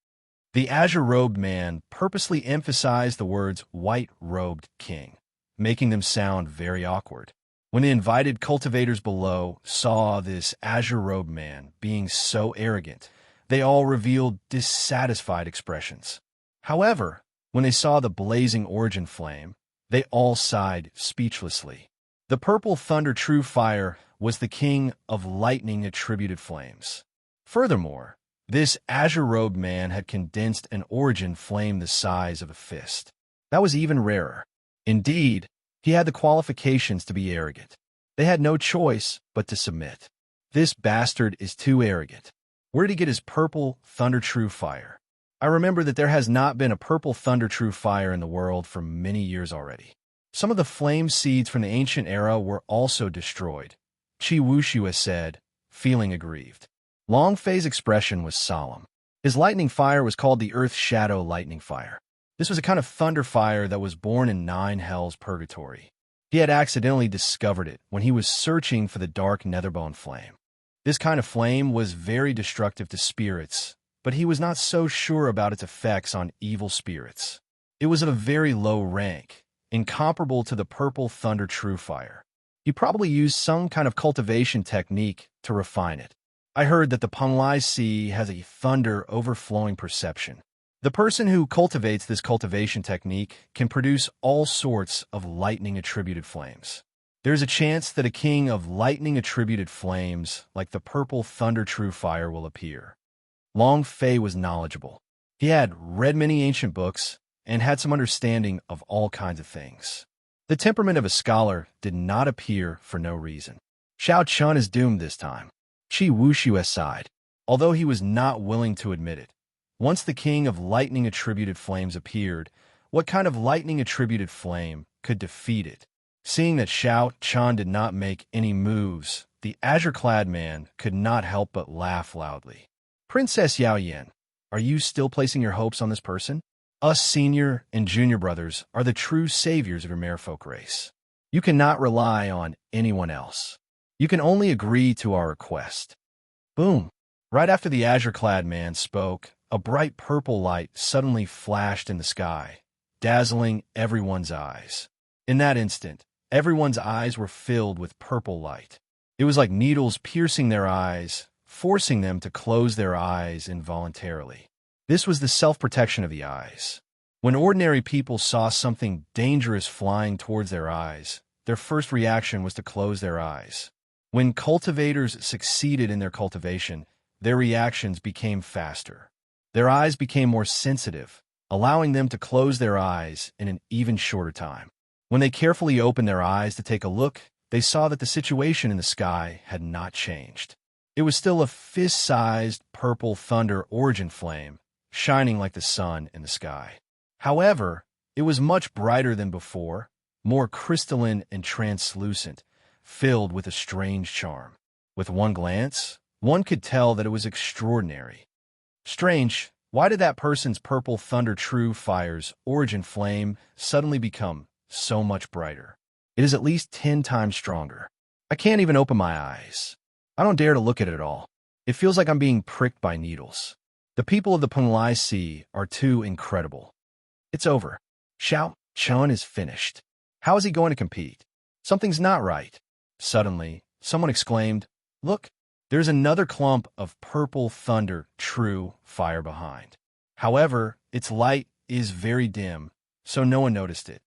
The azure-robed man purposely emphasized the words white-robed king, making them sound very awkward. When the invited cultivators below saw this azure-robed man being so arrogant, they all revealed dissatisfied expressions. However, when they saw the blazing origin flame, they all sighed speechlessly. The purple thunder true fire was the king of lightning-attributed flames. Furthermore, this azure-robed man had condensed an origin flame the size of a fist. That was even rarer. Indeed, he had the qualifications to be arrogant. They had no choice but to submit. This bastard is too arrogant. Where did he get his purple thunder true fire? I remember that there has not been a purple thunder true fire in the world for many years already. Some of the flame seeds from the ancient era were also destroyed, Chi Wushua said, feeling aggrieved. Long Fei's expression was solemn. His lightning fire was called the Earth Shadow Lightning Fire. This was a kind of thunder fire that was born in 9 hells purgatory. He had accidentally discovered it when he was searching for the dark netherbone flame. This kind of flame was very destructive to spirits, but he was not so sure about its effects on evil spirits. It was of a very low rank, incomparable to the purple thunder true fire. He probably used some kind of cultivation technique to refine it. I heard that the Penglai Sea has a thunder overflowing perception. The person who cultivates this cultivation technique can produce all sorts of lightning-attributed flames. There's a chance that a king of lightning-attributed flames, like the purple thunder true fire, will appear. Long Fei was knowledgeable. He had read many ancient books and had some understanding of all kinds of things. The temperament of a scholar did not appear for no reason. Xiao Chun is doomed this time. Chi Wushua sighed, although he was not willing to admit it. Once the king of lightning-attributed flames appeared, what kind of lightning-attributed flame could defeat it? Seeing that Xiao Chun did not make any moves, the azure-clad man could not help but laugh loudly. Princess Yao Yan, are you still placing your hopes on this person? Us senior and junior brothers are the true saviors of your merfolk race. You cannot rely on anyone else. You can only agree to our request. Boom! Right after the azure-clad man spoke, a bright purple light suddenly flashed in the sky, dazzling everyone's eyes. In that instant, everyone's eyes were filled with purple light. It was like needles piercing their eyes, forcing them to close their eyes involuntarily. This was the self-protection of the eyes. When ordinary people saw something dangerous flying towards their eyes, their first reaction was to close their eyes. When cultivators succeeded in their cultivation, their reactions became faster. Their eyes became more sensitive, allowing them to close their eyes in an even shorter time. When they carefully opened their eyes to take a look, they saw that the situation in the sky had not changed. It was still a fist-sized purple thunder origin flame, shining like the sun in the sky. However, it was much brighter than before, more crystalline and translucent, filled with a strange charm. With one glance, one could tell that it was extraordinary. Strange, why did that person's purple thunder true fire's origin flame suddenly become so much brighter? It is at least 10 times stronger. I can't even open my eyes. I don't dare to look at it at all. It feels like I'm being pricked by needles. The people of the Penglai Sea are too incredible. It's over. Xiao Chun is finished. How is he going to compete? Something's not right. Suddenly, someone exclaimed, "Look, there's another clump of purple thunder true fire behind." However, its light is very dim, so no one noticed it.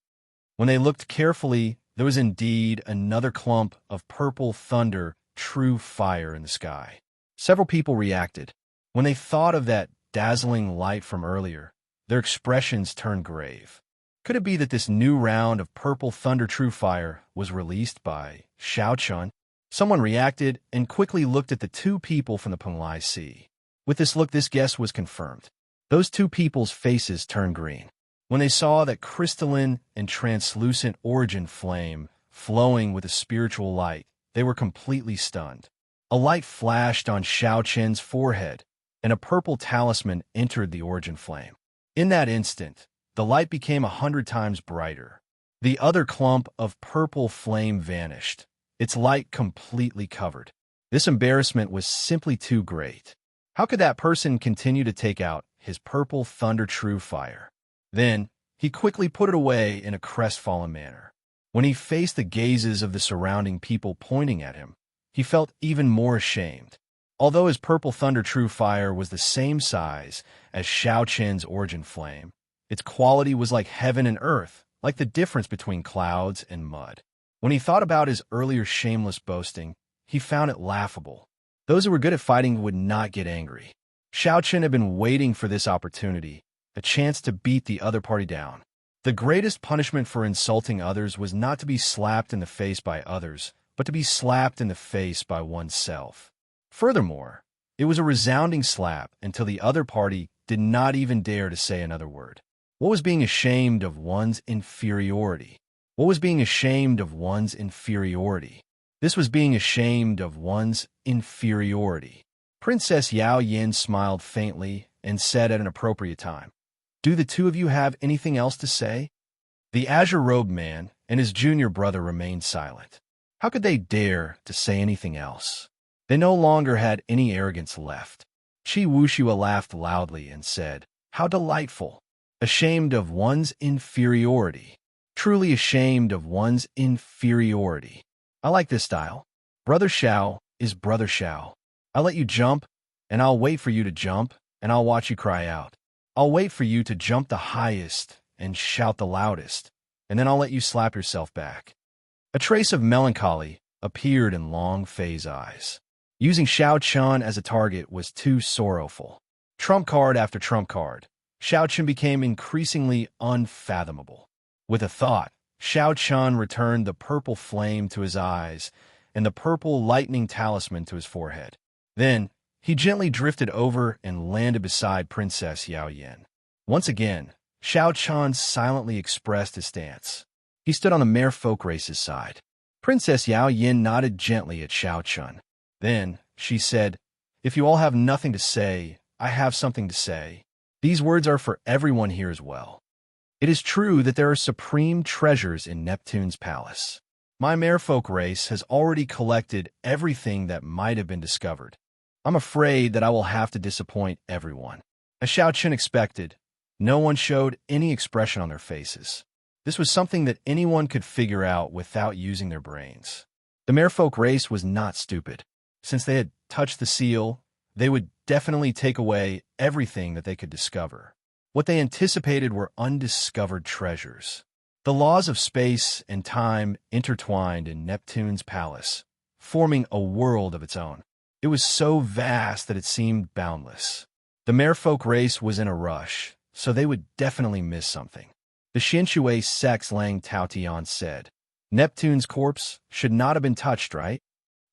When they looked carefully, there was indeed another clump of purple thunder true fire in the sky. Several people reacted. When they thought of that dazzling light from earlier, their expressions turned grave. Could it be that this new round of purple thunder true fire was released by Xiao Chun? Someone reacted and quickly looked at the 2 people from the Penglai Sea. With this look, this guess was confirmed. Those 2 people's faces turned green. When they saw that crystalline and translucent origin flame flowing with a spiritual light, they were completely stunned. A light flashed on Xiao Chen's forehead, and a purple talisman entered the origin flame. In that instant, the light became 100 times brighter. The other clump of purple flame vanished, its light completely covered. This embarrassment was simply too great. How could that person continue to take out his purple thunder true fire? Then, he quickly put it away in a crestfallen manner. When he faced the gazes of the surrounding people pointing at him, he felt even more ashamed. Although his purple thunder true fire was the same size as Xiao Qin's origin flame, its quality was like heaven and earth, like the difference between clouds and mud. When he thought about his earlier shameless boasting, he found it laughable. Those who were good at fighting would not get angry. Xiao Qin had been waiting for this opportunity, a chance to beat the other party down. The greatest punishment for insulting others was not to be slapped in the face by others, but to be slapped in the face by oneself. Furthermore, it was a resounding slap until the other party did not even dare to say another word. What was being ashamed of one's inferiority? What was being ashamed of one's inferiority? This was being ashamed of one's inferiority. Princess Yao Yin smiled faintly and said at an appropriate time, "Do the two of you have anything else to say?" The azure-robed man and his junior brother remained silent. How could they dare to say anything else? They no longer had any arrogance left. Qi Wuxua laughed loudly and said, "How delightful! Ashamed of one's inferiority. Truly ashamed of one's inferiority. I like this style. Brother Xiao is Brother Xiao. I'll let you jump, and I'll wait for you to jump, and I'll watch you cry out. I'll wait for you to jump the highest and shout the loudest, and then I'll let you slap yourself back." A trace of melancholy appeared in Long Fei's eyes. Using Xiao Qian as a target was too sorrowful. Trump card after trump card, Xiao Qian became increasingly unfathomable. With a thought, Xiao Qian returned the purple flame to his eyes and the purple lightning talisman to his forehead. Then, he gently drifted over and landed beside Princess Yao Yin. Once again, Xiao Qian silently expressed his stance. He stood on the merfolk race's side. Princess Yao Yin nodded gently at Xiao Qian. Then, she said, "If you all have nothing to say, I have something to say. These words are for everyone here as well. It is true that there are supreme treasures in Neptune's palace. My merfolk race has already collected everything that might have been discovered. I'm afraid that I will have to disappoint everyone." As Xiao Qian expected, no one showed any expression on their faces. This was something that anyone could figure out without using their brains. The merfolk race was not stupid. Since they had touched the seal, they would definitely take away everything that they could discover. What they anticipated were undiscovered treasures. The laws of space and time intertwined in Neptune's palace, forming a world of its own. It was so vast that it seemed boundless. The merfolk race was in a rush, so they would definitely miss something. The Xinshui Sex Lang Taotian said, "Neptune's corpse should not have been touched, right?"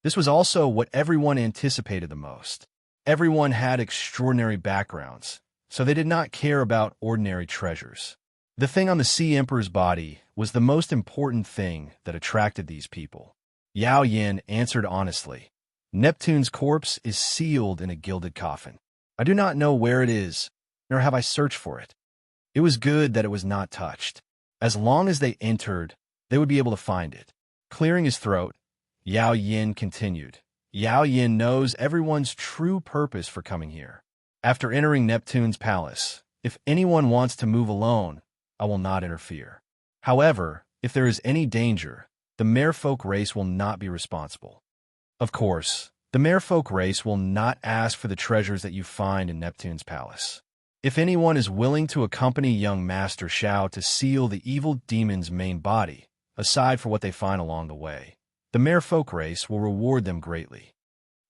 This was also what everyone anticipated the most. Everyone had extraordinary backgrounds, so they did not care about ordinary treasures. The thing on the Sea Emperor's body was the most important thing that attracted these people. Yao Yin answered honestly, "Neptune's corpse is sealed in a gilded coffin. I do not know where it is, nor have I searched for it. It was good that it was not touched. As long as they entered, they would be able to find it." Clearing his throat, Yao Yin continued, "Yao Yin knows everyone's true purpose for coming here. After entering Neptune's palace, if anyone wants to move alone, I will not interfere. However, if there is any danger, the merfolk race will not be responsible. Of course, the merfolk race will not ask for the treasures that you find in Neptune's palace. If anyone is willing to accompany young Master Xiao to seal the evil demon's main body, aside for what they find along the way, the merfolk race will reward them greatly.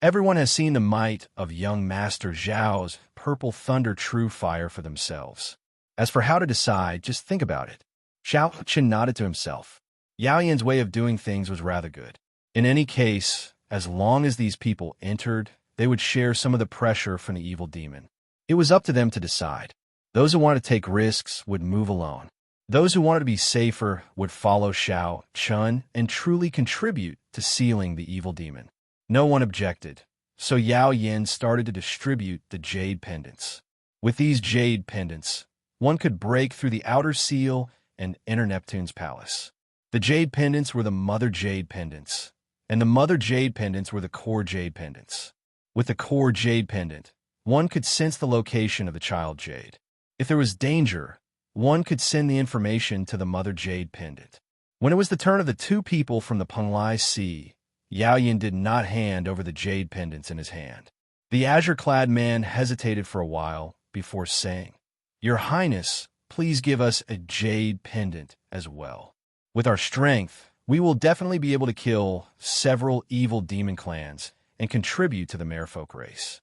Everyone has seen the might of young Master Zhao's purple thunder true fire for themselves. As for how to decide, just think about it." Xiao Qin nodded to himself. Yao Yin's way of doing things was rather good. In any case, as long as these people entered, they would share some of the pressure from the evil demon. It was up to them to decide. Those who wanted to take risks would move alone. Those who wanted to be safer would follow Xiao Qin and truly contribute to sealing the evil demon. No one objected, so Yao Yin started to distribute the jade pendants. With these jade pendants, one could break through the outer seal and enter Neptune's palace. The jade pendants were the mother jade pendants, and the mother jade pendants were the core jade pendants. With the core jade pendant, one could sense the location of the child jade. If there was danger, one could send the information to the mother jade pendant. When it was the turn of the two people from the Penglai Sea, Yao Yin did not hand over the jade pendants in his hand. The azure-clad man hesitated for a while before saying, "Your Highness, please give us a jade pendant as well. With our strength, we will definitely be able to kill several evil demon clans and contribute to the merfolk race."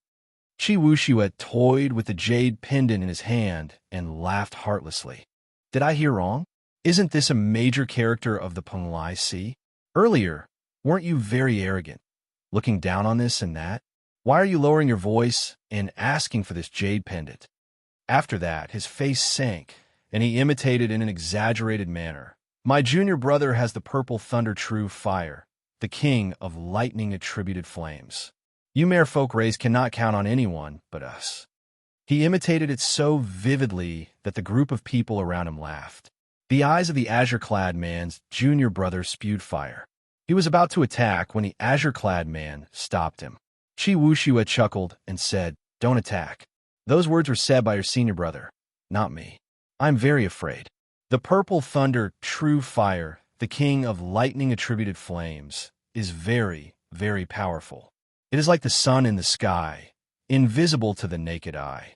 Qi Wuxue toyed with the jade pendant in his hand and laughed heartlessly. "Did I hear wrong? Isn't this a major character of the Penglai Sea? Earlier, weren't you very arrogant, looking down on this and that? Why are you lowering your voice and asking for this jade pendant?" After that, his face sank, and he imitated in an exaggerated manner, "My junior brother has the purple thunder true fire, the king of lightning-attributed flames. You merfolk race cannot count on anyone but us." He imitated it so vividly that the group of people around him laughed. The eyes of the azure-clad man's junior brother spewed fire. He was about to attack when the azure-clad man stopped him. Qi Wuxue chuckled and said, "Don't attack. Those words were said by your senior brother, not me. I'm very afraid. The purple thunder, true fire, the king of lightning-attributed flames, is very, very powerful. It is like the sun in the sky, invisible to the naked eye."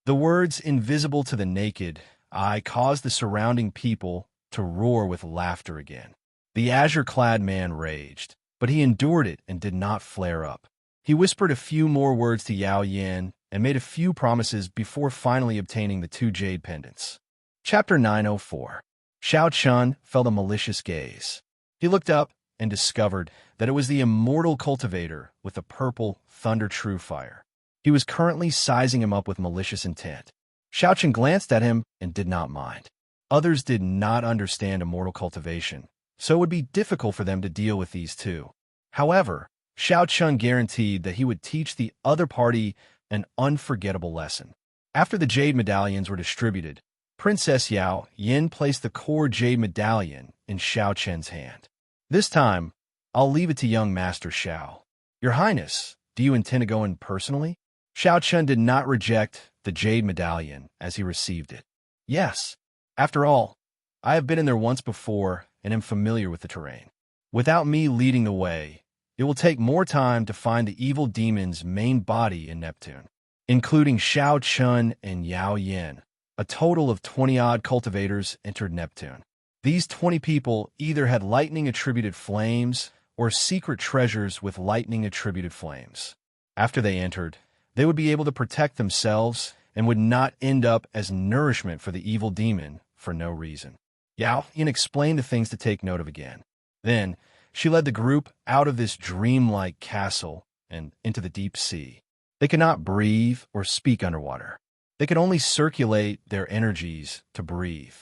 The words "invisible to the naked eye" caused the surrounding people to roar with laughter again. The azure-clad man raged, but he endured it and did not flare up. He whispered a few more words to Yao Yin and made a few promises before finally obtaining the two jade pendants. Chapter 904. Xiao Chun felt a malicious gaze. He looked up and discovered that it was the immortal cultivator with the purple thunder true fire. He was currently sizing him up with malicious intent. Xiao Chun glanced at him and did not mind. Others did not understand immortal cultivation, so it would be difficult for them to deal with these two. However, Xiao Chun guaranteed that he would teach the other party an unforgettable lesson. After the jade medallions were distributed, Princess Yao Yin placed the core jade medallion in Xiao Chun's hand. "This time, I'll leave it to young Master Xiao. Your Highness, do you intend to go in personally?" Xiao Chun did not reject the jade medallion as he received it. "Yes. After all, I have been in there once before and am familiar with the terrain. Without me leading the way, it will take more time to find the evil demon's main body in Neptune." Including Xiao Chun and Yao Yin, a total of 20-odd cultivators entered Neptune. These 20 people either had lightning-attributed flames or secret treasures with lightning-attributed flames. After they entered, they would be able to protect themselves and would not end up as nourishment for the evil demon for no reason. Yao Yin explained the things to take note of again. Then, she led the group out of this dreamlike castle and into the deep sea. They could not breathe or speak underwater. They could only circulate their energies to breathe.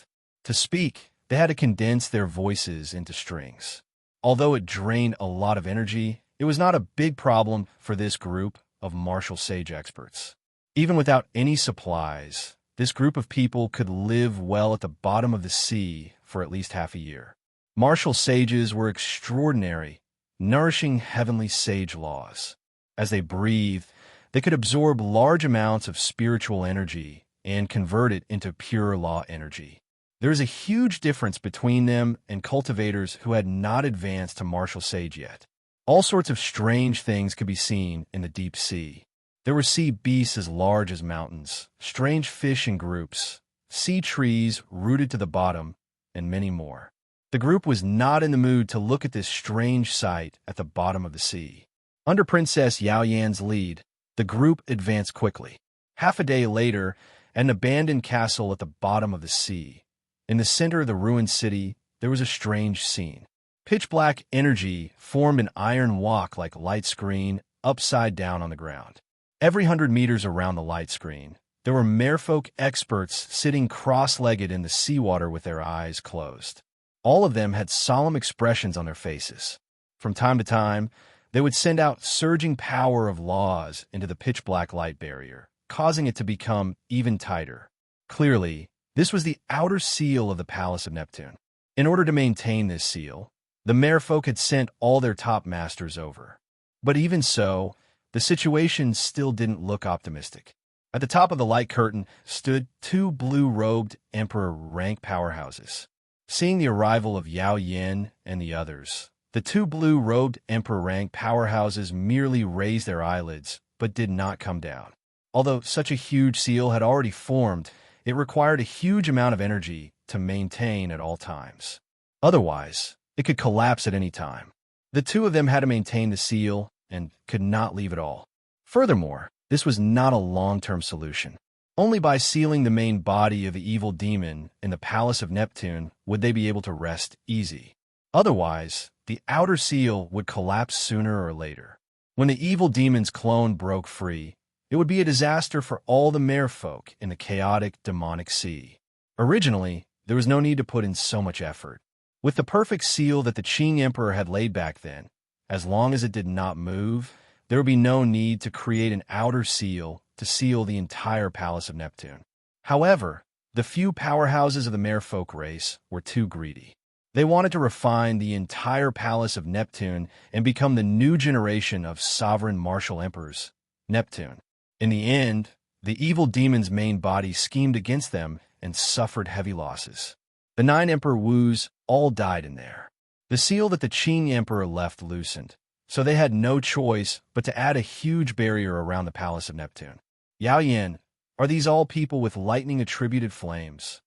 To speak, they had to condense their voices into strings. Although it drained a lot of energy, it was not a big problem for this group of martial sage experts. Even without any supplies, this group of people could live well at the bottom of the sea for at least half a year. Martial sages were extraordinary, nourishing heavenly sage laws. As they breathed, they could absorb large amounts of spiritual energy and convert it into pure law energy. There is a huge difference between them and cultivators who had not advanced to martial sage yet. All sorts of strange things could be seen in the deep sea. There were sea beasts as large as mountains, strange fish in groups, sea trees rooted to the bottom, and many more. The group was not in the mood to look at this strange sight at the bottom of the sea. Under Princess Yao Yan's lead, the group advanced quickly. Half a day later, at an abandoned castle at the bottom of the sea, in the center of the ruined city, there was a strange scene. Pitch-black energy formed an iron walk-like light screen upside down on the ground. Every 100 meters around the light screen, there were merfolk experts sitting cross-legged in the seawater with their eyes closed. All of them had solemn expressions on their faces. From time to time, they would send out surging power of laws into the pitch-black light barrier, causing it to become even tighter. Clearly, This was the outer seal of the Palace of Neptune. In order to maintain this seal, the merfolk had sent all their top masters over. But even so, the situation still didn't look optimistic. At the top of the light curtain stood two blue-robed emperor rank powerhouses. Seeing the arrival of Yao Yin and the others, the two blue-robed emperor rank powerhouses merely raised their eyelids, but did not come down. Although such a huge seal had already formed, it required a huge amount of energy to maintain at all times. Otherwise, it could collapse at any time. The two of them had to maintain the seal and could not leave at all. Furthermore, this was not a long-term solution. Only by sealing the main body of the evil demon in the Palace of Neptune would they be able to rest easy. Otherwise, the outer seal would collapse sooner or later. When the evil demon's clone broke free, it would be a disaster for all the merfolk in the chaotic demonic sea. Originally, there was no need to put in so much effort. With the perfect seal that the Qing Emperor had laid back then, as long as it did not move, there would be no need to create an outer seal to seal the entire Palace of Neptune. However, the few powerhouses of the merfolk race were too greedy. They wanted to refine the entire Palace of Neptune and become the new generation of sovereign martial emperors, Neptune. In the end, the evil demon's main body schemed against them and suffered heavy losses. The 9 Emperor Wus all died in there. The seal that the Qing Emperor left loosened, so they had no choice but to add a huge barrier around the Palace of Neptune. Yao Yin, are these all people with lightning-attributed flames?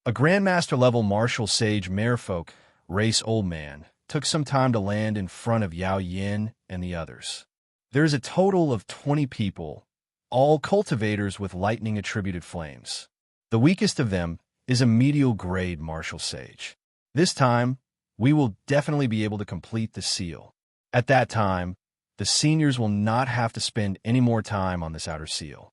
A Grandmaster-level martial sage merfolk race old man took some time to land in front of Yao Yin and the others. There is a total of 20 people, all cultivators with lightning-attributed flames. The weakest of them is a medial-grade martial sage. This time, we will definitely be able to complete the seal. At that time, the seniors will not have to spend any more time on this outer seal.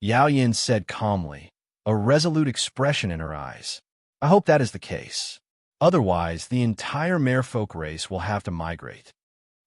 Yao Yin said calmly, a resolute expression in her eyes. I hope that is the case. Otherwise, the entire merfolk race will have to migrate.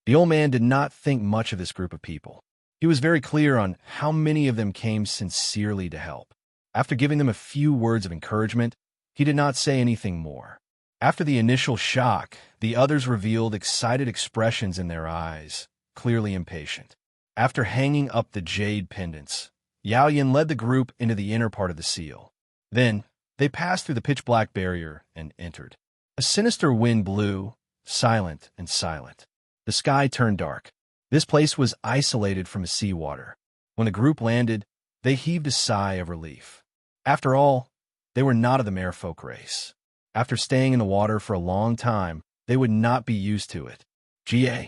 The old man did not think much of this group of people. He was very clear on how many of them came sincerely to help. After giving them a few words of encouragement, he did not say anything more. After the initial shock, the others revealed excited expressions in their eyes, clearly impatient. After hanging up the jade pendants, Yao Yin led the group into the inner part of the seal. Then, they passed through the pitch-black barrier and entered. A sinister wind blew, silent and silent. The sky turned dark. This place was isolated from the seawater. When the group landed, they heaved a sigh of relief. After all, they were not of the merfolk race. After staying in the water for a long time, they would not be used to it. Ga.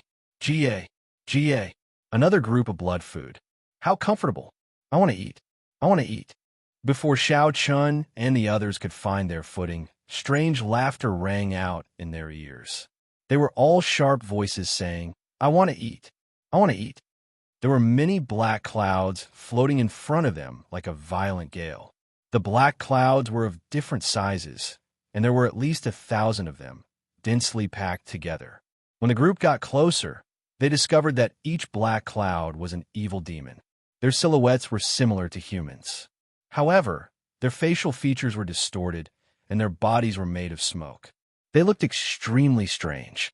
Another group of blood food. How comfortable. I want to eat. I want to eat. Before Xiao Chun and the others could find their footing, strange laughter rang out in their ears. They were all sharp voices saying, I want to eat. I want to eat. There were many black clouds floating in front of them like a violent gale. The black clouds were of different sizes, and there were at least 1,000 of them, densely packed together. When the group got closer, they discovered that each black cloud was an evil demon. Their silhouettes were similar to humans. However, their facial features were distorted, and their bodies were made of smoke. They looked extremely strange.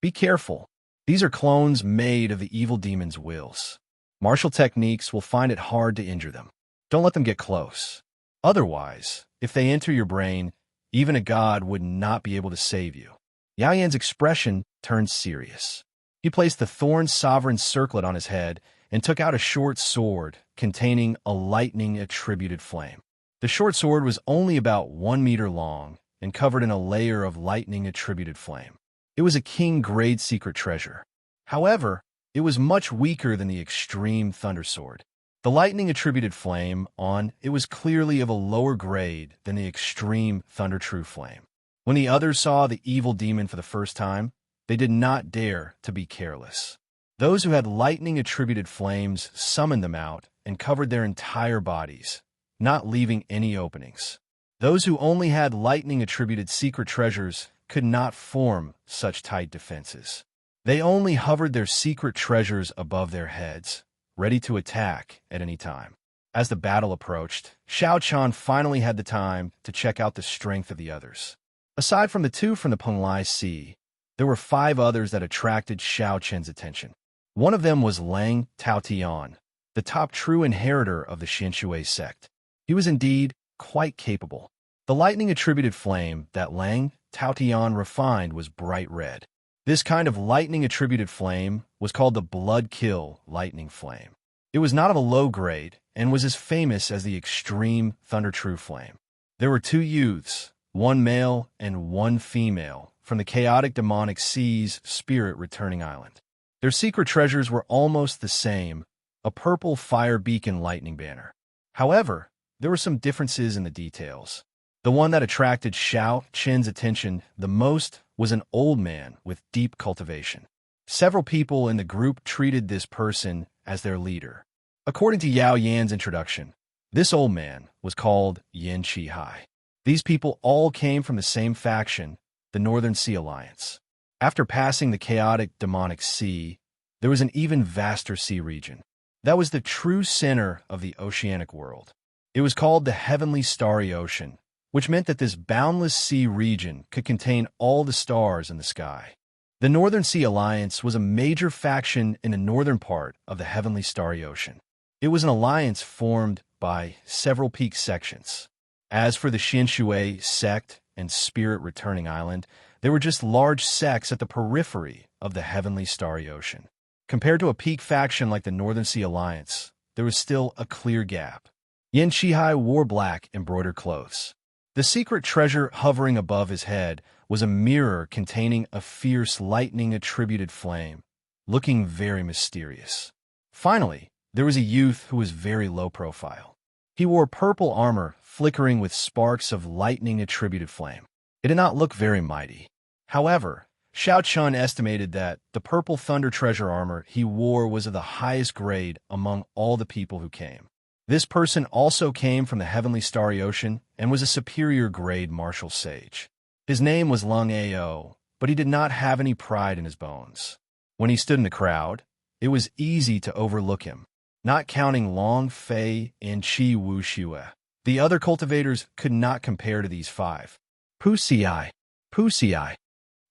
Be careful. These are clones made of the evil demon's wills. Martial techniques will find it hard to injure them. Don't let them get close. Otherwise, if they enter your brain, even a god would not be able to save you. Yao Yan's expression turned serious. He placed the Thorn Sovereign circlet on his head and took out a short sword containing a lightning-attributed flame. The short sword was only about 1 meter long and covered in a layer of lightning-attributed flame. It was a king-grade secret treasure. However, it was much weaker than the extreme Thunder Sword. The lightning-attributed flame on it was clearly of a lower grade than the extreme Thunder True Flame. When the others saw the evil demon for the first time, they did not dare to be careless. Those who had lightning-attributed flames summoned them out and covered their entire bodies, not leaving any openings. Those who only had lightning-attributed secret treasures could not form such tight defenses. They only hovered their secret treasures above their heads, ready to attack at any time. As the battle approached, Xiao Chan finally had the time to check out the strength of the others. Aside from the two from the Penglai Sea, there were 5 others that attracted Xiao Chen's attention. One of them was Lang Taotian, the top true inheritor of the Xianshui sect. He was indeed quite capable. The lightning-attributed flame that Lang Taotian refined was bright red. This kind of lightning-attributed flame was called the Blood Kill Lightning Flame. It was not of a low grade and was as famous as the extreme Thunder True Flame. There were 2 youths, one male and one female, from the chaotic demonic sea's spirit returning island. Their secret treasures were almost the same, a purple fire beacon lightning banner. However, there were some differences in the details. The one that attracted Xiao Chen's attention the most was an old man with deep cultivation. Several people in the group treated this person as their leader. According to Yao Yan's introduction, this old man was called Yin Qihai. These people all came from the same faction, the Northern Sea Alliance. After passing the chaotic demonic sea, there was an even vaster sea region. That was the true center of the oceanic world. It was called the Heavenly Starry Ocean, which meant that this boundless sea region could contain all the stars in the sky. The Northern Sea Alliance was a major faction in the northern part of the Heavenly Starry Ocean. It was an alliance formed by several peak sections. As for the Xianshui sect and Spirit Returning Island, they were just large sects at the periphery of the Heavenly Starry Ocean. Compared to a peak faction like the Northern Sea Alliance, there was still a clear gap. Yin Qihai wore black embroidered clothes. The secret treasure hovering above his head was a mirror containing a fierce lightning-attributed flame, looking very mysterious. Finally, there was a youth who was very low profile. He wore purple armor flickering with sparks of lightning-attributed flame. It did not look very mighty. However, Xiao Chun estimated that the purple thunder treasure armor he wore was of the highest grade among all the people who came. This person also came from the Heavenly Starry Ocean and was a superior grade martial sage. His name was Lung Ao, but he did not have any pride in his bones. When he stood in the crowd, it was easy to overlook him, not counting Long Fei and Qi Wu Xue. The other cultivators could not compare to these 5. Pusiai.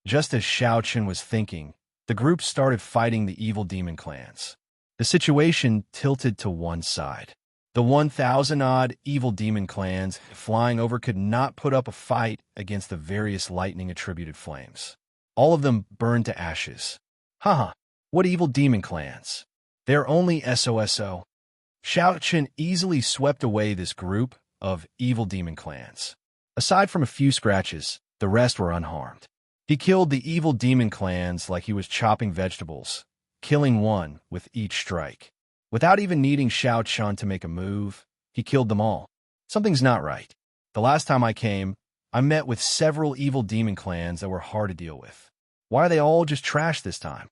Just as Xiao Chen was thinking, the group started fighting the evil demon clans. The situation tilted to one side. The 1,000-odd evil demon clans flying over could not put up a fight against the various lightning-attributed flames. All of them burned to ashes. Haha, what evil demon clans? They're only SOSO. Xiao Chen easily swept away this group of evil demon clans. Aside from a few scratches, the rest were unharmed. He killed the evil demon clans like he was chopping vegetables, killing one with each strike. Without even needing Xiao Chun to make a move, he killed them all. Something's not right. The last time I came, I met with several evil demon clans that were hard to deal with. Why are they all just trash this time?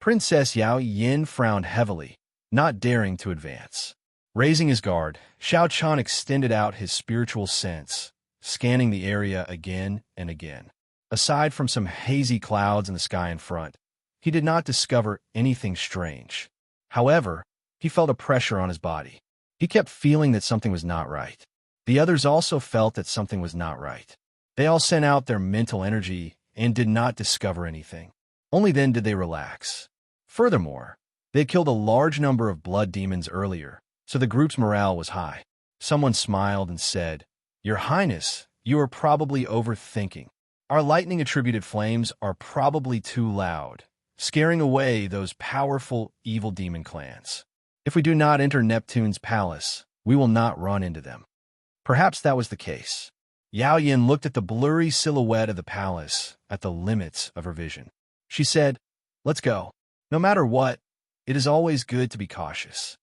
Princess Yao Yin frowned heavily, not daring to advance. Raising his guard, Xiao Chun extended out his spiritual sense, scanning the area again and again. Aside from some hazy clouds in the sky in front, he did not discover anything strange. However, he felt a pressure on his body. He kept feeling that something was not right. The others also felt that something was not right. They all sent out their mental energy and did not discover anything. Only then did they relax. Furthermore, they had killed a large number of blood demons earlier, so the group's morale was high. Someone smiled and said, "Your Highness, you are probably overthinking. Our lightning-attributed flames are probably too loud, scaring away those powerful evil demon clans. If we do not enter Neptune's palace, we will not run into them." Perhaps that was the case. Yao Yin looked at the blurry silhouette of the palace at the limits of her vision. She said, "Let's go. No matter what, it is always good to be cautious."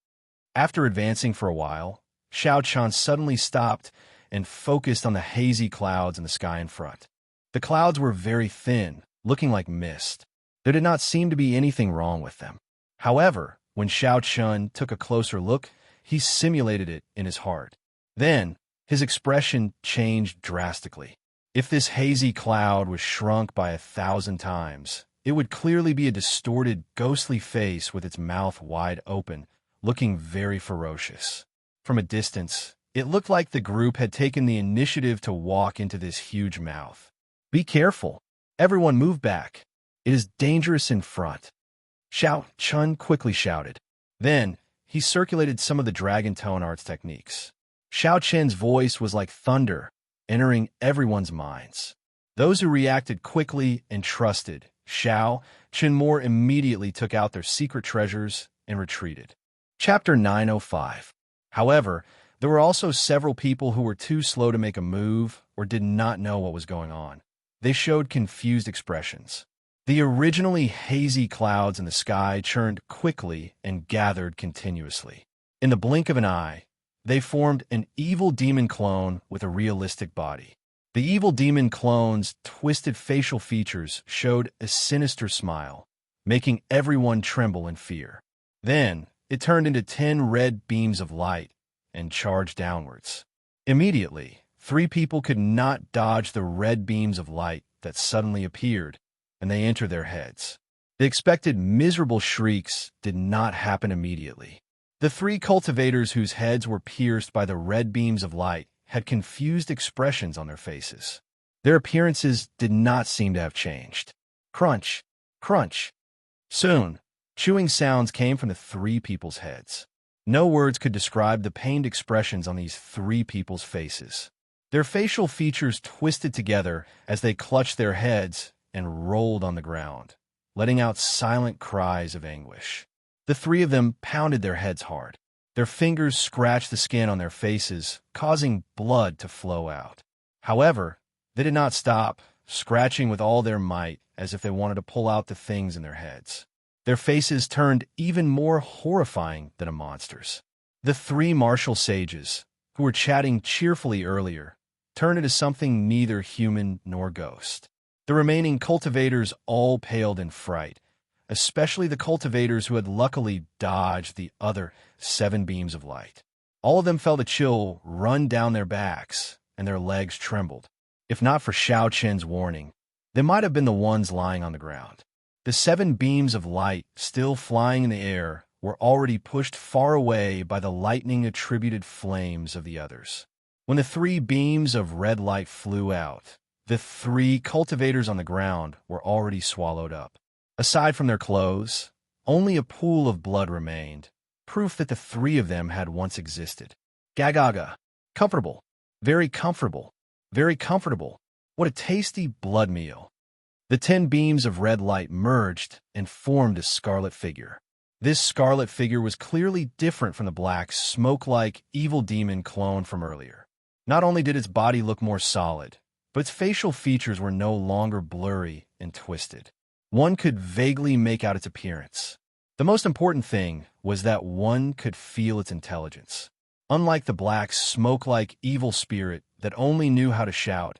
After advancing for a while, Xiao Chan suddenly stopped and focused on the hazy clouds in the sky in front. The clouds were very thin, looking like mist. There did not seem to be anything wrong with them. However, when Xiao Chun took a closer look, he simulated it in his heart. Then, his expression changed drastically. If this hazy cloud was shrunk by 1,000 times, it would clearly be a distorted, ghostly face with its mouth wide open, looking very ferocious. From a distance, it looked like the group had taken the initiative to walk into this huge mouth. "Be careful. Everyone move back. It is dangerous in front," Xiao Chun quickly shouted. Then, he circulated some of the dragon tone arts techniques. Xiao Chen's voice was like thunder, entering everyone's minds. Those who reacted quickly and trusted Xiao Chen more immediately took out their secret treasures and retreated. Chapter 905. However, there were also several people who were too slow to make a move or did not know what was going on. They showed confused expressions. The originally hazy clouds in the sky churned quickly and gathered continuously. In the blink of an eye, they formed an evil demon clone with a realistic body. The evil demon clone's twisted facial features showed a sinister smile, making everyone tremble in fear. Then, it turned into 10 red beams of light and charged downwards. Immediately, 3 people could not dodge the red beams of light that suddenly appeared, and they entered their heads. The expected miserable shrieks did not happen immediately. The 3 cultivators whose heads were pierced by the red beams of light had confused expressions on their faces. Their appearances did not seem to have changed. Crunch, crunch. Soon, chewing sounds came from the 3 people's heads. No words could describe the pained expressions on these 3 people's faces. Their facial features twisted together as they clutched their heads and rolled on the ground, letting out silent cries of anguish. The 3 of them pounded their heads hard. Their fingers scratched the skin on their faces, causing blood to flow out. However, they did not stop, scratching with all their might as if they wanted to pull out the things in their heads. Their faces turned even more horrifying than a monster's. The 3 martial sages, who were chatting cheerfully earlier, turned into something neither human nor ghost. The remaining cultivators all paled in fright, especially the cultivators who had luckily dodged the other 7 beams of light. All of them felt a chill run down their backs, and their legs trembled. If not for Xiao Chen's warning, they might have been the ones lying on the ground. The 7 beams of light, still flying in the air, were already pushed far away by the lightning-attributed flames of the others. When the 3 beams of red light flew out, the 3 cultivators on the ground were already swallowed up. Aside from their clothes, only a pool of blood remained, proof that the 3 of them had once existed. Gagaga. Comfortable. Very comfortable. Very comfortable. What a tasty blood meal. The 10 beams of red light merged and formed a scarlet figure. This scarlet figure was clearly different from the black, smoke-like, evil demon clone from earlier. Not only did its body look more solid, but its facial features were no longer blurry and twisted. One could vaguely make out its appearance. The most important thing was that one could feel its intelligence. Unlike the black, smoke-like evil spirit that only knew how to shout,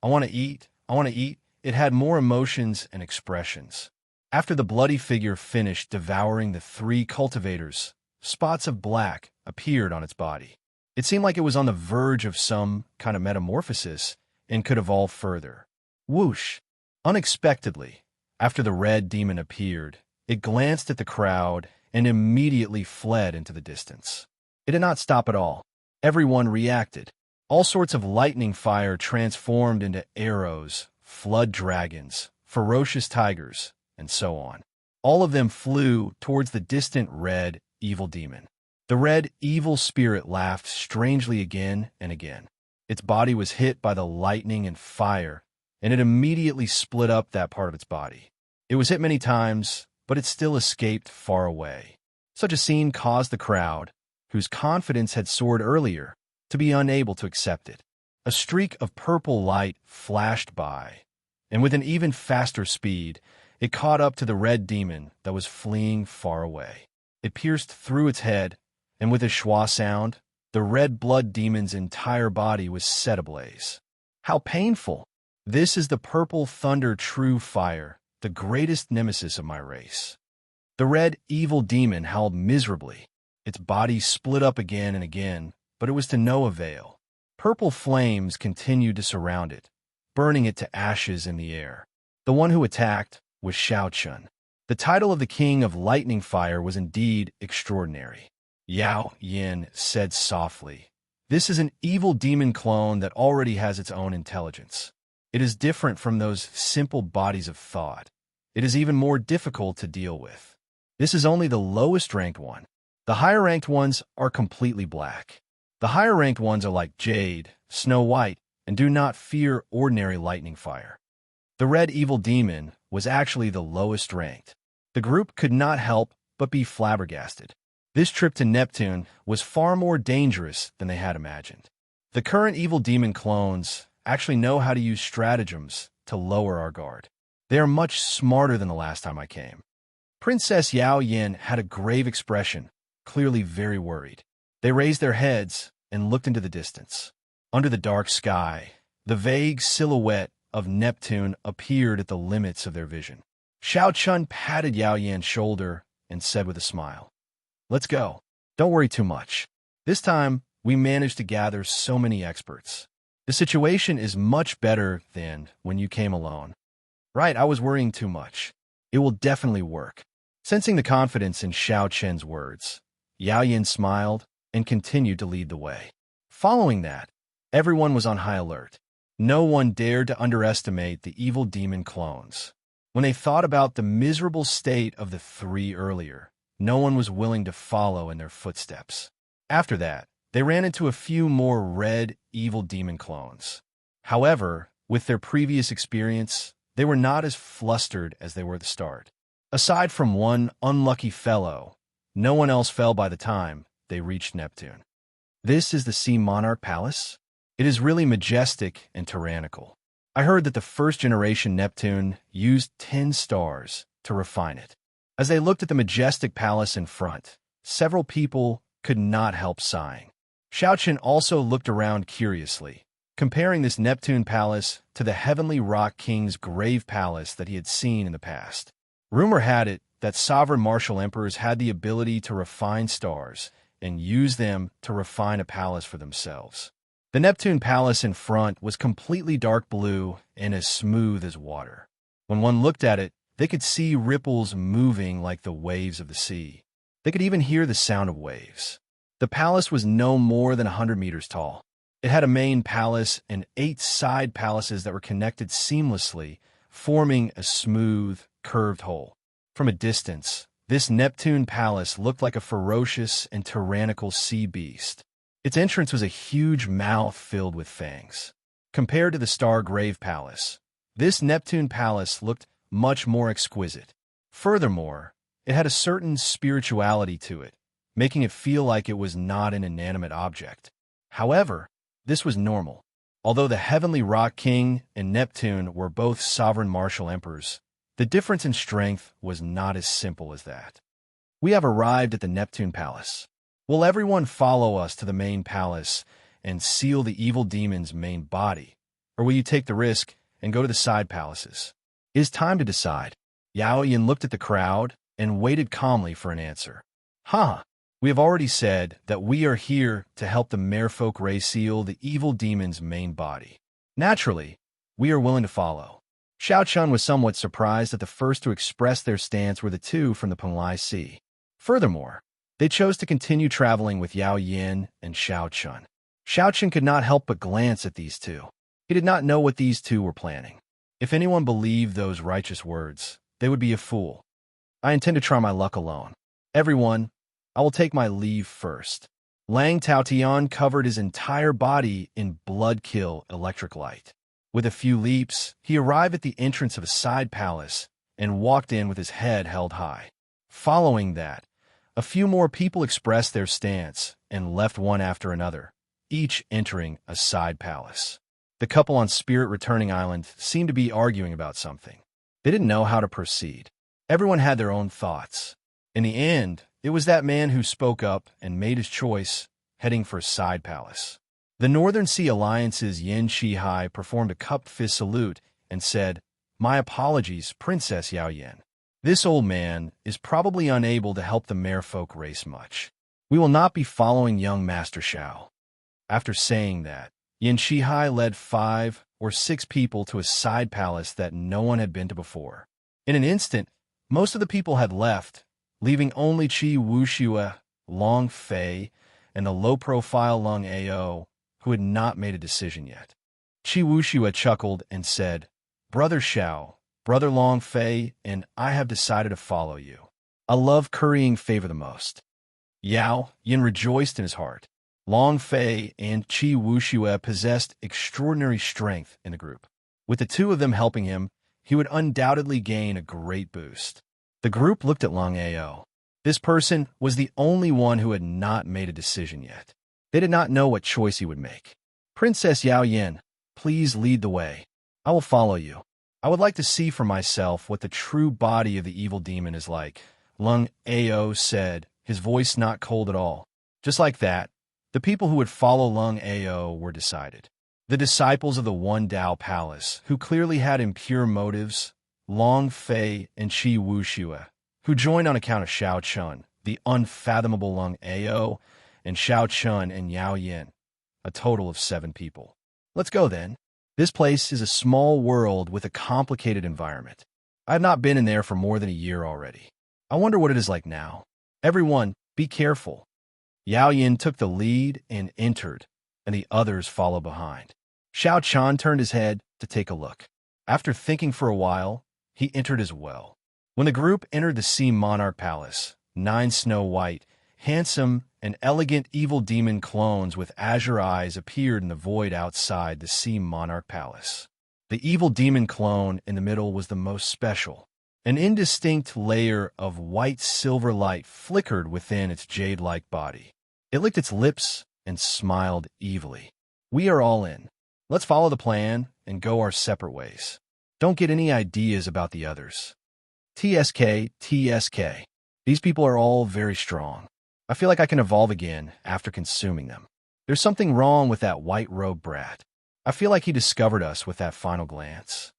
"I want to eat, I want to eat," it had more emotions and expressions. After the bloody figure finished devouring the 3 cultivators, spots of black appeared on its body. It seemed like it was on the verge of some kind of metamorphosis and could evolve further. Whoosh! Unexpectedly, after the red demon appeared, it glanced at the crowd and immediately fled into the distance. It did not stop at all. Everyone reacted. All sorts of lightning fire transformed into arrows, flood dragons, ferocious tigers, and so on. All of them flew towards the distant red, evil demon. The red, evil spirit laughed strangely again and again. Its body was hit by the lightning and fire, and it immediately split up that part of its body. It was hit many times, but it still escaped far away. Such a scene caused the crowd, whose confidence had soared earlier, to be unable to accept it. A streak of purple light flashed by, and with an even faster speed, it caught up to the red demon that was fleeing far away. It pierced through its head, and with a schwa sound, the red blood demon's entire body was set ablaze. How painful! This is the purple thunder true fire, the greatest nemesis of my race. The red evil demon howled miserably. Its body split up again and again, but it was to no avail. Purple flames continued to surround it, burning it to ashes in the air. The one who attacked was Xiao Chun. The title of the King of Lightning Fire was indeed extraordinary. Yao Yin said softly. This is an evil demon clone that already has its own intelligence. It is different from those simple bodies of thought. It is even more difficult to deal with. This is only the lowest ranked one. The higher ranked ones are completely black. The higher ranked ones are like Jade, Snow White, and do not fear ordinary lightning fire. The red evil demon was actually the lowest ranked. The group could not help but be flabbergasted. This trip to Neptune was far more dangerous than they had imagined. The current evil demon clones actually know how to use stratagems to lower our guard. They are much smarter than the last time I came. Princess Yao Yin had a grave expression, clearly very worried. They raised their heads and looked into the distance. Under the dark sky, the vague silhouette of Neptune appeared at the limits of their vision. Xiao Chun patted Yao Yin's shoulder and said with a smile, "Let's go. Don't worry too much. This time, we managed to gather so many experts. The situation is much better than when you came alone." "Right, I was worrying too much. It will definitely work." Sensing the confidence in Xiao Chen's words, Yao Yin smiled and continued to lead the way. Following that, everyone was on high alert. No one dared to underestimate the evil demon clones. When they thought about the miserable state of the three earlier, no one was willing to follow in their footsteps. After that, they ran into a few more red evil demon clones. However, with their previous experience, they were not as flustered as they were at the start. Aside from one unlucky fellow, no one else fell by the time they reached Neptune. This is the Sea Monarch Palace? It is really majestic and tyrannical. I heard that the first-generation Neptune used 10 stars to refine it. As they looked at the majestic palace in front, several people could not help sighing. Xiao Chen also looked around curiously, comparing this Neptune palace to the Heavenly Rock King's grave palace that he had seen in the past. Rumor had it that sovereign martial emperors had the ability to refine stars and use them to refine a palace for themselves. The Neptune palace in front was completely dark blue and as smooth as water. When one looked at it, they could see ripples moving like the waves of the sea. They could even hear the sound of waves. The palace was no more than 100 meters tall. It had a main palace and 8 side palaces that were connected seamlessly, forming a smooth, curved whole. From a distance, this Neptune palace looked like a ferocious and tyrannical sea beast. Its entrance was a huge mouth filled with fangs. Compared to the Star Grave Palace, this Neptune palace looked much more exquisite. Furthermore, it had a certain spirituality to it, making it feel like it was not an inanimate object. However, this was normal. Although the Heavenly Rock King and Neptune were both sovereign martial emperors, the difference in strength was not as simple as that. "We have arrived at the Neptune Palace. Will everyone follow us to the main palace and seal the evil demon's main body? Or will you take the risk and go to the side palaces? It is time to decide." Yao Yin looked at the crowd and waited calmly for an answer. We have already said that we are here to help the merfolk race seal the evil demon's main body. Naturally, we are willing to follow." Xiao Chun was somewhat surprised that the first to express their stance were the two from the Penglai Sea. Furthermore, they chose to continue traveling with Yao Yin and Xiao Chun. Xiao Chun could not help but glance at these two. He did not know what these two were planning. If anyone believed those righteous words, they would be a fool. "I intend to try my luck alone. Everyone, I will take my leave first." Lang Taotian covered his entire body in blood-kill electric light. With a few leaps, he arrived at the entrance of a side palace and walked in with his head held high. Following that, a few more people expressed their stance and left one after another, each entering a side palace. The couple on Spirit Returning Island seemed to be arguing about something. They didn't know how to proceed. Everyone had their own thoughts. In the end, it was that man who spoke up and made his choice, heading for a side palace. The Northern Sea Alliance's Yin Shihai performed a cupped fist salute and said, "My apologies, Princess Yao Yin. This old man is probably unable to help the merfolk race much. We will not be following young Master Xiao." After saying that, Yin Shihai led 5 or 6 people to a side palace that no one had been to before. In an instant, most of the people had left, leaving only Qi Wuxue Long Fei, and the low-profile Lung Ao, who had not made a decision yet. Qi Wuxue chuckled and said, "Brother Xiao, Brother Long Fei, and I have decided to follow you. I love currying favor the most." Yao Yin rejoiced in his heart. Long Fei and Qi Wuxue possessed extraordinary strength in the group. With the two of them helping him, he would undoubtedly gain a great boost. The group looked at Lung Ao. This person was the only one who had not made a decision yet. They did not know what choice he would make. "Princess Yao Yin, please lead the way. I will follow you. I would like to see for myself what the true body of the evil demon is like," Lung Ao said, his voice not cold at all. Just like that, the people who would follow Lung Ao were decided. The disciples of the One Dao Palace, who clearly had impure motives, Long Fei and Qi Wuxue, who joined on account of Xiao Chun, the unfathomable Lung Ao, and Xiao Chun and Yao Yin, a total of 7 people. Let's go then. This place is a small world with a complicated environment. I have not been in there for more than a year already. I wonder what it is like now. Everyone, be careful. Yao Yin took the lead and entered, and the others followed behind. Xiao Chan turned his head to take a look. After thinking for a while, he entered as well. When the group entered the Sea Monarch Palace, 9 Snow White, handsome and elegant evil demon clones with azure eyes appeared in the void outside the Sea Monarch Palace. The evil demon clone in the middle was the most special. An indistinct layer of white silver light flickered within its jade-like body. It licked its lips and smiled evilly. "We are all in. Let's follow the plan and go our separate ways. Don't get any ideas about the others. TSK, TSK. These people are all very strong. I feel like I can evolve again after consuming them. There's something wrong with that white-robed brat. I feel like he discovered us with that final glance.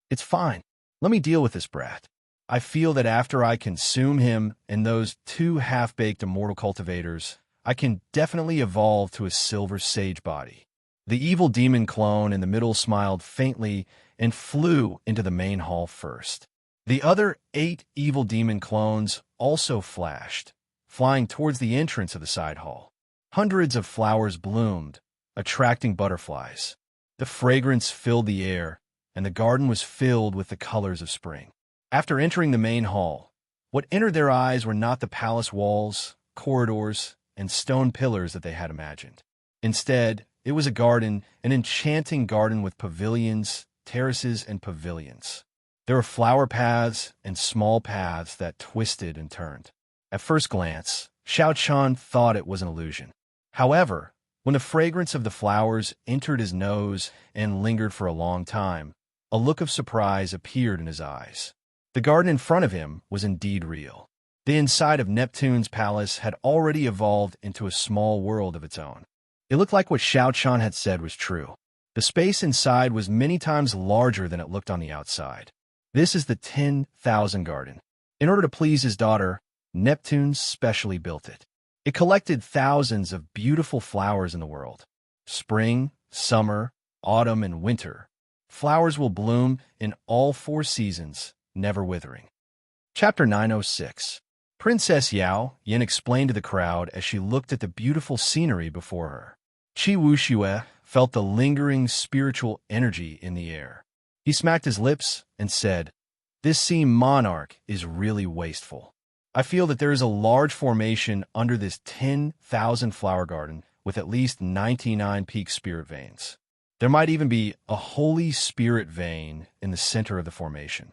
It's fine. Let me deal with this brat. I feel that after I consume him and those 2 half-baked immortal cultivators, I can definitely evolve to a silver sage body." The evil demon clone in the middle smiled faintly and flew into the main hall first. The other 8 evil demon clones also flashed, flying towards the entrance of the side hall. Hundreds of flowers bloomed, attracting butterflies. The fragrance filled the air, and the garden was filled with the colors of spring. After entering the main hall, what entered their eyes were not the palace walls, corridors, and stone pillars that they had imagined. Instead, it was a garden, an enchanting garden with pavilions, terraces, and pavilions. There were flower paths and small paths that twisted and turned. At first glance, Xiao Chan thought it was an illusion. However, when the fragrance of the flowers entered his nose and lingered for a long time, a look of surprise appeared in his eyes. The garden in front of him was indeed real. The inside of Neptune's palace had already evolved into a small world of its own. It looked like what Xiao Chan had said was true. The space inside was many times larger than it looked on the outside. This is the 10,000 garden. In order to please his daughter, Neptune specially built it. It collected thousands of beautiful flowers in the world. Spring, summer, autumn, and winter. Flowers will bloom in all 4 seasons, never withering. Chapter 906. Princess Yao Yin explained to the crowd as she looked at the beautiful scenery before her. Qi Wuxue felt the lingering spiritual energy in the air. He smacked his lips and said, "This sea monarch is really wasteful. I feel that there is a large formation under this 10,000 flower garden with at least 99 peak spirit veins. There might even be a holy spirit vein in the center of the formation.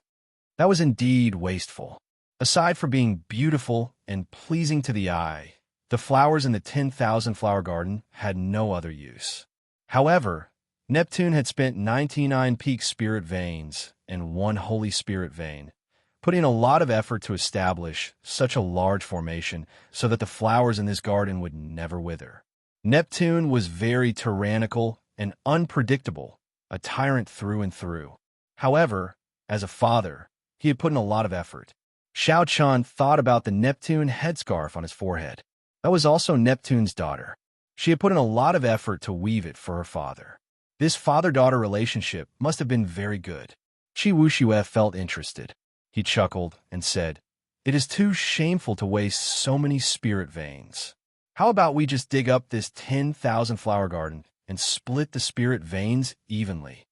That was indeed wasteful. Aside from being beautiful and pleasing to the eye, the flowers in the 10,000 flower garden had no other use. However, Neptune had spent 99 peak spirit veins and 1 holy spirit vein, putting a lot of effort to establish such a large formation so that the flowers in this garden would never wither. Neptune was very tyrannical and unpredictable, a tyrant through and through. However, as a father, he had put in a lot of effort. Xiao Chan thought about the Neptune headscarf on his forehead. That was also Neptune's daughter. She had put in a lot of effort to weave it for her father. This father-daughter relationship must have been very good. Qi Wuxue felt interested. He chuckled and said, It is too shameful to waste so many spirit veins. How about we just dig up this 10,000 flower garden and split the spirit veins evenly?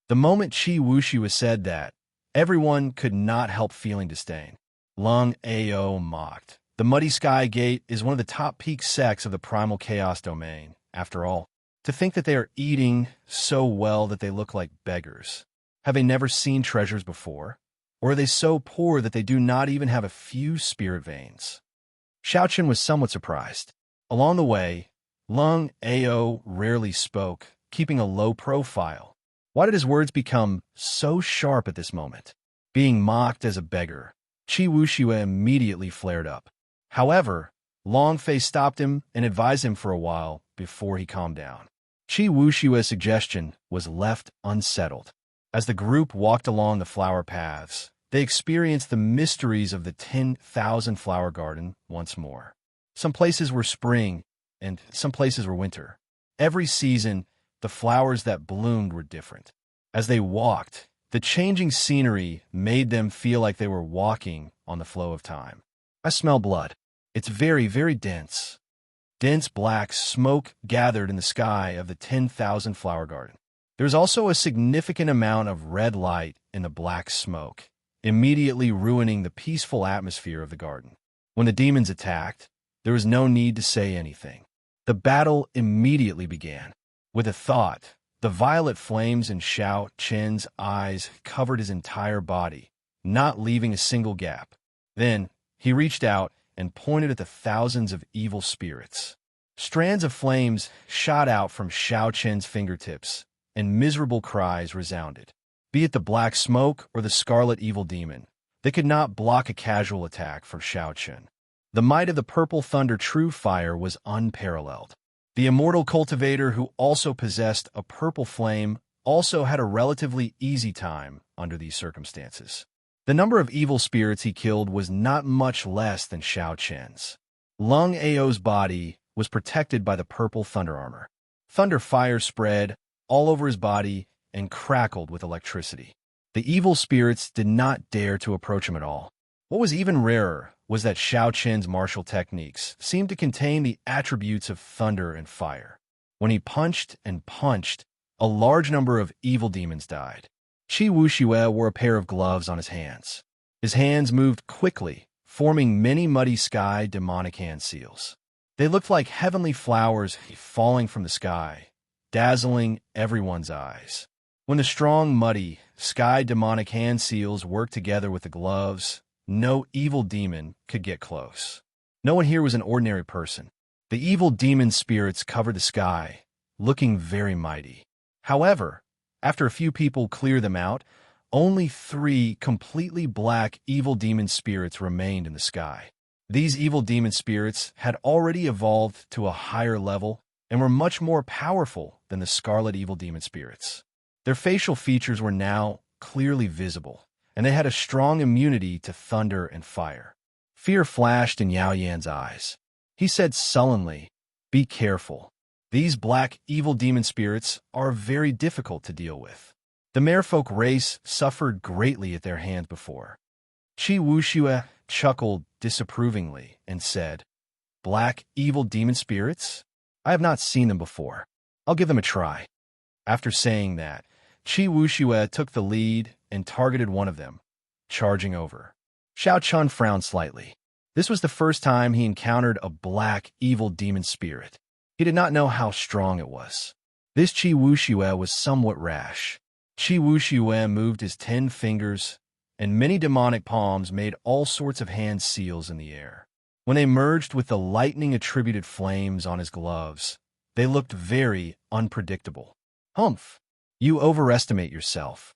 The moment Chi Wuxiu said that, everyone could not help feeling disdain. Lung Ao mocked. The Muddy Sky Gate is one of the top peak sects of the Primal Chaos domain, after all. To think that they are eating so well that they look like beggars. Have they never seen treasures before? Or are they so poor that they do not even have a few spirit veins? Xiaochen was somewhat surprised. Along the way, Lung Ao rarely spoke, keeping a low profile. Why did his words become so sharp at this moment? Being mocked as a beggar, Chi Wuxiu immediately flared up. However, Long Fei stopped him and advised him for a while before he calmed down. Chi Wuxiu's suggestion was left unsettled. As the group walked along the flower paths, they experienced the mysteries of the 10,000 flower garden once more. Some places were spring, and some places were winter. Every season, the flowers that bloomed were different. As they walked, the changing scenery made them feel like they were walking on the flow of time. I smell blood. It's very, very dense. Dense black smoke gathered in the sky of the 10,000 flower garden. There's also a significant amount of red light in the black smoke, immediately ruining the peaceful atmosphere of the garden. When the demons attacked, there was no need to say anything. The battle immediately began. With a thought, the violet flames in Xiao Chen's eyes covered his entire body, not leaving a single gap. Then, he reached out and pointed at the thousands of evil spirits. Strands of flames shot out from Xiao Chen's fingertips, and miserable cries resounded. Be it the black smoke or the scarlet evil demon, they could not block a casual attack from Xiao Chen. The might of the purple thunder true fire was unparalleled. The immortal cultivator, who also possessed a purple flame, also had a relatively easy time under these circumstances. The number of evil spirits he killed was not much less than Xiao Chen's. Lung Ao's body was protected by the purple thunder armor. Thunder fire spread all over his body and crackled with electricity. The evil spirits did not dare to approach him at all. What was even rarer was that Xiao Chen's martial techniques seemed to contain the attributes of thunder and fire. When he punched and punched, a large number of evil demons died. Chi Wuxiu wore a pair of gloves on his hands. His hands moved quickly, forming many muddy sky demonic hand seals. They looked like heavenly flowers falling from the sky, dazzling everyone's eyes. When the strong, muddy, sky demonic hand seals worked together with the gloves, no evil demon could get close. No one here was an ordinary person. The evil demon spirits covered the sky, looking very mighty. However, after a few people cleared them out, only 3 completely black evil demon spirits remained in the sky. These evil demon spirits had already evolved to a higher level and were much more powerful than the scarlet evil demon spirits. Their facial features were now clearly visible, and they had a strong immunity to thunder and fire. Fear flashed in Yao Yan's eyes. He said sullenly, "Be careful. These black evil demon spirits are very difficult to deal with." The merfolk race suffered greatly at their hands before. Chi Wuxiu chuckled disapprovingly and said, "Black evil demon spirits? I have not seen them before. I'll give them a try." After saying that, Chi Wuxiu took the lead and targeted one of them, charging over. Xiao Chun frowned slightly. This was the first time he encountered a black evil demon spirit. He did not know how strong it was. This Chi Wuxiu was somewhat rash. Chi Wuxiu moved his 10 fingers, and many demonic palms made all sorts of hand seals in the air. When they merged with the lightning-attributed flames on his gloves, they looked very unpredictable. "Humph! You overestimate yourself."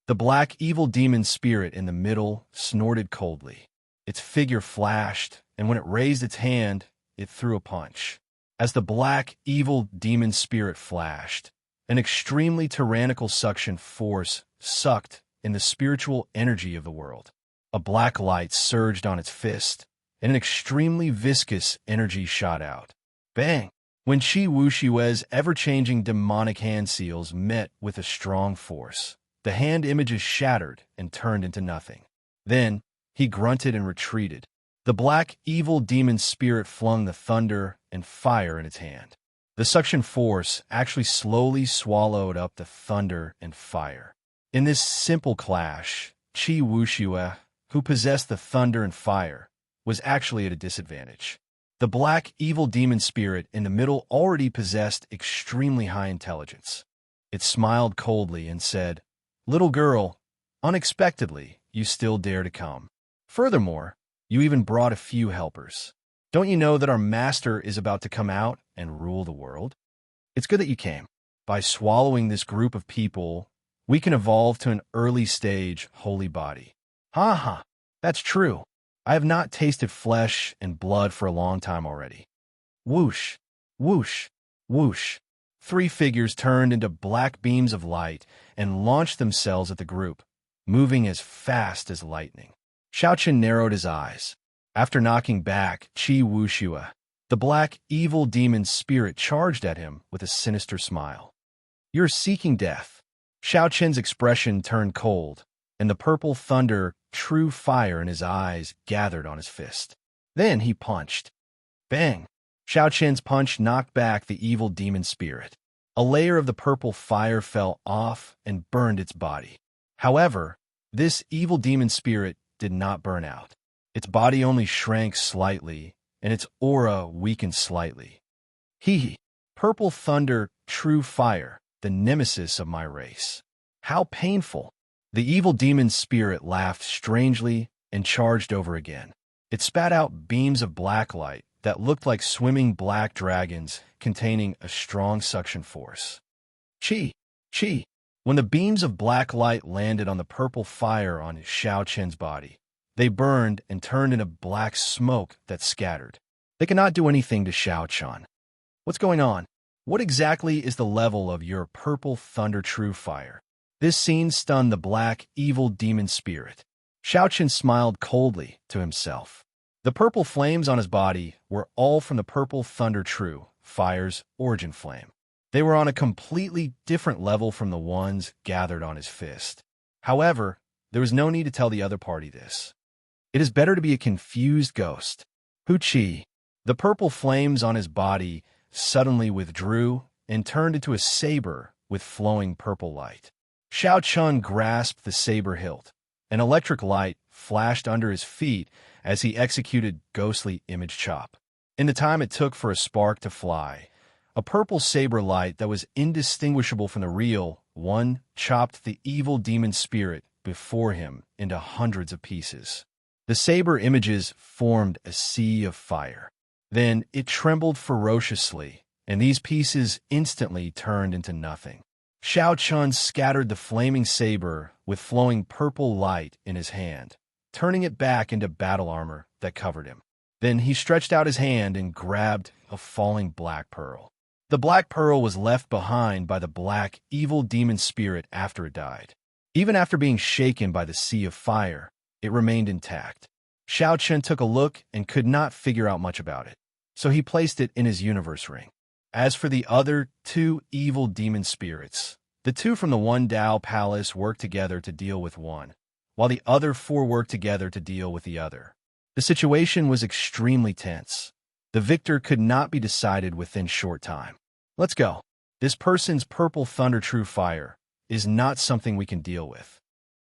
The black evil demon spirit in the middle snorted coldly. Its figure flashed, and when it raised its hand, it threw a punch. As the black evil demon spirit flashed, an extremely tyrannical suction force sucked in the spiritual energy of the world. A black light surged on its fist, and an extremely viscous energy shot out. Bang! When Chi Wuxiu's ever-changing demonic hand seals met with a strong force, the hand images shattered and turned into nothing. Then, He grunted and retreated. The black, evil demon spirit flung the thunder and fire in its hand. The suction force actually slowly swallowed up the thunder and fire. In this simple clash, Qi Wuxue, who possessed the thunder and fire, was actually at a disadvantage. The black, evil demon spirit in the middle already possessed extremely high intelligence. It smiled coldly and said, "Little girl, unexpectedly, you still dare to come. Furthermore, you even brought a few helpers. Don't you know that our master is about to come out and rule the world? It's good that you came. By swallowing this group of people, we can evolve to an early stage holy body." "Ha ha, that's true. I have not tasted flesh and blood for a long time already." Whoosh, whoosh, whoosh. 3 figures turned into black beams of light and launched themselves at the group, moving as fast as lightning. Xiaochen narrowed his eyes. After knocking back Qi Wuxue, the black, evil demon spirit charged at him with a sinister smile. "You're seeking death." Xiaochen's expression turned cold, and the purple thunder, true fire in his eyes, gathered on his fist. Then he punched. Bang! Xiaochen's punch knocked back the evil demon spirit. A layer of the purple fire fell off and burned its body. However, this evil demon spirit did not burn out. Its body only shrank slightly, and its aura weakened slightly. Hee! Purple thunder, true fire, the nemesis of my race. How painful! The evil demon spirit laughed strangely and charged over again. It spat out beams of black light that looked like swimming black dragons containing a strong suction force. Chi! Chi! When the beams of black light landed on the purple fire on Xiaochen's body, they burned and turned into black smoke that scattered. They cannot do anything to Xiaochen. What's going on? What exactly is the level of your purple thunder true fire? This scene stunned the black, evil demon spirit. Xiaochen smiled coldly to himself. The purple flames on his body were all from the purple thunder true fire's origin flame. They were on a completely different level from the ones gathered on his fist. However, there was no need to tell the other party this. It is better to be a confused ghost. Hu Qi. The purple flames on his body suddenly withdrew and turned into a saber with flowing purple light. Xiaochen grasped the saber hilt. An electric light flashed under his feet as he executed ghostly image chop. In the time it took for a spark to fly, a purple saber light that was indistinguishable from the real one chopped the evil demon spirit before him into hundreds of pieces. The saber images formed a sea of fire. Then it trembled ferociously, and these pieces instantly turned into nothing. Xiaochen scattered the flaming saber with flowing purple light in his hand, turning it back into battle armor that covered him. Then he stretched out his hand and grabbed a falling black pearl. The black pearl was left behind by the black, evil demon spirit after it died. Even after being shaken by the sea of fire, it remained intact. Xiaochen took a look and could not figure out much about it, so he placed it in his universe ring. As for the other 2 evil demon spirits, the 2 from the One Dao Palace worked together to deal with one, while the other 4 worked together to deal with the other. The situation was extremely tense. The victor could not be decided within short time. Let's go. This person's purple thunder true fire is not something we can deal with.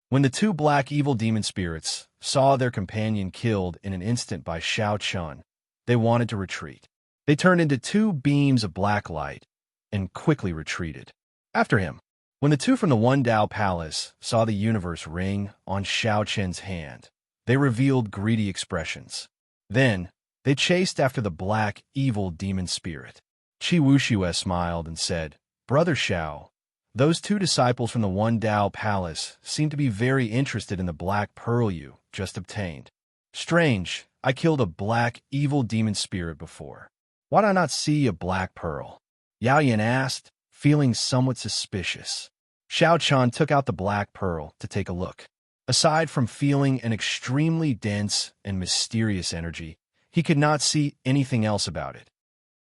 When the 2 black evil demon spirits saw their companion killed in an instant by Xiaochen, they wanted to retreat. They turned into 2 beams of black light and quickly retreated. After him, when the 2 from the One Dao Palace saw the universe ring on Xiaochen's hand, they revealed greedy expressions. Then, they chased after the black, evil demon spirit. Qi Wuxue smiled and said, "Brother Xiao, those 2 disciples from the One Dao Palace seem to be very interested in the black pearl you just obtained. Strange, I killed a black, evil demon spirit before. Why did I not see a black pearl?" Yao Yan asked, feeling somewhat suspicious. Xiaochen took out the black pearl to take a look. Aside from feeling an extremely dense and mysterious energy, he could not see anything else about it.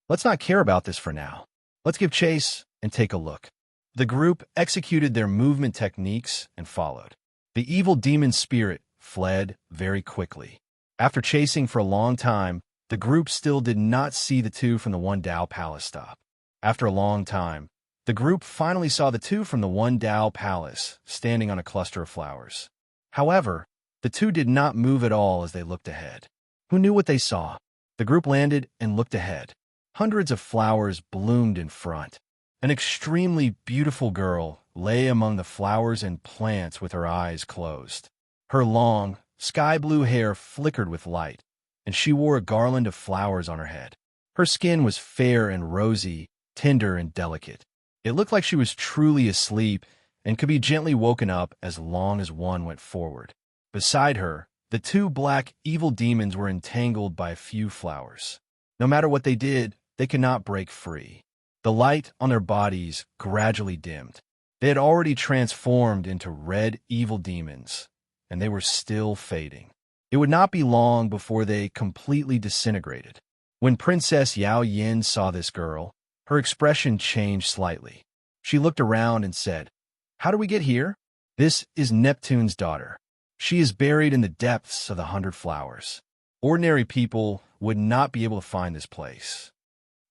Let's not care about this for now. Let's give chase and take a look. The group executed their movement techniques and followed. The evil demon spirit fled very quickly. After chasing for a long time, the group still did not see the two from the One Dao Palace stop. After a long time, the group finally saw the two from the One Dao Palace standing on a cluster of flowers. However, the two did not move at all as they looked ahead. Who knew what they saw? The group landed and looked ahead. Hundreds of flowers bloomed in front. An extremely beautiful girl lay among the flowers and plants with her eyes closed. Her long, sky-blue hair flickered with light, and she wore a garland of flowers on her head. Her skin was fair and rosy, tender and delicate. It looked like she was truly asleep and could be gently woken up as long as one went forward. Beside her, the two black evil demons were entangled by a few flowers. No matter what they did, they could not break free. The light on their bodies gradually dimmed. They had already transformed into red evil demons, and they were still fading. It would not be long before they completely disintegrated. When Princess Yao Yin saw this girl, her expression changed slightly. She looked around and said, "How do we get here?" "This is Neptune's daughter. She is buried in the depths of the 100 flowers. Ordinary people would not be able to find this place."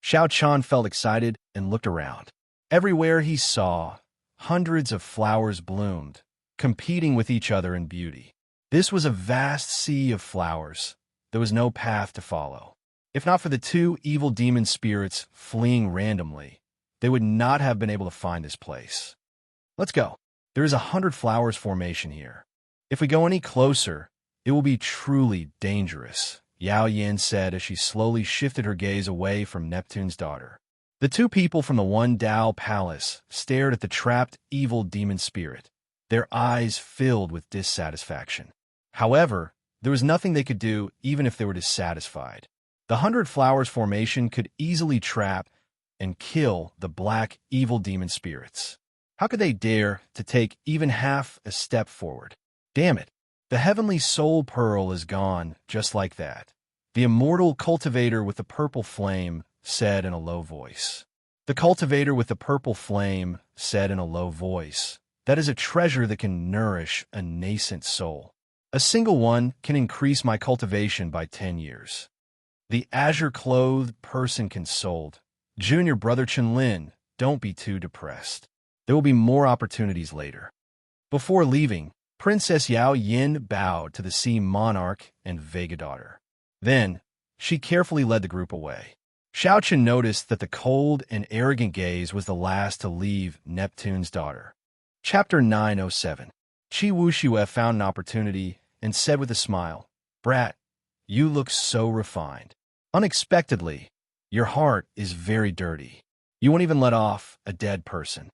Xiao Chan felt excited and looked around. Everywhere he saw, hundreds of flowers bloomed, competing with each other in beauty. This was a vast sea of flowers. There was no path to follow. If not for the two evil demon spirits fleeing randomly, they would not have been able to find this place. "Let's go. There is a 100 flowers formation here. If we go any closer, it will be truly dangerous," Yao Yin said as she slowly shifted her gaze away from Neptune's daughter. The two people from the One Dao Palace stared at the trapped evil demon spirit, their eyes filled with dissatisfaction. However, there was nothing they could do even if they were dissatisfied. The 100 flowers formation could easily trap and kill the black evil demon spirits. How could they dare to take even half a step forward? Damn it, the heavenly soul pearl is gone just like that. The immortal cultivator with the purple flame said in a low voice. The cultivator with the purple flame said in a low voice, "That is a treasure that can nourish a nascent soul. A single one can increase my cultivation by 10 years. The azure-clothed person consoled. Junior brother Chen-Lin, don't be too depressed. There will be more opportunities later." Before leaving, Princess Yao Yin bowed to the Sea Monarch and Vega daughter. Then, she carefully led the group away. Xiao Chen noticed that the cold and arrogant gaze was the last to leave Neptune's daughter. Chapter 907. Qi Wuxue found an opportunity and said with a smile, "Brat, you look so refined. Unexpectedly, your heart is very dirty. You won't even let off a dead person."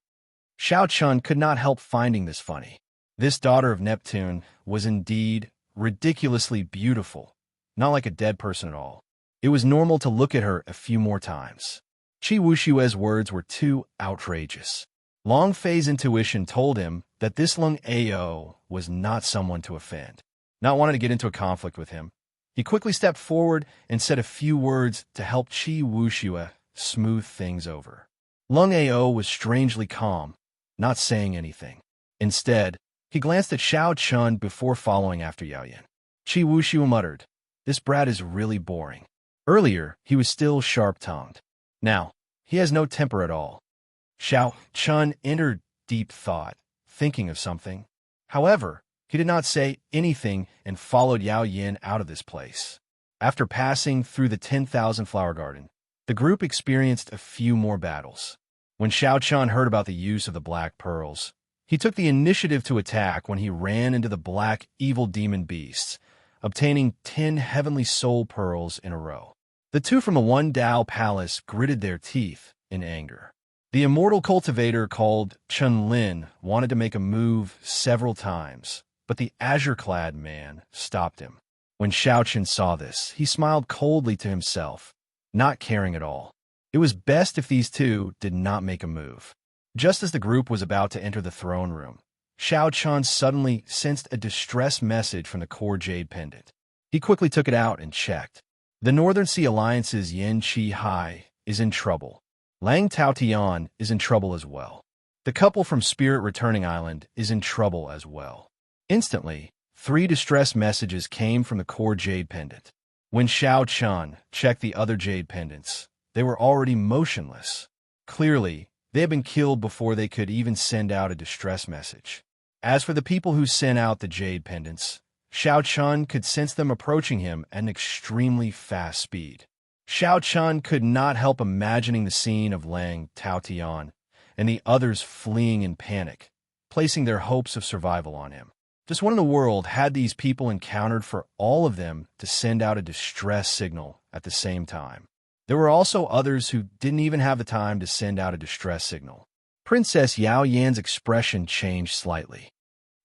Xiao Chun could not help finding this funny. This daughter of Neptune was indeed ridiculously beautiful, not like a dead person at all. It was normal to look at her a few more times. Qi Wushue's words were too outrageous. Long Fei's intuition told him that this Lung Ao was not someone to offend. Not wanting to get into a conflict with him, he quickly stepped forward and said a few words to help Qi Wuxue smooth things over. Lung Ao was strangely calm, not saying anything. Instead, he glanced at Xiao Chun before following after Yao Yin. Qi Wuxue muttered, "This brat is really boring." Earlier, he was still sharp-tongued. Now, he has no temper at all. Xiao Chun entered deep thought, thinking of something. However, he did not say anything and followed Yao Yin out of this place. After passing through the 10,000 flower garden, the group experienced a few more battles. When Xiao Chun heard about the use of the black pearls, he took the initiative to attack when he ran into the black evil demon beasts, obtaining 10 heavenly soul pearls in a row. The two from the One Dao Palace gritted their teeth in anger. The immortal cultivator called Chen-Lin wanted to make a move several times, but the azure-clad man stopped him. When Xiao Chen saw this, he smiled coldly to himself, not caring at all. It was best if these two did not make a move. Just as the group was about to enter the throne room, Xiao Chun suddenly sensed a distress message from the core jade pendant. He quickly took it out and checked. The Northern Sea Alliance's Yin Chi Hai is in trouble. Lang Tao Tian is in trouble as well. The couple from Spirit Returning Island is in trouble as well. Instantly, 3 distress messages came from the core jade pendant. When Xiao Chun checked the other jade pendants, they were already motionless. Clearly, they had been killed before they could even send out a distress message. As for the people who sent out the jade pendants, Xiao Chun could sense them approaching him at an extremely fast speed. Xiao Chun could not help imagining the scene of Lang Taotian and the others fleeing in panic, placing their hopes of survival on him. Just what in the world had these people encountered for all of them to send out a distress signal at the same time? There were also others who didn't even have the time to send out a distress signal. Princess Yao Yan's expression changed slightly.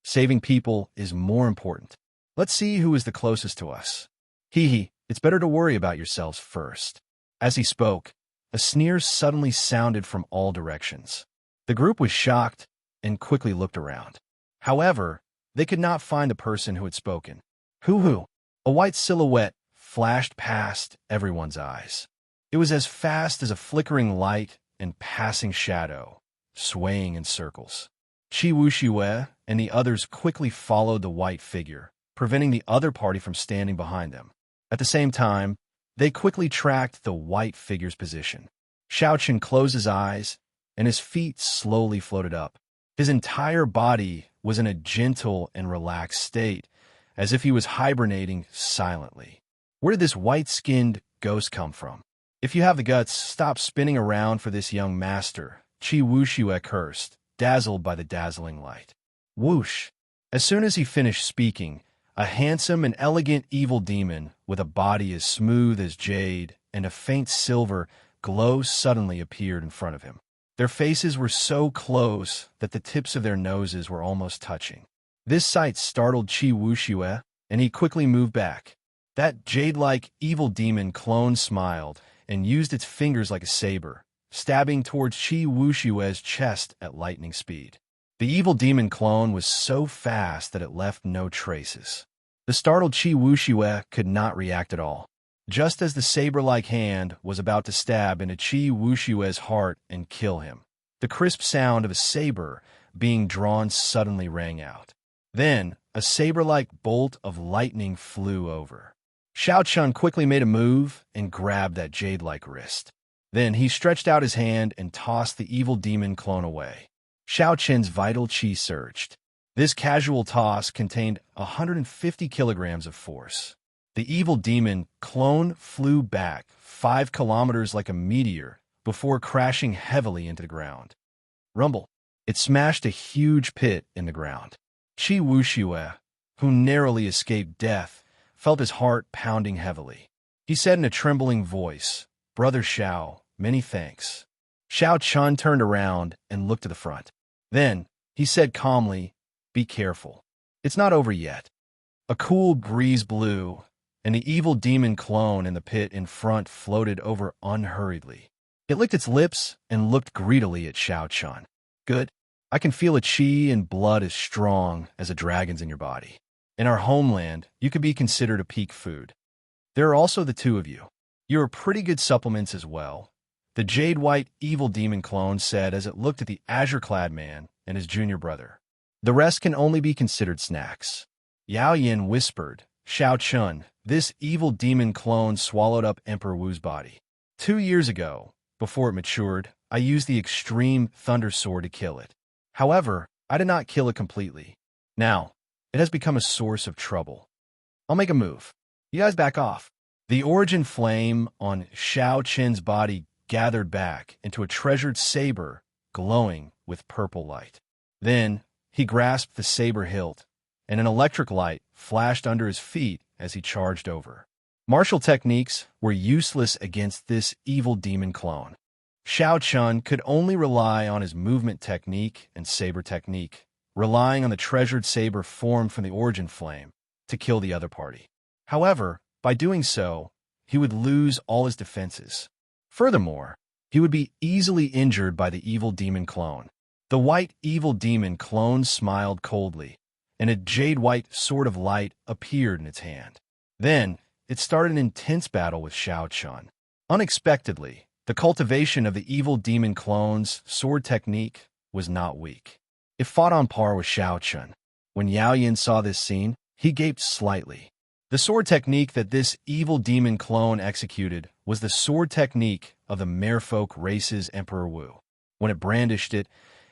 Saving people is more important. Let's see who is the closest to us. Hee, it's better to worry about yourselves first. As he spoke, a sneer suddenly sounded from all directions. The group was shocked and quickly looked around. However, they could not find the person who had spoken. Hoo-hoo! A white silhouette flashed past everyone's eyes. It was as fast as a flickering light and passing shadow, swaying in circles. Qi Wuxiue and the others quickly followed the white figure, preventing the other party from standing behind them. At the same time, they quickly tracked the white figure's position. Xiao Chen closed his eyes, and his feet slowly floated up. His entire body was in a gentle and relaxed state, as if he was hibernating silently. Where did this white-skinned ghost come from? If you have the guts, stop spinning around for this young master, Qi Wuxiue cursed, dazzled by the dazzling light. Whoosh! As soon as he finished speaking, a handsome and elegant evil demon with a body as smooth as jade and a faint silver glow suddenly appeared in front of him. Their faces were so close that the tips of their noses were almost touching. This sight startled Qi Wuxiue, and he quickly moved back. That jade-like evil demon clone smiled and used its fingers like a saber, stabbing towards Qi Wuxiue's chest at lightning speed. The evil demon clone was so fast that it left no traces. The startled Qi Wuxiue could not react at all. Just as the saber-like hand was about to stab into Qi Wuxiue's heart and kill him, the crisp sound of a saber being drawn suddenly rang out. Then, a saber-like bolt of lightning flew over. Xiao Chun quickly made a move and grabbed that jade-like wrist. Then he stretched out his hand and tossed the evil demon clone away. Xiao Chen's vital qi surged. This casual toss contained 150 kilograms of force. The evil demon clone flew back 5 kilometers like a meteor before crashing heavily into the ground. Rumble! It smashed a huge pit in the ground. Qi Wuxiue, who narrowly escaped death, felt his heart pounding heavily. He said in a trembling voice, "Brother Xiao, many thanks." Xiao Chun turned around and looked to the front. Then, he said calmly, "Be careful. It's not over yet." A cool breeze blew, and the evil demon clone in the pit in front floated over unhurriedly. It licked its lips and looked greedily at Xiao Chun. "Good. I can feel a qi and blood as strong as a dragon's in your body. In our homeland, you could be considered a peak food. There are also the 2 of you. You are pretty good supplements as well," the jade-white evil demon clone said as it looked at the azure-clad man and his junior brother. "The rest can only be considered snacks." Yao Yan whispered, "Xiao Chun, this evil demon clone swallowed up Emperor Wu's body. 2 years ago, before it matured, I used the extreme thunder sword to kill it. However, I did not kill it completely. Now, it has become a source of trouble. I'll make a move. You guys back off." The origin flame on Xiao Chen's body gathered back into a treasured saber glowing with purple light. Then, he grasped the saber hilt, and an electric light flashed under his feet as he charged over. Martial techniques were useless against this evil demon clone. Xiao Chun could only rely on his movement technique and saber technique, relying on the treasured saber formed from the origin flame to kill the other party. However, by doing so, he would lose all his defenses. Furthermore, he would be easily injured by the evil demon clone. The white evil demon clone smiled coldly, and a jade-white sword of light appeared in its hand. Then, it started an intense battle with Xiao Chun. Unexpectedly, the cultivation of the evil demon clone's sword technique was not weak. It fought on par with Xiao Chun. When Yao Yan saw this scene, He gaped slightly. The sword technique that this evil demon clone executed was the sword technique of the merfolk race's Emperor Wu. When it brandished it,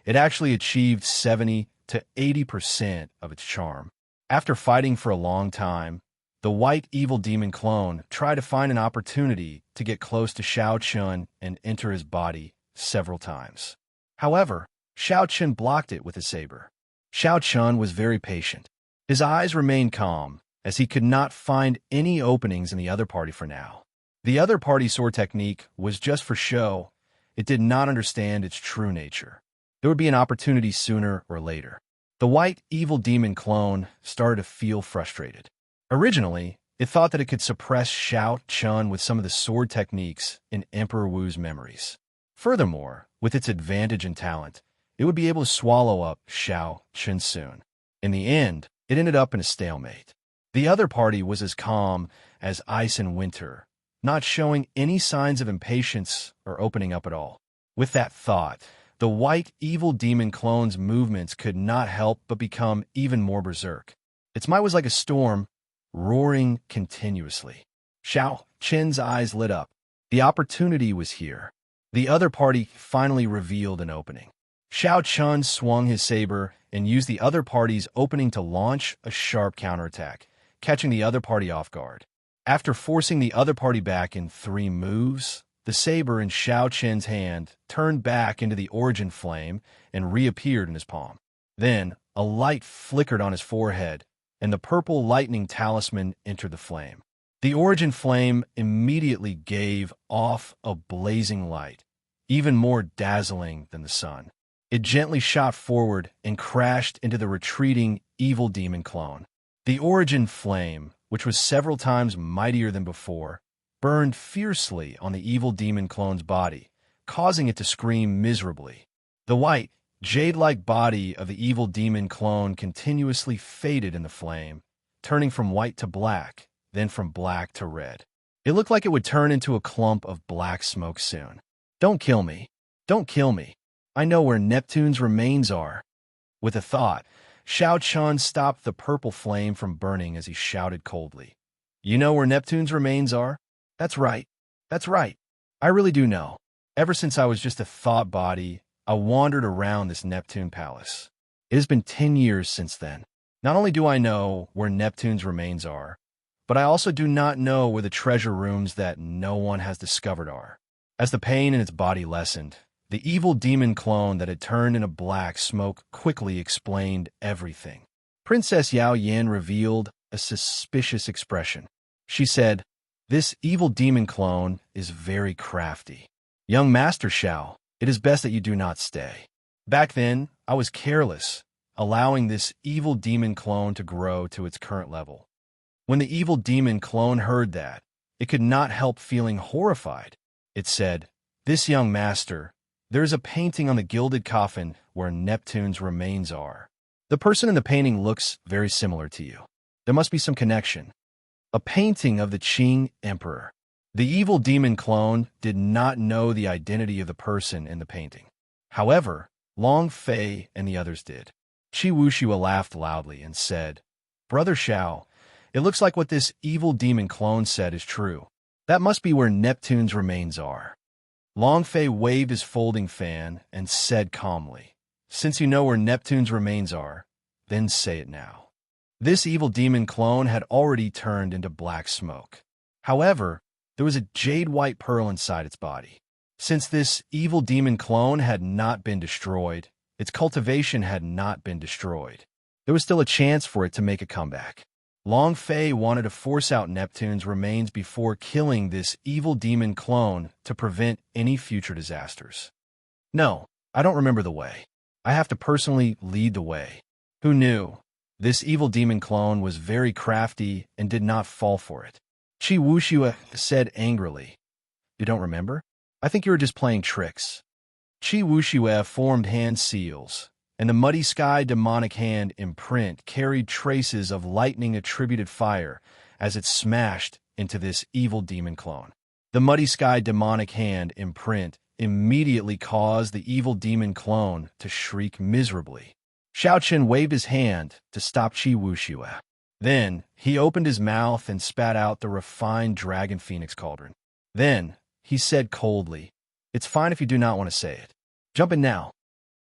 it actually achieved 70 to 80% of its charm. After fighting for a long time, the white evil demon clone tried to find an opportunity to get close to Xiao Chun and enter his body several times. However, Xiao Chun blocked it with his saber. Xiao Chun was very patient. His eyes remained calm, as he could not find any openings in the other party for now. The other party's sword technique was just for show. It did not understand its true nature. There would be an opportunity sooner or later. The white evil demon clone started to feel frustrated. Originally, it thought that it could suppress Xiao Chun with some of the sword techniques in Emperor Wu's memories. Furthermore, with its advantage and talent, it would be able to swallow up Xiao Chun soon. In the end, it ended up in a stalemate. The other party was as calm as ice in winter, not showing any signs of impatience or opening up at all. With that thought, the white evil demon clone's movements could not help but become even more berserk. Its might was like a storm, roaring continuously. Xiao Chen's eyes lit up. The opportunity was here. The other party finally revealed an opening. Xiao Chun swung his saber and used the other party's opening to launch a sharp counterattack, catching the other party off guard. After forcing the other party back in 3 moves, the saber in Xiao Chen's hand turned back into the origin flame and reappeared in his palm. Then, a light flickered on his forehead, and the purple lightning talisman entered the flame. The origin flame immediately gave off a blazing light, even more dazzling than the sun. It gently shot forward and crashed into the retreating evil demon clone. The origin flame, which was several times mightier than before, burned fiercely on the evil demon clone's body, causing it to scream miserably. The white, jade-like body of the evil demon clone continuously faded in the flame, turning from white to black, then from black to red. It looked like it would turn into a clump of black smoke soon. "Don't kill me. Don't kill me. I know where Neptune's remains are." With a thought, Xiao Chun stopped the purple flame from burning as he shouted coldly, "You know where Neptune's remains are? That's right. That's right. I really do know. Ever since I was just a thought body, I wandered around this Neptune palace. It has been 10 years since then. Not only do I know where Neptune's remains are, but I also do not know where the treasure rooms that no one has discovered are." As the pain in its body lessened, the evil demon clone that had turned into black smoke quickly explained everything. Princess Yao Yin revealed a suspicious expression. She said, "This evil demon clone is very crafty. Young Master Xiao, it is best that you do not stay." Back then, I was careless, allowing this evil demon clone to grow to its current level. When the evil demon clone heard that, it could not help feeling horrified. It said, "This young master, there is a painting on the gilded coffin where Neptune's remains are. The person in the painting looks very similar to you. There must be some connection." A painting of the Qing Emperor. The evil demon clone did not know the identity of the person in the painting. However, Long Fei and the others did. Qi Wuxua laughed loudly and said, "Brother Xiao, it looks like what this evil demon clone said is true. That must be where Neptune's remains are." Long Fei waved his folding fan and said calmly, "Since you know where Neptune's remains are, then say it now." This evil demon clone had already turned into black smoke. However, there was a jade-white pearl inside its body. Since this evil demon clone had not been destroyed, its cultivation had not been destroyed. There was still a chance for it to make a comeback. Long Fei wanted to force out Neptune's remains before killing this evil demon clone to prevent any future disasters. "No, I don't remember the way. I have to personally lead the way." Who knew? This evil demon clone was very crafty and did not fall for it. Qi Wuxua said angrily, "You don't remember? I think you were just playing tricks." Qi Wuxua formed hand seals, and the Muddy Sky demonic hand imprint carried traces of lightning-attributed fire as it smashed into this evil demon clone. The Muddy Sky demonic hand imprint immediately caused the evil demon clone to shriek miserably. Xiao Chen waved his hand to stop Qi Wuxua. Then he opened his mouth and spat out the refined dragon phoenix cauldron. Then he said coldly, "It's fine if you do not want to say it. Jump in now."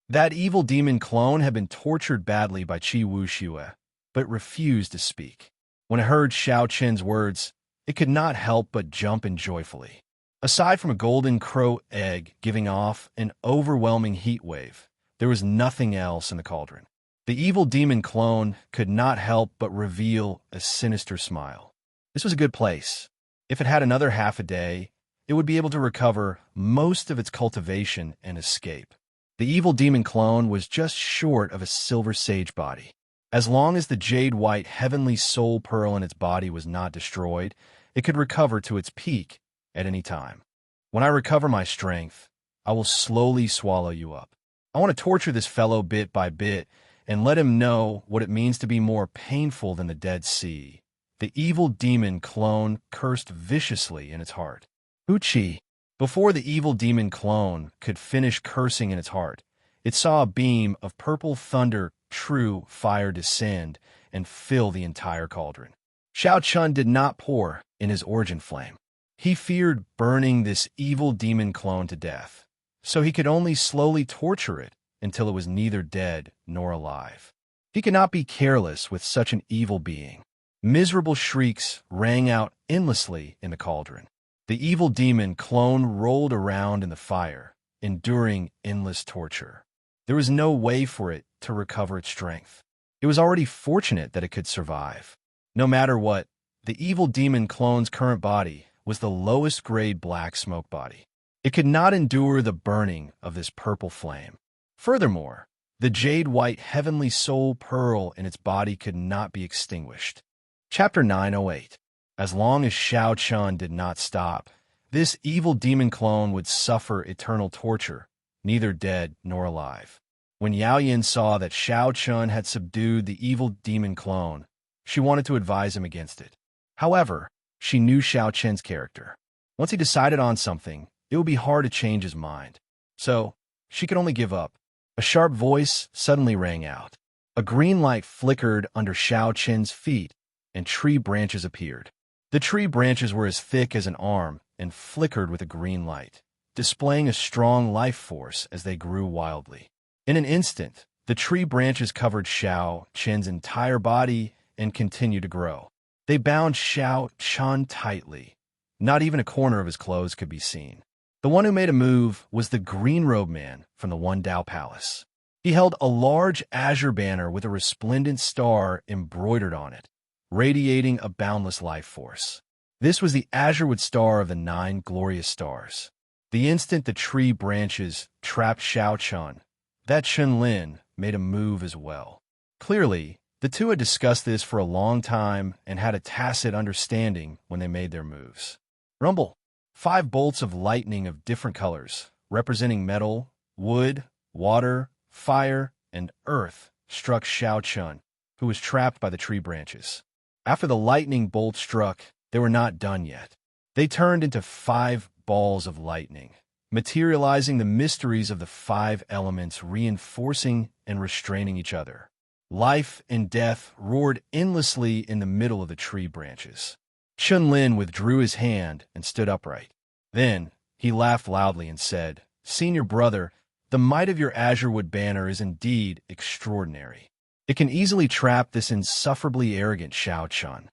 That evil demon clone had been tortured badly by Qi Wuxue, but refused to speak. When it heard Xiao Qin's words, it could not help but jump in joyfully. Aside from a golden crow egg giving off an overwhelming heat wave, there was nothing else in the cauldron. The evil demon clone could not help but reveal a sinister smile. This was a good place. If it had another half a day, it would be able to recover most of its cultivation and escape. The evil demon clone was just short of a silver sage body. As long as the jade-white heavenly soul pearl in its body was not destroyed, it could recover to its peak at any time. When I recover my strength, I will slowly swallow you up. I want to torture this fellow bit by bit and let him know what it means to be more painful than the Dead Sea. The evil demon clone cursed viciously in its heart. Uchi. Before the evil demon clone could finish cursing in its heart, it saw a beam of purple thunder, true fire descend and fill the entire cauldron. Xiao Chun did not pour in his origin flame. He feared burning this evil demon clone to death, so he could only slowly torture it until it was neither dead nor alive. He could not be careless with such an evil being. Miserable shrieks rang out endlessly in the cauldron. The evil demon clone rolled around in the fire, enduring endless torture. There was no way for it to recover its strength. It was already fortunate that it could survive. No matter what, the evil demon clone's current body was the lowest grade black smoke body. It could not endure the burning of this purple flame. Furthermore, the jade-white heavenly soul pearl in its body could not be extinguished. Chapter 908. As long as Xiao Chun did not stop, this evil demon clone would suffer eternal torture, neither dead nor alive. When Yao Yin saw that Xiao Chun had subdued the evil demon clone, she wanted to advise him against it. However, she knew Xiao Chen's character. Once he decided on something, it would be hard to change his mind. So, she could only give up. A sharp voice suddenly rang out. A green light flickered under Xiao Chen's feet, and tree branches appeared. The tree branches were as thick as an arm and flickered with a green light, displaying a strong life force as they grew wildly. In an instant, the tree branches covered Xiao Chen's entire body and continued to grow. They bound Xiao Chen tightly. Not even a corner of his clothes could be seen. The one who made a move was the green-robed man from the One Dao Palace. He held a large azure banner with a resplendent star embroidered on it, radiating a boundless life force. This was the azurewood star of the 9 glorious stars. The instant the tree branches trapped Xiao Chun, that Chun Lin made a move as well. Clearly, the two had discussed this for a long time and had a tacit understanding when they made their moves. Rumble. 5 bolts of lightning of different colors, representing metal, wood, water, fire, and earth, struck Xiao Chun, who was trapped by the tree branches. After the lightning bolt struck, they were not done yet. They turned into 5 balls of lightning, materializing the mysteries of the 5 elements, reinforcing and restraining each other. Life and death roared endlessly in the middle of the tree branches. Chun Lin withdrew his hand and stood upright. Then he laughed loudly and said, "Senior brother, the might of your azurewood banner is indeed extraordinary. It can easily trap this insufferably arrogant Xiao Chun."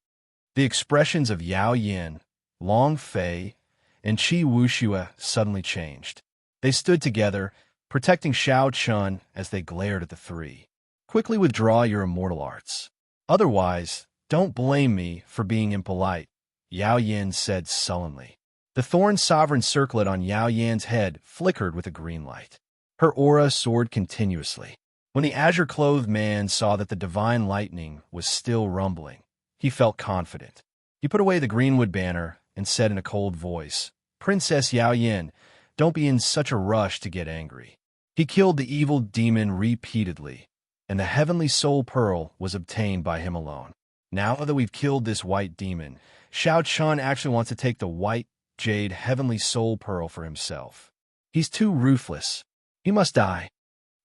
The expressions of Yao Yin, Long Fei, and Qi Wuxue suddenly changed. They stood together, protecting Xiao Chun as they glared at the three. "Quickly withdraw your immortal arts. Otherwise, don't blame me for being impolite," Yao Yin said sullenly. The thorn sovereign circlet on Yao Yan's head flickered with a green light. Her aura soared continuously. When the azure-clothed man saw that the divine lightning was still rumbling, he felt confident. He put away the greenwood banner and said in a cold voice, "Princess Yao Yin, don't be in such a rush to get angry." He killed the evil demon repeatedly, and the heavenly soul pearl was obtained by him alone. Now that we've killed this white demon, Xiao Chun actually wants to take the white jade heavenly soul pearl for himself. He's too ruthless. He must die.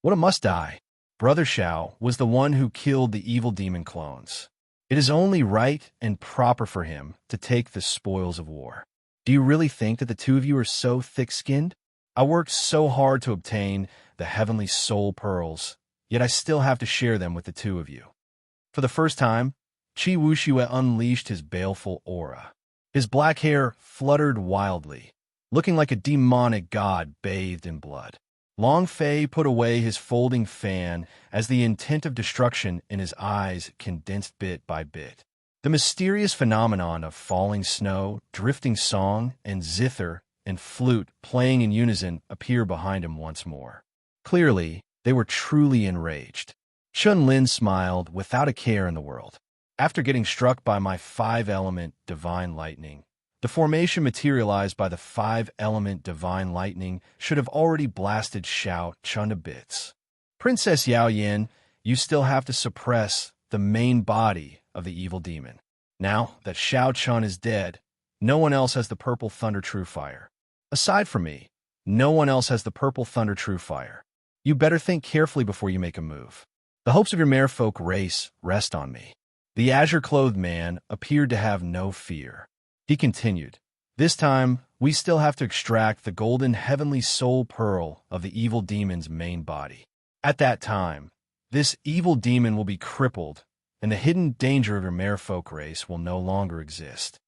What a must die. Brother Xiao was the one who killed the evil demon clones. It is only right and proper for him to take the spoils of war. Do you really think that the two of you are so thick-skinned? I worked so hard to obtain the heavenly soul pearls, yet I still have to share them with the two of you. For the first time, Qi Wuxue unleashed his baleful aura. His black hair fluttered wildly, looking like a demonic god bathed in blood. Long Fei put away his folding fan as the intent of destruction in his eyes condensed bit by bit. The mysterious phenomenon of falling snow, drifting song, and zither and flute playing in unison appear behind him once more. Clearly, they were truly enraged. Chun-Lin smiled without a care in the world. After getting struck by my 5-element divine lightning, the formation materialized by the 5-element divine lightning should have already blasted Xiao Chun to bits. Princess Yao Yin, you still have to suppress the main body of the evil demon. Now that Xiao Chun is dead, no one else has the purple thunder true fire. Aside from me, no one else has the purple thunder true fire. You better think carefully before you make a move. The hopes of your merfolk race rest on me. The azure-clothed man appeared to have no fear. He continued, this time, we still have to extract the golden heavenly soul pearl of the evil demon's main body. At that time, this evil demon will be crippled, and the hidden danger of your merfolk race will no longer exist.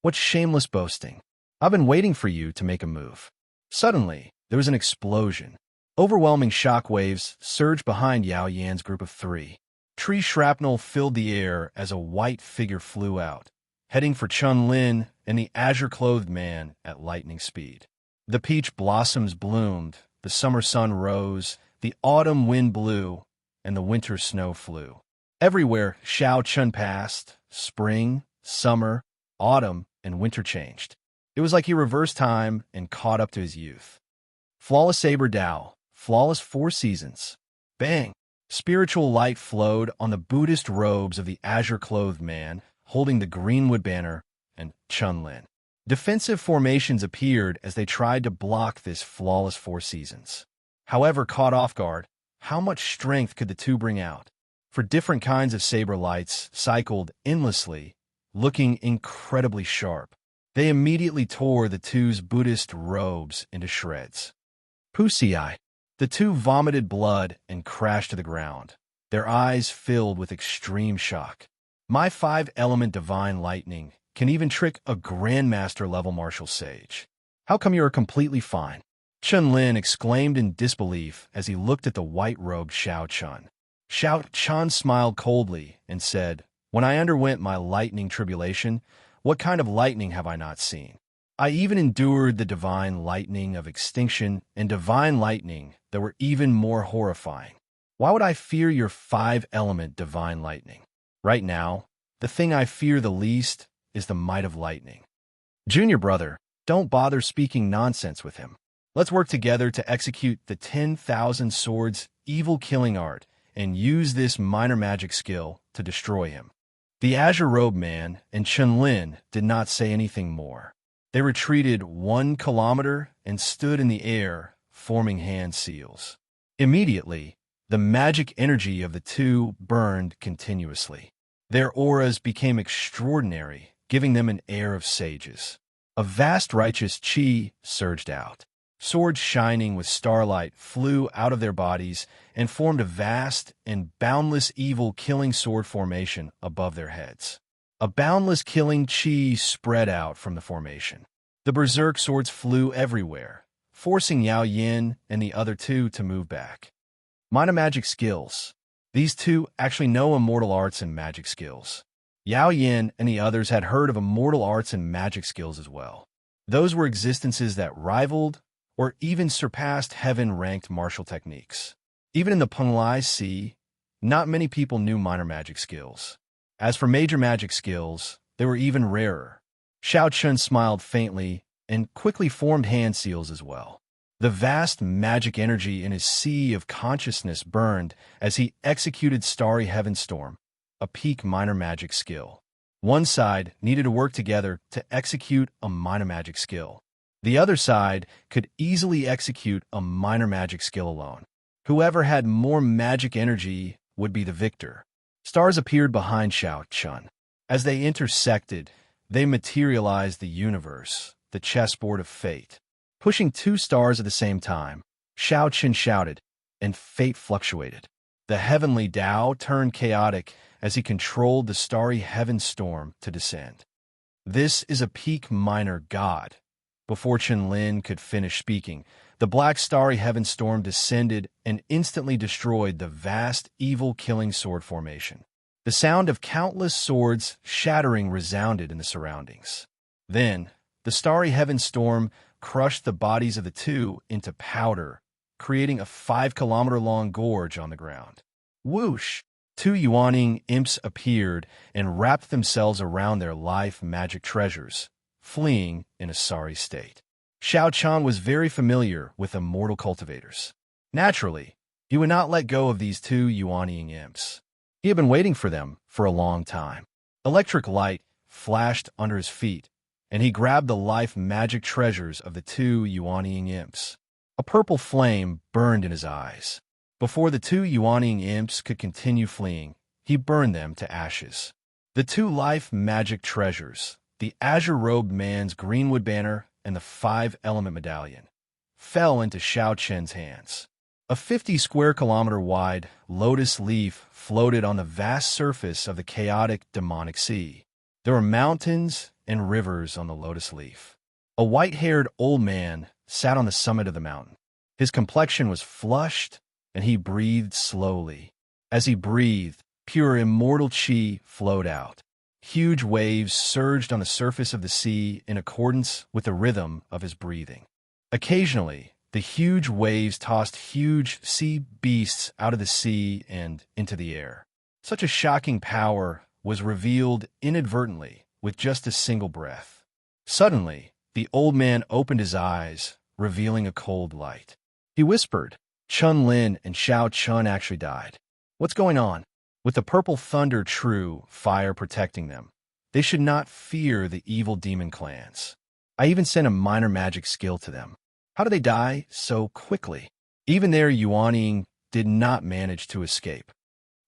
What shameless boasting. I've been waiting for you to make a move. Suddenly, there was an explosion. Overwhelming shockwaves surged behind Yao Yan's group of 3. Tree shrapnel filled the air as a white figure flew out, heading for Chun-Lin and the azure-clothed man at lightning speed. The peach blossoms bloomed, the summer sun rose, the autumn wind blew, and the winter snow flew. Everywhere Xiao Chun passed, spring, summer, autumn, and winter changed. It was like he reversed time and caught up to his youth. Flawless Saber Dao, flawless 4 seasons. Bang! Spiritual light flowed on the Buddhist robes of the azure-clothed man, holding the Greenwood banner, and Chun-Lin. Defensive formations appeared as they tried to block this flawless 4 seasons. However, caught off guard, how much strength could the two bring out? For different kinds of saber lights cycled endlessly, looking incredibly sharp. They immediately tore the two's Buddhist robes into shreds. Pussy-eye. The two vomited blood and crashed to the ground, their eyes filled with extreme shock. My 5-element divine lightning can even trick a grandmaster-level martial sage. How come you are completely fine? Chun-Lin exclaimed in disbelief as he looked at the white-robed Xiao Chun. Xiao Chun smiled coldly and said, when I underwent my lightning tribulation, what kind of lightning have I not seen? I even endured the divine lightning of extinction and divine lightning that were even more horrifying. Why would I fear your 5-element divine lightning? Right now, the thing I fear the least is the might of lightning. Junior brother, don't bother speaking nonsense with him. Let's work together to execute the 10,000 swords evil killing art and use this minor magic skill to destroy him. The Azure Robe Man and Chun-Lin did not say anything more. They retreated 1 kilometer and stood in the air, forming hand seals. Immediately, the magic energy of the two burned continuously. Their auras became extraordinary, giving them an air of sages. A vast righteous chi surged out. Swords shining with starlight flew out of their bodies and formed a vast and boundless evil killing sword formation above their heads. A boundless killing chi spread out from the formation. The berserk swords flew everywhere, forcing Yao Yin and the other two to move back. Minor magic skills. These two actually know immortal arts and magic skills. Yao Yin and the others had heard of immortal arts and magic skills as well. Those were existences that rivaled or even surpassed heaven-ranked martial techniques. Even in the Penglai Sea, not many people knew minor magic skills. As for major magic skills, they were even rarer. Xiao Chun smiled faintly and quickly formed hand seals as well. The vast magic energy in his sea of consciousness burned as he executed Starry Heaven Storm, a peak minor magic skill. One side needed to work together to execute a minor magic skill. The other side could easily execute a minor magic skill alone. Whoever had more magic energy would be the victor. Stars appeared behind Xiao Chun. As they intersected, they materialized the universe, the chessboard of fate. Pushing two stars at the same time, Xiao Chun shouted, and fate fluctuated. The heavenly Tao turned chaotic as he controlled the starry heaven storm to descend. This is a peak minor god. Before Chen Lin could finish speaking, the black starry heaven storm descended and instantly destroyed the vast evil killing sword formation. The sound of countless swords shattering resounded in the surroundings. Then, the starry heaven storm crushed the bodies of the two into powder, creating a 5-kilometer-long gorge on the ground. Whoosh! Two Yuaning imps appeared and wrapped themselves around their life magic treasures, fleeing in a sorry state. Xiao Chan was very familiar with immortal cultivators. Naturally, he would not let go of these two Yuaning imps. He had been waiting for them for a long time. Electric light flashed under his feet, and he grabbed the life magic treasures of the two Yuaning imps. A purple flame burned in his eyes. Before the two Yuaning imps could continue fleeing, he burned them to ashes. The two life magic treasures, the azure-robed man's greenwood banner and the 5-element medallion, fell into Xiao Chen's hands. A 50-square-kilometer-wide lotus leaf floated on the vast surface of the chaotic demonic sea. There were mountains and rivers on the lotus leaf. A white-haired old man sat on the summit of the mountain. His complexion was flushed, and he breathed slowly. As he breathed, pure immortal qi flowed out. Huge waves surged on the surface of the sea in accordance with the rhythm of his breathing. Occasionally, the huge waves tossed huge sea beasts out of the sea and into the air. Such a shocking power was revealed inadvertently with just a single breath. Suddenly, the old man opened his eyes, revealing a cold light. He whispered, "Chun Lin and Xiao Chun actually died. What's going on?" With the purple thunder true fire protecting them, they should not fear the evil demon clans. I even sent a minor magic skill to them. How did they die so quickly? Even their Yuaning did not manage to escape.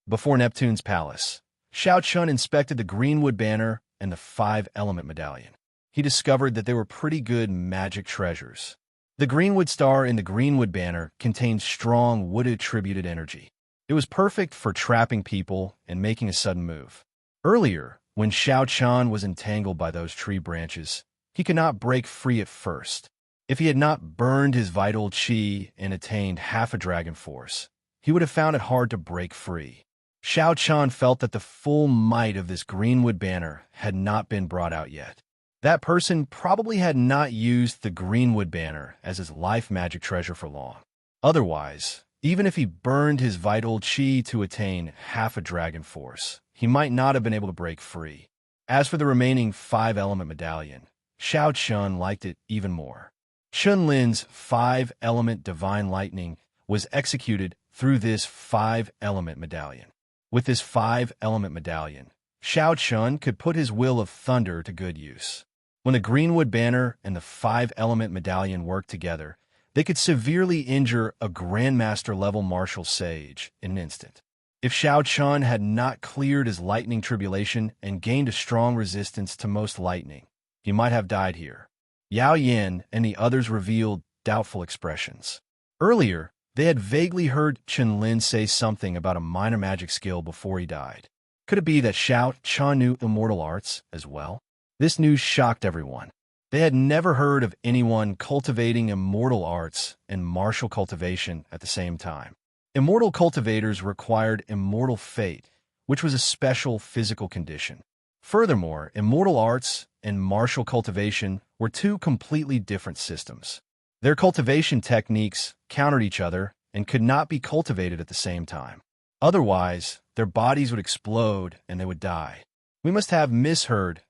Before Neptune's palace, Xiao Chun inspected the greenwood banner and the 5-element medallion. He discovered that they were pretty good magic treasures. The greenwood star in the greenwood banner contained strong wood-attributed energy. It was perfect for trapping people and making a sudden move. Earlier, when Xiao Chan was entangled by those tree branches, he could not break free at first. If he had not burned his vital qi and attained half a dragon force, he would have found it hard to break free. Xiao Chan felt that the full might of this greenwood banner had not been brought out yet. That person probably had not used the greenwood banner as his life magic treasure for long. Otherwise, even if he burned his vital qi to attain half a dragon force, he might not have been able to break free. As for the remaining 5-element medallion, Xiao Chun liked it even more. Chun Lin's 5-element divine lightning was executed through this 5-element medallion. With this 5-element medallion, Xiao Chun could put his will of thunder to good use. When the greenwood banner and the 5-element medallion worked together, they could severely injure a grandmaster-level martial sage in an instant. If Xiao Chun had not cleared his lightning tribulation and gained a strong resistance to most lightning, he might have died here. Yao Yin and the others revealed doubtful expressions. Earlier, they had vaguely heard Chen Lin say something about a minor magic skill before he died. Could it be that Xiao Chun knew immortal arts as well? This news shocked everyone. They had never heard of anyone cultivating immortal arts and martial cultivation at the same time. Immortal cultivators required immortal fate, which was a special physical condition. Furthermore, immortal arts and martial cultivation were two completely different systems. Their cultivation techniques countered each other and could not be cultivated at the same time. Otherwise, their bodies would explode and they would die. We must have misheard.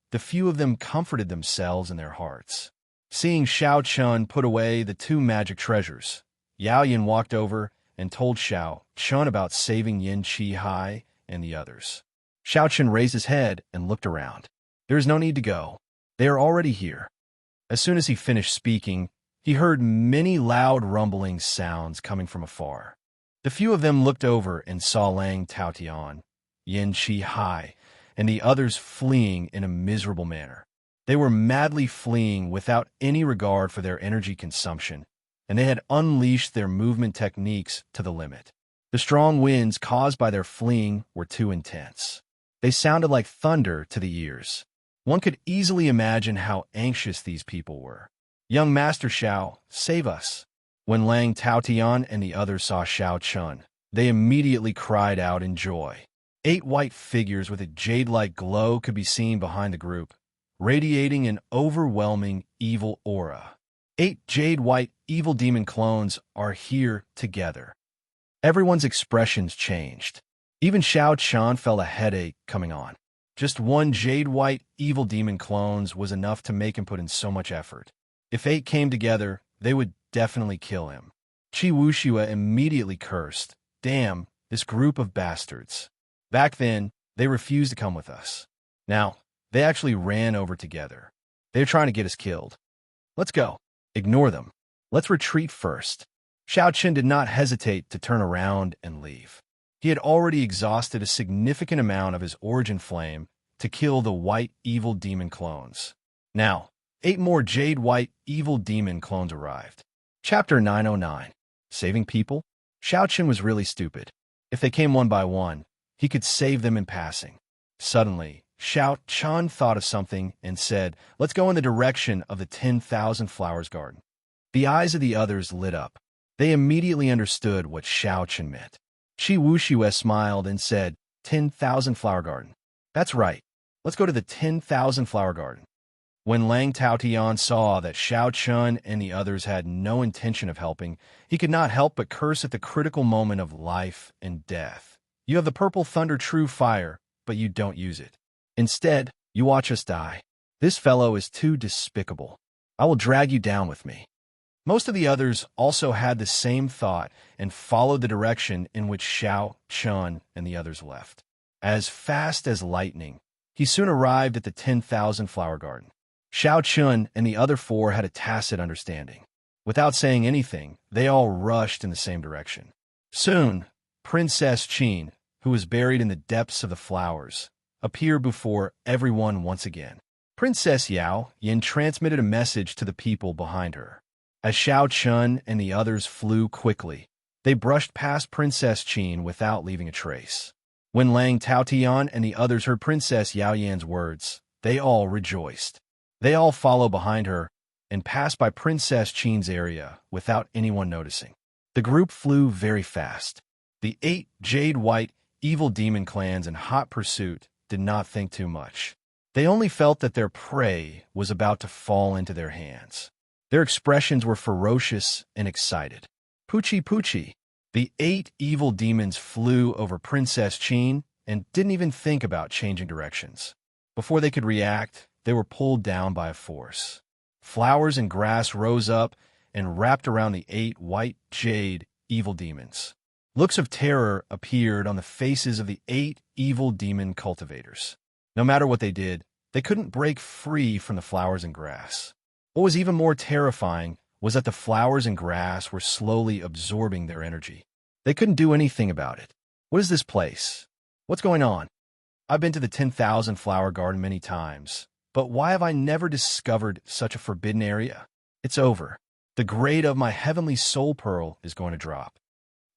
The few of them comforted themselves in their hearts. Seeing Xiao Chun put away the two magic treasures, Yao Yin walked over and told Xiao Chun about saving Yin Chi Hai and the others. Xiao Chun raised his head and looked around. There is no need to go. They are already here. As soon as he finished speaking, he heard many loud rumbling sounds coming from afar. The few of them looked over and saw Lang Taotian, Yin Chi Hai, and the others fleeing in a miserable manner. They were madly fleeing without any regard for their energy consumption, and they had unleashed their movement techniques to the limit. The strong winds caused by their fleeing were too intense. They sounded like thunder to the ears. One could easily imagine how anxious these people were. "Young Master Xiao, save us!" When Lang Taotian and the others saw Xiao Chun, they immediately cried out in joy. 8 white figures with a jade-like glow could be seen behind the group, radiating an overwhelming evil aura. 8 jade-white evil demon clones are here together. Everyone's expressions changed. Even Xiao Chun felt a headache coming on. Just 1 jade-white evil demon clones was enough to make him put in so much effort. If 8 came together, they would definitely kill him. Qi Wuxue immediately cursed. "Damn, this group of bastards. Back then, they refused to come with us. Now, they actually ran over together. They're trying to get us killed. Let's go. Ignore them. Let's retreat first." Xiao Qin did not hesitate to turn around and leave. He had already exhausted a significant amount of his origin flame to kill the white evil demon clones. Now, 8 more jade white evil demon clones arrived. Chapter 909. Saving People? Xiao Qin was really stupid. If they came one by one, he could save them in passing. Suddenly, Xiao Chun thought of something and said, "Let's go in the direction of the 10,000 Flowers Garden." The eyes of the others lit up. They immediately understood what Xiao Chun meant. Qi Wuxue smiled and said, 10,000 Flower Garden. That's right. Let's go to the 10,000 Flower Garden. When Lang Taotian saw that Xiao Chun and the others had no intention of helping, he could not help but curse at the critical moment of life and death. "You have the purple thunder true fire, but you don't use it. Instead, you watch us die. This fellow is too despicable. I will drag you down with me." Most of the others also had the same thought and followed the direction in which Xiao Chun and the others left. As fast as lightning, he soon arrived at the 10,000 Flower Garden. Xiao Chun and the other 4 had a tacit understanding. Without saying anything, they all rushed in the same direction. Soon, Princess Qin, who was buried in the depths of the flowers, appeared before everyone once again. Princess Yao Yin transmitted a message to the people behind her. As Xiao Chun and the others flew quickly, they brushed past Princess Qin without leaving a trace. When Lang Taotian and the others heard Princess Yao Yan's words, they all rejoiced. They all followed behind her and passed by Princess Qin's area without anyone noticing. The group flew very fast. The 8 jade-white evil demon clans in hot pursuit did not think too much. They only felt that their prey was about to fall into their hands. Their expressions were ferocious and excited. "Poochie Poochie!" The 8 evil demons flew over Princess Qin and didn't even think about changing directions. Before they could react, they were pulled down by a force. Flowers and grass rose up and wrapped around the 8 white jade evil demons. Looks of terror appeared on the faces of the 8 evil demon cultivators. No matter what they did, they couldn't break free from the flowers and grass. What was even more terrifying was that the flowers and grass were slowly absorbing their energy. They couldn't do anything about it. What is this place? What's going on? I've been to the 10,000 Flower Garden many times, but why have I never discovered such a forbidden area? It's over. The grade of my heavenly soul pearl is going to drop.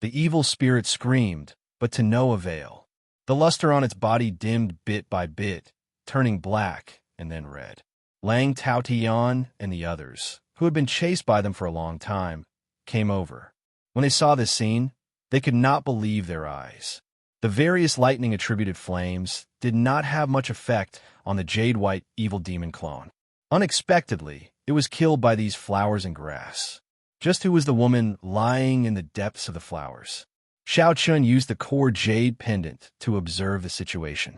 The evil spirit screamed, but to no avail. The luster on its body dimmed bit by bit, turning black and then red. Lang Taotian and the others, who had been chased by them for a long time, came over. When they saw this scene, they could not believe their eyes. The various lightning-attributed flames did not have much effect on the jade-white evil demon clone. Unexpectedly, it was killed by these flowers and grass. Just who was the woman lying in the depths of the flowers? Xiao Chun used the core jade pendant to observe the situation.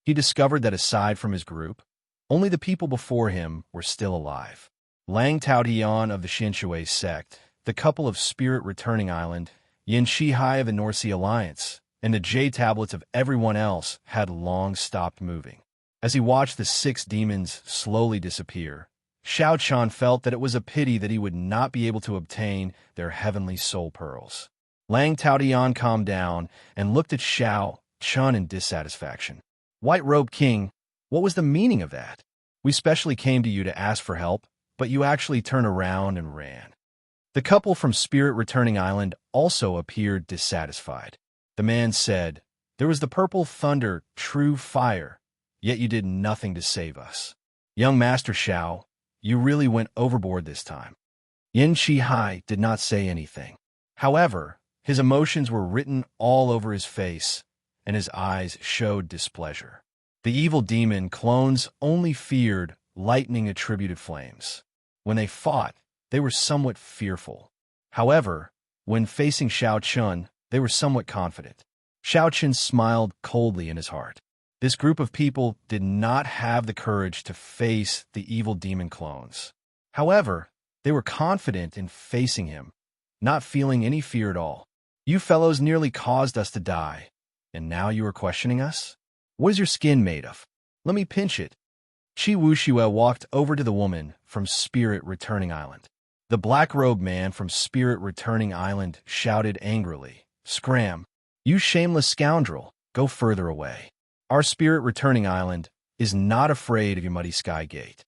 He discovered that aside from his group, only the people before him were still alive. Lang Taotian of the Xinshui sect, the couple of Spirit Returning Island, Yin Shihai of the North Sea Alliance, and the jade tablets of everyone else had long stopped moving. As he watched the 6 demons slowly disappear, Xiao Chun felt that it was a pity that he would not be able to obtain their heavenly soul pearls. Lang Taotian calmed down and looked at Xiao Chun in dissatisfaction. White Robe King, what was the meaning of that? We specially came to you to ask for help, but you actually turned around and ran. The couple from Spirit Returning Island also appeared dissatisfied. The man said, "There was the purple thunder, true fire, yet you did nothing to save us. Young Master Xiao, you really went overboard this time." Yin Chi did not say anything. However, his emotions were written all over his face, and his eyes showed displeasure. The evil demon clones only feared lightning-attributed flames. When they fought, they were somewhat fearful. However, when facing Xiao Chun, they were somewhat confident. Xiao Chun smiled coldly in his heart. This group of people did not have the courage to face the evil demon clones. However, they were confident in facing him, not feeling any fear at all. "You fellows nearly caused us to die, and now you are questioning us? What is your skin made of? Let me pinch it." Chi Wuxiue walked over to the woman from Spirit Returning Island. The black-robed man from Spirit Returning Island shouted angrily, "Scram! You shameless scoundrel, go further away. Our Spirit Returning Island is not afraid of your muddy sky gate."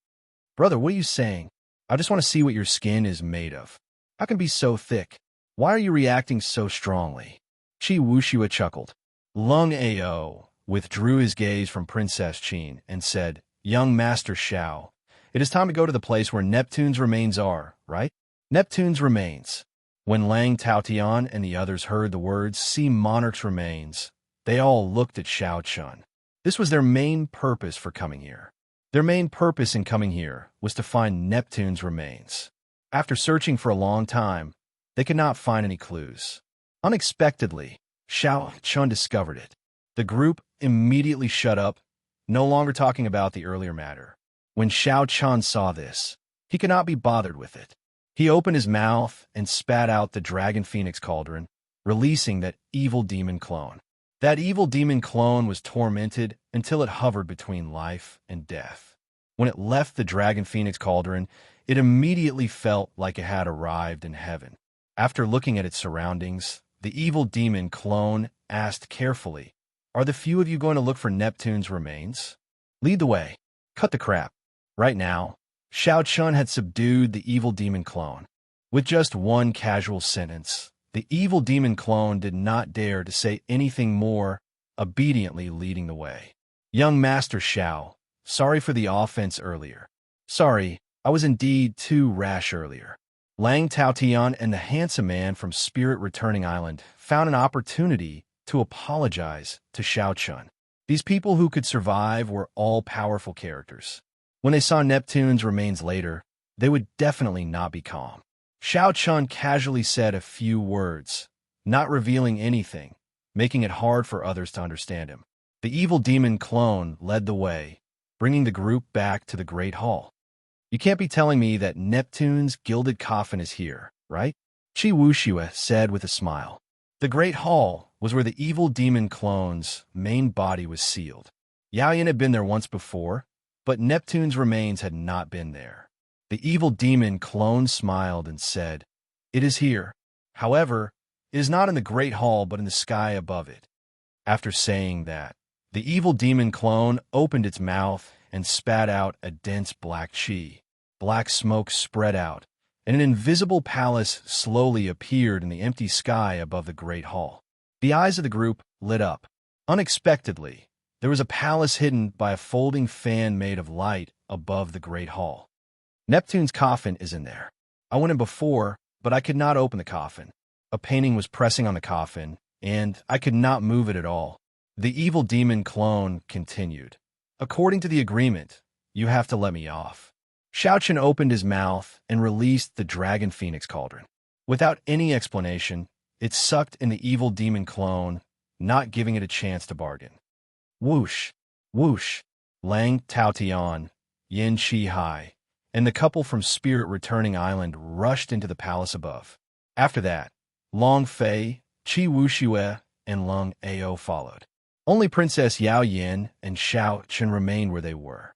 "Brother, what are you saying? I just want to see what your skin is made of. How can it be so thick? Why are you reacting so strongly?" Chi Wuxiue chuckled. Lung Ao withdrew his gaze from Princess Qin and said, "Young Master Xiao, it is time to go to the place where Neptune's remains are, right?" Neptune's remains. When Lang Taotian and the others heard the words "Sea Monarch's remains," they all looked at Xiao Chun. This was their main purpose for coming here. Their main purpose in coming here was to find Neptune's remains. After searching for a long time, they could not find any clues. Unexpectedly, Xiao Chun discovered it. The group immediately shut up, no longer talking about the earlier matter. When Xiao Chun saw this, he could not be bothered with it. He opened his mouth and spat out the Dragon Phoenix Cauldron, releasing that evil demon clone. That evil demon clone was tormented until it hovered between life and death. When it left the Dragon Phoenix Cauldron, it immediately felt like it had arrived in heaven. After looking at its surroundings, the evil demon clone asked carefully, "Are the few of you going to look for Neptune's remains? Lead the way. Cut the crap." Right now, Xiao Chun had subdued the evil demon clone. With just one casual sentence, the evil demon clone did not dare to say anything more, obediently leading the way. "Young Master Xiao, sorry for the offense earlier. Sorry, I was indeed too rash earlier." Lang Taotian and the handsome man from Spirit Returning Island found an opportunity to apologize to Xiao Chun. These people who could survive were all powerful characters. When they saw Neptune's remains later, they would definitely not be calm. Xiao Chun casually said a few words, not revealing anything, making it hard for others to understand him. The evil demon clone led the way, bringing the group back to the Great Hall. "You can't be telling me that Neptune's gilded coffin is here, right?" Chi Wuxiue said with a smile. The Great Hall was where the evil demon clone's main body was sealed. Yao Yin had been there once before, but Neptune's remains had not been there. The evil demon clone smiled and said, "It is here. However, it is not in the Great Hall but in the sky above it." After saying that, the evil demon clone opened its mouth and spat out a dense black chi. Black smoke spread out, and an invisible palace slowly appeared in the empty sky above the Great Hall. The eyes of the group lit up. Unexpectedly, there was a palace hidden by a folding fan made of light above the Great Hall. "Neptune's coffin is in there. I went in before, but I could not open the coffin. A painting was pressing on the coffin, and I could not move it at all." The evil demon clone continued. "According to the agreement, you have to let me off." Xiao Chun opened his mouth and released the Dragon Phoenix Cauldron. Without any explanation, it sucked in the evil demon clone, not giving it a chance to bargain. Whoosh, whoosh, Lang Taotian, Yin Chi, and the couple from Spirit Returning Island rushed into the palace above. After that, Long Fei, Chi Wuxiue, and Lung Ao followed. Only Princess Yao Yin and Xiao Chun remained where they were.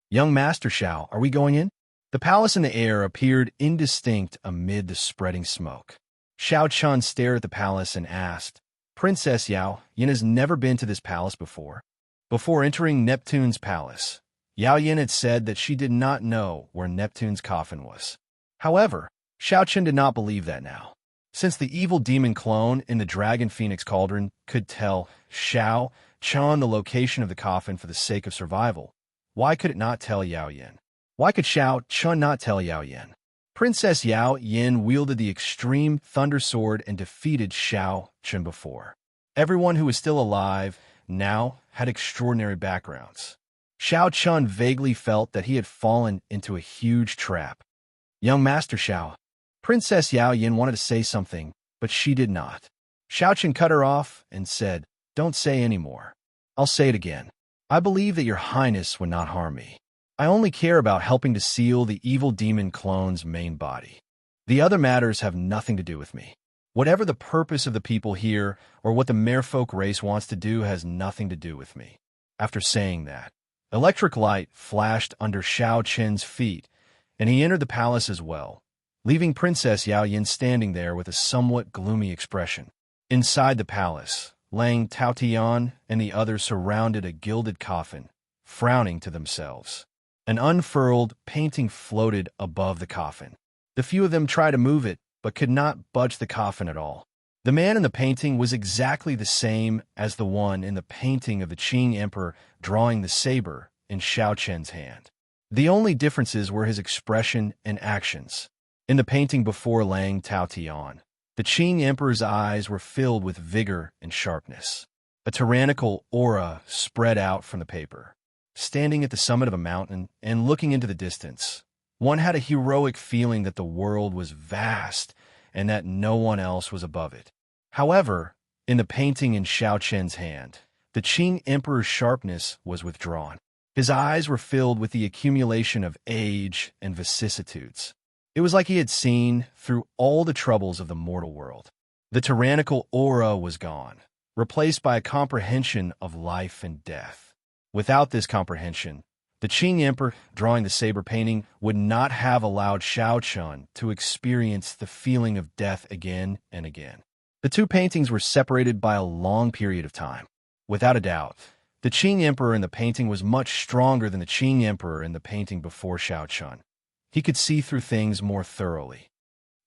"Young Master Xiao, are we going in?" The palace in the air appeared indistinct amid the spreading smoke. Xiao Chun stared at the palace and asked, Princess Yao Yin has never been to this palace before. Before entering Neptune's palace, Yao Yin had said that she did not know where Neptune's coffin was. However, Xiao Chun did not believe that now. Since the evil demon clone in the Dragon Phoenix Cauldron could tell Xiao Chun the location of the coffin for the sake of survival, why could it not tell Yao Yin? Why could Xiao Chun not tell Yao Yin? Princess Yao Yin wielded the extreme thunder sword and defeated Xiao Chun before. Everyone who was still alive now had extraordinary backgrounds. Xiao Chun vaguely felt that he had fallen into a huge trap. Young Master Xiao. Princess Yao Yin wanted to say something, but she did not. Xiao Chun cut her off and said, Don't say any more. I'll say it again. I believe that your highness would not harm me. I only care about helping to seal the evil demon clone's main body. The other matters have nothing to do with me. Whatever the purpose of the people here or what the merfolk race wants to do has nothing to do with me. After saying that, electric light flashed under Xiao Chun's feet, and he entered the palace as well, leaving Princess Yao Yin standing there with a somewhat gloomy expression. Inside the palace, Lang Taotian and the others surrounded a gilded coffin, frowning to themselves. An unfurled painting floated above the coffin. The few of them tried to move it, but could not budge the coffin at all. The man in the painting was exactly the same as the one in the painting of the Qing Emperor drawing the saber in Xiao Chun's hand. The only differences were his expression and actions. In the painting before Lang Taotian, the Qing Emperor's eyes were filled with vigor and sharpness. A tyrannical aura spread out from the paper. Standing at the summit of a mountain and looking into the distance, one had a heroic feeling that the world was vast and that no one else was above it. However, in the painting in Xiao Chun's hand, the Qing Emperor's sharpness was withdrawn. His eyes were filled with the accumulation of age and vicissitudes. It was like he had seen through all the troubles of the mortal world. The tyrannical aura was gone, replaced by a comprehension of life and death. Without this comprehension, the Qing Emperor drawing the saber painting would not have allowed Xiao Chun to experience the feeling of death again and again. The two paintings were separated by a long period of time. Without a doubt, the Qing Emperor in the painting was much stronger than the Qing Emperor in the painting before Xiao Chun. He could see through things more thoroughly.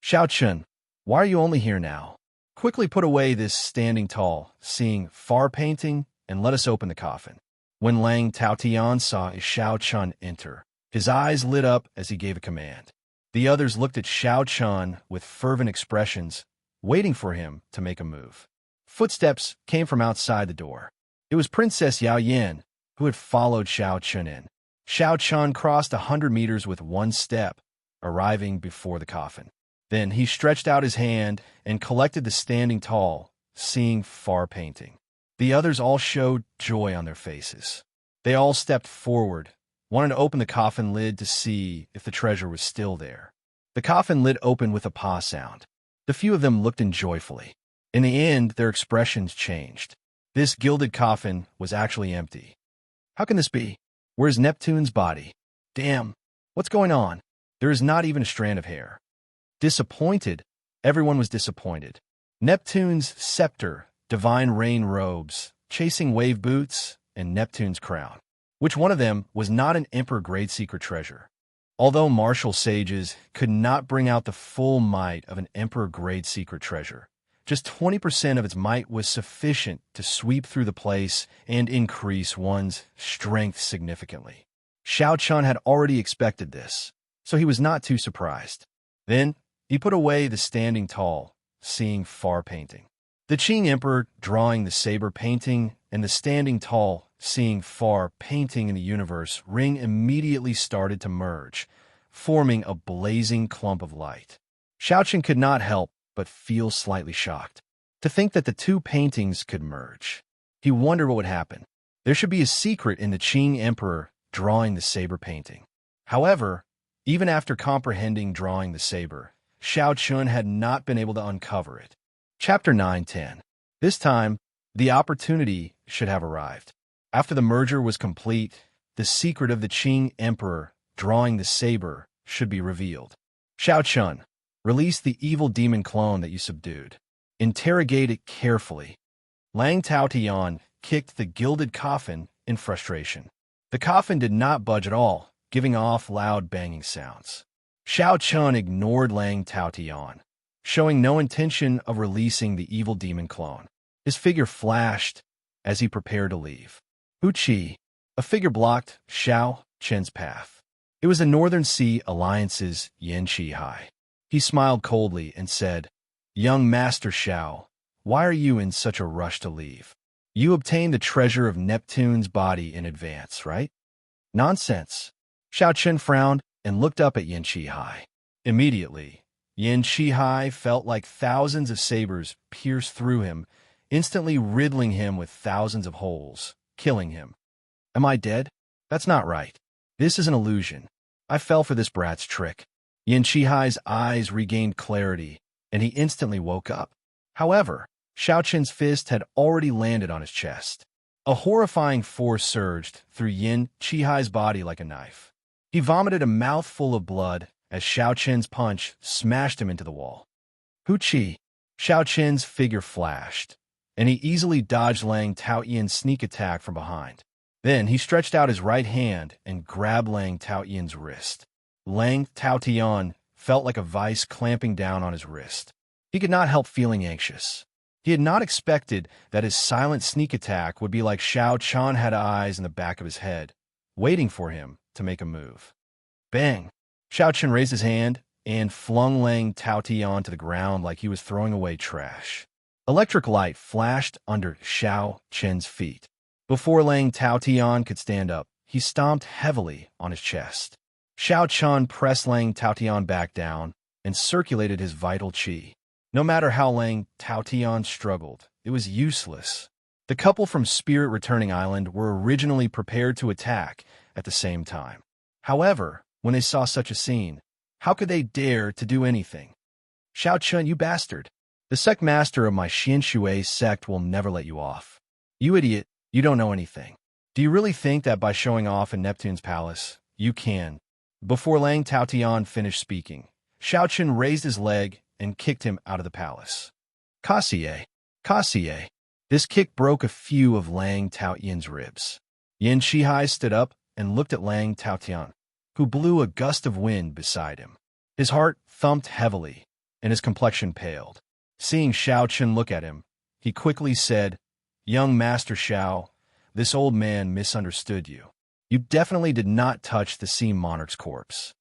Xiao Chun, why are you only here now? Quickly put away this standing tall, seeing far painting, and let us open the coffin. When Lang Taotian saw Xiao Chun enter, his eyes lit up as he gave a command. The others looked at Xiao Chun with fervent expressions, waiting for him to make a move. Footsteps came from outside the door. It was Princess Yao Yin, who had followed Xiao Chun in. Xiao Chun crossed 100 meters with one step, arriving before the coffin. Then he stretched out his hand and collected the standing tall, seeing far painting. The others all showed joy on their faces. They all stepped forward, wanting to open the coffin lid to see if the treasure was still there. The coffin lid opened with a paw sound. The few of them looked in joyfully. In the end, their expressions changed. This gilded coffin was actually empty. How can this be? Where's Neptune's body? Damn, what's going on? There is not even a strand of hair. Disappointed, everyone was disappointed. Neptune's scepter, divine rain robes, chasing wave boots, and Neptune's crown. Which one of them was not an emperor-grade secret treasure? Although martial sages could not bring out the full might of an emperor-grade secret treasure, just 20% of its might was sufficient to sweep through the place and increase one's strength significantly. Xiao Chun had already expected this, so he was not too surprised. Then, he put away the standing tall, seeing far painting. The Qing Emperor drawing the saber painting and the standing tall, seeing far painting in the universe ring immediately started to merge, forming a blazing clump of light. Xiao Chun could not help but feel slightly shocked. To think that the two paintings could merge. He wondered what would happen. There should be a secret in the Qing Emperor drawing the saber painting. However, even after comprehending drawing the saber, Xiao Chun had not been able to uncover it. Chapter 9-10. This time, the opportunity should have arrived. After the merger was complete, the secret of the Qing Emperor drawing the saber should be revealed. Xiao Chun, Release the evil demon clone that you subdued. Interrogate it carefully. Lang Taotian kicked the gilded coffin in frustration. The coffin did not budge at all, giving off loud banging sounds. Xiao Chun ignored Lang Taotian, showing no intention of releasing the evil demon clone. His figure flashed as he prepared to leave. Hu Qi, a figure blocked Xiao Chen's path. It was the Northern Sea Alliance's Yan Qihai. He smiled coldly and said, "Young Master Xiao, why are you in such a rush to leave? You obtained the treasure of Neptune's body in advance, right?" "Nonsense." Xiao Chen frowned and looked up at Yan Qihai. Immediately, Yan Qihai felt like thousands of sabers pierced through him, instantly riddling him with thousands of holes, killing him. "Am I dead? That's not right. This is an illusion. I fell for this brat's trick." Yan Qihai's eyes regained clarity, and he instantly woke up. However, Xiao Chen's fist had already landed on his chest. A horrifying force surged through Yan Qihai's body like a knife. He vomited a mouthful of blood as Xiao Chen's punch smashed him into the wall. "Hu Qi." Xiao Chen's figure flashed, and he easily dodged Lang Taotian's sneak attack from behind. Then he stretched out his right hand and grabbed Lang Taotian's wrist. Lang Taotian felt like a vice clamping down on his wrist. He could not help feeling anxious. He had not expected that his silent sneak attack would be like Xiao Chan had eyes in the back of his head, waiting for him to make a move. Bang! Xiao Chen raised his hand and flung Lang Taotian to the ground like he was throwing away trash. Electric light flashed under Xiao Chen's feet. Before Lang Taotian could stand up, he stomped heavily on his chest. Xiao Chun pressed Lang Taotian back down and circulated his vital qi. No matter how Lang Taotian struggled, it was useless. The couple from Spirit Returning Island were originally prepared to attack at the same time. However, when they saw such a scene, how could they dare to do anything? "Xiao Chun, you bastard. The sect master of my Xianshui sect will never let you off. You idiot, you don't know anything. Do you really think that by showing off in Neptune's palace, you can?" Before Lang Taotian finished speaking, Xiao Chun raised his leg and kicked him out of the palace. "Kassier! Kassier!" This kick broke a few of Lang Taotian's ribs. Yan Qihai stood up and looked at Lang Taotian, who blew a gust of wind beside him. His heart thumped heavily, and his complexion paled. Seeing Xiao Chun look at him, he quickly said, "Young Master Xiao, this old man misunderstood you. You definitely did not touch the Sea Monarch's corpse."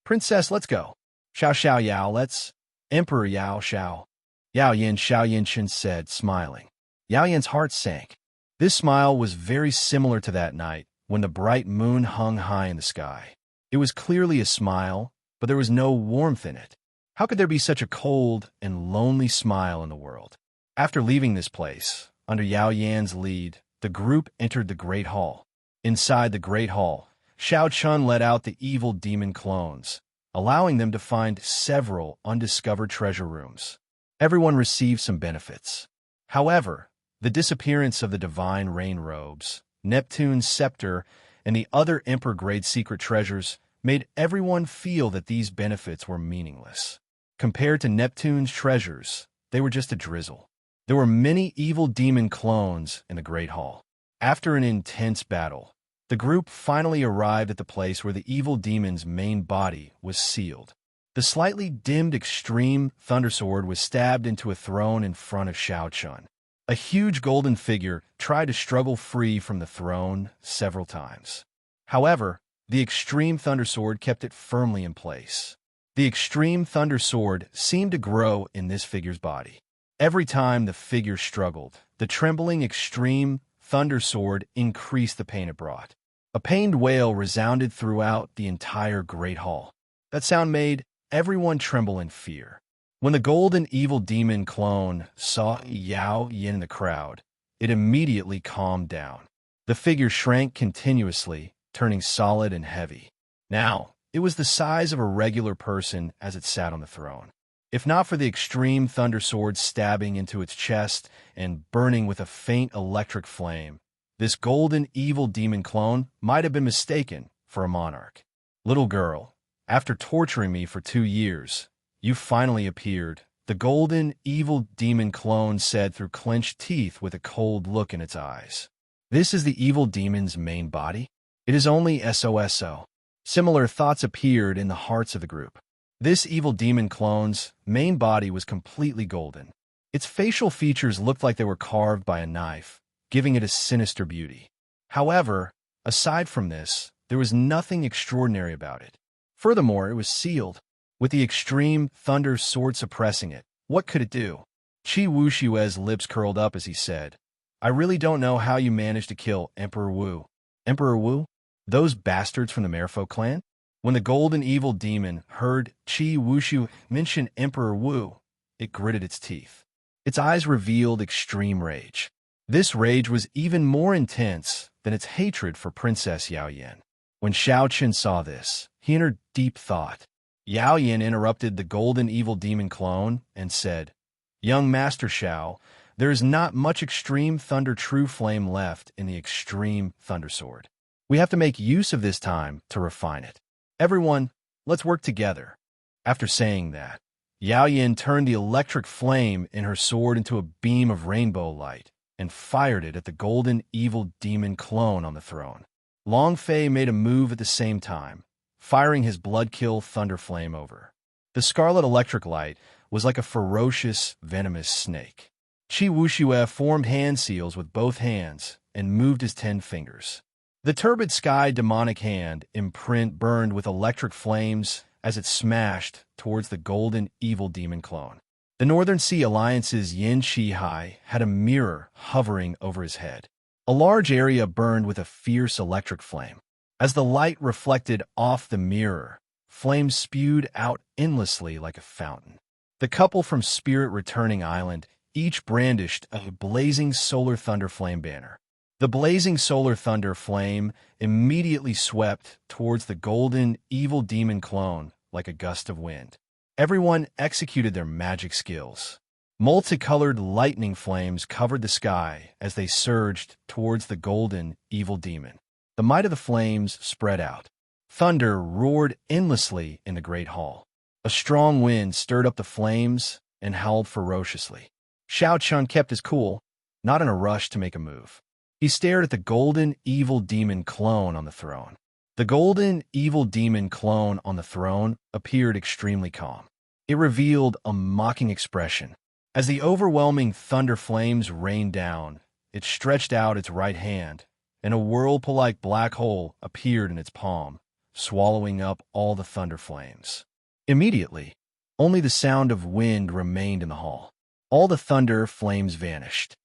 "Princess, let's go." "Xiao Xiao Yao, let's." "Emperor Yao Xiao." Yao Yin Xiao Yin Chen said, smiling. Yao Yin's heart sank. This smile was very similar to that night when the bright moon hung high in the sky. It was clearly a smile, but there was no warmth in it. How could there be such a cold and lonely smile in the world? After leaving this place, under Yao Yan's lead, the group entered the Great Hall. Inside the Great Hall, Xiao Chun let out the evil demon clones, allowing them to find several undiscovered treasure rooms. Everyone received some benefits. However, the disappearance of the divine rain robes, Neptune's scepter, and the other emperor-grade secret treasures made everyone feel that these benefits were meaningless. Compared to Neptune's treasures, they were just a drizzle. There were many evil demon clones in the Great Hall. After an intense battle, the group finally arrived at the place where the evil demon's main body was sealed. The slightly dimmed extreme thundersword was stabbed into a throne in front of Xiao Chun. A huge golden figure tried to struggle free from the throne several times. However, the extreme thundersword kept it firmly in place. The extreme thundersword seemed to grow in this figure's body. Every time the figure struggled, the trembling extreme thundersword increased the pain it brought. A pained wail resounded throughout the entire Great Hall. That sound made everyone tremble in fear. When the golden evil demon clone saw Yao Yin in the crowd, it immediately calmed down. The figure shrank continuously, turning solid and heavy. Now, it was the size of a regular person as it sat on the throne. If not for the extreme thundersword stabbing into its chest and burning with a faint electric flame, this golden evil demon clone might have been mistaken for a monarch. "Little girl, after torturing me for 2 years, You finally appeared, the golden, evil demon clone said through clenched teeth with a cold look in its eyes. This is the evil demon's main body? It is only SOSO. Similar thoughts appeared in the hearts of the group. This evil demon clone's main body was completely golden. Its facial features looked like they were carved by a knife, giving it a sinister beauty. However, aside from this, there was nothing extraordinary about it. Furthermore, it was sealed, with the extreme thunder sword suppressing it. What could it do? Qi Wushue's lips curled up as he said, I really don't know how you managed to kill Emperor Wu. Emperor Wu? Those bastards from the Merfolk clan? When the golden evil demon heard Qi Wushu mention Emperor Wu, it gritted its teeth. Its eyes revealed extreme rage. This rage was even more intense than its hatred for Princess Yao Yan. When Xiao Chen saw this, he entered deep thought. Yao Yan interrupted the golden evil demon clone and said, Young Master Xiao, there is not much extreme thunder true flame left in the extreme thunder sword. We have to make use of this time to refine it. Everyone, let's work together. After saying that, Yao Yan turned the electric flame in her sword into a beam of rainbow light and fired it at the golden evil demon clone on the throne. Long Fei made a move at the same time, firing his blood-kill thunder flame over. The scarlet electric light was like a ferocious, venomous snake. Qi Wuxue formed hand seals with both hands and moved his 10 fingers. The turbid sky demonic hand imprint burned with electric flames as it smashed towards the golden evil demon clone. The Northern Sea Alliance's Yin Shihai had a mirror hovering over his head. A large area burned with a fierce electric flame. As the light reflected off the mirror, flames spewed out endlessly like a fountain. The couple from Spirit Returning Island each brandished a blazing solar thunder flame banner. The blazing solar thunder flame immediately swept towards the golden evil demon clone like a gust of wind. Everyone executed their magic skills. Multicolored lightning flames covered the sky as they surged towards the golden evil demon. The might of the flames spread out. Thunder roared endlessly in the great hall. A strong wind stirred up the flames and howled ferociously. Xiao Chun kept his cool, not in a rush to make a move. He stared at the golden evil demon clone on the throne. The golden evil demon clone on the throne appeared extremely calm. It revealed a mocking expression. As the overwhelming thunder flames rained down, it stretched out its right hand, and a whirlpool-like black hole appeared in its palm, swallowing up all the thunder flames. Immediately, only the sound of wind remained in the hall. All the thunder flames vanished.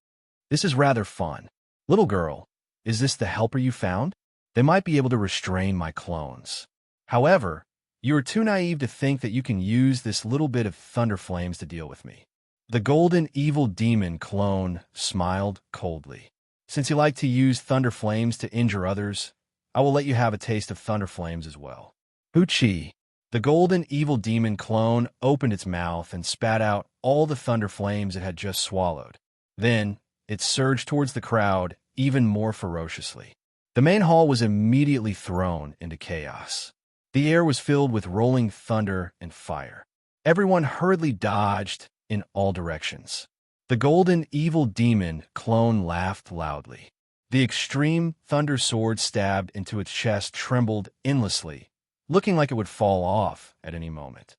This is rather fun. Little girl, is this the helper you found? They might be able to restrain my clones. However, you are too naive to think that you can use this little bit of thunder flames to deal with me. The golden evil demon clone smiled coldly. Since you like to use thunder flames to injure others, I will let you have a taste of thunder flames as well. Huchi. The golden evil demon clone opened its mouth and spat out all the thunder flames it had just swallowed. Then, it surged towards the crowd even more ferociously. The main hall was immediately thrown into chaos. The air was filled with rolling thunder and fire. Everyone hurriedly dodged in all directions. The golden evil demon clone laughed loudly. The extreme thunder sword stabbed into its chest trembled endlessly, looking like it would fall off at any moment.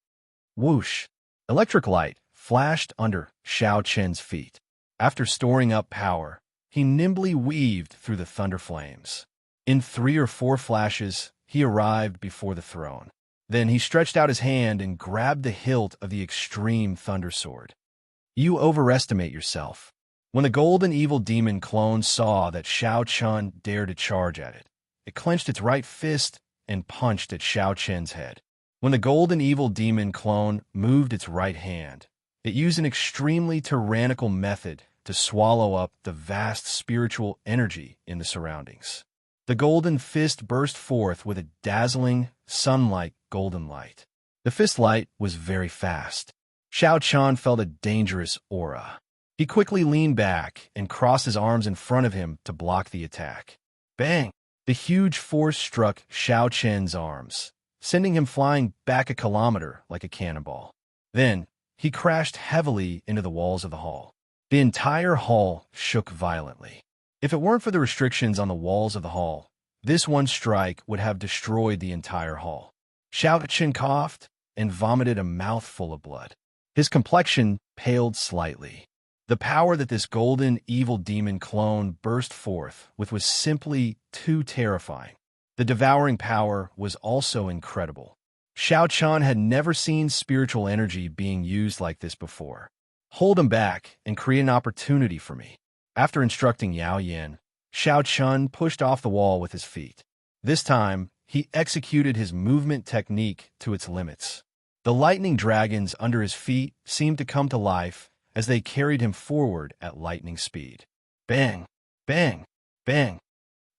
Whoosh! Electric light flashed under Xiao Chen's feet. After storing up power, he nimbly weaved through the thunder flames. In 3 or 4 flashes, he arrived before the throne. Then he stretched out his hand and grabbed the hilt of the extreme thunder sword. You overestimate yourself. When the golden evil demon clone saw that Xiao Chun dared to charge at it, it clenched its right fist and punched at Xiao Chen's head. When the golden evil demon clone moved its right hand, it used an extremely tyrannical method to swallow up the vast spiritual energy in the surroundings. The golden fist burst forth with a dazzling, sun-like golden light. The fist light was very fast. Xiao Chun felt a dangerous aura. He quickly leaned back and crossed his arms in front of him to block the attack. Bang! The huge force struck Xiao Chen's arms, sending him flying back a kilometer like a cannonball. Then, he crashed heavily into the walls of the hall. The entire hall shook violently. If it weren't for the restrictions on the walls of the hall, this one strike would have destroyed the entire hall. Xiaochen coughed and vomited a mouthful of blood. His complexion paled slightly. The power that this golden evil demon clone burst forth with was simply too terrifying. The devouring power was also incredible. Xiao Chan had never seen spiritual energy being used like this before. Hold him back and create an opportunity for me. After instructing Yao Yin, Xiao Chun pushed off the wall with his feet. This time, he executed his movement technique to its limits. The lightning dragons under his feet seemed to come to life as they carried him forward at lightning speed. Bang! Bang! Bang!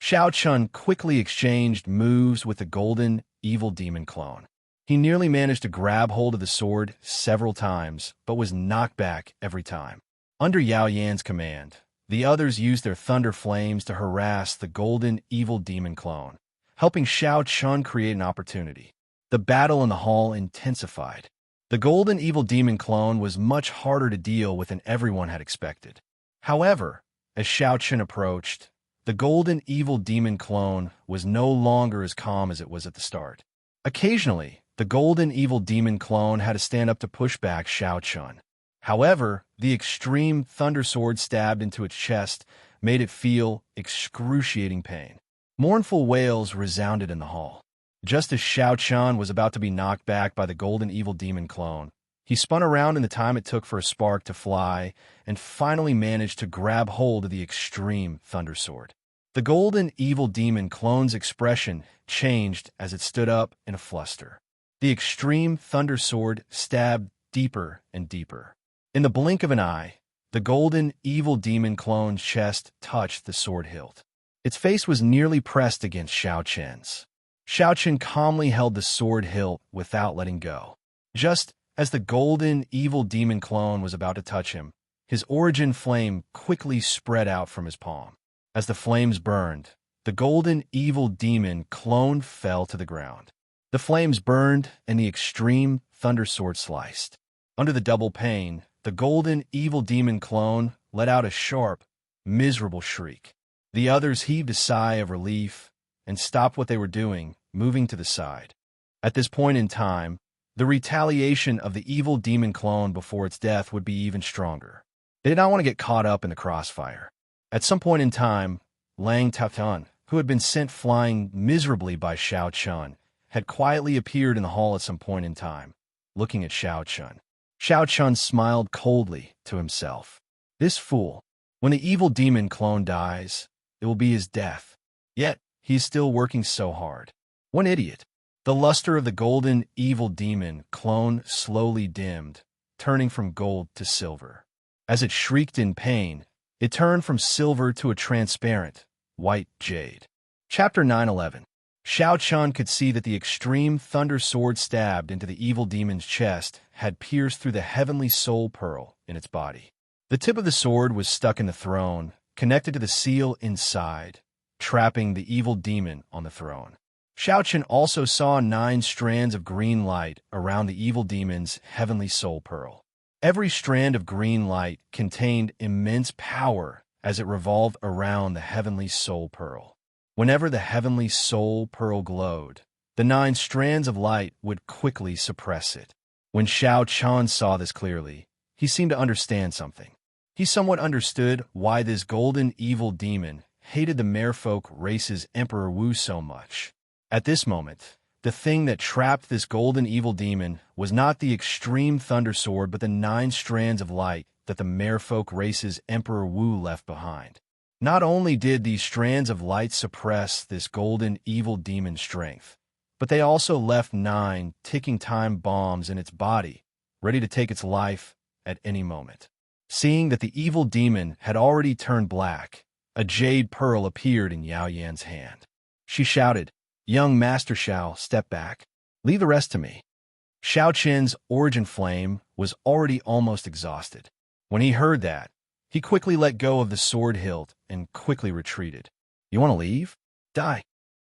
Xiao Chun quickly exchanged moves with the golden, evil demon clone. He nearly managed to grab hold of the sword several times, but was knocked back every time. Under Yao Yan's command, the others used their thunder flames to harass the golden, evil demon clone, helping Xiao Chun create an opportunity. The battle in the hall intensified. The golden evil demon clone was much harder to deal with than everyone had expected. However, as Xiao Chun approached, the golden evil demon clone was no longer as calm as it was at the start. Occasionally, the golden evil demon clone had to stand up to push back Xiao Chun. However, the extreme thunder sword stabbed into its chest made it feel excruciating pain. Mournful wails resounded in the hall. Just as Xiao Chan was about to be knocked back by the golden evil demon clone, he spun around in the time it took for a spark to fly and finally managed to grab hold of the extreme thunder sword. The golden evil demon clone's expression changed as it stood up in a fluster. The extreme thunder sword stabbed deeper and deeper. In the blink of an eye, the golden evil demon clone's chest touched the sword hilt. Its face was nearly pressed against Xiao Chen's. Xiao Chen calmly held the sword hilt without letting go. Just as the golden evil demon clone was about to touch him, his origin flame quickly spread out from his palm. As the flames burned, the golden evil demon clone fell to the ground. The flames burned and the extreme thunder sword sliced. Under the double pain, the golden evil demon clone let out a sharp, miserable shriek. The others heaved a sigh of relief and stopped what they were doing, moving to the side. At this point in time, the retaliation of the evil demon clone before its death would be even stronger. They did not want to get caught up in the crossfire. At some point in time, Lang Taotan, who had been sent flying miserably by Xiao Chun, had quietly appeared in the hall at some point in time, looking at Xiao Chun. Xiao Chun smiled coldly to himself. This fool. When the evil demon clone dies, it will be his death. Yet, he is still working so hard. One idiot. The luster of the golden evil demon clone slowly dimmed, turning from gold to silver. As it shrieked in pain, it turned from silver to a transparent, white jade. Chapter 9:11. Xiao Chun could see that the extreme thunder sword stabbed into the evil demon's chest had pierced through the heavenly soul pearl in its body. The tip of the sword was stuck in the throne, connected to the seal inside, trapping the evil demon on the throne. Xiao Chun also saw 9 strands of green light around the evil demon's heavenly soul pearl. Every strand of green light contained immense power as it revolved around the heavenly soul pearl. Whenever the heavenly soul pearl glowed, the 9 strands of light would quickly suppress it. When Xiao Chun saw this clearly, he seemed to understand something. He somewhat understood why this golden evil demon hated the merfolk race's Emperor Wu so much. At this moment, the thing that trapped this golden evil demon was not the extreme thunder sword but the 9 strands of light that the merfolk race's Emperor Wu left behind. Not only did these strands of light suppress this golden evil demon's strength, but they also left 9 ticking time bombs in its body, ready to take its life at any moment. Seeing that the evil demon had already turned black, a jade pearl appeared in Yao Yan's hand. She shouted, "Young Master Xiao, step back. Leave the rest to me." Xiao Qin's origin flame was already almost exhausted. When he heard that, he quickly let go of the sword hilt and quickly retreated. "You want to leave? Die."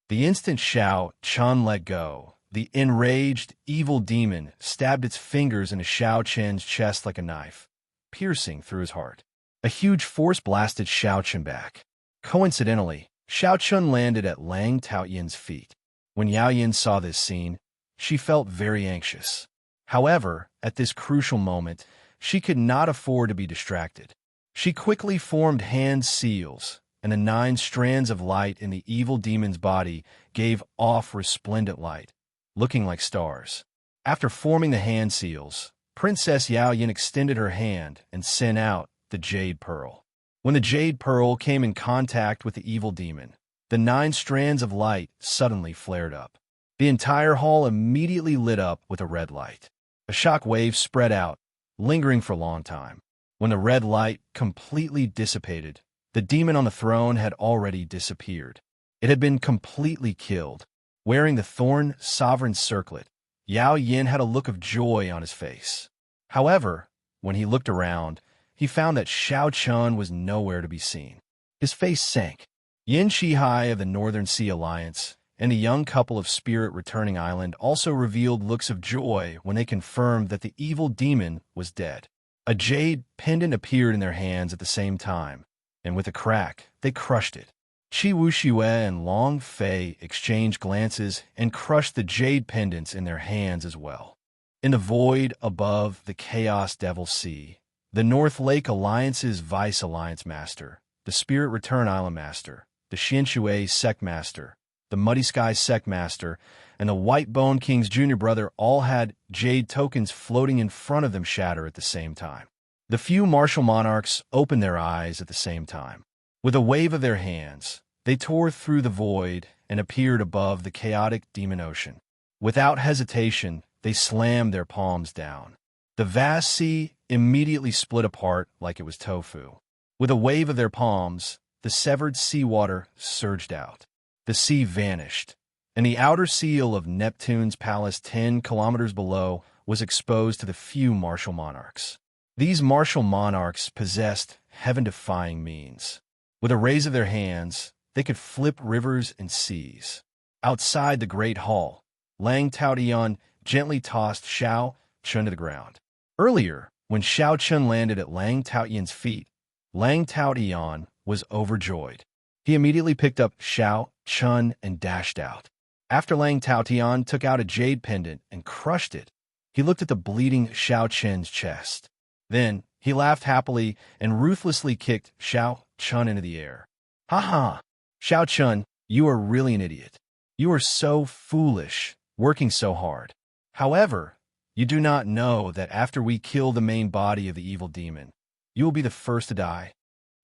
The instant Xiao Chun let go, the enraged, evil demon stabbed its fingers into Xiao Chen's chest like a knife, piercing through his heart. A huge force blasted Xiao Chen back. Coincidentally, Xiao Chen landed at Lang Taoyin's feet. When Yao Yin saw this scene, she felt very anxious. However, at this crucial moment, she could not afford to be distracted. She quickly formed hand seals, and the 9 strands of light in the evil demon's body gave off resplendent light, looking like stars. After forming the hand seals, Princess Yao Yin extended her hand and sent out the jade pearl. When the jade pearl came in contact with the evil demon, the 9 strands of light suddenly flared up. The entire hall immediately lit up with a red light. A shock wave spread out, lingering for a long time. When the red light completely dissipated, the demon on the throne had already disappeared. It had been completely killed. Wearing the thorn sovereign circlet, Yao Yin had a look of joy on his face. However, when he looked around, he found that Xiao Chen was nowhere to be seen. His face sank. Yin Shihai of the Northern Sea Alliance and the young couple of Spirit Returning Island also revealed looks of joy when they confirmed that the evil demon was dead. A jade pendant appeared in their hands at the same time, and with a crack, they crushed it. Qi Wuxue and Long Fei exchanged glances and crushed the jade pendants in their hands as well. In the void above the Chaos Devil Sea, the North Lake Alliance's Vice Alliance Master, the Spirit Return Island Master, the Xianshui Sect Master, the Muddy Sky Sect Master, and the White Bone King's junior brother all had jade tokens floating in front of them shatter at the same time. The few martial monarchs opened their eyes at the same time. With a wave of their hands, they tore through the void and appeared above the chaotic demon ocean. Without hesitation, they slammed their palms down. The vast sea immediately split apart like it was tofu. With a wave of their palms, the severed seawater surged out. The sea vanished, and the outer seal of Neptune's palace 10 kilometers below was exposed to the few martial monarchs. These martial monarchs possessed heaven-defying means. With a raise of their hands, they could flip rivers and seas. Outside the great hall, Lang Taotian gently tossed Xiao Chen to the ground. Earlier, when Xiao Chen landed at Lang Taotian's feet, Lang Taotian was overjoyed. He immediately picked up Xiao Chen and dashed out. After Lang Taotian took out a jade pendant and crushed it, he looked at the bleeding Xiao Chen's chest. Then, he laughed happily and ruthlessly kicked Xiao Chen into the air. "Ha ha! Xiao Chen, you are really an idiot. You are so foolish, working so hard. However, you do not know that after we kill the main body of the evil demon, you will be the first to die."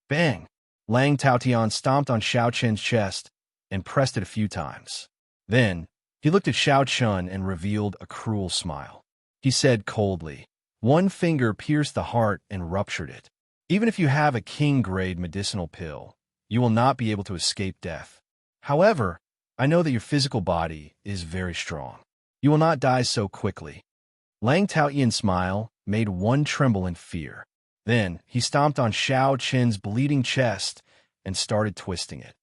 Bang! Lang Taotian stomped on Xiao Chen's chest and pressed it a few times. Then, he looked at Xiao Chen and revealed a cruel smile. He said coldly, "One finger pierced the heart and ruptured it. Even if you have a king-grade medicinal pill, you will not be able to escape death. However, I know that your physical body is very strong. You will not die so quickly." Lang Taotian's smile made one tremble in fear. Then, he stomped on Xiao Chen's bleeding chest and started twisting it.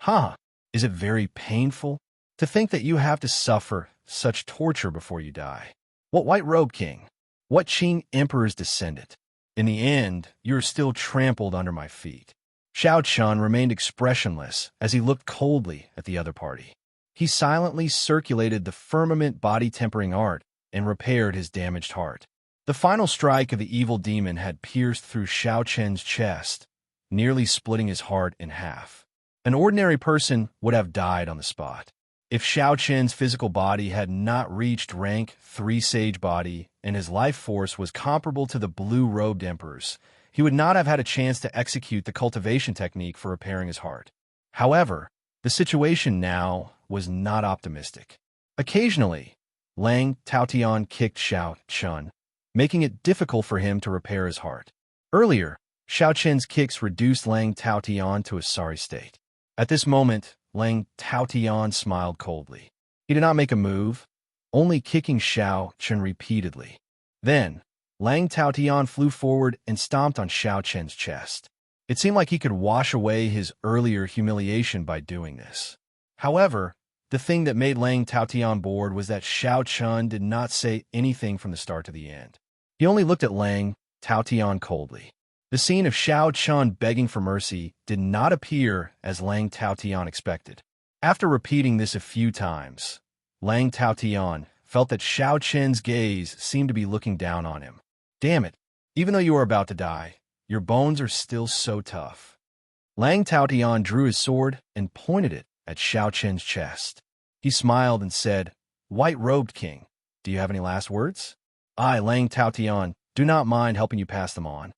"Huh, is it very painful? To think that you have to suffer such torture before you die. What White Robe King? What Qing Emperor's descendant? In the end, you are still trampled under my feet." Xiao Chen remained expressionless as he looked coldly at the other party. He silently circulated the firmament body-tempering art and repaired his damaged heart. The final strike of the evil demon had pierced through Xiao Chen's chest, nearly splitting his heart in half. An ordinary person would have died on the spot. If Xiao Chen's physical body had not reached rank 3 Sage Body and his life force was comparable to the blue-robed emperor's, he would not have had a chance to execute the cultivation technique for repairing his heart. However, the situation now was not optimistic. Occasionally, Lang Taotian kicked Xiao Chen, making it difficult for him to repair his heart. Earlier, Xiao Chen's kicks reduced Lang Taotian to a sorry state. At this moment, Lang Taotian smiled coldly. He did not make a move, only kicking Xiao Chen repeatedly. Then, Lang Taotian flew forward and stomped on Xiao Chen's chest. It seemed like he could wash away his earlier humiliation by doing this. However, The thing that made Lang Taotian bored was that Xiao Chun did not say anything from the start to the end. He only looked at Lang Taotian coldly. The scene of Xiao Chun begging for mercy did not appear as Lang Taotian expected. After repeating this a few times, Lang Taotian felt that Xiao Chen's gaze seemed to be looking down on him. Damn it, even though you are about to die, your bones are still so tough. Lang Taotian drew his sword and pointed it at Xiao Chen's chest. He smiled and said, "White-robed king, do you have any last words? I, Lang Taotian, do not mind helping you pass them on."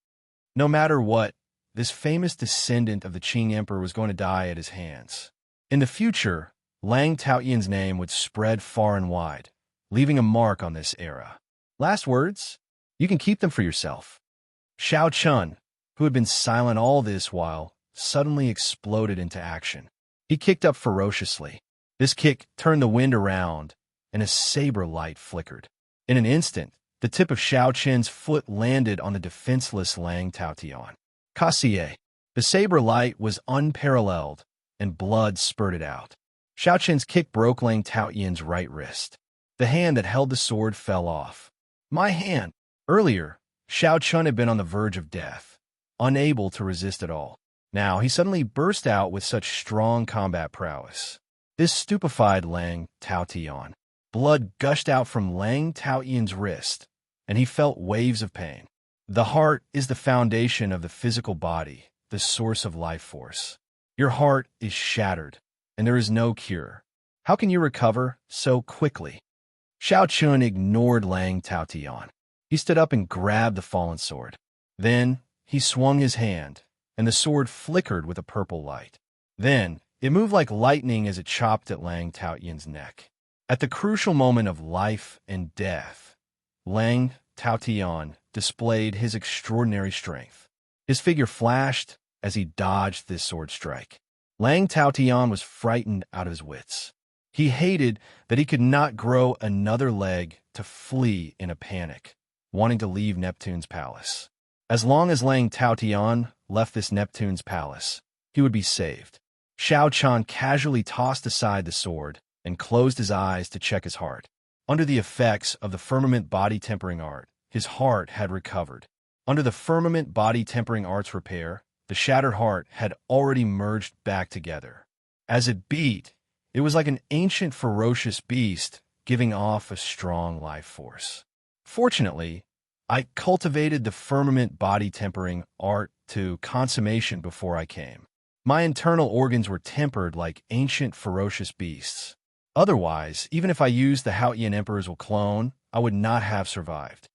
No matter what, this famous descendant of the Qing emperor was going to die at his hands. In the future, Lang Taotian's name would spread far and wide, leaving a mark on this era. Last words? You can keep them for yourself. Xiao Chun, who had been silent all this while, suddenly exploded into action. He kicked up ferociously. This kick turned the wind around, and a saber light flickered. In an instant, the tip of Xiao Chen's foot landed on the defenseless Lang Taotian. Cassier. The saber light was unparalleled, and blood spurted out. Xiao Chen's kick broke Lang Taotian's right wrist. The hand that held the sword fell off. My hand! Earlier, Xiao Chun had been on the verge of death, unable to resist at all. Now he suddenly burst out with such strong combat prowess. This stupefied Lang Taotian. Blood gushed out from Lang Taotian's wrist, and he felt waves of pain. The heart is the foundation of the physical body, the source of life force. Your heart is shattered, and there is no cure. How can you recover so quickly? Xiao Chun ignored Lang Taotian. He stood up and grabbed the fallen sword. Then he swung his hand, and the sword flickered with a purple light. Then it moved like lightning as it chopped at Lang Taotian's neck. At the crucial moment of life and death, Lang Taotian displayed his extraordinary strength. His figure flashed as he dodged this sword strike. Lang Taotian was frightened out of his wits. He hated that he could not grow another leg to flee in a panic, wanting to leave Neptune's palace. As long as Lang Taotian left this Neptune's palace, he would be saved. Xiao Chun casually tossed aside the sword and closed his eyes to check his heart. Under the effects of the firmament body tempering art, his heart had recovered. Under the firmament body tempering art's repair, the shattered heart had already merged back together. As it beat, it was like an ancient ferocious beast giving off a strong life force. Fortunately, I cultivated the firmament body tempering art to consummation before I came. My internal organs were tempered like ancient ferocious beasts. Otherwise, even if I used the Haotian Emperor's clone, I would not have survived.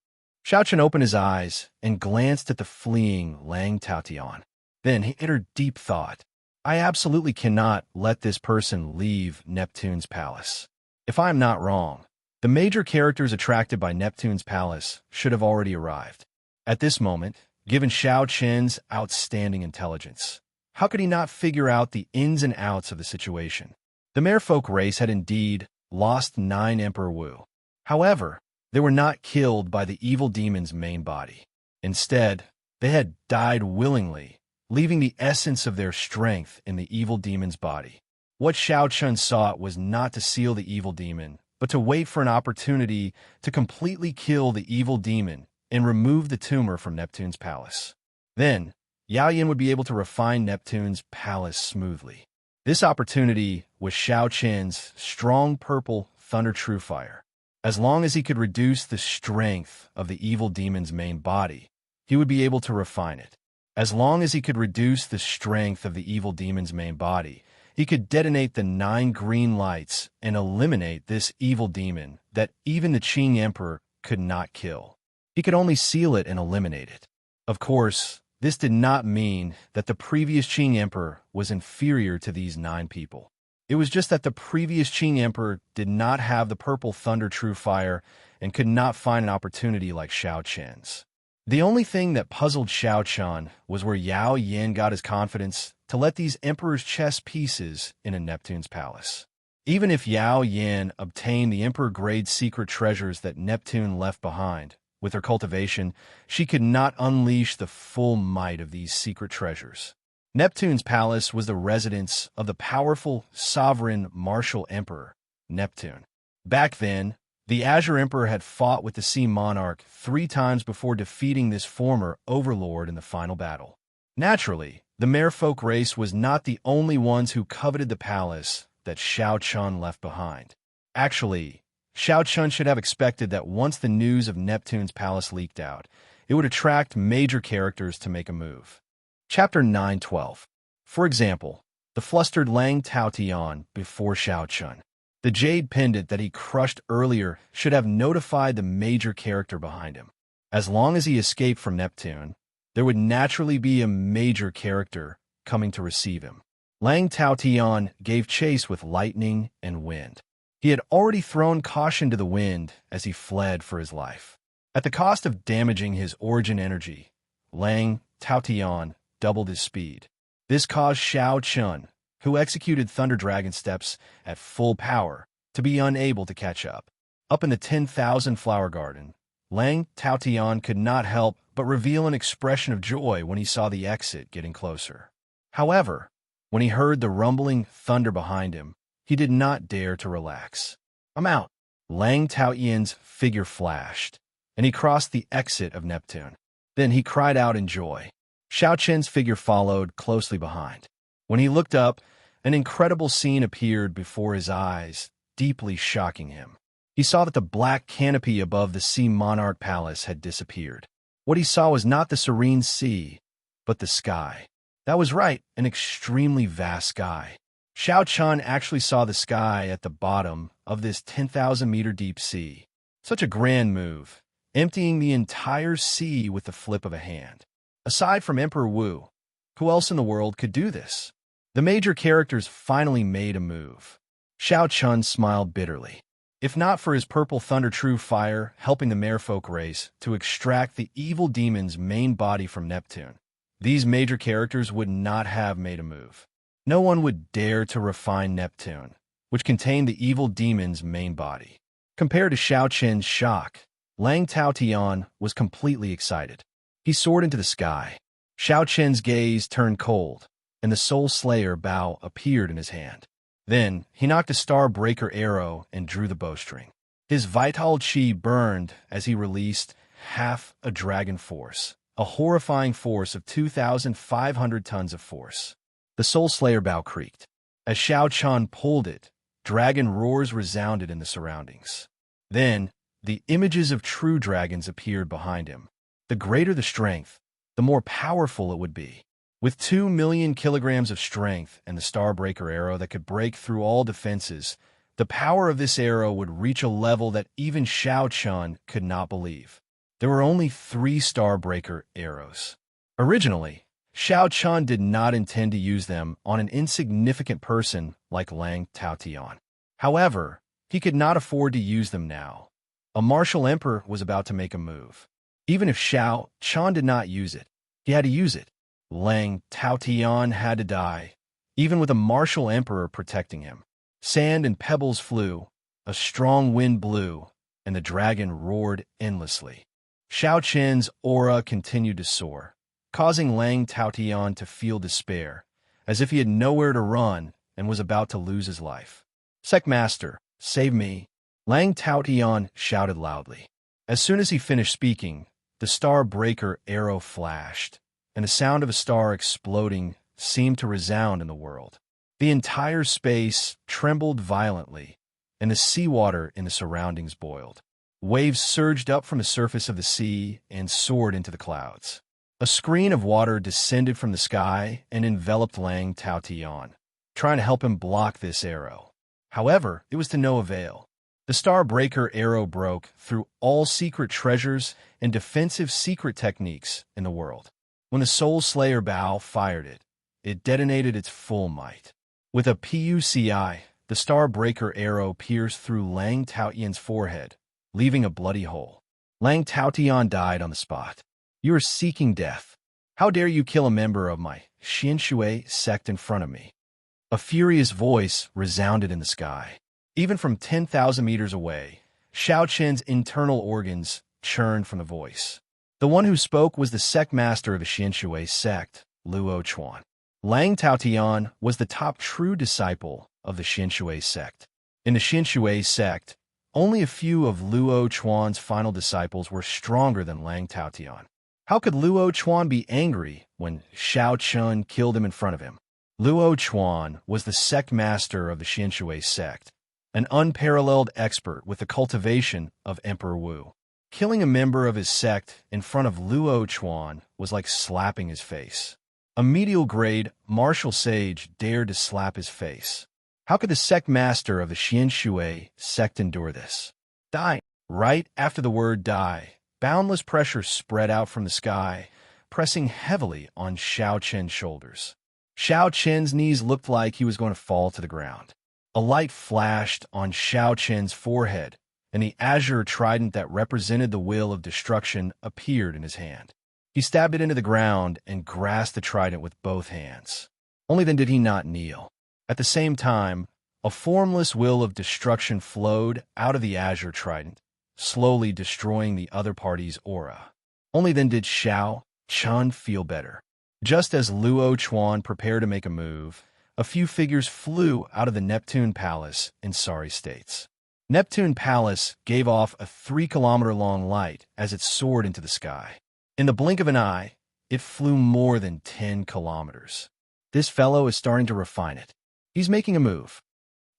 Xiao Chun opened his eyes and glanced at the fleeing Lang Taotian. Then he entered deep thought. I absolutely cannot let this person leave Neptune's palace. If I am not wrong, the major characters attracted by Neptune's palace should have already arrived. At this moment, given Xiao Chen's outstanding intelligence, how could he not figure out the ins and outs of the situation? The merfolk race had indeed lost 9 Emperor Wu. However, they were not killed by the evil demon's main body. Instead, they had died willingly, leaving the essence of their strength in the evil demon's body. What Xiao Chun sought was not to seal the evil demon, but to wait for an opportunity to completely kill the evil demon and remove the tumor from Neptune's palace. Then, Yao Yin would be able to refine Neptune's palace smoothly. This opportunity was Xiao Chen's strong purple thunder true fire. As long as he could reduce the strength of the evil demon's main body, he would be able to refine it. As long as he could reduce the strength of the evil demon's main body, he could detonate the 9 green lights and eliminate this evil demon that even the Qing Emperor could not kill. He could only seal it and eliminate it. Of course, this did not mean that the previous Qing Emperor was inferior to these 9 people. It was just that the previous Qing Emperor did not have the purple thunder true fire and could not find an opportunity like Xiao Chen's. The only thing that puzzled Xiao Chun was where Yao Yin got his confidence to let these Emperor's chess pieces in a Neptune's palace. Even if Yao Yin obtained the Emperor-grade secret treasures that Neptune left behind, with her cultivation, she could not unleash the full might of these secret treasures. Neptune's palace was the residence of the powerful, sovereign, martial emperor, Neptune. Back then, the Azure Emperor had fought with the Sea Monarch 3 times before defeating this former overlord in the final battle. Naturally, the merfolk race was not the only ones who coveted the palace that Xiao Chun left behind. Actually, Xiao Chun should have expected that once the news of Neptune's palace leaked out, it would attract major characters to make a move. Chapter 9:12. For example, the flustered Lang Taotian before Xiao Chun. The jade pendant that he crushed earlier should have notified the major character behind him. As long as he escaped from Neptune, there would naturally be a major character coming to receive him. Lang Taotian gave chase with lightning and wind. He had already thrown caution to the wind as he fled for his life. At the cost of damaging his origin energy, Lang Taotian doubled his speed. This caused Xiao Chun, who executed Thunder Dragon steps at full power, to be unable to catch up. Up in the 10,000 Flower Garden, Lang Taotian could not help but reveal an expression of joy when he saw the exit getting closer. However, when he heard the rumbling thunder behind him, he did not dare to relax. "I'm out." Lang Taotian's figure flashed, and he crossed the exit of Neptune. Then he cried out in joy. Xiao Chen's figure followed closely behind. When he looked up, an incredible scene appeared before his eyes, deeply shocking him. He saw that the black canopy above the Sea Monarch Palace had disappeared. What he saw was not the serene sea, but the sky. That was right, an extremely vast sky. Xiao Chun actually saw the sky at the bottom of this 10,000-meter deep sea. Such a grand move, emptying the entire sea with the flip of a hand. Aside from Emperor Wu, who else in the world could do this? The major characters finally made a move. Xiao Chun smiled bitterly. If not for his purple thunder true fire helping the merfolk race to extract the evil demon's main body from Neptune, these major characters would not have made a move. No one would dare to refine Neptune, which contained the evil demon's main body. Compared to Xiao Chen's shock, Lang Taotian was completely excited. He soared into the sky. Xiao Chen's gaze turned cold, and the Soul Slayer bow appeared in his hand. Then he knocked a Star Breaker arrow and drew the bowstring. His vital chi burned as he released half a dragon force, a horrifying force of 2,500 tons of force. The Soul Slayer bow creaked. As Xiao Chun pulled it, dragon roars resounded in the surroundings. Then, the images of true dragons appeared behind him. The greater the strength, the more powerful it would be. With 2 million kilograms of strength and the Starbreaker arrow that could break through all defenses, the power of this arrow would reach a level that even Xiao Chun could not believe. There were only 3 Starbreaker arrows. Originally, Xiao Chun did not intend to use them on an insignificant person like Lang Taotian. However, he could not afford to use them now. A martial emperor was about to make a move. Even if Xiao Chun did not use it, he had to use it. Lang Taotian had to die, even with a martial emperor protecting him. Sand and pebbles flew, a strong wind blew, and the dragon roared endlessly. Xiao Chen's aura continued to soar, causing Lang Taotian to feel despair, as if he had nowhere to run and was about to lose his life. "Secmaster, save me!" Lang Taotian shouted loudly. As soon as he finished speaking, the Star Breaker arrow flashed, and the sound of a star exploding seemed to resound in the world. The entire space trembled violently, and the seawater in the surroundings boiled. Waves surged up from the surface of the sea and soared into the clouds. A screen of water descended from the sky and enveloped Lang Taotian, trying to help him block this arrow. However, it was to no avail. The Star Breaker arrow broke through all secret treasures and defensive secret techniques in the world. When the Soul Slayer bow fired it, it detonated its full might. With a PUCI, the Star Breaker arrow pierced through Lang Taotian's forehead, leaving a bloody hole. Lang Taotian died on the spot. "You are seeking death. How dare you kill a member of my Xianshui sect in front of me?" A furious voice resounded in the sky. Even from 10,000 meters away, Xiao Chen's internal organs churned from the voice. The one who spoke was the sect master of the Xianshui sect, Luo Chuan. Lang Taotian was the top true disciple of the Xinshui sect. In the Xinshui sect, only a few of Luo Chuan's final disciples were stronger than Lang Taotian. How could Luo Chuan be angry when Xiao Chun killed him in front of him? Luo Chuan was the sect master of the Xinshui sect, an unparalleled expert with the cultivation of Emperor Wu. Killing a member of his sect in front of Luo Chuan was like slapping his face. A medial-grade martial sage dared to slap his face. How could the sect master of the Xinshui sect endure this? Die. Right after the word die, boundless pressure spread out from the sky, pressing heavily on Xiao Chen's shoulders. Xiao Chen's knees looked like he was going to fall to the ground. A light flashed on Xiao Chen's forehead, and the azure trident that represented the will of destruction appeared in his hand. He stabbed it into the ground and grasped the trident with both hands. Only then did he not kneel. At the same time, a formless will of destruction flowed out of the azure trident, slowly destroying the other party's aura. Only then did Xiao Chun feel better. Just as Luo Chuan prepared to make a move, a few figures flew out of the Neptune Palace in sorry states. Neptune Palace gave off a 3-kilometer-long light as it soared into the sky. In the blink of an eye, it flew more than 10 kilometers. This fellow is starting to refine it. He's making a move.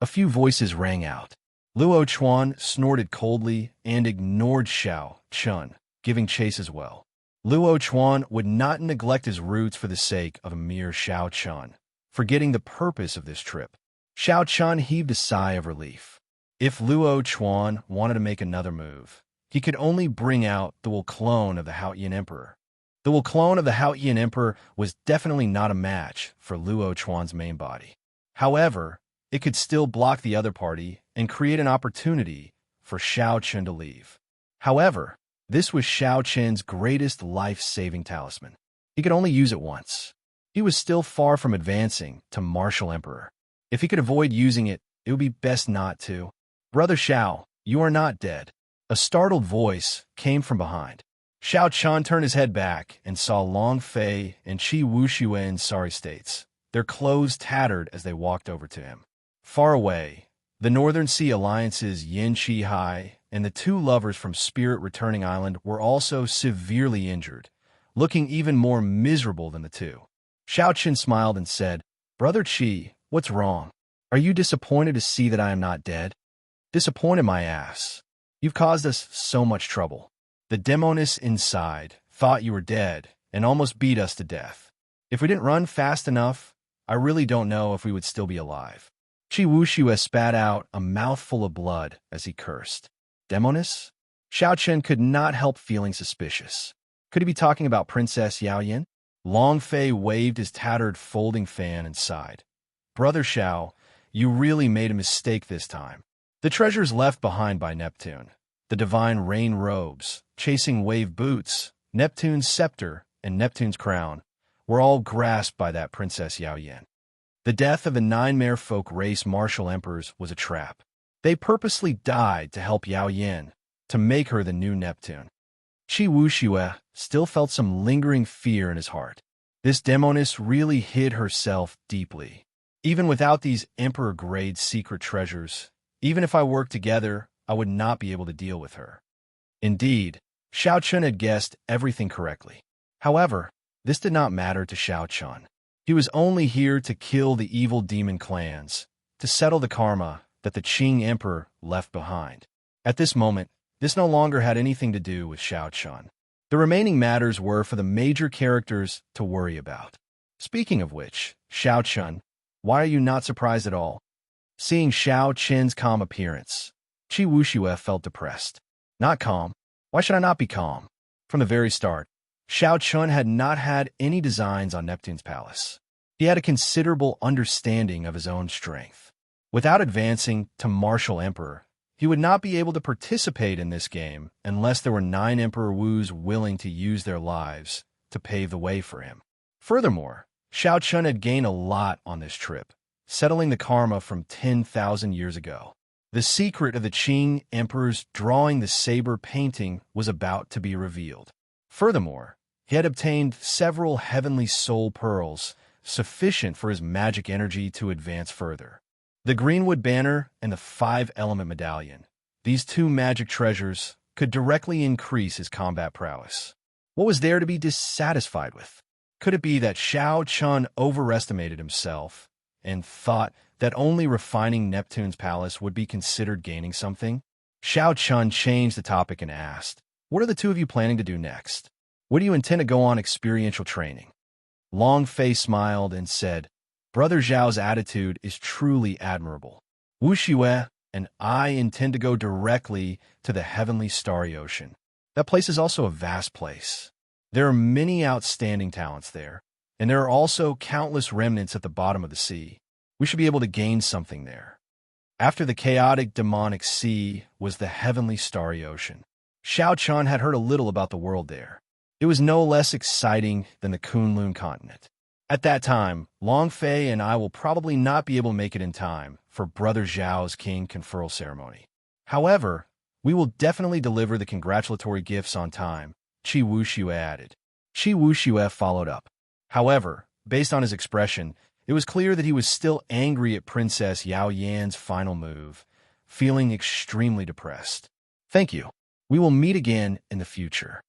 A few voices rang out. Luo Chuan snorted coldly and ignored Xiao Chun, giving chase as well. Luo Chuan would not neglect his roots for the sake of a mere Xiao Chun, forgetting the purpose of this trip. Xiao Chun heaved a sigh of relief. If Luo Chuan wanted to make another move, he could only bring out the Wu clone of the Haotian Emperor. The Wu clone of the Haotian Emperor was definitely not a match for Luo Chuan's main body. However, it could still block the other party and create an opportunity for Xiao Chun to leave. However, this was Xiao Chen's greatest life-saving talisman. He could only use it once. He was still far from advancing to Martial Emperor. If he could avoid using it, it would be best not to. Brother Xiao, you are not dead. A startled voice came from behind. Xiao Chun turned his head back and saw Long Fei and Qi Wuxue in sorry states, their clothes tattered as they walked over to him. Far away, the Northern Sea Alliance's Yin Chi Hai and the two lovers from Spirit Returning Island were also severely injured, looking even more miserable than the two. Xiao Chun smiled and said, "Brother Qi, what's wrong? Are you disappointed to see that I am not dead?" "Disappointed, my ass. You've caused us so much trouble. The demoness inside thought you were dead and almost beat us to death. If we didn't run fast enough, I really don't know if we would still be alive." Qi Wuxue spat out a mouthful of blood as he cursed. Demoness? Xiao Chen could not help feeling suspicious. Could he be talking about Princess Yao Yin? Long Fei waved his tattered folding fan and sighed. "Brother Xiao, you really made a mistake this time." The treasures left behind by Neptune, the divine rain robes, chasing wave boots, Neptune's scepter, and Neptune's crown, were all grasped by that Princess Yao Yin. The death of the 9 Merfolk race martial emperors was a trap. They purposely died to help Yao Yin, to make her the new Neptune. Qi Wuxue still felt some lingering fear in his heart. This demoness really hid herself deeply. Even without these emperor-grade secret treasures, even if I worked together, I would not be able to deal with her. Indeed, Xiao Chun had guessed everything correctly. However, this did not matter to Xiao Chun. He was only here to kill the evil demon clans, to settle the karma that the Qing Emperor left behind. At this moment, this no longer had anything to do with Xiao Chun. The remaining matters were for the major characters to worry about. Speaking of which, Xiao Chun, why are you not surprised at all? Seeing Xiao Chen's calm appearance, Qi Wuxue felt depressed. Not calm? Why should I not be calm? From the very start, Xiao Chun had not had any designs on Neptune's palace. He had a considerable understanding of his own strength. Without advancing to Martial Emperor, he would not be able to participate in this game unless there were 9 Emperor Wus willing to use their lives to pave the way for him. Furthermore, Xiao Chun had gained a lot on this trip, settling the karma from 10,000 years ago. The secret of the Qing Emperor's drawing the saber painting was about to be revealed. Furthermore, he had obtained several heavenly soul pearls, sufficient for his magic energy to advance further. The Greenwood Banner and the 5-element medallion, these two magic treasures, could directly increase his combat prowess. What was there to be dissatisfied with? Could it be that Xiao Chun overestimated himself and thought that only refining Neptune's palace would be considered gaining something? Xiao Chun changed the topic and asked, "What are the two of you planning to do next? Where do you intend to go on experiential training?" Long Fei smiled and said, "Brother Zhao's attitude is truly admirable. Wu Xue and I intend to go directly to the heavenly starry ocean. That place is also a vast place. There are many outstanding talents there, and there are also countless remnants at the bottom of the sea. We should be able to gain something there." After the chaotic demonic sea was the heavenly starry ocean. Xiao Chun had heard a little about the world there. It was no less exciting than the Kunlun continent. At that time, Long Fei and I will probably not be able to make it in time for Brother Zhao's king conferral ceremony. However, we will definitely deliver the congratulatory gifts on time, Qi Wuxue added. Qi Wuxue followed up. However, based on his expression, it was clear that he was still angry at Princess Yao Yan's final move, feeling extremely depressed. "Thank you. We will meet again in the future."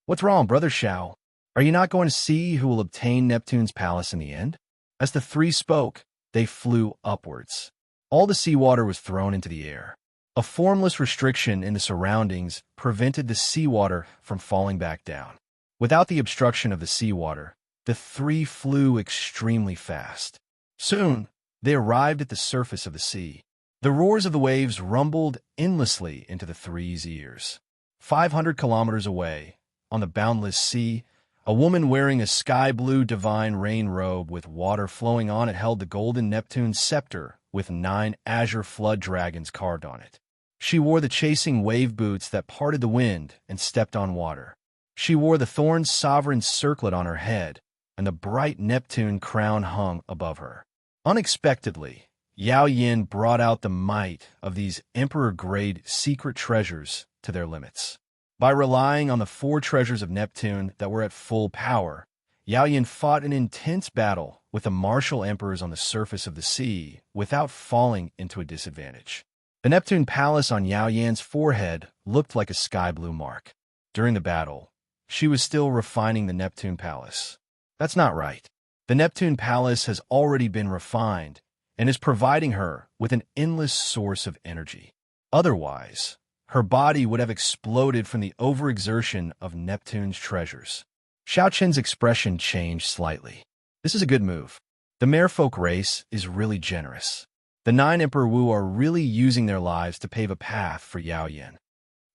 "What's wrong, Brother Xiao? Are you not going to see who will obtain Neptune's palace in the end?" As the three spoke, they flew upwards. All the seawater was thrown into the air. A formless restriction in the surroundings prevented the seawater from falling back down. Without the obstruction of the seawater, the three flew extremely fast. Soon, they arrived at the surface of the sea. The roars of the waves rumbled endlessly into the three's ears. 500 kilometers away, on the boundless sea, a woman wearing a sky-blue divine rain robe with water flowing on it held the golden Neptune scepter with 9 azure flood dragons carved on it. She wore the chasing wave boots that parted the wind and stepped on water. She wore the thorn sovereign circlet on her head, and the bright Neptune crown hung above her. Unexpectedly, Yao Yin brought out the might of these emperor-grade secret treasures to their limits. By relying on the 4 treasures of Neptune that were at full power, Yao Yin fought an intense battle with the martial emperors on the surface of the sea without falling into a disadvantage. The Neptune palace on Yao Yan's forehead looked like a sky-blue mark. During the battle, she was still refining the Neptune palace. That's not right. The Neptune palace has already been refined and is providing her with an endless source of energy. Otherwise, her body would have exploded from the overexertion of Neptune's treasures. Xiao Qin's expression changed slightly. This is a good move. The merfolk race is really generous. The 9 Emperor Wu are really using their lives to pave a path for Yao Yin.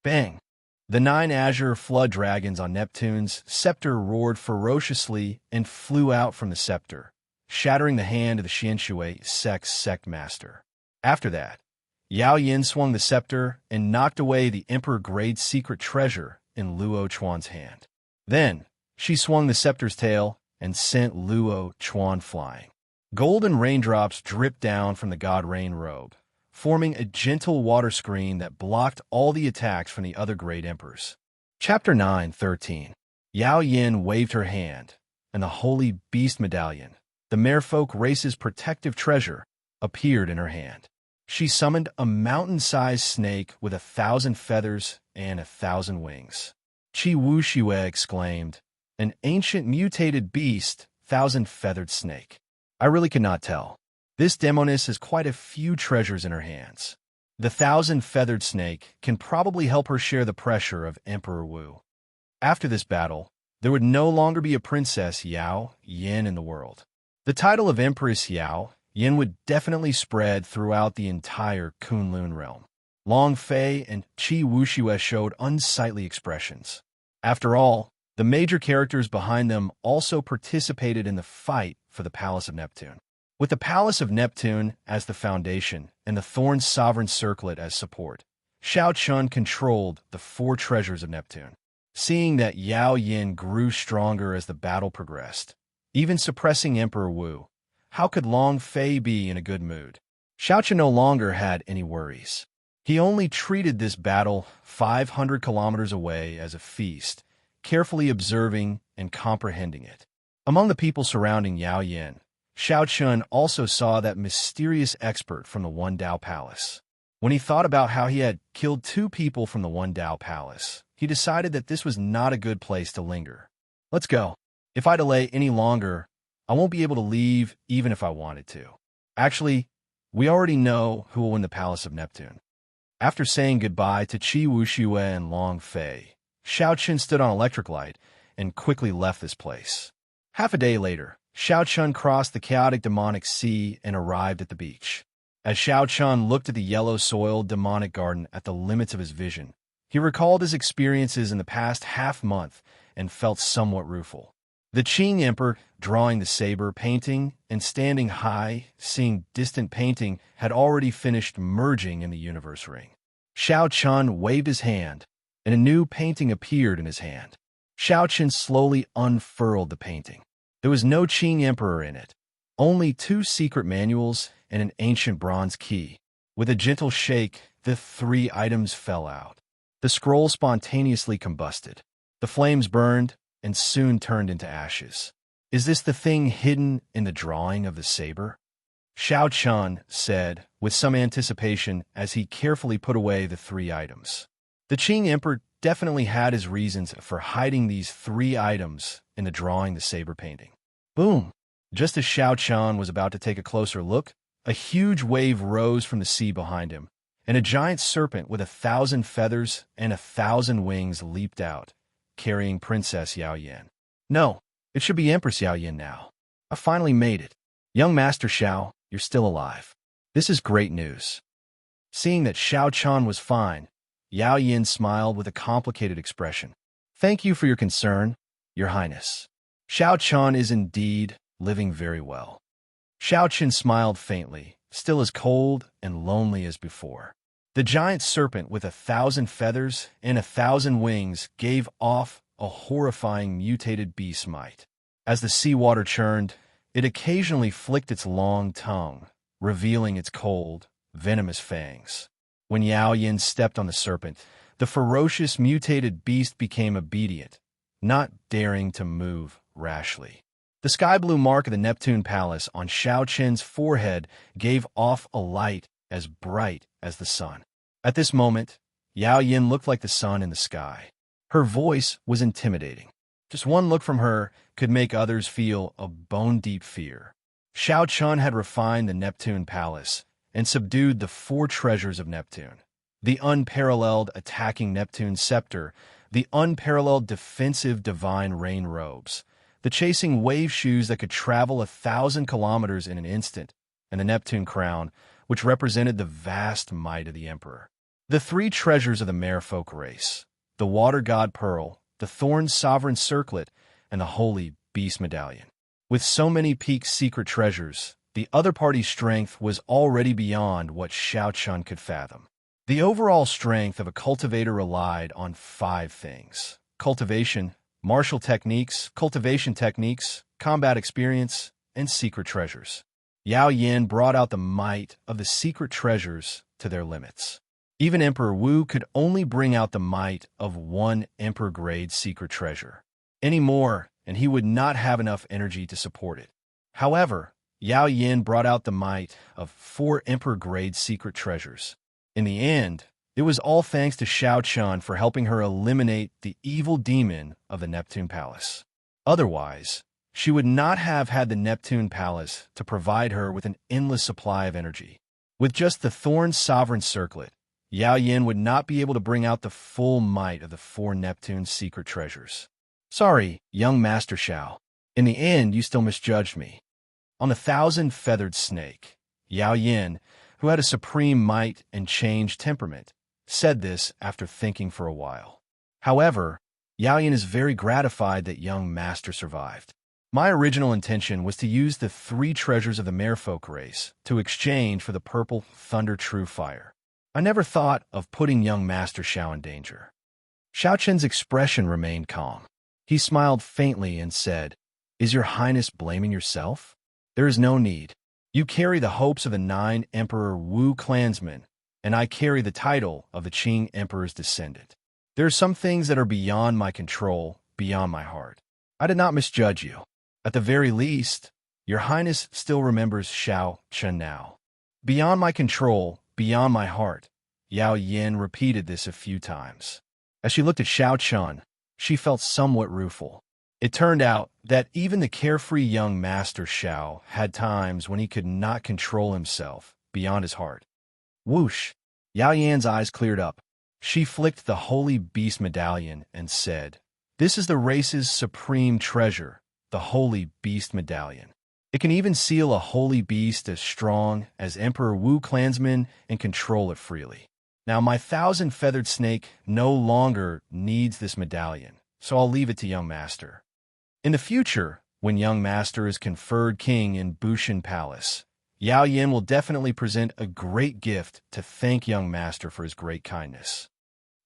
Bang! The 9 azure flood dragons on Neptune's scepter roared ferociously and flew out from the scepter, shattering the hand of the Xianshui sect master. After that, Yao Yin swung the scepter and knocked away the emperor-grade secret treasure in Luo Chuan's hand. Then, she swung the scepter's tail and sent Luo Chuan flying. Golden raindrops dripped down from the god rain robe, forming a gentle water screen that blocked all the attacks from the other great emperors. Chapter 9:13. Yao Yin waved her hand, and the holy beast medallion, the merfolk race's protective treasure, appeared in her hand. She summoned a mountain-sized snake with 1,000 feathers and 1,000 wings. Qi Wuxue exclaimed, "An ancient mutated beast, 1,000-feathered snake. I really could not tell. This demoness has quite a few treasures in her hands. The 1,000-feathered snake can probably help her share the pressure of Emperor Wu." After this battle, there would no longer be a Princess Yao Yin in the world. The title of Empress Yao Yin would definitely spread throughout the entire Kunlun realm. Long Fei and Qi Wuxue showed unsightly expressions. After all, the major characters behind them also participated in the fight for the Palace of Neptune. With the Palace of Neptune as the foundation and the Thorn Sovereign Circlet as support, Xiao Chun controlled the 4 treasures of Neptune. Seeing that Yao Yin grew stronger as the battle progressed, even suppressing Emperor Wu, how could Long Fei be in a good mood? Xiao Chun no longer had any worries. He only treated this battle 500 kilometers away as a feast, carefully observing and comprehending it. Among the people surrounding Yao Yin, Xiao Chun also saw that mysterious expert from the One Dao Palace. When he thought about how he had killed 2 people from the One Dao Palace, he decided that this was not a good place to linger. Let's go. If I delay any longer, I won't be able to leave even if I wanted to. Actually, we already know who will win the Palace of Neptune. After saying goodbye to Qi Wuxiwei and Long Fei, Xiao Chun stood on electric light and quickly left this place. Half a day later, Xiao Chun crossed the chaotic demonic sea and arrived at the beach. As Xiao Chun looked at the yellow-soiled demonic garden at the limits of his vision, he recalled his experiences in the past half-month and felt somewhat rueful. The Qing Emperor, drawing the saber, painting, and standing high, seeing distant painting, had already finished merging in the universe ring. Xiao Chun waved his hand, and a new painting appeared in his hand. Xiao Chun slowly unfurled the painting. There was no Qing Emperor in it, only 2 secret manuals and an ancient bronze key. With a gentle shake, the 3 items fell out. The scroll spontaneously combusted. The flames burned and soon turned into ashes. Is this the thing hidden in the drawing of the saber? Xiao Chun said, with some anticipation as he carefully put away the 3 items. The Qing Emperor definitely had his reasons for hiding these 3 items in the drawing the saber painting. Boom! Just as Xiao Chun was about to take a closer look, a huge wave rose from the sea behind him, and a giant serpent with 1,000 feathers and 1,000 wings leaped out, carrying Princess Yao Yin. No, it should be Empress Yao Yin now. I finally made it. Young Master Xiao, you're still alive. This is great news. Seeing that Xiao Chun was fine, Yao Yin smiled with a complicated expression. Thank you for your concern, Your Highness. Xiao Chun is indeed living very well. Xiao Chun smiled faintly, still as cold and lonely as before. The giant serpent with 1,000 feathers and 1,000 wings gave off a horrifying mutated beast might. As the seawater churned, it occasionally flicked its long tongue, revealing its cold, venomous fangs. When Yao Yin stepped on the serpent, the ferocious mutated beast became obedient, not daring to move rashly. The sky-blue mark of the Neptune Palace on Xiao Chun's forehead gave off a light as bright as the sun. At this moment, Yao Yin looked like the sun in the sky. Her voice was intimidating. Just one look from her could make others feel a bone-deep fear. Xiao Chun had refined the Neptune Palace and subdued the 4 treasures of Neptune: the unparalleled attacking Neptune scepter, the unparalleled defensive divine rain robes, the chasing wave shoes that could travel 1,000 kilometers in an instant, and the Neptune crown, which represented the vast might of the emperor. The 3 treasures of the merfolk race: the water god pearl, the thorn sovereign circlet, and the holy beast medallion. With so many peak secret treasures, the other party's strength was already beyond what Xiao Chun could fathom. The overall strength of a cultivator relied on 5 things: cultivation, martial techniques, cultivation techniques, combat experience, and secret treasures. Yao Yin brought out the might of the secret treasures to their limits. Even Emperor Wu could only bring out the might of 1 emperor-grade secret treasure. Any more, and he would not have enough energy to support it. However, Yao Yin brought out the might of 4 emperor-grade secret treasures. In the end, it was all thanks to Xiao Chun for helping her eliminate the evil demon of the Neptune Palace. Otherwise, she would not have had the Neptune Palace to provide her with an endless supply of energy. With just the Thorn Sovereign Circlet, Yao Yin would not be able to bring out the full might of the 4 Neptune secret treasures. Sorry, young Master Xiao. In the end, you still misjudged me. On the 1,000-feathered snake, Yao Yin, who had a supreme might and changed temperament, said this after thinking for a while. However, Yao Yin is very gratified that young Master survived. My original intention was to use the 3 treasures of the merfolk race to exchange for the purple Thunder True Fire. I never thought of putting young Master Xiao in danger. Xiao Chun's expression remained calm. He smiled faintly and said, "Is your Highness blaming yourself? There is no need. You carry the hopes of the 9 Emperor Wu clansmen, and I carry the title of the Qing Emperor's descendant. There are some things that are beyond my control, beyond my heart. I did not misjudge you. At the very least, Your Highness still remembers Xiao Chen now. Beyond my control, beyond my heart. Yao Yin repeated this a few times. As she looked at Xiao Chen, she felt somewhat rueful. It turned out that even the carefree young master Xiao had times when he could not control himself beyond his heart. Whoosh! Yao Yan's eyes cleared up. She flicked the Holy Beast Medallion and said, "This is the race's supreme treasure, the Holy Beast Medallion. It can even seal a holy beast as strong as Emperor Wu clansmen and control it freely. Now my 1,000-feathered snake no longer needs this medallion, so I'll leave it to young master. In the future, when young master is conferred king in Bushan Palace, Yao Yin will definitely present a great gift to thank young master for his great kindness."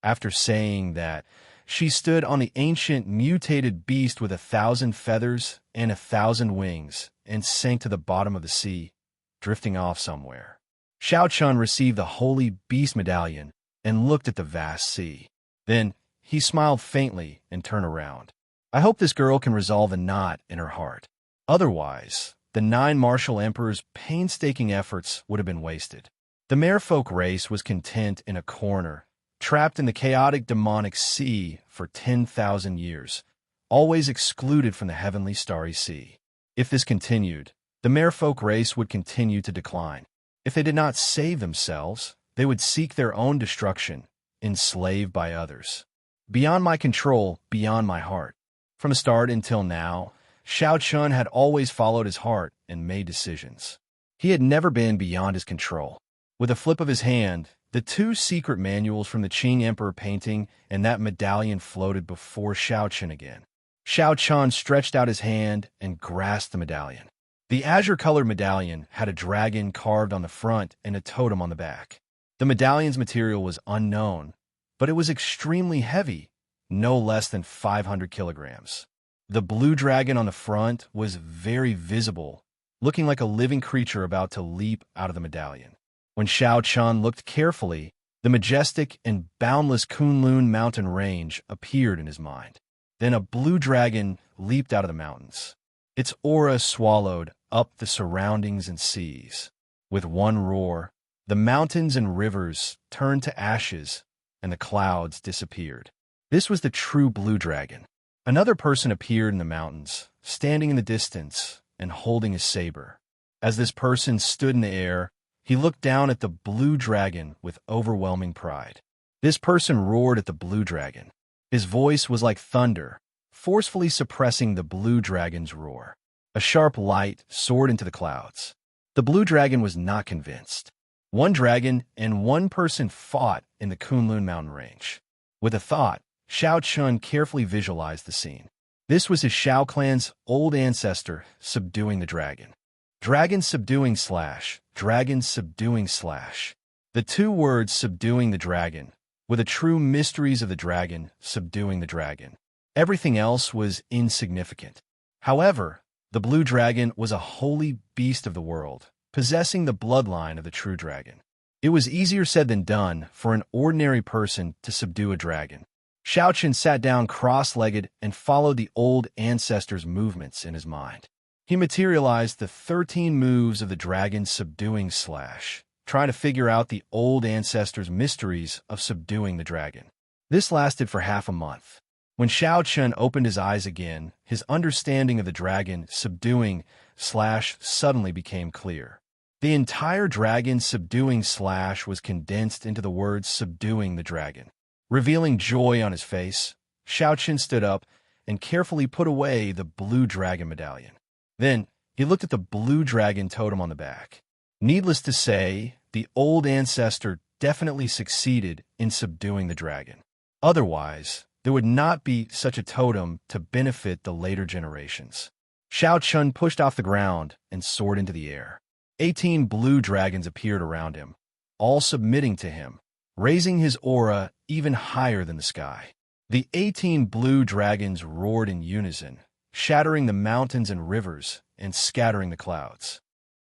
After saying that, she stood on the ancient mutated beast with 1,000 feathers and 1,000 wings and sank to the bottom of the sea, drifting off somewhere. Xiao Chun received the Holy Beast Medallion and looked at the vast sea. Then he smiled faintly and turned around. "I hope this girl can resolve a knot in her heart. Otherwise, the 9 martial emperors' painstaking efforts would have been wasted." The merfolk race was content in a corner, trapped in the chaotic demonic sea for 10,000 years, always excluded from the heavenly starry sea. If this continued, the merfolk race would continue to decline. If they did not save themselves, they would seek their own destruction, enslaved by others. Beyond my control, beyond my heart. From the start until now, Xiao Chun had always followed his heart and made decisions. He had never been beyond his control. With a flip of his hand, the 2 secret manuals from the Qing Emperor painting and that medallion floated before Xiao Chun again. Xiao Chun stretched out his hand and grasped the medallion. The azure-colored medallion had a dragon carved on the front and a totem on the back. The medallion's material was unknown, but it was extremely heavy, no less than 500 kilograms. The blue dragon on the front was very visible, looking like a living creature about to leap out of the medallion. When Xiao Chun looked carefully, the majestic and boundless Kunlun mountain range appeared in his mind. Then a blue dragon leaped out of the mountains. Its aura swallowed up the surroundings and seas. With one roar, the mountains and rivers turned to ashes, and the clouds disappeared. This was the true blue dragon. Another person appeared in the mountains, standing in the distance and holding his saber. As this person stood in the air, he looked down at the blue dragon with overwhelming pride. This person roared at the blue dragon. His voice was like thunder, forcefully suppressing the blue dragon's roar. A sharp light soared into the clouds. The blue dragon was not convinced. One dragon and one person fought in the Kunlun mountain range. With a thought, Xiao Chun carefully visualized the scene. This was his Xiao clan's old ancestor subduing the dragon. Dragon subduing / dragon subduing / The 2 words subduing the dragon were the true mysteries of the dragon subduing the dragon. Everything else was insignificant. However, the blue dragon was a holy beast of the world, possessing the bloodline of the true dragon. It was easier said than done for an ordinary person to subdue a dragon. Xiao Chun sat down cross-legged and followed the old ancestor's movements in his mind. He materialized the 13 moves of the dragon subduing / trying to figure out the old ancestor's mysteries of subduing the dragon. This lasted for half a month. When Xiao Chun opened his eyes again, his understanding of the dragon subduing / suddenly became clear. The entire dragon subduing / was condensed into the words subduing the dragon. Revealing joy on his face, Xiao Chun stood up and carefully put away the blue dragon medallion. Then he looked at the blue dragon totem on the back. Needless to say, the old ancestor definitely succeeded in subduing the dragon. Otherwise, there would not be such a totem to benefit the later generations. Xiao Chun pushed off the ground and soared into the air. 18 blue dragons appeared around him, all submitting to him, raising his aura even higher than the sky. The 18 blue dragons roared in unison, shattering the mountains and rivers and scattering the clouds.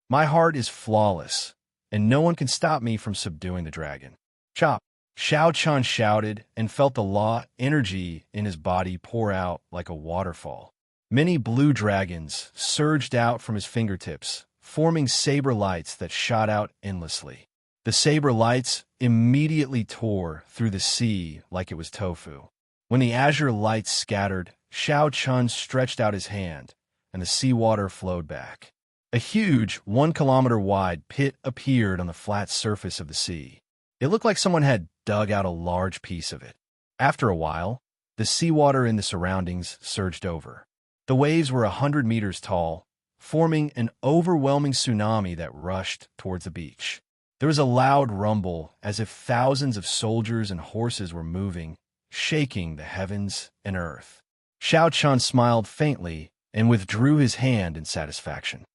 My heart is flawless, and no one can stop me from subduing the dragon. Chop! Xiao Chun shouted and felt the law energy in his body pour out like a waterfall. Many blue dragons surged out from his fingertips, forming saber lights that shot out endlessly. The saber lights immediately tore through the sea like it was tofu. When the azure lights scattered, Xiao Chun stretched out his hand, and the seawater flowed back. A huge, 1-kilometer-wide pit appeared on the flat surface of the sea. It looked like someone had dug out a large piece of it. After a while, the seawater in the surroundings surged over. The waves were 100 meters tall, forming an overwhelming tsunami that rushed towards the beach. There was a loud rumble as if thousands of soldiers and horses were moving, shaking the heavens and earth. Xiao Chun smiled faintly and withdrew his hand in satisfaction.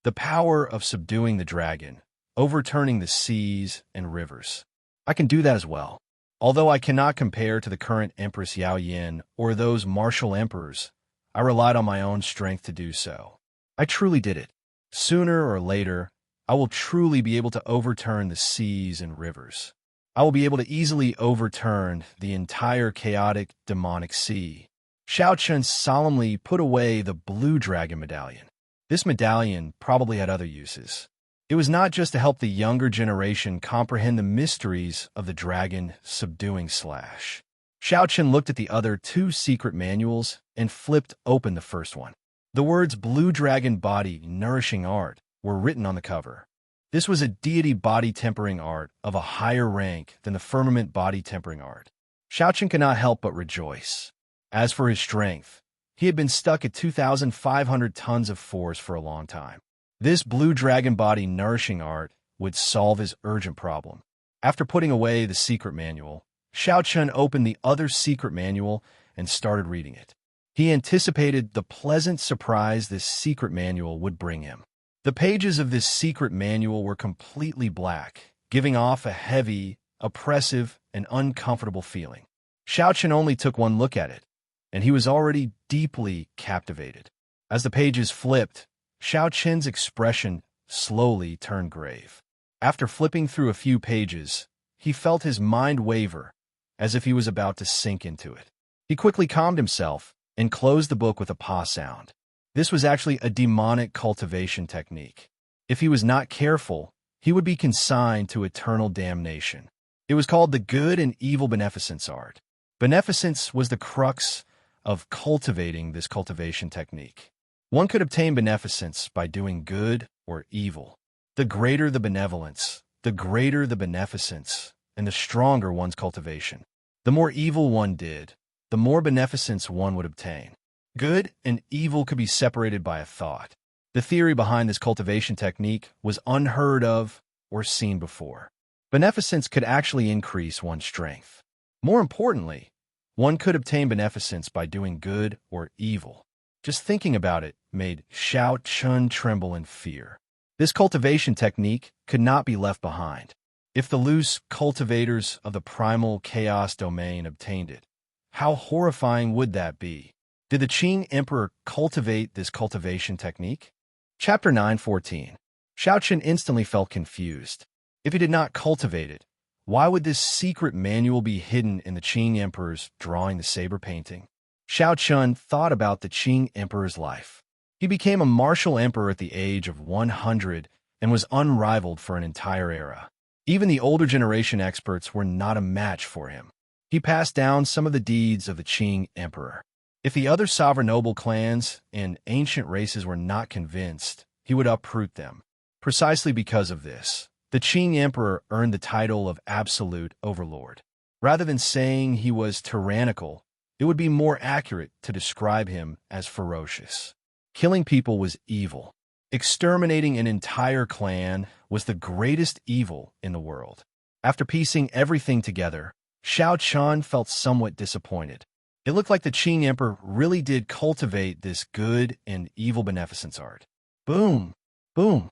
The power of subduing the dragon, overturning the seas and rivers. I can do that as well. Although I cannot compare to the current Empress Yao Yin or those martial emperors, I relied on my own strength to do so. I truly did it. Sooner or later, I will truly be able to overturn the seas and rivers. I will be able to easily overturn the entire chaotic, demonic sea. Xiao Chun solemnly put away the blue dragon medallion. This medallion probably had other uses. It was not just to help the younger generation comprehend the mysteries of the dragon subduing slash. Xiao Chun looked at the other 2 secret manuals and flipped open the first one. The words Blue Dragon Body Nourishing Art were written on the cover. This was a deity body tempering art of a higher rank than the firmament body tempering art. Xiao Chun could not help but rejoice. As for his strength, he had been stuck at 2,500 tons of force for a long time. This Blue Dragon Body Nourishing Art would solve his urgent problem. After putting away the secret manual, Xiao Chun opened the other secret manual and started reading it. He anticipated the pleasant surprise this secret manual would bring him. The pages of this secret manual were completely black, giving off a heavy, oppressive, and uncomfortable feeling. Xiao Chun only took one look at it, and he was already deeply captivated. As the pages flipped, Xiao Chun's expression slowly turned grave. After flipping through a few pages, he felt his mind waver, as if he was about to sink into it. He quickly calmed himself and closed the book with a paw sound. This was actually a demonic cultivation technique. If he was not careful, he would be consigned to eternal damnation. It was called the Good and Evil Beneficence Art. Beneficence was the crux of cultivating this cultivation technique. One could obtain beneficence by doing good or evil. The greater the benevolence, the greater the beneficence, and the stronger one's cultivation. The more evil one did, the more beneficence one would obtain. Good and evil could be separated by a thought. The theory behind this cultivation technique was unheard of or seen before. Beneficence could actually increase one's strength. More importantly, one could obtain beneficence by doing good or evil. Just thinking about it made Xiao Chun tremble in fear. This cultivation technique could not be left behind. If the loose cultivators of the primal chaos domain obtained it, how horrifying would that be? Did the Qing Emperor cultivate this cultivation technique? Chapter 9:14. Xiao Chun instantly felt confused. If he did not cultivate it, why would this secret manual be hidden in the Qing Emperor's drawing the saber painting? Xiao Chun thought about the Qing Emperor's life. He became a martial emperor at the age of 100 and was unrivaled for an entire era. Even the older generation experts were not a match for him. He passed down some of the deeds of the Qing Emperor. If the other sovereign noble clans and ancient races were not convinced, he would uproot them. Precisely because of this, the Qing Emperor earned the title of absolute overlord. Rather than saying he was tyrannical, it would be more accurate to describe him as ferocious. Killing people was evil. Exterminating an entire clan was the greatest evil in the world. After piecing everything together, Xiao Chun felt somewhat disappointed. It looked like the Qing Emperor really did cultivate this good and evil beneficence art. Boom! Boom!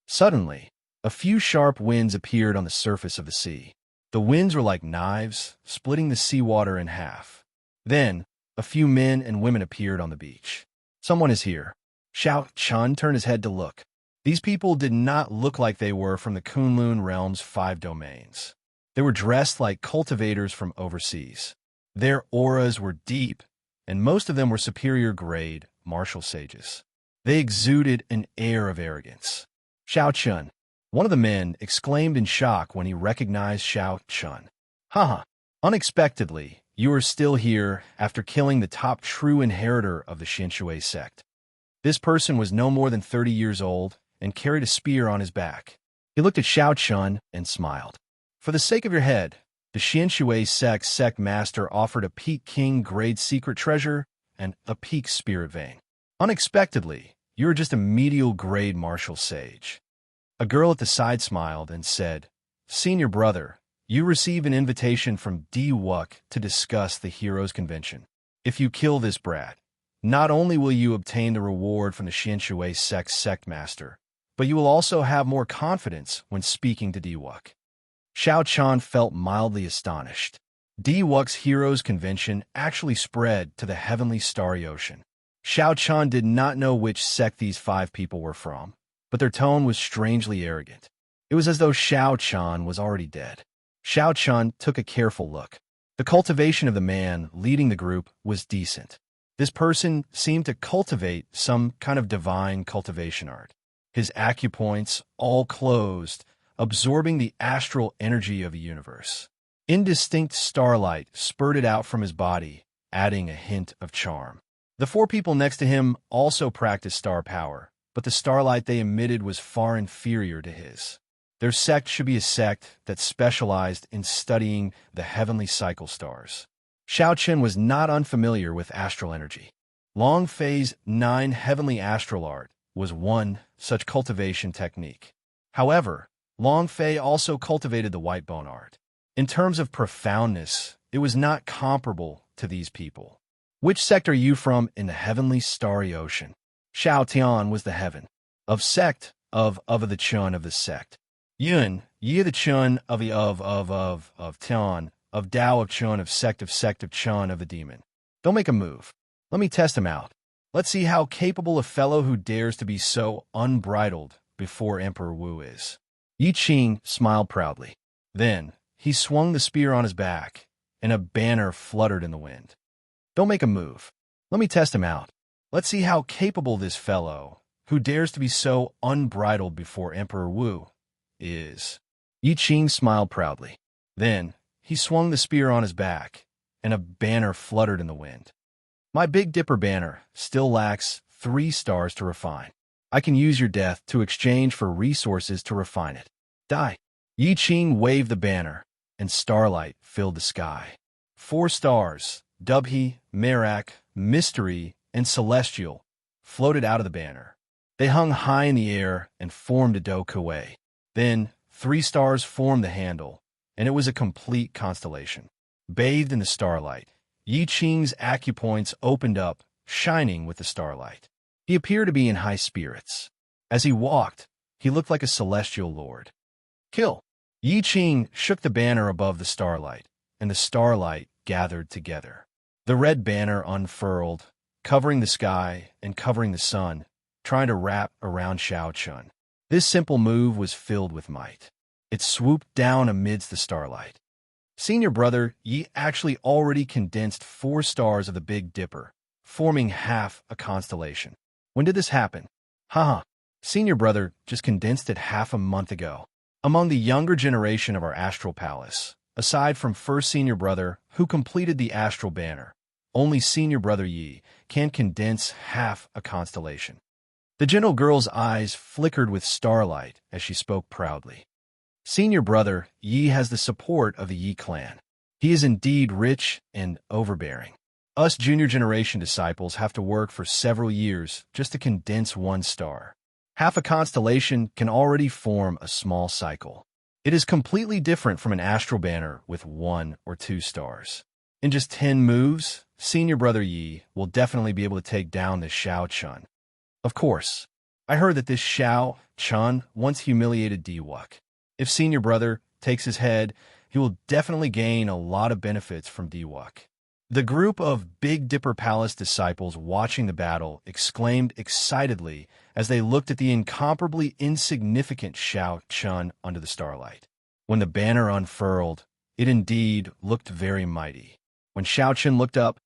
Suddenly, a few sharp winds appeared on the surface of the sea. The winds were like knives, splitting the seawater in half. Then, a few men and women appeared on the beach. Someone is here. Xiao Chun turned his head to look. These people did not look like they were from the Kunlun realm's 5 domains. They were dressed like cultivators from overseas. Their auras were deep, and most of them were superior grade, martial sages. They exuded an air of arrogance. Xiao Chun, one of the men, exclaimed in shock when he recognized Xiao Chun. Haha, unexpectedly, you are still here after killing the top true inheritor of the Xinshui sect. This person was no more than 30 years old and carried a spear on his back. He looked at Xiao Chun and smiled. For the sake of your head, the Xinshui sect master offered a Peak King grade secret treasure and a Peak Spirit Vein. Unexpectedly, you are just a medial grade martial sage. A girl at the side smiled and said, Senior brother, you receive an invitation from D. Wuck to discuss the Heroes Convention. If you kill this brat, not only will you obtain the reward from the Xinshui sect master, but you will also have more confidence when speaking to D. Wuck. Xiao Chun felt mildly astonished. D. Wuck's Heroes Convention actually spread to the heavenly starry ocean. Xiao Chun did not know which sect these 5 people were from, but their tone was strangely arrogant. It was as though Xiao Chun was already dead. Xiao Chun took a careful look. The cultivation of the man leading the group was decent. This person seemed to cultivate some kind of divine cultivation art. His acupoints all closed, absorbing the astral energy of the universe. Indistinct starlight spurted out from his body, adding a hint of charm. The 4 people next to him also practiced star power, but the starlight they emitted was far inferior to his. Their sect should be a sect that specialized in studying the heavenly cycle stars. Xiao Chun was not unfamiliar with astral energy. Long Fei's 9 heavenly astral art was one such cultivation technique. However, Long Fei also cultivated the white bone art. In terms of profoundness, it was not comparable to these people. Which sect are you from in the heavenly starry ocean? Xiao Tian was the heaven. Of sect, of the Chun of the sect. Yun, ye the Chun of the of Tian, of Tao of Chun of sect of Chun of the demon. Don't make a move. Let me test him out. Let's see how capable a fellow who dares to be so unbridled before Emperor Wu is. Yi Qing smiled proudly. Then, he swung the spear on his back, and a banner fluttered in the wind. Don't make a move. Let me test him out. Let's see how capable this fellow, who dares to be so unbridled before Emperor Wu, is. Yi Qing smiled proudly. Then, he swung the spear on his back, and a banner fluttered in the wind. My Big Dipper banner still lacks 3 stars to refine. I can use your death to exchange for resources to refine it. Die. Yi Qing waved the banner, and starlight filled the sky. 4 stars, Dubhe, Merak, Mystery, and Celestial, floated out of the banner. They hung high in the air and formed a Do Kuei. Then, 3 stars formed the handle, and it was a complete constellation. Bathed in the starlight, Yi Qing's acupoints opened up, shining with the starlight. He appeared to be in high spirits. As he walked, he looked like a celestial lord. Kill! Yi Qing shook the banner above the starlight, and the starlight gathered together. The red banner unfurled, covering the sky and covering the sun, trying to wrap around Xiao Chun. This simple move was filled with might. It swooped down amidst the starlight. Senior brother Yi actually already condensed 4 stars of the Big Dipper, forming half a constellation. When did this happen? Haha, senior brother just condensed it half a month ago. Among the younger generation of our astral palace, aside from first senior brother who completed the astral banner, only senior brother Yi can condense half a constellation. The gentle girl's eyes flickered with starlight as she spoke proudly. Senior brother Yi has the support of the Yi clan. He is indeed rich and overbearing. Us junior generation disciples have to work for several years just to condense 1 star. Half a constellation can already form a small cycle. It is completely different from an astral banner with 1 or 2 stars. In just 10 moves, senior brother Yi will definitely be able to take down this Xiao Chun. Of course, I heard that this Xiao Chun once humiliated D. Wuck. If senior brother takes his head, he will definitely gain a lot of benefits from D. Wuck. The group of Big Dipper Palace disciples watching the battle exclaimed excitedly as they looked at the incomparably insignificant Xiao Chun under the starlight. When the banner unfurled, it indeed looked very mighty. When Xiao Chun looked up,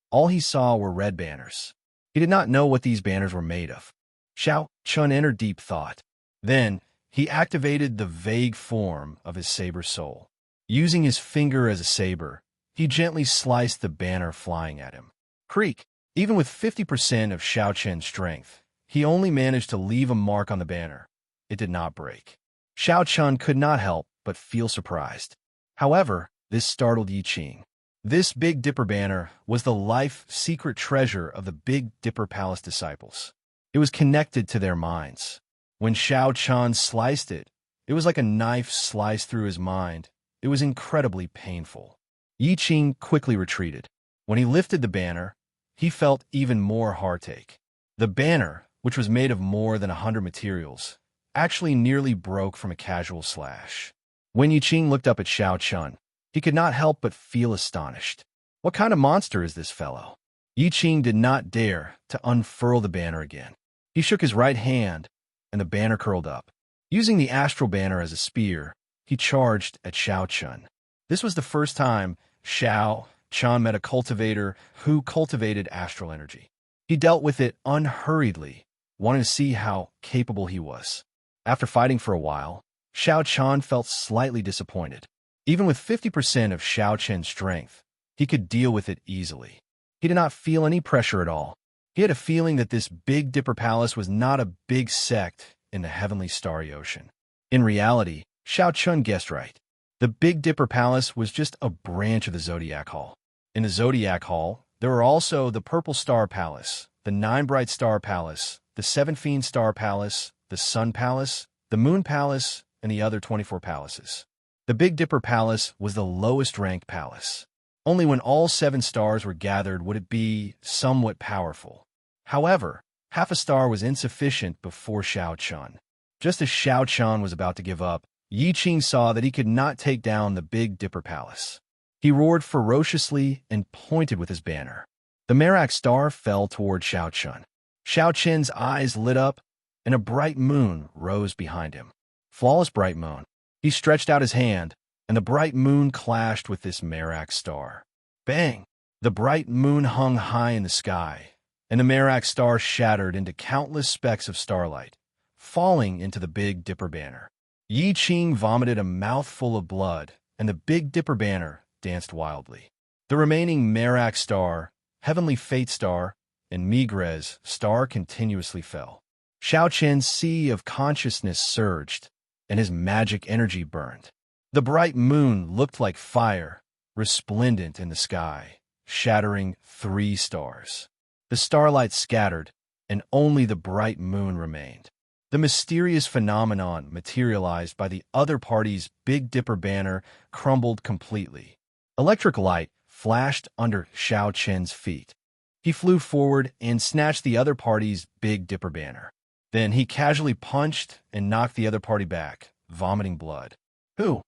all he saw were red banners. He did not know what these banners were made of. Xiao Chun entered deep thought. Then, he activated the vague form of his saber soul. Using his finger as a saber, he gently sliced the banner flying at him. Creak! Even with 50% of Xiao Chen's strength, he only managed to leave a mark on the banner. It did not break. Xiao Chun could not help but feel surprised. However, this startled Yi Qing. This Big Dipper banner was the life secret treasure of the Big Dipper Palace disciples. It was connected to their minds. When Xiao Chun sliced it, it was like a knife sliced through his mind. It was incredibly painful. Yi Qing quickly retreated. When he lifted the banner, he felt even more heartache. The banner, which was made of more than 100 materials, actually nearly broke from a casual slash. When Yi Qing looked up at Xiao Chun, he could not help but feel astonished. What kind of monster is this fellow? Yi Qing did not dare to unfurl the banner again. He shook his right hand, and the banner curled up. Using the astral banner as a spear, he charged at Xiao Chun. This was the first time Xiao Chun met a cultivator who cultivated astral energy. He dealt with it unhurriedly, wanting to see how capable he was. After fighting for a while, Xiao Chun felt slightly disappointed. Even with 50% of Xiao Chen's strength, he could deal with it easily. He did not feel any pressure at all. He had a feeling that this Big Dipper Palace was not a big sect in the heavenly starry ocean. In reality, Xiao Chun guessed right. The Big Dipper Palace was just a branch of the Zodiac Hall. In the Zodiac Hall, there were also the Purple Star Palace, the Nine Bright Star Palace, the Seven Fiend Star Palace, the Sun Palace, the Moon Palace, and the other 24 palaces. The Big Dipper Palace was the lowest-ranked palace. Only when all 7 stars were gathered would it be somewhat powerful. However, half a star was insufficient before Xiao Chun. Just as Xiao Chun was about to give up, Yi Qing saw that he could not take down the Big Dipper Palace. He roared ferociously and pointed with his banner. The Merak star fell toward Xiao Chun. Xiao Chen's eyes lit up, and a bright moon rose behind him. Flawless bright moon. He stretched out his hand, and the bright moon clashed with this Merak star. Bang! The bright moon hung high in the sky, and the Merak star shattered into countless specks of starlight, falling into the Big Dipper banner. Yi Qing vomited a mouthful of blood, and the Big Dipper banner danced wildly. The remaining Merak star, Heavenly Fate star, and Migres star continuously fell. Xiao Chen's sea of consciousness surged, and his magic energy burned. The bright moon looked like fire, resplendent in the sky, shattering 3 stars. The starlight scattered, and only the bright moon remained. The mysterious phenomenon materialized by the other party's Big Dipper banner crumbled completely. Electric light flashed under Xiao Chen's feet. He flew forward and snatched the other party's Big Dipper banner. Then he casually punched and knocked the other party back, vomiting blood. Who?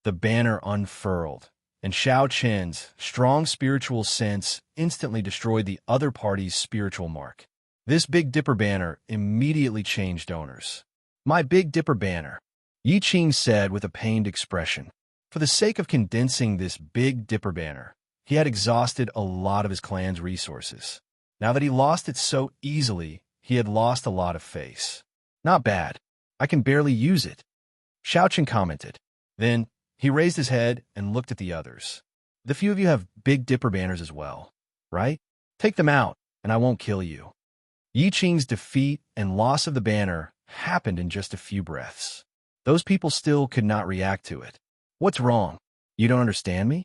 The banner unfurled, and Xiao Chen's strong spiritual sense instantly destroyed the other party's spiritual mark. This Big Dipper banner immediately changed owners. My Big Dipper banner, Yi Qing said with a pained expression. For the sake of condensing this Big Dipper banner, he had exhausted a lot of his clan's resources. Now that he lost it so easily, he had lost a lot of face. Not bad. I can barely use it, Xiao Chen commented. Then, he raised his head and looked at the others. The few of you have Big Dipper banners as well, right? Take them out, and I won't kill you. Yi Qing's defeat and loss of the banner happened in just a few breaths. Those people still could not react to it. What's wrong? You don't understand me?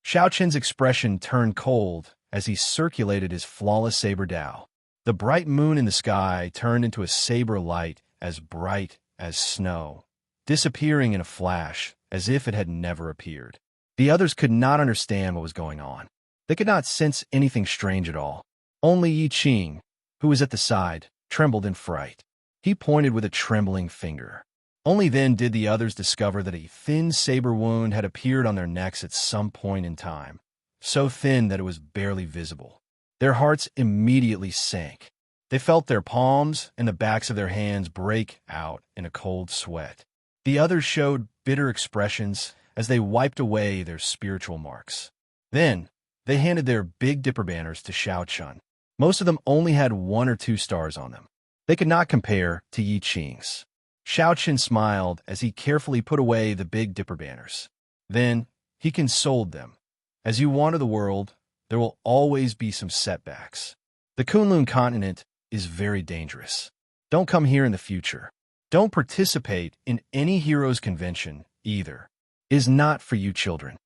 Xiao Chen's expression turned cold as he circulated his flawless saber Dao. The bright moon in the sky turned into a saber light as bright as snow, disappearing in a flash as if it had never appeared. The others could not understand what was going on. They could not sense anything strange at all. Only Yi Qing, who was at the side, trembled in fright. He pointed with a trembling finger. Only then did the others discover that a thin saber wound had appeared on their necks at some point in time, so thin that it was barely visible. Their hearts immediately sank. They felt their palms and the backs of their hands break out in a cold sweat. The others showed bitter expressions as they wiped away their spiritual marks. Then, they handed their Big Dipper banners to Xiao Chun. Most of them only had 1 or 2 stars on them. They could not compare to Yi Qing's. Xiao smiled as he carefully put away the Big Dipper banners. Then he consoled them. As you wander the world, there will always be some setbacks. The Kunlun continent is very dangerous. Don't come here in the future. Don't participate in any heroes convention either. It is not for you children.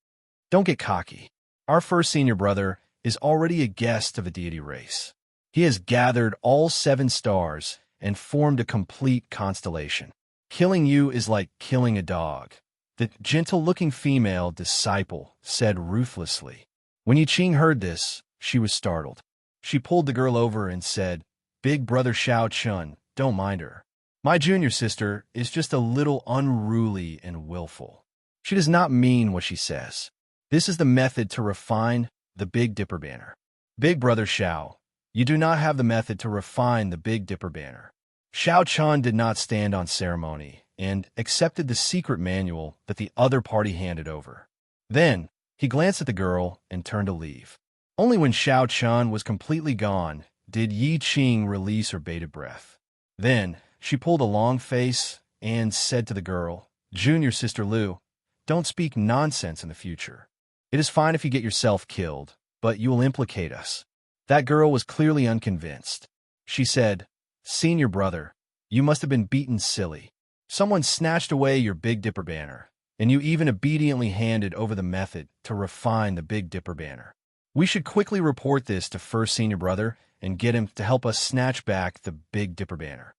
Don't get cocky. Our first senior brother is already a guest of a deity race. He has gathered all 7 stars and formed a complete constellation. Killing you is like killing a dog, the gentle-looking female disciple said ruthlessly. When Yi Qing heard this, she was startled. She pulled the girl over and said, "Big brother Xiao Chun, don't mind her. My junior sister is just a little unruly and willful. She does not mean what she says. This is the method to refine the Big Dipper banner. Big brother Xiao, you do not have the method to refine the Big Dipper banner." Xiao Chun did not stand on ceremony and accepted the secret manual that the other party handed over. Then, he glanced at the girl and turned to leave. Only when Xiao Chun was completely gone did Yi Qing release her bated breath. Then, she pulled a long face and said to the girl, "Junior Sister Lu, don't speak nonsense in the future. It is fine if you get yourself killed, but you will implicate us." That girl was clearly unconvinced. She said, "Senior brother, you must have been beaten silly. Someone snatched away your Big Dipper banner, and you even obediently handed over the method to refine the Big Dipper banner. We should quickly report this to first senior brother and get him to help us snatch back the Big Dipper banner."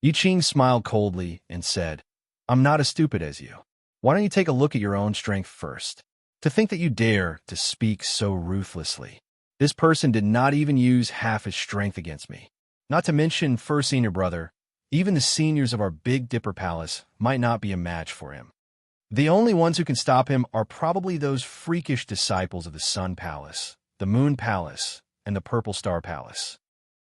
Yi Qing smiled coldly and said, "I'm not as stupid as you. Why don't you take a look at your own strength first? To think that you dare to speak so ruthlessly. This person did not even use half his strength against me. Not to mention first senior brother, even the seniors of our Big Dipper Palace might not be a match for him. The only ones who can stop him are probably those freakish disciples of the Sun Palace, the Moon Palace, and the Purple Star Palace."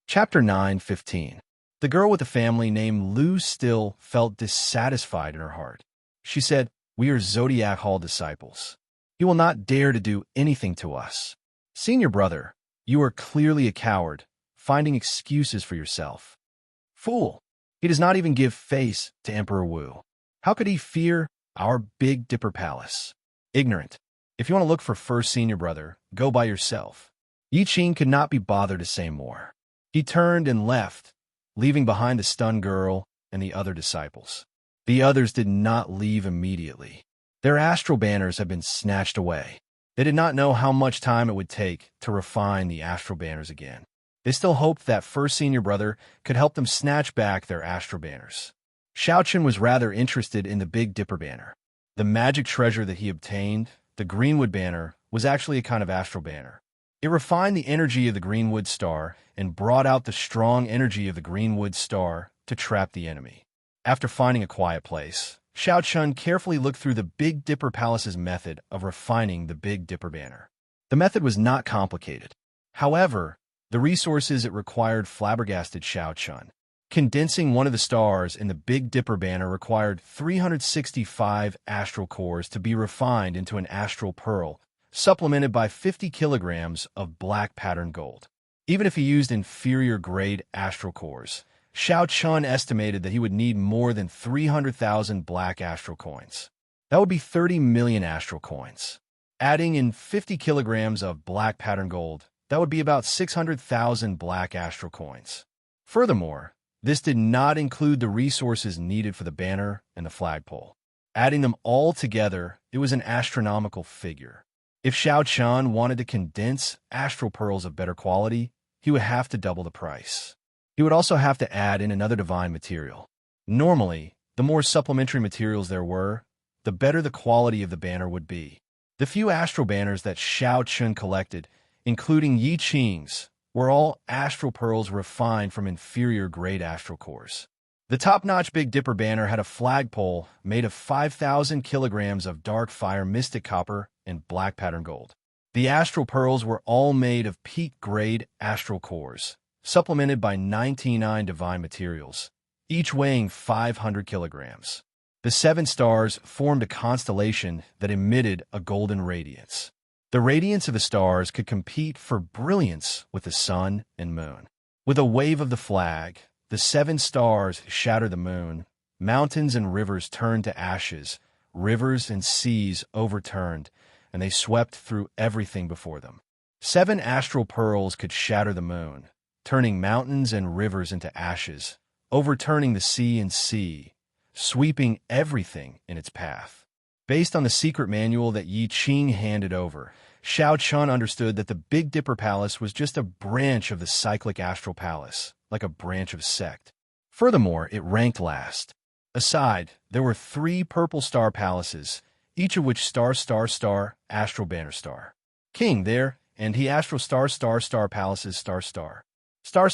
Chapter 9:15. The girl with the family named Lu still felt dissatisfied in her heart. She said, "We are Zodiac Hall disciples. You will not dare to do anything to us. Senior brother, you are clearly a coward, finding excuses for yourself. Fool, he does not even give face to Emperor Wu. How could he fear our Big Dipper Palace? Ignorant. If you want to look for first senior brother, go by yourself." Yi Qing could not be bothered to say more. He turned and left, leaving behind the stunned girl and the other disciples. The others did not leave immediately. Their astral banners had been snatched away. They did not know how much time it would take to refine the astral banners again. They still hoped that first senior brother could help them snatch back their astral banners. Xiao Chun was rather interested in the Big Dipper banner. The magic treasure that he obtained, the Greenwood banner, was actually a kind of astral banner. It refined the energy of the Greenwood star and brought out the strong energy of the Greenwood star to trap the enemy. After finding a quiet place, Xiao Chun carefully looked through the Big Dipper Palace's method of refining the Big Dipper banner. The method was not complicated. However, the resources it required flabbergasted Xiao Chun. Condensing one of the stars in the Big Dipper banner required 365 astral cores to be refined into an astral pearl, supplemented by 50 kilograms of black patterned gold. Even if he used inferior grade astral cores, Xiao Chun estimated that he would need more than 300,000 black astral coins. That would be 30 million astral coins. Adding in 50 kilograms of black patterned gold, that would be about 600,000 black astral coins. Furthermore, this did not include the resources needed for the banner and the flagpole. Adding them all together, it was an astronomical figure. If Xiao Chun wanted to condense astral pearls of better quality, he would have to double the price. He would also have to add in another divine material. Normally, the more supplementary materials there were, the better the quality of the banner would be. The few astral banners that Xiao Chun collected, including Yi Qing's, were all astral pearls refined from inferior grade astral cores. The top-notch Big Dipper banner had a flagpole made of 5,000 kilograms of dark fire mystic copper and black pattern gold. The astral pearls were all made of peak-grade astral cores, supplemented by 99 divine materials, each weighing 500 kilograms. The 7 stars formed a constellation that emitted a golden radiance. The radiance of the stars could compete for brilliance with the sun and moon. With a wave of the flag, the 7 stars shattered the moon. Mountains and rivers turned to ashes, rivers and seas overturned, and they swept through everything before them. 7 astral pearls could shatter the moon, turning mountains and rivers into ashes, overturning the sea, sweeping everything in its path. Based on the secret manual that Yi Qing handed over, Xiao Chun understood that the Big Dipper Palace was just a branch of the cyclic astral palace, like a branch of sect. Furthermore, it ranked last. Aside, there were 3 purple star palaces, each of which star, astral banner star. King there, and he astral star palaces star. Star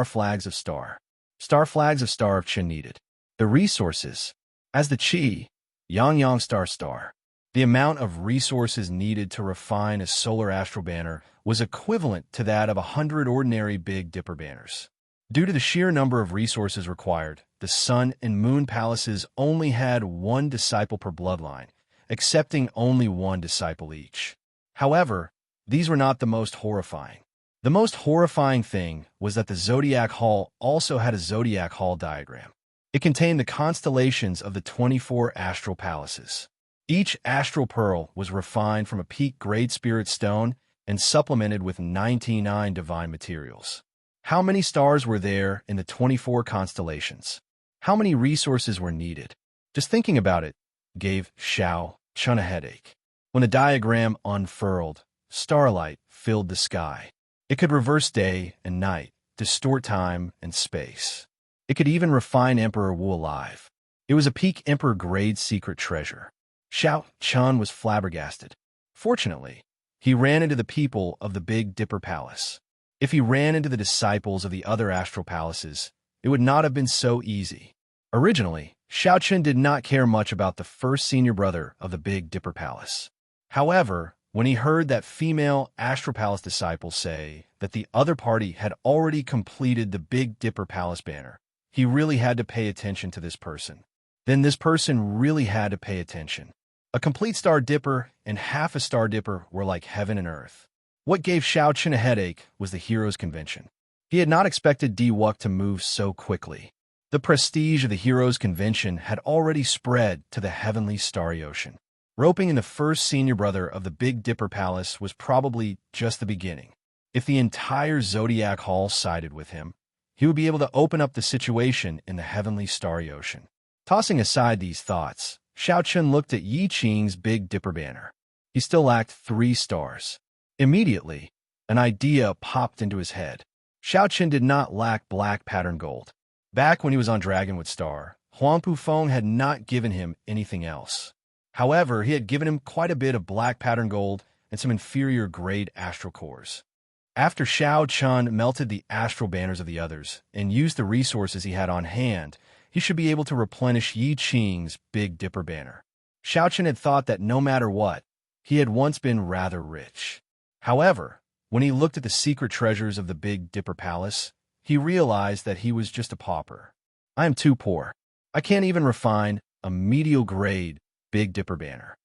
flags of star. Star flags of star of Qin needed. The resources. As the Qi, Yang star. The amount of resources needed to refine a solar astral banner was equivalent to that of 100 ordinary Big Dipper banners. Due to the sheer number of resources required, the Sun and Moon palaces only had 1 disciple per bloodline, accepting only 1 disciple each. However, these were not the most horrifying. The most horrifying thing was that the Zodiac Hall also had a Zodiac Hall diagram. It contained the constellations of the 24 astral palaces. Each astral pearl was refined from a peak grade spirit stone and supplemented with 99 divine materials. How many stars were there in the 24 constellations? How many resources were needed? Just thinking about it gave Xiao Chun a headache. When the diagram unfurled, starlight filled the sky. It could reverse day and night, distort time and space. It could even refine Emperor Wu alive. It was a peak Emperor grade secret treasure. Xiao Chun was flabbergasted. Fortunately, he ran into the people of the Big Dipper Palace. If he ran into the disciples of the other astral palaces, it would not have been so easy. Originally, Xiao Chun did not care much about the first senior brother of the Big Dipper Palace. However, when he heard that female astral palace disciples say that the other party had already completed the Big Dipper Palace banner, he really had to pay attention to this person. Then this person really had to pay attention. A complete Star Dipper and half a Star Dipper were like heaven and earth. What gave Xiao Chun a headache was the Heroes Convention. He had not expected Diwuk to move so quickly. The prestige of the Heroes Convention had already spread to the heavenly starry ocean. Roping in the first senior brother of the Big Dipper Palace was probably just the beginning. If the entire Zodiac Hall sided with him, he would be able to open up the situation in the heavenly starry ocean. Tossing aside these thoughts, Xiao Chun looked at Yi Qing's Big Dipper banner. He still lacked 3 stars. Immediately, an idea popped into his head. Xiao Chun did not lack black pattern gold. Back when he was on Dragonwood Star, Huangpu Feng had not given him anything else. However, he had given him quite a bit of black pattern gold and some inferior grade astral cores. After Xiao Chun melted the astral banners of the others and used the resources he had on hand, he should be able to replenish Yi Qing's Big Dipper banner. Xiao Chun had thought that no matter what, he had once been rather rich. However, when he looked at the secret treasures of the Big Dipper Palace, he realized that he was just a pauper. I am too poor. I can't even refine a medial grade Big Dipper banner.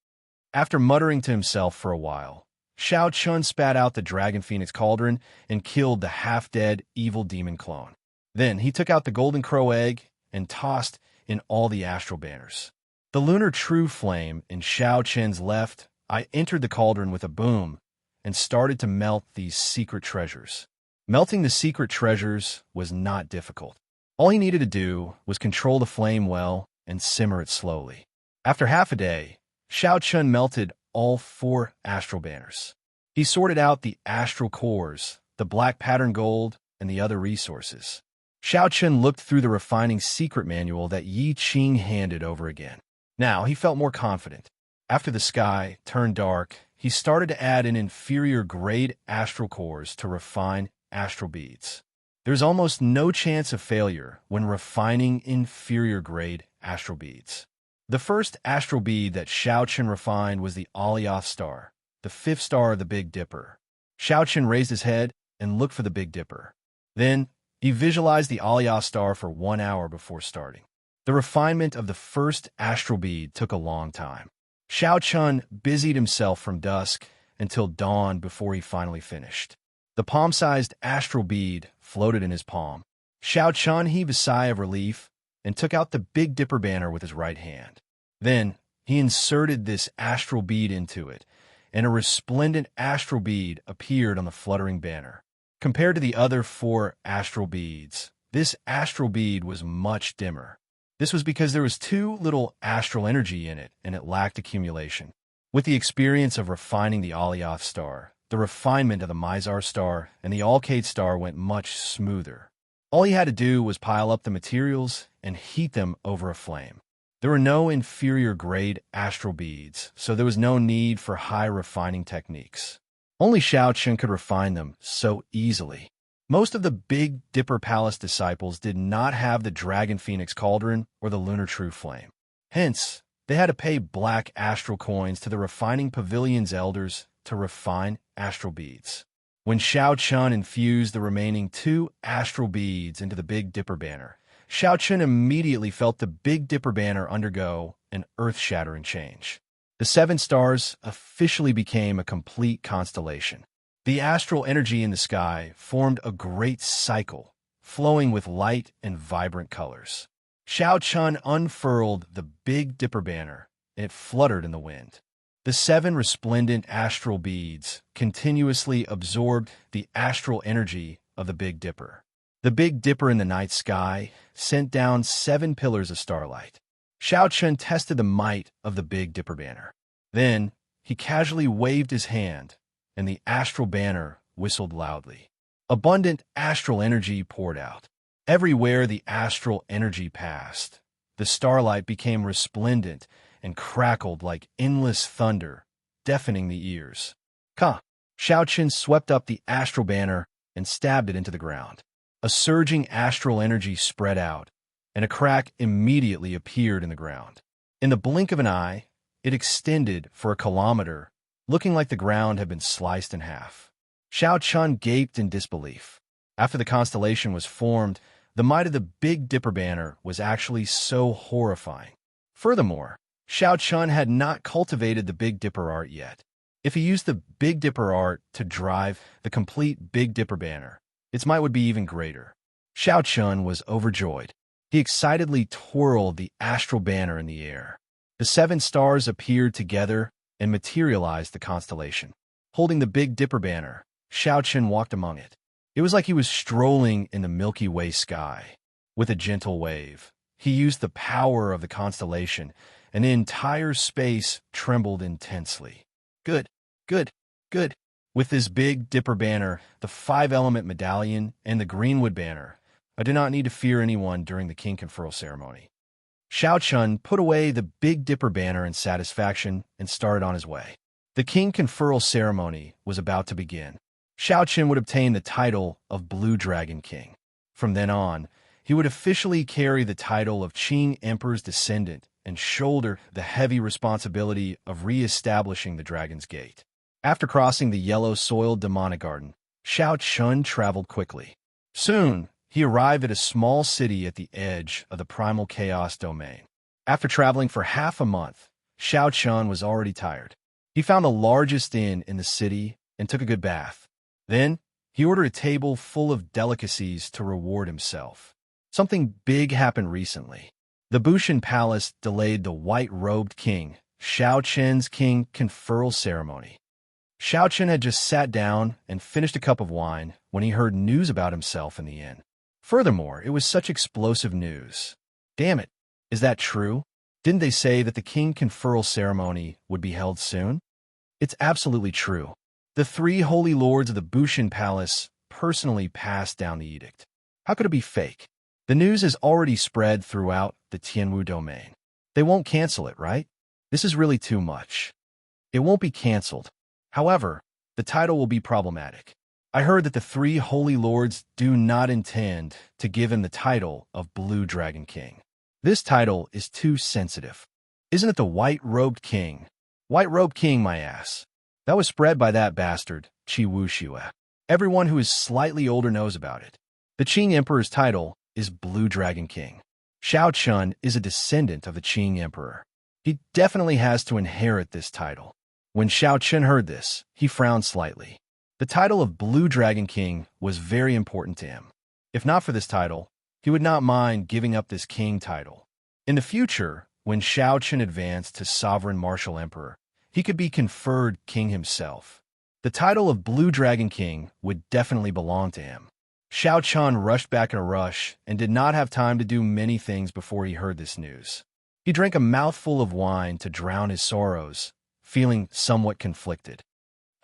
After muttering to himself for a while, Xiao Chun spat out the Dragon Phoenix Cauldron and killed the half-dead evil demon clone. Then he took out the Golden Crow Egg and tossed in all the astral banners. The lunar true flame in Xiao Chun's left eye entered the cauldron with a boom and started to melt these secret treasures. Melting the secret treasures was not difficult. All he needed to do was control the flame well and simmer it slowly. After half a day, Xiao Chun melted all 4 astral banners. He sorted out the astral cores, the black pattern gold, and the other resources. Xiao Chun looked through the refining secret manual that Yi Qing handed over again. Now he felt more confident. After the sky turned dark, he started to add in inferior grade astral cores to refine astral beads. There's almost no chance of failure when refining inferior grade astral beads. The first astral bead that Xiao Chun refined was the Alioth star, the 5th star of the Big Dipper. Xiao Chun raised his head and looked for the Big Dipper. Then, he visualized the Alioth star for 1 hour before starting. The refinement of the first astral bead took a long time. Xiao Chun busied himself from dusk until dawn before he finally finished. The palm-sized astral bead floated in his palm. Xiao Chun heaved a sigh of relief and took out the Big Dipper banner with his right hand. Then he inserted this astral bead into it, and a resplendent astral bead appeared on the fluttering banner. Compared to the other 4 astral beads, this astral bead was much dimmer. This was because there was too little astral energy in it, and it lacked accumulation. With the experience of refining the Alioth star, the refinement of the Mizar star, and the Alkate star went much smoother. All he had to do was pile up the materials and heat them over a flame. There were no inferior-grade astral beads, so there was no need for high refining techniques. Only Xiao Chun could refine them so easily. Most of the Big Dipper Palace disciples did not have the Dragon Phoenix Cauldron or the Lunar True Flame. Hence, they had to pay black astral coins to the refining pavilion's elders to refine astral beads. When Xiao Chun infused the remaining 2 astral beads into the Big Dipper banner, Xiao Chun immediately felt the Big Dipper banner undergo an earth-shattering change. The 7 stars officially became a complete constellation. The astral energy in the sky formed a great cycle, flowing with light and vibrant colors. Xiao Chun unfurled the Big Dipper banner, and it fluttered in the wind. The 7 resplendent astral beads continuously absorbed the astral energy of the Big Dipper. The Big Dipper in the night sky sent down 7 pillars of starlight. Xiao Chun tested the might of the Big Dipper banner. Then, he casually waved his hand, and the astral banner whistled loudly. Abundant astral energy poured out. Everywhere the astral energy passed, the starlight became resplendent and crackled like endless thunder, deafening the ears. Ka! Xiao Chun swept up the astral banner and stabbed it into the ground. A surging astral energy spread out, and a crack immediately appeared in the ground. In the blink of an eye, it extended for a kilometer, looking like the ground had been sliced in half. Xiao Chun gaped in disbelief. After the constellation was formed, the might of the Big Dipper banner was actually so horrifying. Furthermore, Xiao Chun had not cultivated the Big Dipper art yet. If he used the Big Dipper art to drive the complete Big Dipper banner, its might would be even greater. Xiao Chun was overjoyed. He excitedly twirled the astral banner in the air. The 7 stars appeared together and materialized the constellation. Holding the Big Dipper banner, Xiao Chun walked among it. It was like he was strolling in the Milky Way sky. With a gentle wave, he used the power of the constellation, and the entire space trembled intensely. Good, good, good. With this Big Dipper banner, the 5-element medallion, and the Greenwood banner, I do not need to fear anyone during the king conferral ceremony. Xiao Chun put away the Big Dipper banner in satisfaction and started on his way. The king conferral ceremony was about to begin. Xiao Chun would obtain the title of Blue Dragon King. From then on, he would officially carry the title of Qing Emperor's descendant and shoulder the heavy responsibility of re-establishing the Dragon's Gate. After crossing the yellow-soiled demonic garden, Xiao Chun traveled quickly. Soon, he arrived at a small city at the edge of the primal chaos domain. After traveling for half a month, Xiao Chun was already tired. He found the largest inn in the city and took a good bath. Then, he ordered a table full of delicacies to reward himself. Something big happened recently. The Bushan Palace delayed the white-robed king, Xiao Chun's king conferral ceremony. Xiao Chun had just sat down and finished a cup of wine when he heard news about himself in the inn. Furthermore, it was such explosive news. Damn it, is that true? Didn't they say that the king conferral ceremony would be held soon? It's absolutely true. The 3 holy lords of the Bushan Palace personally passed down the edict. How could it be fake? The news has already spread throughout the Tianwu domain. They won't cancel it, right? This is really too much. It won't be canceled. However, the title will be problematic. I heard that the 3 holy lords do not intend to give him the title of Blue Dragon King. This title is too sensitive. Isn't it the White-Robed King? White-Robed King, my ass. That was spread by that bastard, Qi Wuxue. Everyone who is slightly older knows about it. The Qing Emperor's title is Blue Dragon King. Xiao Chun is a descendant of the Qing Emperor. He definitely has to inherit this title. When Xiao Chen heard this, he frowned slightly. The title of Blue Dragon King was very important to him. If not for this title, he would not mind giving up this king title. In the future, when Xiao Chen advanced to Sovereign Martial Emperor, he could be conferred king himself. The title of Blue Dragon King would definitely belong to him. Xiao Chen rushed back in a rush and did not have time to do many things before he heard this news. He drank a mouthful of wine to drown his sorrows, feeling somewhat conflicted.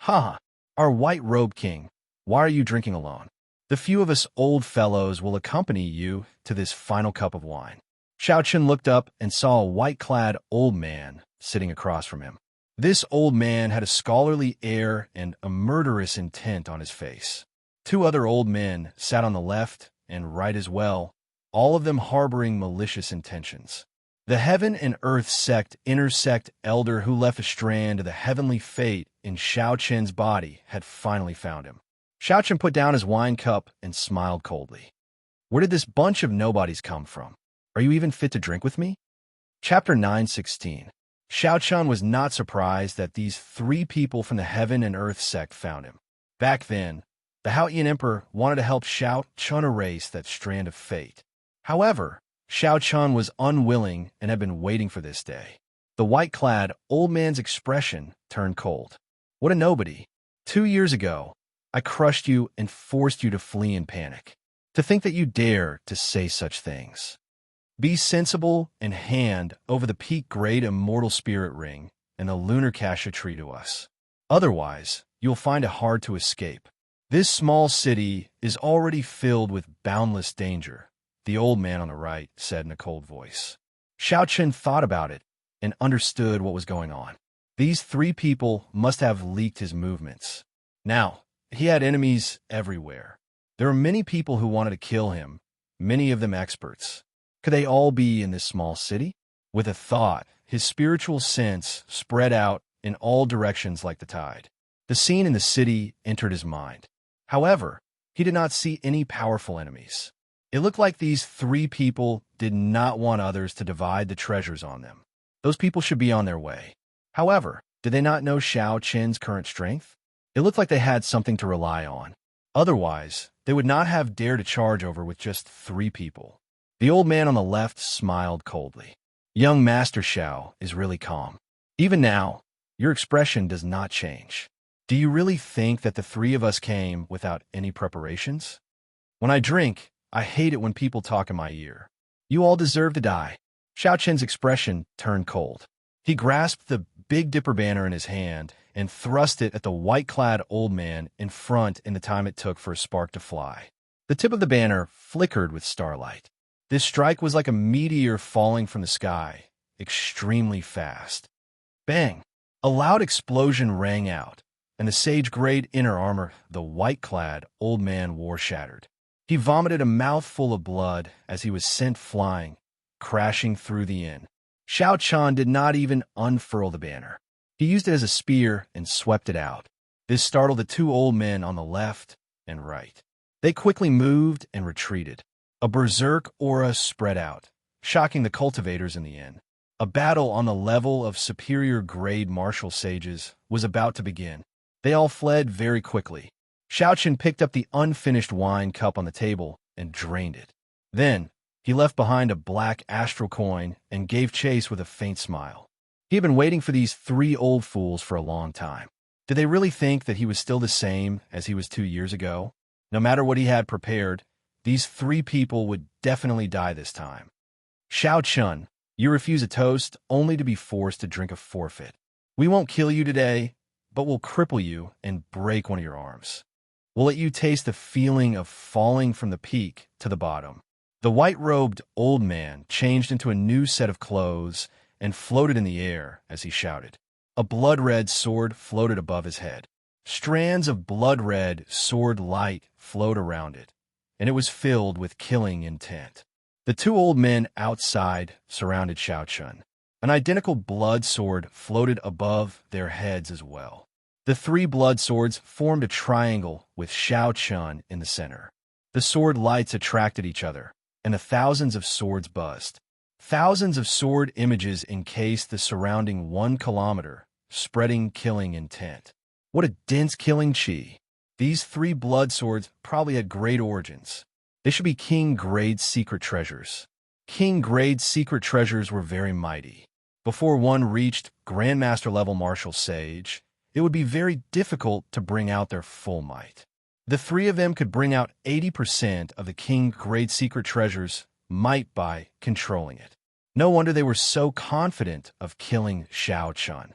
"Ha! Our white-robed king, why are you drinking alone? The few of us old fellows will accompany you to this final cup of wine." Xiao Chen looked up and saw a white-clad old man sitting across from him. This old man had a scholarly air and a murderous intent on his face. Two other old men sat on the left and right as well, all of them harboring malicious intentions. The Heaven and Earth sect intersect elder who left a strand of the heavenly fate in Xiao Chen's body had finally found him. Xiao Chen put down his wine cup and smiled coldly. "Where did this bunch of nobodies come from? Are you even fit to drink with me?" Chapter 9:16. Xiao Chen was not surprised that these three people from the Heaven and Earth sect found him. Back then, the Haotian Emperor wanted to help Xiao Chen erase that strand of fate. However, Xiao Chen was unwilling and had been waiting for this day. The white-clad old man's expression turned cold. "What a nobody. 2 years ago, I crushed you and forced you to flee in panic. To think that you dare to say such things. Be sensible and hand over the peak grade Immortal Spirit Ring and the Lunar Kasha tree to us. Otherwise, you'll find it hard to escape. This small city is already filled with boundless danger," the old man on the right said in a cold voice. Xiao Chen thought about it and understood what was going on. These three people must have leaked his movements. Now, he had enemies everywhere. There were many people who wanted to kill him, many of them experts. Could they all be in this small city? With a thought, his spiritual sense spread out in all directions like the tide. The scene in the city entered his mind. However, he did not see any powerful enemies. It looked like these three people did not want others to divide the treasures on them. Those people should be on their way. However, did they not know Xiao Chen's current strength? It looked like they had something to rely on. Otherwise, they would not have dared to charge over with just three people. The old man on the left smiled coldly. "Young Master Xiao is really calm. Even now, your expression does not change. Do you really think that the three of us came without any preparations? When I drink, I hate it when people talk in my ear. You all deserve to die." Xiao Chen's expression turned cold. He grasped the Big Dipper banner in his hand and thrust it at the white-clad old man in front in the time it took for a spark to fly. The tip of the banner flickered with starlight. This strike was like a meteor falling from the sky, extremely fast. Bang! A loud explosion rang out, and the sage-grade inner armor the white-clad old man wore shattered. He vomited a mouthful of blood as he was sent flying, crashing through the inn. Xiao Chen did not even unfurl the banner. He used it as a spear and swept it out. This startled the two old men on the left and right. They quickly moved and retreated. A berserk aura spread out, shocking the cultivators in the inn. A battle on the level of superior-grade martial sages was about to begin. They all fled very quickly. Xiao Chen picked up the unfinished wine cup on the table and drained it. Then, he left behind a black astral coin and gave chase with a faint smile. He had been waiting for these three old fools for a long time. Did they really think that he was still the same as he was 2 years ago? No matter what he had prepared, these three people would definitely die this time. "Xiao Chen, you refuse a toast only to be forced to drink a forfeit. We won't kill you today, but we'll cripple you and break one of your arms. We'll let you taste the feeling of falling from the peak to the bottom." The white-robed old man changed into a new set of clothes and floated in the air as he shouted. A blood-red sword floated above his head. Strands of blood-red sword light flowed around it, and it was filled with killing intent. The two old men outside surrounded Xiao Chen. An identical blood sword floated above their heads as well. The three blood swords formed a triangle with Xiao Chen in the center. The sword lights attracted each other, and the thousands of swords buzzed. Thousands of sword images encased the surrounding 1 kilometer, spreading killing intent. What a dense killing chi. These 3 blood swords probably had great origins. They should be king-grade secret treasures. King-grade secret treasures were very mighty. Before one reached Grandmaster-level martial sage, it would be very difficult to bring out their full might. The 3 of them could bring out 80% of the king-grade secret treasures' might by controlling it. No wonder they were so confident of killing Xiao Chun.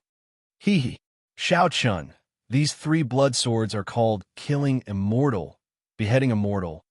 Xiao Chun. These 3 blood swords are called killing immortal, beheading immortal,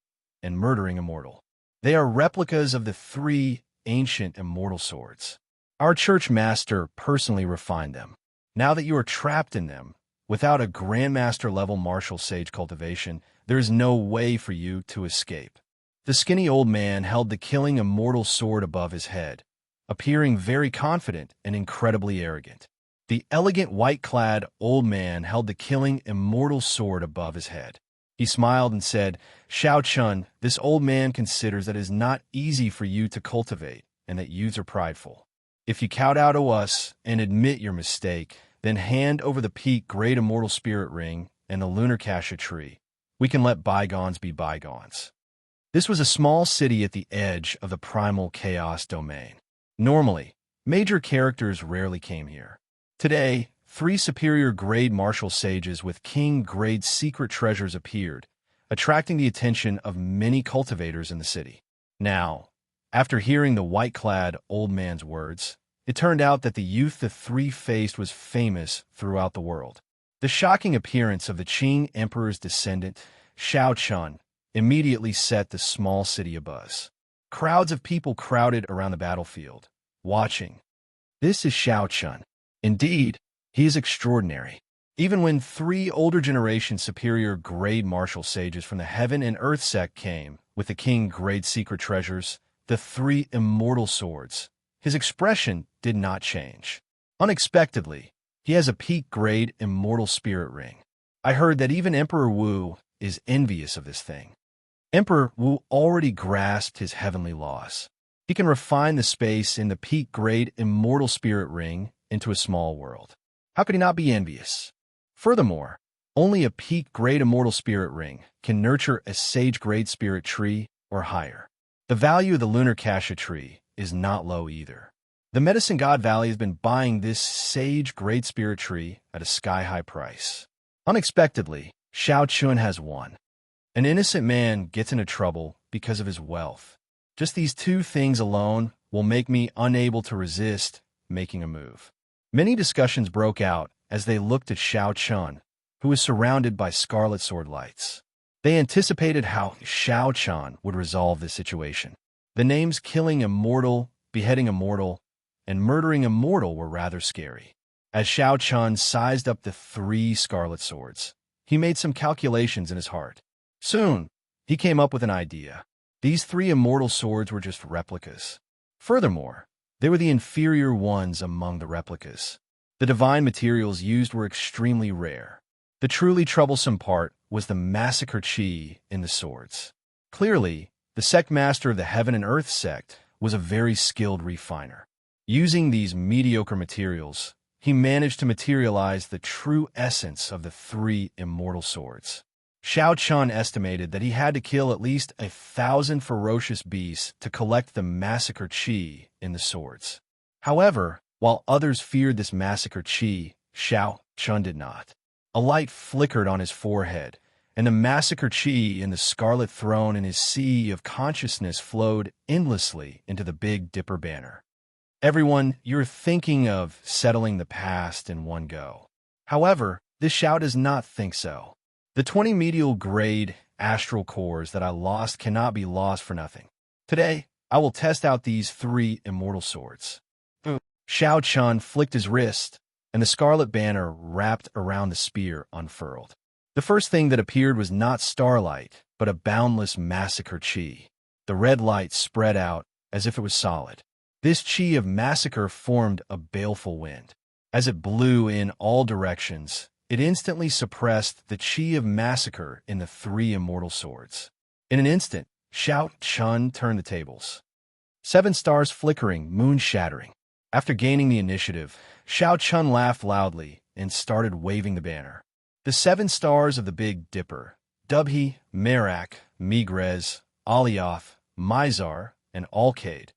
and murdering immortal. They are replicas of the 3 ancient immortal swords. Our church master personally refined them. Now that you are trapped in them, without a Grandmaster-level martial sage cultivation, there is no way for you to escape. The skinny old man held the killing immortal sword above his head, appearing very confident and incredibly arrogant. The elegant white-clad old man held the killing immortal sword above his head. He smiled and said, "Xiao Chun, this old man considers that it is not easy for you to cultivate and that yous are prideful. If you kowtow to us and admit your mistake, then hand over the peak great immortal spirit ring and the lunar cassia tree. We can let bygones be bygones." This was a small city at the edge of the primal chaos domain. Normally, major characters rarely came here. Today, 3 superior grade martial sages with king-grade secret treasures appeared, attracting the attention of many cultivators in the city. Now, after hearing the white-clad old man's words, it turned out that the youth the 3 faced was famous throughout the world. The shocking appearance of the Qing Emperor's descendant, Xiao Chun, immediately set the small city abuzz. Crowds of people crowded around the battlefield, watching. This is Xiao Chun. Indeed, he is extraordinary. Even when 3 older generation superior grade martial sages from the Heaven and Earth sect came with the king-grade secret treasures, the 3 immortal swords, his expression did not change. Unexpectedly, he has a peak-grade immortal spirit ring. I heard that even Emperor Wu is envious of this thing. Emperor Wu already grasped his heavenly laws. He can refine the space in the peak-grade immortal spirit ring into a small world. How could he not be envious? Furthermore, only a peak-grade immortal spirit ring can nurture a sage-grade spirit tree or higher. The value of the lunar cassia tree is not low either. The Medicine God Valley has been buying this sage-grade spirit tree at a sky-high price. Unexpectedly, Xiao Chun has won. An innocent man gets into trouble because of his wealth. Just these 2 things alone will make me unable to resist making a move. Many discussions broke out as they looked at Xiao Chun, who was surrounded by scarlet sword lights. They anticipated how Xiao Chun would resolve this situation. The names killing immortal, beheading immortal, and murdering immortal were rather scary. As Xiao Chun sized up the 3 scarlet swords, he made some calculations in his heart. Soon, he came up with an idea. These 3 immortal swords were just replicas. Furthermore, they were the inferior ones among the replicas. The divine materials used were extremely rare. The truly troublesome part was the massacre chi in the swords. Clearly, the sect master of the Heaven and Earth sect was a very skilled refiner. Using these mediocre materials, he managed to materialize the true essence of the 3 immortal swords. Xiao Chun estimated that he had to kill at least 1,000 ferocious beasts to collect the massacre chi in the swords. However, while others feared this massacre chi, Xiao Chun did not. A light flickered on his forehead, and the massacre chi in the scarlet throne in his sea of consciousness flowed endlessly into the Big Dipper banner. Everyone, you're thinking of settling the past in one go. However, this Xiao does not think so. The 20 medial grade astral cores that I lost cannot be lost for nothing. Today, I will test out these 3 immortal swords. Xiao Chun flicked his wrist, and the scarlet banner wrapped around the spear unfurled. The first thing that appeared was not starlight, but a boundless massacre chi. The red light spread out as if it was solid. This chi of massacre formed a baleful wind. As it blew in all directions, it instantly suppressed the chi of massacre in the 3 immortal swords. In an instant, Xiao Chun turned the tables. 7 stars flickering, moon shattering. After gaining the initiative, Xiao Chun laughed loudly and started waving the banner. The 7 stars of the Big Dipper, Dubhi, Merak, Migrez, Alioth, Mizar, and Alcade,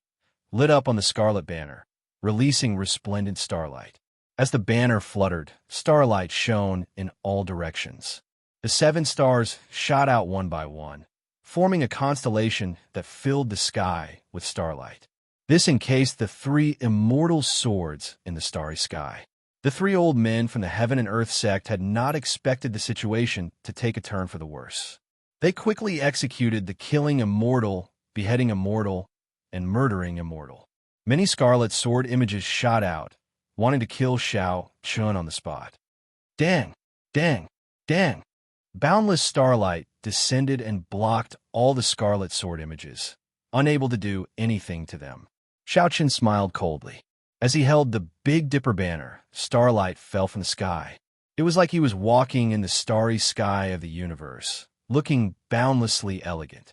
lit up on the scarlet banner, releasing resplendent starlight. As the banner fluttered, starlight shone in all directions. The 7 stars shot out one by one, forming a constellation that filled the sky with starlight. This encased the 3 immortal swords in the starry sky. The 3 old men from the Heaven and Earth sect had not expected the situation to take a turn for the worse. They quickly executed the killing immortal, beheading immortal, and murdering immortal. Many scarlet sword images shot out, wanting to kill Xiao Chun on the spot. Dang! Dang! Dang! Boundless starlight descended and blocked all the scarlet sword images, unable to do anything to them. Xiao Chun smiled coldly. As he held the Big Dipper banner, starlight fell from the sky. It was like he was walking in the starry sky of the universe, looking boundlessly elegant.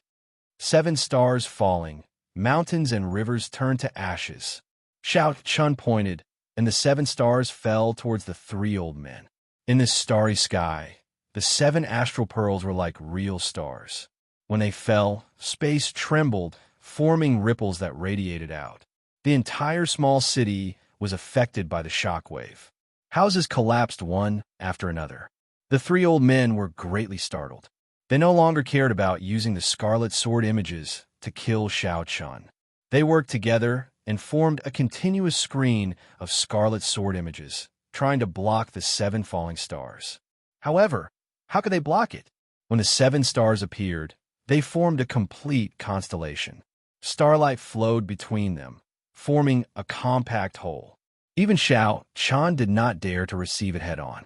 7 stars falling, mountains and rivers turned to ashes. Xiao Chun pointed, and the 7 stars fell towards the 3 old men. In this starry sky, the 7 astral pearls were like real stars. When they fell, space trembled, forming ripples that radiated out. The entire small city was affected by the shockwave. Houses collapsed one after another. The 3 old men were greatly startled. They no longer cared about using the scarlet sword images to kill Xiao Chun. They worked together and formed a continuous screen of scarlet sword images, trying to block the 7 falling stars. However, how could they block it? When the 7 stars appeared, they formed a complete constellation. Starlight flowed between them, forming a compact whole. Even Xiao Chun did not dare to receive it head-on.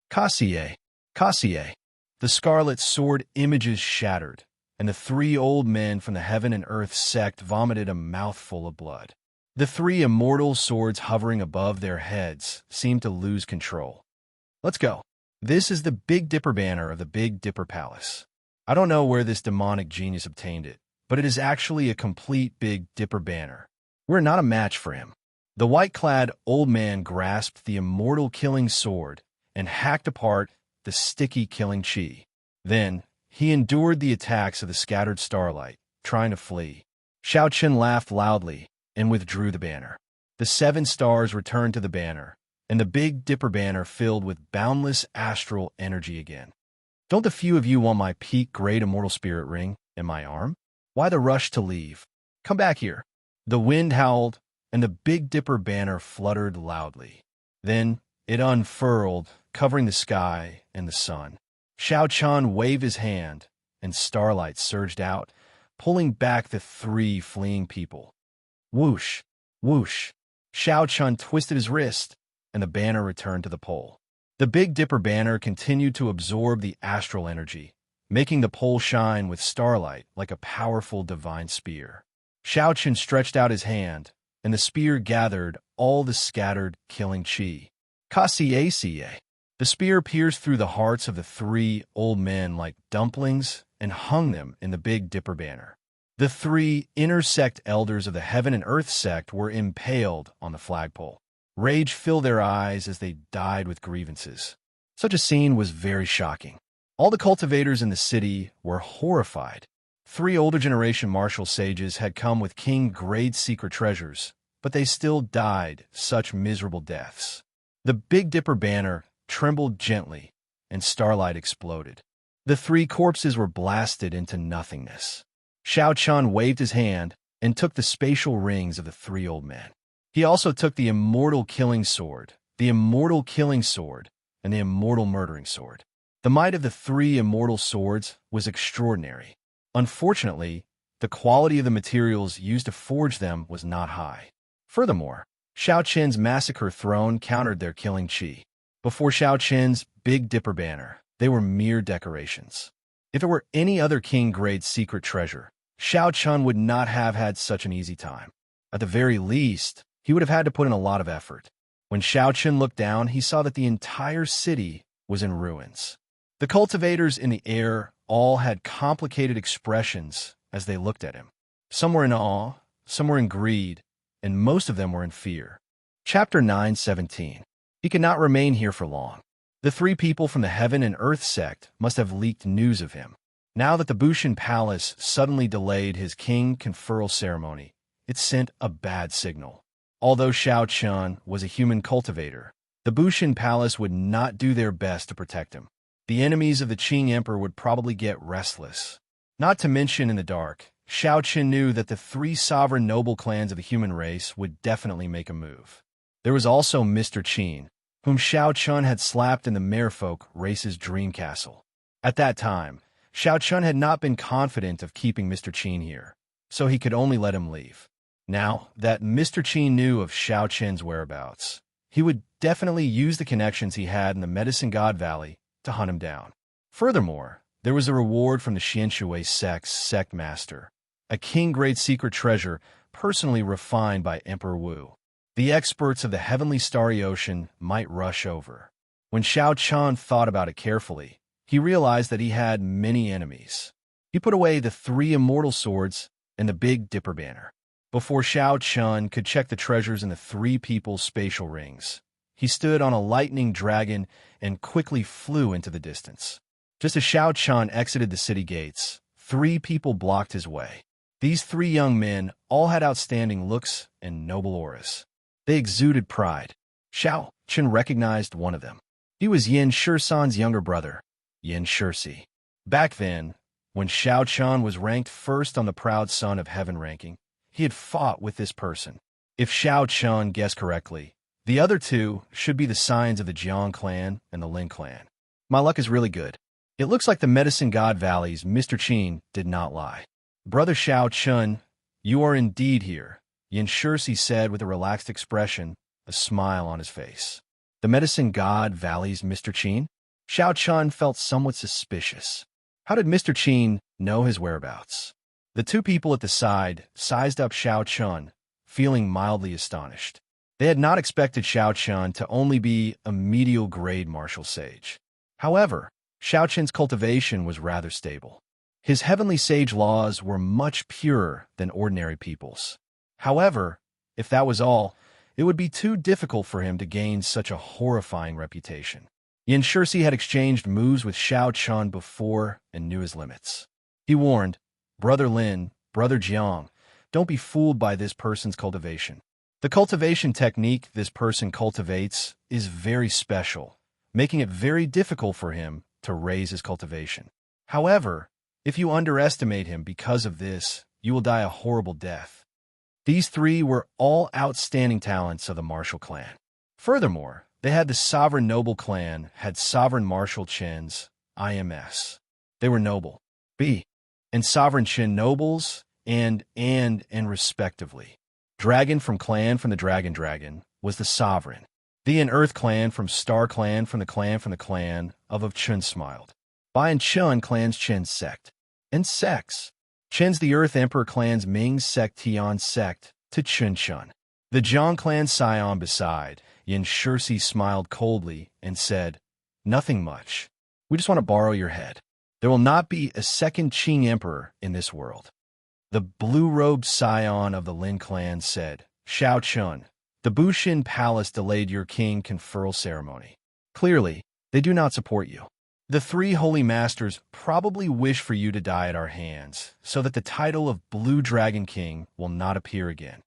Kassier, Kassier. The scarlet sword images shattered, and the 3 old men from the Heaven and Earth sect vomited a mouthful of blood. The 3 immortal swords hovering above their heads seemed to lose control. Let's go. This is the Big Dipper banner of the Big Dipper Palace. I don't know where this demonic genius obtained it, but it is actually a complete Big Dipper banner. We're not a match for him. The white-clad old man grasped the immortal killing sword and hacked apart the sticky killing chi. Then, he endured the attacks of the scattered starlight, trying to flee. Xiao Chun laughed loudly and withdrew the banner. The 7 stars returned to the banner, and the Big Dipper banner filled with boundless astral energy again. Don't the few of you want my peak great immortal spirit ring in my arm? Why the rush to leave? Come back here. The wind howled, and the Big Dipper banner fluttered loudly. Then it unfurled, covering the sky and the sun. Xiao Chun waved his hand, and starlight surged out, pulling back the 3 fleeing people. Whoosh! Whoosh! Xiao Chun twisted his wrist, and the banner returned to the pole. The Big Dipper banner continued to absorb the astral energy, making the pole shine with starlight like a powerful divine spear. Xiao Chun stretched out his hand, and the spear gathered all the scattered killing chi. Kassier. The spear pierced through the hearts of the 3 old men like dumplings and hung them in the Big Dipper banner. The 3 inner sect elders of the Heaven and Earth sect were impaled on the flagpole. Rage filled their eyes as they died with grievances. Such a scene was very shocking. All the cultivators in the city were horrified. 3 older generation martial sages had come with king-grade secret treasures, but they still died such miserable deaths. The Big Dipper banner trembled gently, and starlight exploded. The 3 corpses were blasted into nothingness. Xiao Chun waved his hand and took the spatial rings of the 3 old men. He also took the immortal killing sword, the immortal killing sword, and the immortal murdering sword. The might of the 3 immortal swords was extraordinary. Unfortunately, the quality of the materials used to forge them was not high. Furthermore, Xiao Chun's massacre throne countered their killing chi. Before Xiao Chun's Big Dipper banner, they were mere decorations. If it were any other king-grade secret treasure, Xiao Chun would not have had such an easy time. At the very least, he would have had to put in a lot of effort. When Xiao Chun looked down, he saw that the entire city was in ruins. The cultivators in the air all had complicated expressions as they looked at him. Some were in awe, some were in greed, and most of them were in fear. Chapter 9:17. He could not remain here for long. The three people from the Heaven and Earth sect must have leaked news of him. Now that the Bushin Palace suddenly delayed his king conferral ceremony, it sent a bad signal. Although Xiao Chun was a human cultivator, the Bushin Palace would not do their best to protect him. The enemies of the Qing Emperor would probably get restless. Not to mention in the dark, Xiao Chun knew that the three sovereign noble clans of the human race would definitely make a move. There was also Mr. Qin, whom Xiao Chun had slapped in the merfolk race's dream castle. At that time, Xiao Chun had not been confident of keeping Mr. Qin here, so he could only let him leave. Now that Mr. Qin knew of Xiao Chun's whereabouts, he would definitely use the connections he had in the Medicine God Valley to hunt him down. Furthermore, there was a reward from the Xianshui sect's sect master, a king-grade secret treasure personally refined by Emperor Wu. The experts of the heavenly starry ocean might rush over. When Xiao Chun thought about it carefully, he realized that he had many enemies. He put away the three immortal swords and the Big Dipper banner. Before Xiao Chun could check the treasures in the three people's spatial rings, he stood on a lightning dragon and quickly flew into the distance. Just as Xiao Chun exited the city gates, three people blocked his way. These three young men all had outstanding looks and noble auras. They exuded pride. Xiao Chun recognized one of them. He was Yin Shursan's younger brother, Yin Shursi. Back then, when Xiao Chun was ranked first on the Proud Son of Heaven ranking, he had fought with this person. If Xiao Chun guessed correctly, the other two should be the signs of the Jiang clan and the Lin clan. My luck is really good. It looks like the Medicine God Valley's Mr. Qin did not lie. Brother Xiao Chun, you are indeed here, Yin Shursi said with a relaxed expression, a smile on his face. The Medicine God Valley's Mr. Qin? Xiao Chun felt somewhat suspicious. How did Mr. Qin know his whereabouts? The two people at the side sized up Xiao Chun, feeling mildly astonished. They had not expected Xiao Chun to only be a medial-grade martial sage. However, Xiao Chun's cultivation was rather stable. His heavenly sage laws were much purer than ordinary people's. However, if that was all, it would be too difficult for him to gain such a horrifying reputation. Yin Shursi had exchanged moves with Xiao Chun before and knew his limits. He warned, Brother Lin, Brother Jiang, don't be fooled by this person's cultivation. The cultivation technique this person cultivates is very special, making it very difficult for him to raise his cultivation. However, if you underestimate him because of this, you will die a horrible death. These three were all outstanding talents of the martial clan. Furthermore, they had the sovereign noble clan had sovereign martial Qin's IMS. They were noble, and sovereign Qin nobles, and respectively. Dragon from the Dragon was the sovereign. The and Earth clan from Star clan from the clan of Qin smiled. Bai and Chun clan's Qin sect. And sects. Qin's the Earth Emperor clan's Ming sect Tian sect to Qin Chun. The Jiang clan scion beside, Yin Shursi smiled coldly and said, Nothing much. We just want to borrow your head. There will not be a second Qing emperor in this world. The blue-robed scion of the Lin clan said, Xiao Chun, the Bushin Palace delayed your king conferral ceremony. Clearly, they do not support you. The three holy masters probably wish for you to die at our hands, so that the title of Blue Dragon King will not appear again.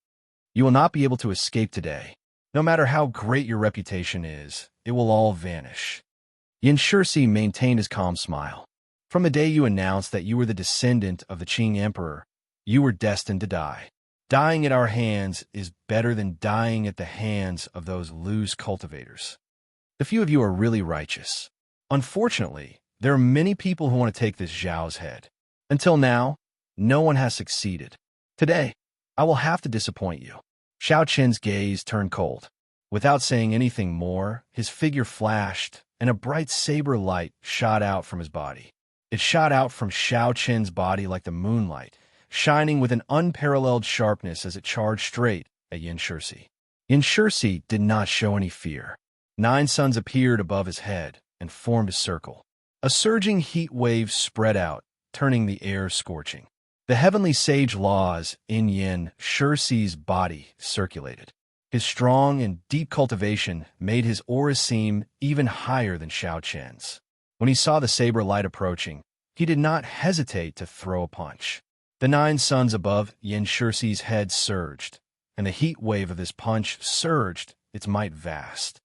You will not be able to escape today. No matter how great your reputation is, it will all vanish. Yin Shursi maintained his calm smile. From the day you announced that you were the descendant of the Qing Emperor, you were destined to die. Dying at our hands is better than dying at the hands of those loose cultivators. The few of you are really righteous. Unfortunately, there are many people who want to take this Zhao's head. Until now, no one has succeeded. Today, I will have to disappoint you. Xiao Chen's gaze turned cold. Without saying anything more, his figure flashed, and a bright saber light shot out from his body. It shot out from Xiao Chen's body like the moonlight, shining with an unparalleled sharpness as it charged straight at Yin Shursi. Yin Shursi did not show any fear. 9 suns appeared above his head and formed a circle. A surging heat wave spread out, turning the air scorching. The heavenly sage laws in Yin Shursi's body circulated. His strong and deep cultivation made his aura seem even higher than Xiao Qian's. When he saw the saber light approaching, he did not hesitate to throw a punch. The 9 suns above Yin Shursi's head surged, and the heat wave of this punch surged, its might vast.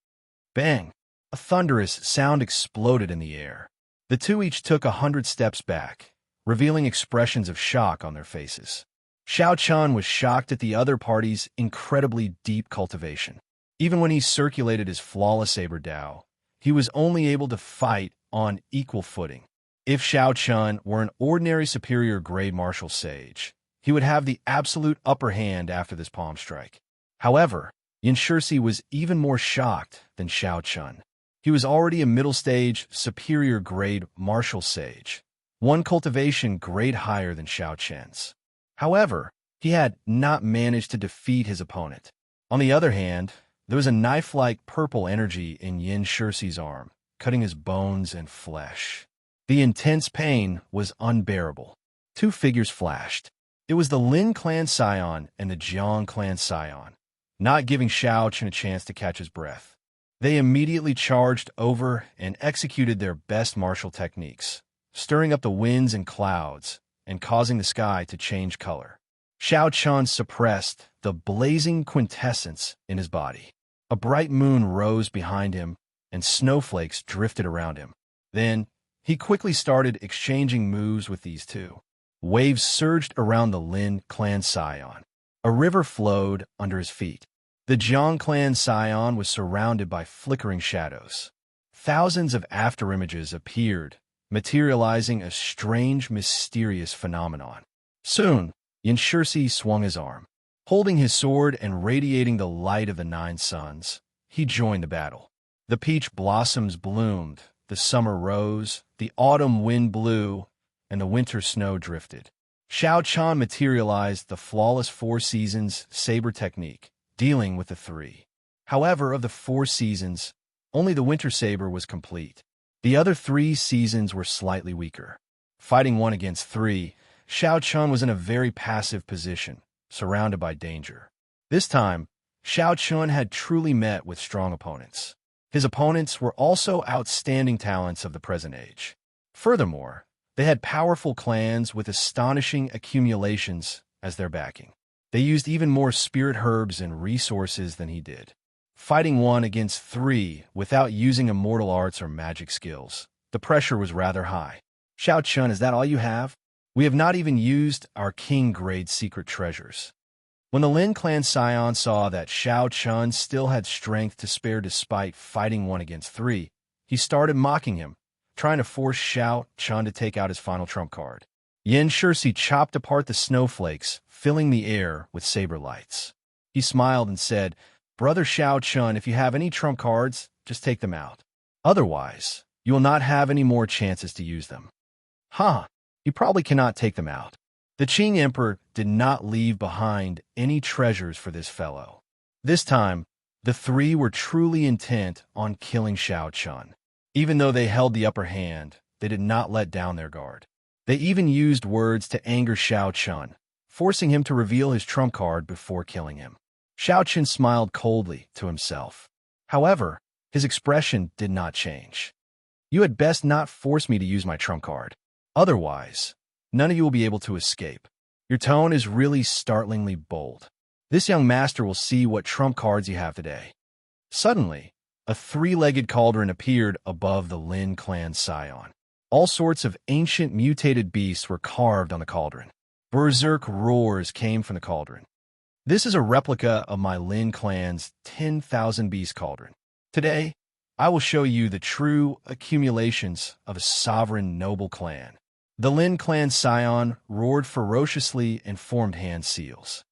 Bang! A thunderous sound exploded in the air. The two each took 100 steps back, revealing expressions of shock on their faces. Xiao Chun was shocked at the other party's incredibly deep cultivation. Even when he circulated his flawless saber Dao, he was only able to fight on equal footing. If Xiao Chun were an ordinary superior grade martial sage, he would have the absolute upper hand after this palm strike. However, Yin Shursi was even more shocked than Xiao Chun. He was already a middle-stage, superior-grade martial sage, one cultivation grade higher than Xiao Qian's. However, he had not managed to defeat his opponent. On the other hand, there was a knife-like purple energy in Yin Shursi's arm, cutting his bones and flesh. The intense pain was unbearable. 2 figures flashed. It was the Lin clan scion and the Jiang clan scion, not giving Xiao Chen a chance to catch his breath. They immediately charged over and executed their best martial techniques, stirring up the winds and clouds and causing the sky to change color. Xiao Chun suppressed the blazing quintessence in his body. A bright moon rose behind him, and snowflakes drifted around him. Then, he quickly started exchanging moves with these two. Waves surged around the Lin clan scion. A river flowed under his feet. The Jiang clan scion was surrounded by flickering shadows. Thousands of afterimages appeared, materializing a strange, mysterious phenomenon. Soon, Yin Shursi swung his arm. Holding his sword and radiating the light of the 9 suns, he joined the battle. The peach blossoms bloomed, the summer rose, the autumn wind blew, and the winter snow drifted. Xiao Chun materialized the flawless 4 seasons saber technique, dealing with the 3. However, of the 4 seasons, only the winter saber was complete. The other 3 seasons were slightly weaker. Fighting 1 against 3, Xiao Chun was in a very passive position, surrounded by danger. This time, Xiao Chun had truly met with strong opponents. His opponents were also outstanding talents of the present age. Furthermore, they had powerful clans with astonishing accumulations as their backing. They used even more spirit herbs and resources than he did. Fighting 1 against 3 without using immortal arts or magic skills, the pressure was rather high. Xiao Chun, is that all you have? We have not even used our king-grade secret treasures. When the Lin clan scion saw that Xiao Chun still had strength to spare despite fighting 1 against 3, he started mocking him, trying to force Xiao Chun to take out his final trump card. Yin Shursi chopped apart the snowflakes, filling the air with saber lights. He smiled and said, "Brother Xiao Chun, if you have any trump cards, just take them out. Otherwise, you will not have any more chances to use them." "Huh, you probably cannot take them out." The Qing Emperor did not leave behind any treasures for this fellow. This time, the 3 were truly intent on killing Xiao Chun. Even though they held the upper hand, they did not let down their guard. They even used words to anger Xiao Chun, forcing him to reveal his trump card before killing him. Xiao Chun smiled coldly to himself. However, his expression did not change. "You had best not force me to use my trump card. Otherwise, none of you will be able to escape. Your tone is really startlingly bold. This young master will see what trump cards you have today." Suddenly, a 3-legged cauldron appeared above the Lin clan scion. All sorts of ancient mutated beasts were carved on the cauldron. Berserk roars came from the cauldron. "This is a replica of my Lin clan's 10,000 beast cauldron. Today, I will show you the true accumulations of a sovereign noble clan." The Lin clan scion roared ferociously and formed hand seals.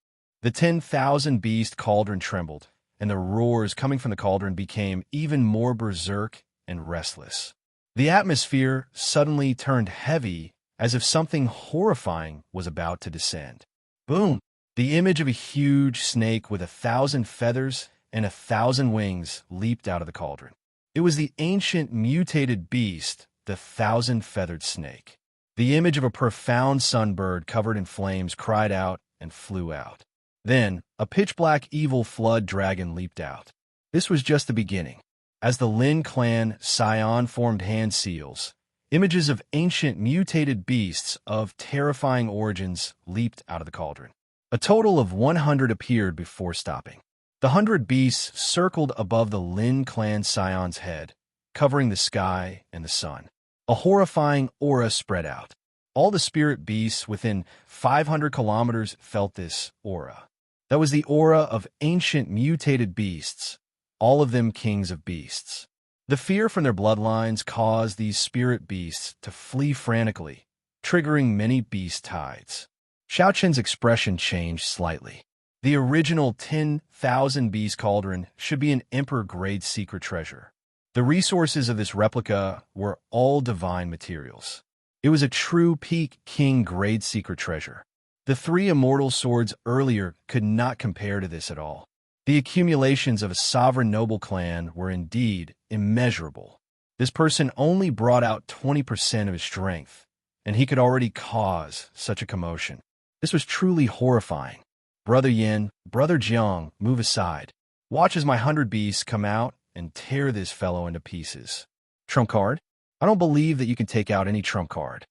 The 10,000 beast cauldron trembled, and the roars coming from the cauldron became even more berserk and restless. The atmosphere suddenly turned heavy, as if something horrifying was about to descend. Boom! The image of a huge snake with 1,000 feathers and 1,000 wings leaped out of the cauldron. It was the ancient mutated beast, the 1,000-feathered snake. The image of a profound sunbird covered in flames cried out and flew out. Then, a pitch-black evil flood dragon leaped out. This was just the beginning. As the Lin clan scion formed hand seals, images of ancient mutated beasts of terrifying origins leaped out of the cauldron. A total of 100 appeared before stopping. The 100 beasts circled above the Lin clan scion's head, covering the sky and the sun. A horrifying aura spread out. All the spirit beasts within 500 kilometers felt this aura. That was the aura of ancient mutated beasts, all of them kings of beasts. The fear from their bloodlines caused these spirit beasts to flee frantically, triggering many beast tides. Xiao Qian's expression changed slightly. The original 10,000 beast cauldron should be an emperor-grade secret treasure. The resources of this replica were all divine materials. It was a true peak king-grade secret treasure. The 3 immortal swords earlier could not compare to this at all. The accumulations of a sovereign noble clan were indeed immeasurable. This person only brought out 20% of his strength, and he could already cause such a commotion. This was truly horrifying. Brother Yin, Brother Jiang, move aside. Watch as my 100 beasts come out and tear this fellow into pieces. Trump card? I don't believe that you can take out any trump card.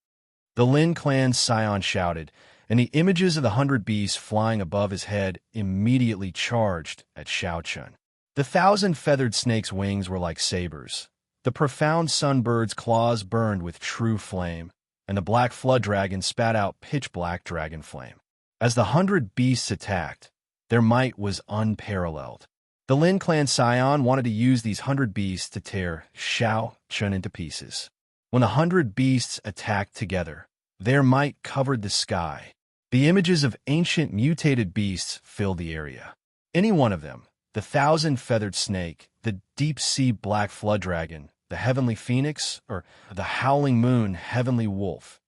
The Lin clan scion shouted, and the images of the 100 beasts flying above his head immediately charged at Xiao Qian. The 1,000 feathered snake's wings were like sabers. The profound sunbird's claws burned with true flame, and the black flood dragon spat out pitch-black dragon flame. As the 100 beasts attacked, their might was unparalleled. The Lin clan scion wanted to use these 100 beasts to tear Xiao Qian into pieces. When the 100 beasts attacked together, their might covered the sky. The images of ancient mutated beasts filled the area. Any one of them, the 1,000-feathered snake, the deep-sea black flood dragon, the heavenly phoenix, or the howling moon heavenly wolf,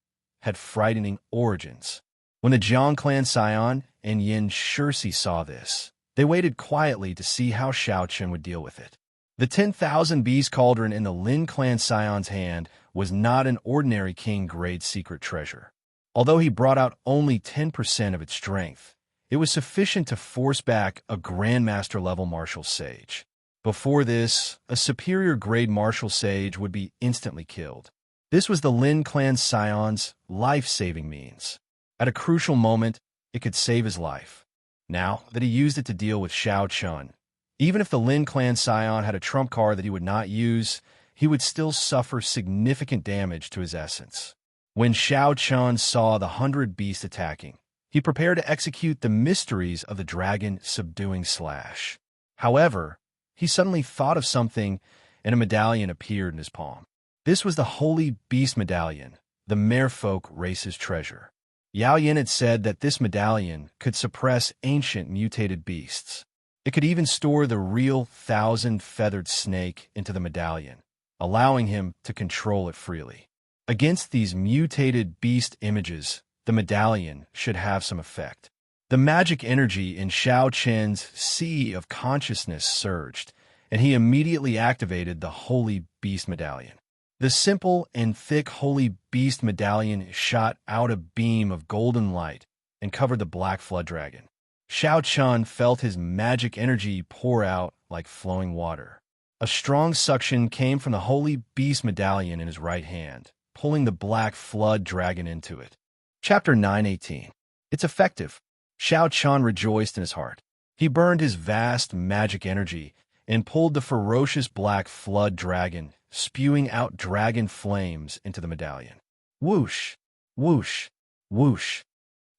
had frightening origins. When the Jiang clan scion and Yin Shirsi saw this, they waited quietly to see how Xiao Qian would deal with it. The 10,000 beast cauldron in the Lin clan scion's hand was not an ordinary king-grade secret treasure. Although he brought out only 10% of its strength, it was sufficient to force back a grandmaster-level martial sage. Before this, a superior-grade martial sage would be instantly killed. This was the Lin clan scion's life-saving means. At a crucial moment, it could save his life. Now that he used it to deal with Xiao Qian, even if the Lin clan scion had a trump card that he would not use, he would still suffer significant damage to his essence. When Xiao Qian saw the 100 beasts attacking, he prepared to execute the mysteries of the dragon subduing slash. However, he suddenly thought of something, and a medallion appeared in his palm. This was the Holy Beast Medallion, the Merfolk race's treasure. Yao Yin had said that this medallion could suppress ancient mutated beasts. It could even store the real 1,000-feathered snake into the medallion, allowing him to control it freely. Against these mutated beast images, the medallion should have some effect. The magic energy in Xiao Qian's sea of consciousness surged, and he immediately activated the Holy Beast Medallion. The simple and thick Holy Beast Medallion shot out a beam of golden light and covered the black flood dragon. Xiao Qian felt his magic energy pour out like flowing water. A strong suction came from the Holy Beast Medallion in his right hand, pulling the black flood dragon into it. Chapter 9:18. It's effective. Xiao Qian rejoiced in his heart. He burned his vast magic energy and pulled the ferocious black flood dragon, spewing out dragon flames into the medallion. Whoosh, whoosh, whoosh.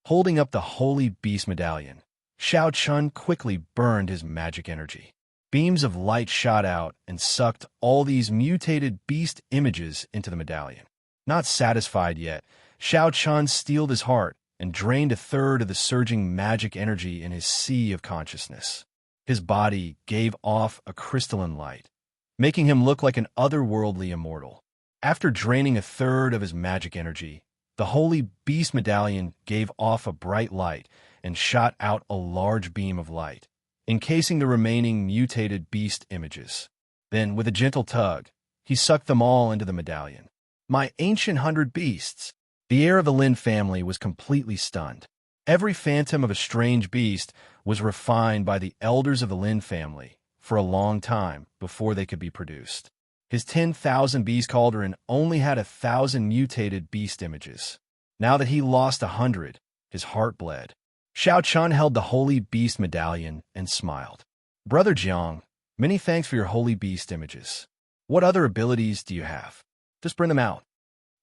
Holding up the Holy Beast Medallion, Xiao Qian quickly burned his magic energy. Beams of light shot out and sucked all these mutated beast images into the medallion. Not satisfied yet, Xiao Qian steeled his heart and drained a third of the surging magic energy in his sea of consciousness. His body gave off a crystalline light, making him look like an otherworldly immortal. After draining a third of his magic energy, the Holy Beast Medallion gave off a bright light and shot out a large beam of light, encasing the remaining mutated beast images. Then, with a gentle tug, he sucked them all into the medallion. My ancient 100 beasts! The heir of the Lin family was completely stunned. Every phantom of a strange beast was refined by the elders of the Lin family for a long time before they could be produced. His 10,000 beast cauldron only had 1,000 mutated beast images. Now that he lost 100, his heart bled. Xiao Chun held the Holy Beast Medallion and smiled. Brother Jiang, many thanks for your Holy Beast images. What other abilities do you have? Just bring them out.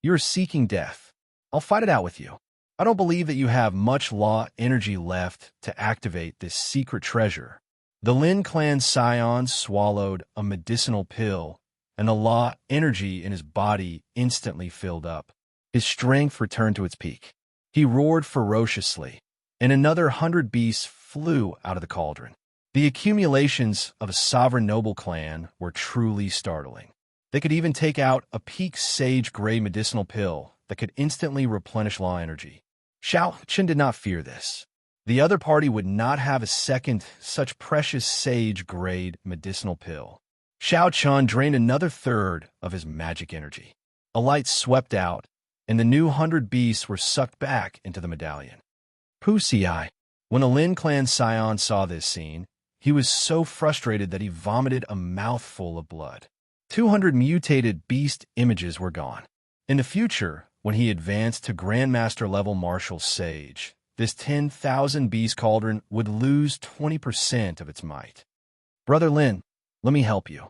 You are seeking death. I'll fight it out with you. I don't believe that you have much law energy left to activate this secret treasure. The Lin clan scion swallowed a medicinal pill, and the law energy in his body instantly filled up. His strength returned to its peak. He roared ferociously, and another 100 beasts flew out of the cauldron. The accumulations of a sovereign noble clan were truly startling. They could even take out a peak sage-gray medicinal pill that could instantly replenish law energy. Xiao Chun did not fear this. The other party would not have a second such precious sage-grade medicinal pill. Xiao Chun drained another third of his magic energy. A light swept out, and the new 100 beasts were sucked back into the medallion. Pusi. When the Lin clan scion saw this scene, he was so frustrated that he vomited a mouthful of blood. 200 mutated beast images were gone. In the future, when he advanced to Grandmaster level Martial Sage, this 10,000 beast cauldron would lose 20% of its might. Brother Lin, let me help you.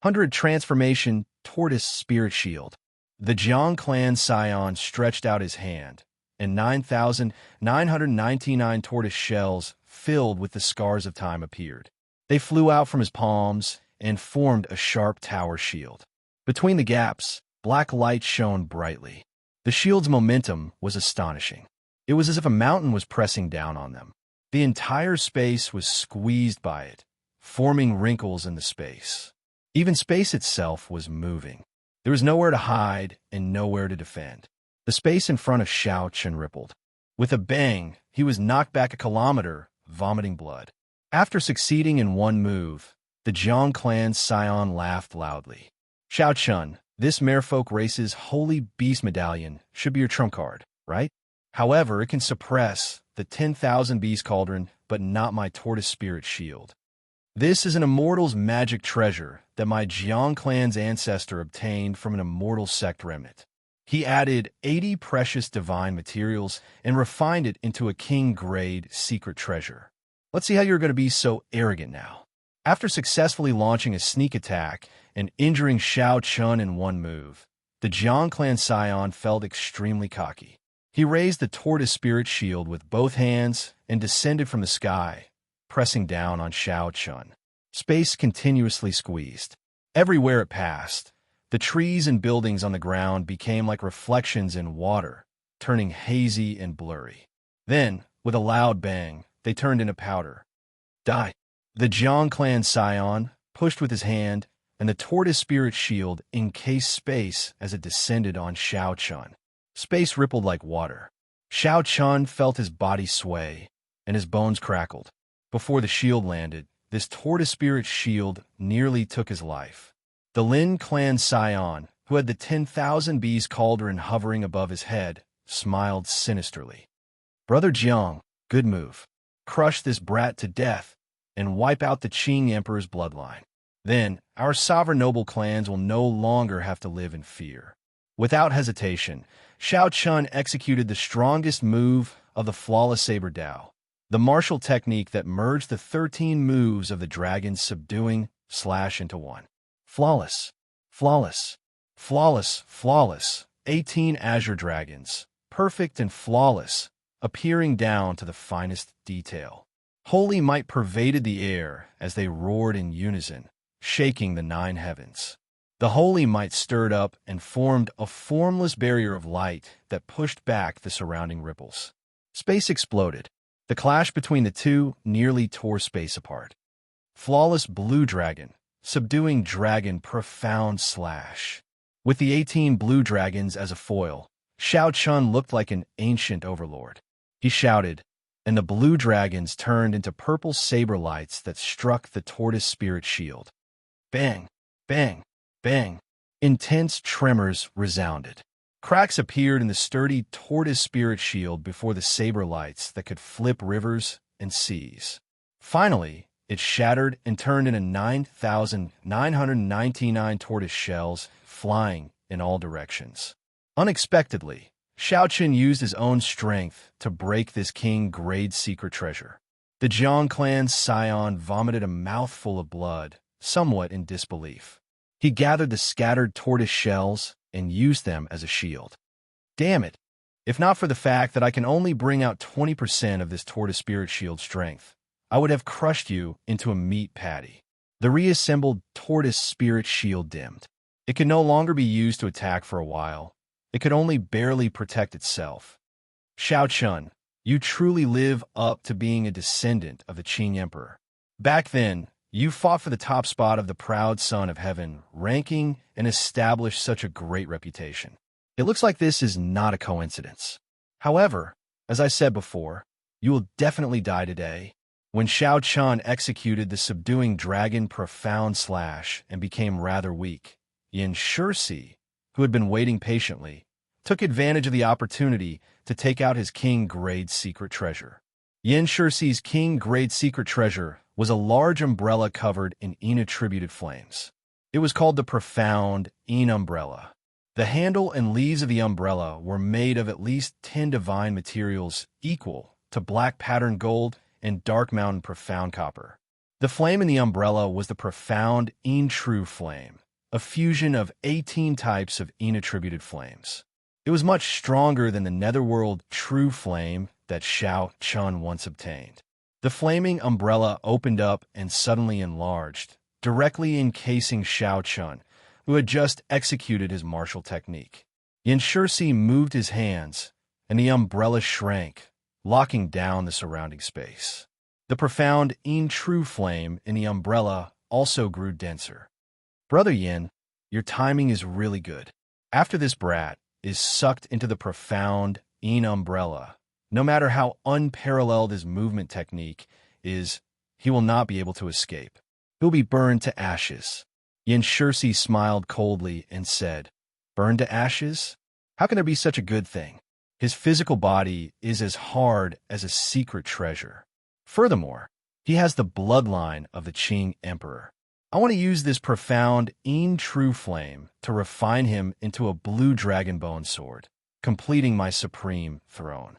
100 transformation tortoise spirit shield. The Jiang clan scion stretched out his hand, and 9,999 tortoise shells filled with the scars of time appeared. They flew out from his palms and formed a sharp tower shield. Between the gaps, black light shone brightly. The shield's momentum was astonishing. It was as if a mountain was pressing down on them. The entire space was squeezed by it, forming wrinkles in the space. Even space itself was moving. There was nowhere to hide and nowhere to defend. The space in front of Xiao Chun rippled. With a bang, he was knocked back a kilometer, vomiting blood. After succeeding in one move, the Jiang clan scion laughed loudly. Xiao Chun, this Merfolk race's Holy Beast Medallion should be your trump card, right? However, it can suppress the 10,000 Beast Cauldron, but not my Tortoise Spirit Shield. This is an Immortal's magic treasure that my Jiang clan's ancestor obtained from an Immortal sect remnant. He added 80 precious divine materials and refined it into a king-grade secret treasure. Let's see how you're going to be so arrogant now. After successfully launching a sneak attack and injuring Xiao Chun in one move, the Jiang clan scion felt extremely cocky. He raised the Tortoise Spirit Shield with both hands and descended from the sky, pressing down on Xiao Chun. Space continuously squeezed. Everywhere it passed, the trees and buildings on the ground became like reflections in water, turning hazy and blurry. Then, with a loud bang, they turned into powder. Die! The Jiang clan scion pushed with his hand, and the Tortoise Spirit Shield encased space as it descended on Xiao Chun. Space rippled like water. Xiao Chun felt his body sway, and his bones crackled. Before the shield landed, this Tortoise Spirit Shield nearly took his life. The Lin clan scion, who had the 10,000 bees cauldron hovering above his head, smiled sinisterly. Brother Jiang, good move. Crush this brat to death and wipe out the Qing Emperor's bloodline. Then, our sovereign noble clans will no longer have to live in fear. Without hesitation, Xiao Chun executed the strongest move of the Flawless Saber Dao, the martial technique that merged the 13 moves of the dragon's subduing slash into one. Flawless, flawless, flawless, flawless, 18 azure dragons, perfect and flawless, appearing down to the finest detail. Holy might pervaded the air as they roared in unison, shaking the 9 heavens. The holy might stirred up and formed a formless barrier of light that pushed back the surrounding ripples. Space exploded. The clash between the two nearly tore space apart. Flawless blue dragon, subduing dragon profound slash. With the 18 blue dragons as a foil, Xiao Chun looked like an ancient overlord. He shouted, and the blue dragons turned into purple saber lights that struck the Tortoise Spirit Shield. Bang, bang, bang. Intense tremors resounded. Cracks appeared in the sturdy tortoise spirit shield before the saber lights that could flip rivers and seas. Finally, it shattered and turned into 9,999 tortoise shells flying in all directions. Unexpectedly, Xiao Qin used his own strength to break this king-grade secret treasure. The Jiang clan's scion vomited a mouthful of blood, somewhat in disbelief. He gathered the scattered tortoise shells and used them as a shield. Damn it! If not for the fact that I can only bring out 20% of this tortoise spirit shield strength, I would have crushed you into a meat patty. The reassembled tortoise spirit shield dimmed. It could no longer be used to attack for a while. It could only barely protect itself. Xiao Chun, you truly live up to being a descendant of the Qing Emperor. Back then, you fought for the top spot of the proud son of heaven, ranking and established such a great reputation. It looks like this is not a coincidence. However, as I said before, you will definitely die today. When Xiao Chun executed the subduing dragon profound slash and became rather weak, Yin Shursi, who had been waiting patiently, took advantage of the opportunity to take out his king-grade secret treasure. Yin Shursi's king-grade secret treasure was a large umbrella covered in Yin-attributed flames. It was called the Profound Yin Umbrella. The handle and leaves of the umbrella were made of at least 10 divine materials equal to black patterned gold and dark mountain profound copper. The flame in the umbrella was the Profound Yin True Flame, a fusion of 18 types of Yin-attributed flames. It was much stronger than the netherworld True Flame that Xiao Chun once obtained. The flaming umbrella opened up and suddenly enlarged, directly encasing Xiao Chun, who had just executed his martial technique. Yin Shursi moved his hands, and the umbrella shrank, locking down the surrounding space. The profound Yin True Flame in the umbrella also grew denser. Brother Yin, your timing is really good. After this brat is sucked into the profound Yin umbrella, no matter how unparalleled his movement technique is, he will not be able to escape. He'll be burned to ashes. Yin Shursi smiled coldly and said, "Burned to ashes? How can there be such a good thing? His physical body is as hard as a secret treasure. Furthermore, he has the bloodline of the Qing Emperor. I want to use this profound Yin True Flame to refine him into a blue dragon bone sword, completing my supreme throne."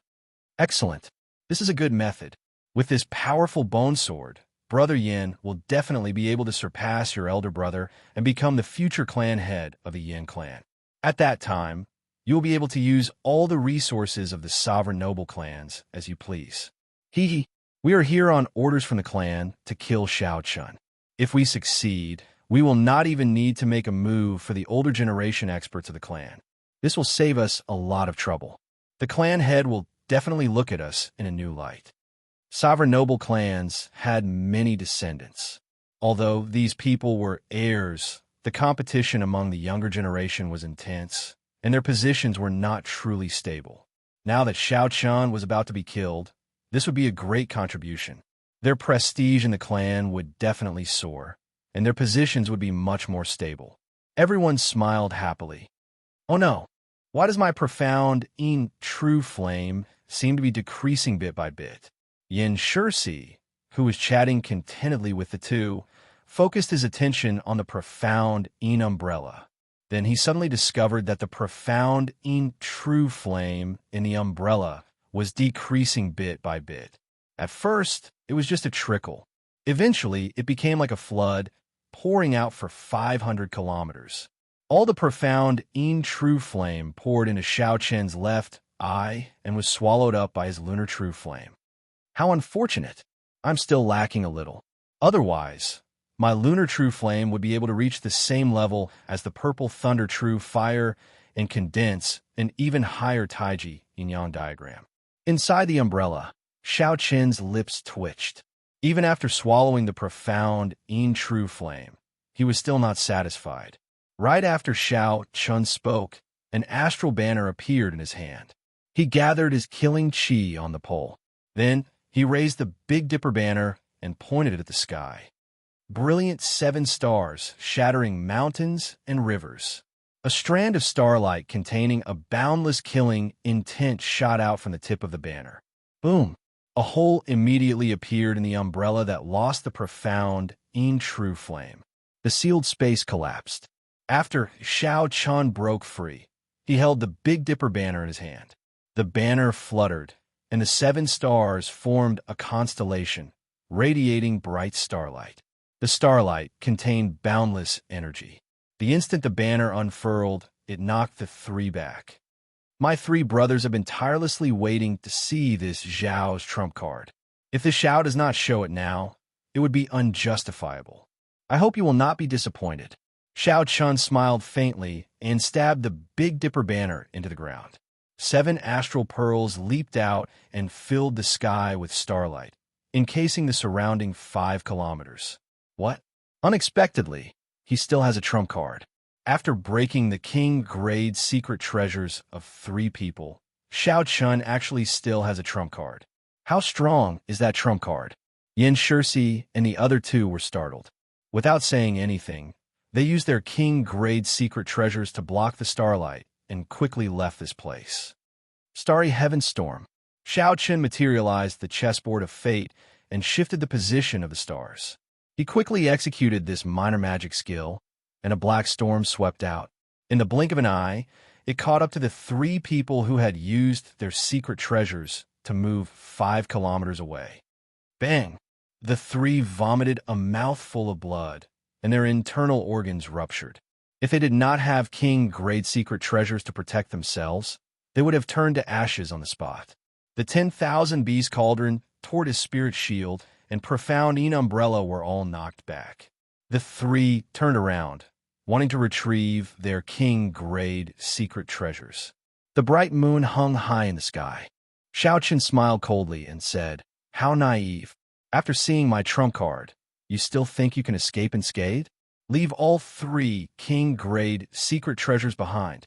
Excellent. This is a good method. With this powerful bone sword, Brother Yin will definitely be able to surpass your elder brother and become the future clan head of the Yin clan. At that time, you will be able to use all the resources of the sovereign noble clans as you please. We are here on orders from the clan to kill Xiao Chun. If we succeed, we will not even need to make a move for the older generation experts of the clan. This will save us a lot of trouble. The clan head will definitely look at us in a new light. Sovereign noble clans had many descendants. Although these people were heirs, the competition among the younger generation was intense, and their positions were not truly stable. Now that Xiao Chun was about to be killed, this would be a great contribution. Their prestige in the clan would definitely soar, and their positions would be much more stable. Everyone smiled happily. Oh no, why does my profound Yin True Flame seem to be decreasing bit by bit? Yin Shursi, who was chatting contentedly with the two, focused his attention on the profound Yin umbrella. Then he suddenly discovered that the profound Yin True Flame in the umbrella was decreasing bit by bit. At first, it was just a trickle. Eventually, it became like a flood, pouring out for 500 kilometers. All the profound Yin True Flame poured into Xiao Chen's left eye and was swallowed up by his lunar True Flame. How unfortunate. I'm still lacking a little. Otherwise, my lunar True Flame would be able to reach the same level as the purple Thunder True Fire and condense an even higher Taiji yin-yang diagram. Inside the umbrella, Xiao Chen's lips twitched. Even after swallowing the profound Yin True Flame, he was still not satisfied. Right after Xiao Chun spoke, an astral banner appeared in his hand. He gathered his killing chi on the pole. Then, he raised the Big Dipper banner and pointed it at the sky. Brilliant 7 stars shattering mountains and rivers. A strand of starlight containing a boundless killing intent shot out from the tip of the banner. Boom! A hole immediately appeared in the umbrella that lost the profound, true flame. The sealed space collapsed. After Xiao Chun broke free, he held the Big Dipper banner in his hand. The banner fluttered, and the 7 stars formed a constellation, radiating bright starlight. The starlight contained boundless energy. The instant the banner unfurled, it knocked the 3 back. My 3 brothers have been tirelessly waiting to see this Zhao's trump card. If the Xiao does not show it now, it would be unjustifiable. I hope you will not be disappointed. Xiao Chun smiled faintly and stabbed the Big Dipper banner into the ground. 7 astral pearls leaped out and filled the sky with starlight, encasing the surrounding 5 kilometers. What? Unexpectedly, he still has a trump card. After breaking the king-grade secret treasures of 3 people, Xiao Chun actually still has a trump card. How strong is that trump card? Yin Shirsi and the other 2 were startled. Without saying anything, they used their king-grade secret treasures to block the starlight and quickly left this place. Starry Heaven Storm. Xiao Chun materialized the chessboard of fate and shifted the position of the stars. He quickly executed this minor magic skill, and a black storm swept out. In the blink of an eye, it caught up to the 3 people who had used their secret treasures to move 5 kilometers away. Bang! The 3 vomited a mouthful of blood, and their internal organs ruptured. If they did not have king-grade secret treasures to protect themselves, they would have turned to ashes on the spot. The 10,000 Bees Cauldron, Tortoise Spirit Shield, and Profound Umbrella were all knocked back. The 3 turned around, wanting to retrieve their king-grade secret treasures. The bright moon hung high in the sky. Xiao Chun smiled coldly and said, "How naive. After seeing my trump card, you still think you can escape unscathed? Leave all 3 king-grade secret treasures behind."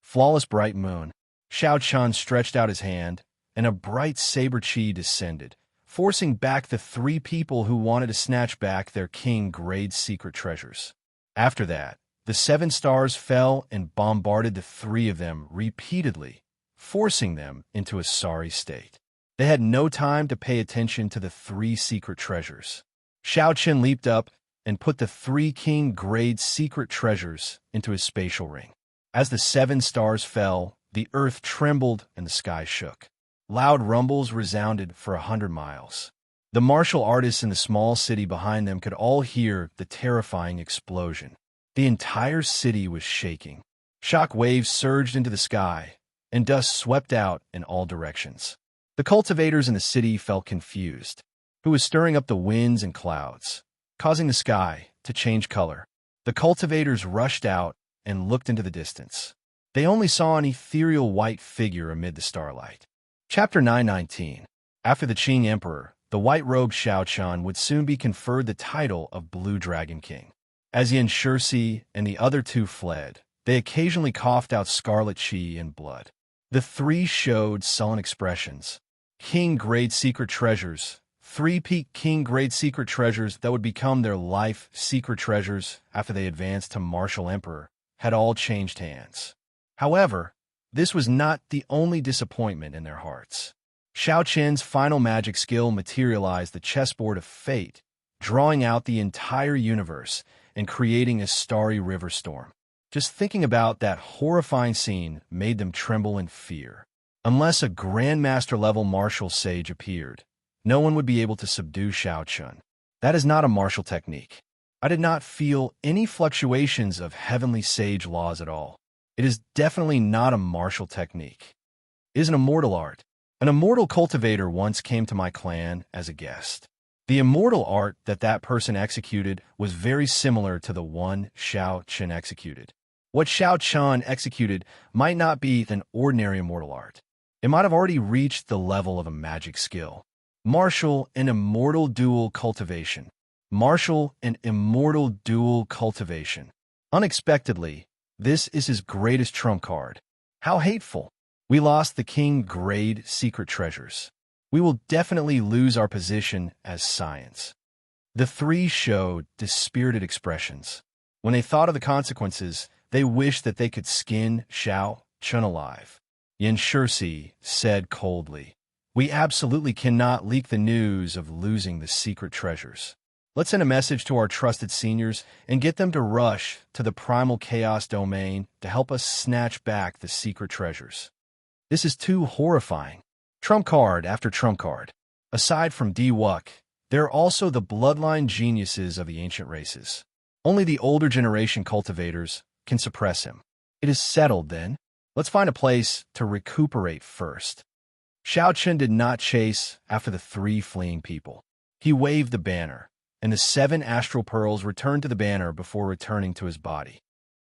Flawless bright moon. Xiao Chun stretched out his hand, and a bright saber chi descended, forcing back the 3 people who wanted to snatch back their king-grade secret treasures. After that, the 7 stars fell and bombarded the 3 of them repeatedly, forcing them into a sorry state. They had no time to pay attention to the 3 secret treasures. Xiao Chun leaped up and put the 3 king-grade secret treasures into his spatial ring. As the 7 stars fell, the earth trembled and the sky shook. Loud rumbles resounded for 100 miles. The martial artists in the small city behind them could all hear the terrifying explosion. The entire city was shaking. Shock waves surged into the sky, and dust swept out in all directions. The cultivators in the city felt confused. Who was stirring up the winds and clouds, causing the sky to change color? The cultivators rushed out and looked into the distance. They only saw an ethereal white figure amid the starlight. Chapter 919. After the Qing Emperor, the white-robed Xiao Chun would soon be conferred the title of Blue Dragon King. As Yin Shirsi and the other 2 fled, they occasionally coughed out scarlet qi and blood. The 3 showed sullen expressions. King-grade secret treasures, 3 peak king-grade secret treasures that would become their life secret treasures after they advanced to Martial Emperor, had all changed hands. However, this was not the only disappointment in their hearts. Xiao Chun's final magic skill materialized the chessboard of fate, drawing out the entire universe and creating a starry river storm. Just thinking about that horrifying scene made them tremble in fear. Unless a Grandmaster-level martial sage appeared, no one would be able to subdue Xiao Chun. That is not a martial technique. I did not feel any fluctuations of heavenly sage laws at all. It is definitely not a martial technique. It is an immortal art. An immortal cultivator once came to my clan as a guest. The immortal art that person executed was very similar to the one Xiao Chun executed. What Xiao Chun executed might not be an ordinary immortal art. It might have already reached the level of a magic skill. Martial and immortal dual cultivation. Martial and immortal dual cultivation. Unexpectedly, this is his greatest trump card. How hateful. We lost the king-grade secret treasures. We will definitely lose our position as science. The 3 showed dispirited expressions. When they thought of the consequences, They wished that they could skin Xiao Chun alive. Enrich said coldly, "We absolutely cannot leak the news of losing the secret treasures. Let's send a message to our trusted seniors and get them to rush to the primal chaos domain to help us snatch back the secret treasures." This is too horrifying. Trump card after trump card. Aside from Diwak, there are also the bloodline geniuses of the ancient races. Only the older generation cultivators can suppress him. It is settled, then. Let's find a place to recuperate first. Xiao Chun did not chase after the 3 fleeing people. He waved the banner, and the 7 astral pearls returned to the banner before returning to his body.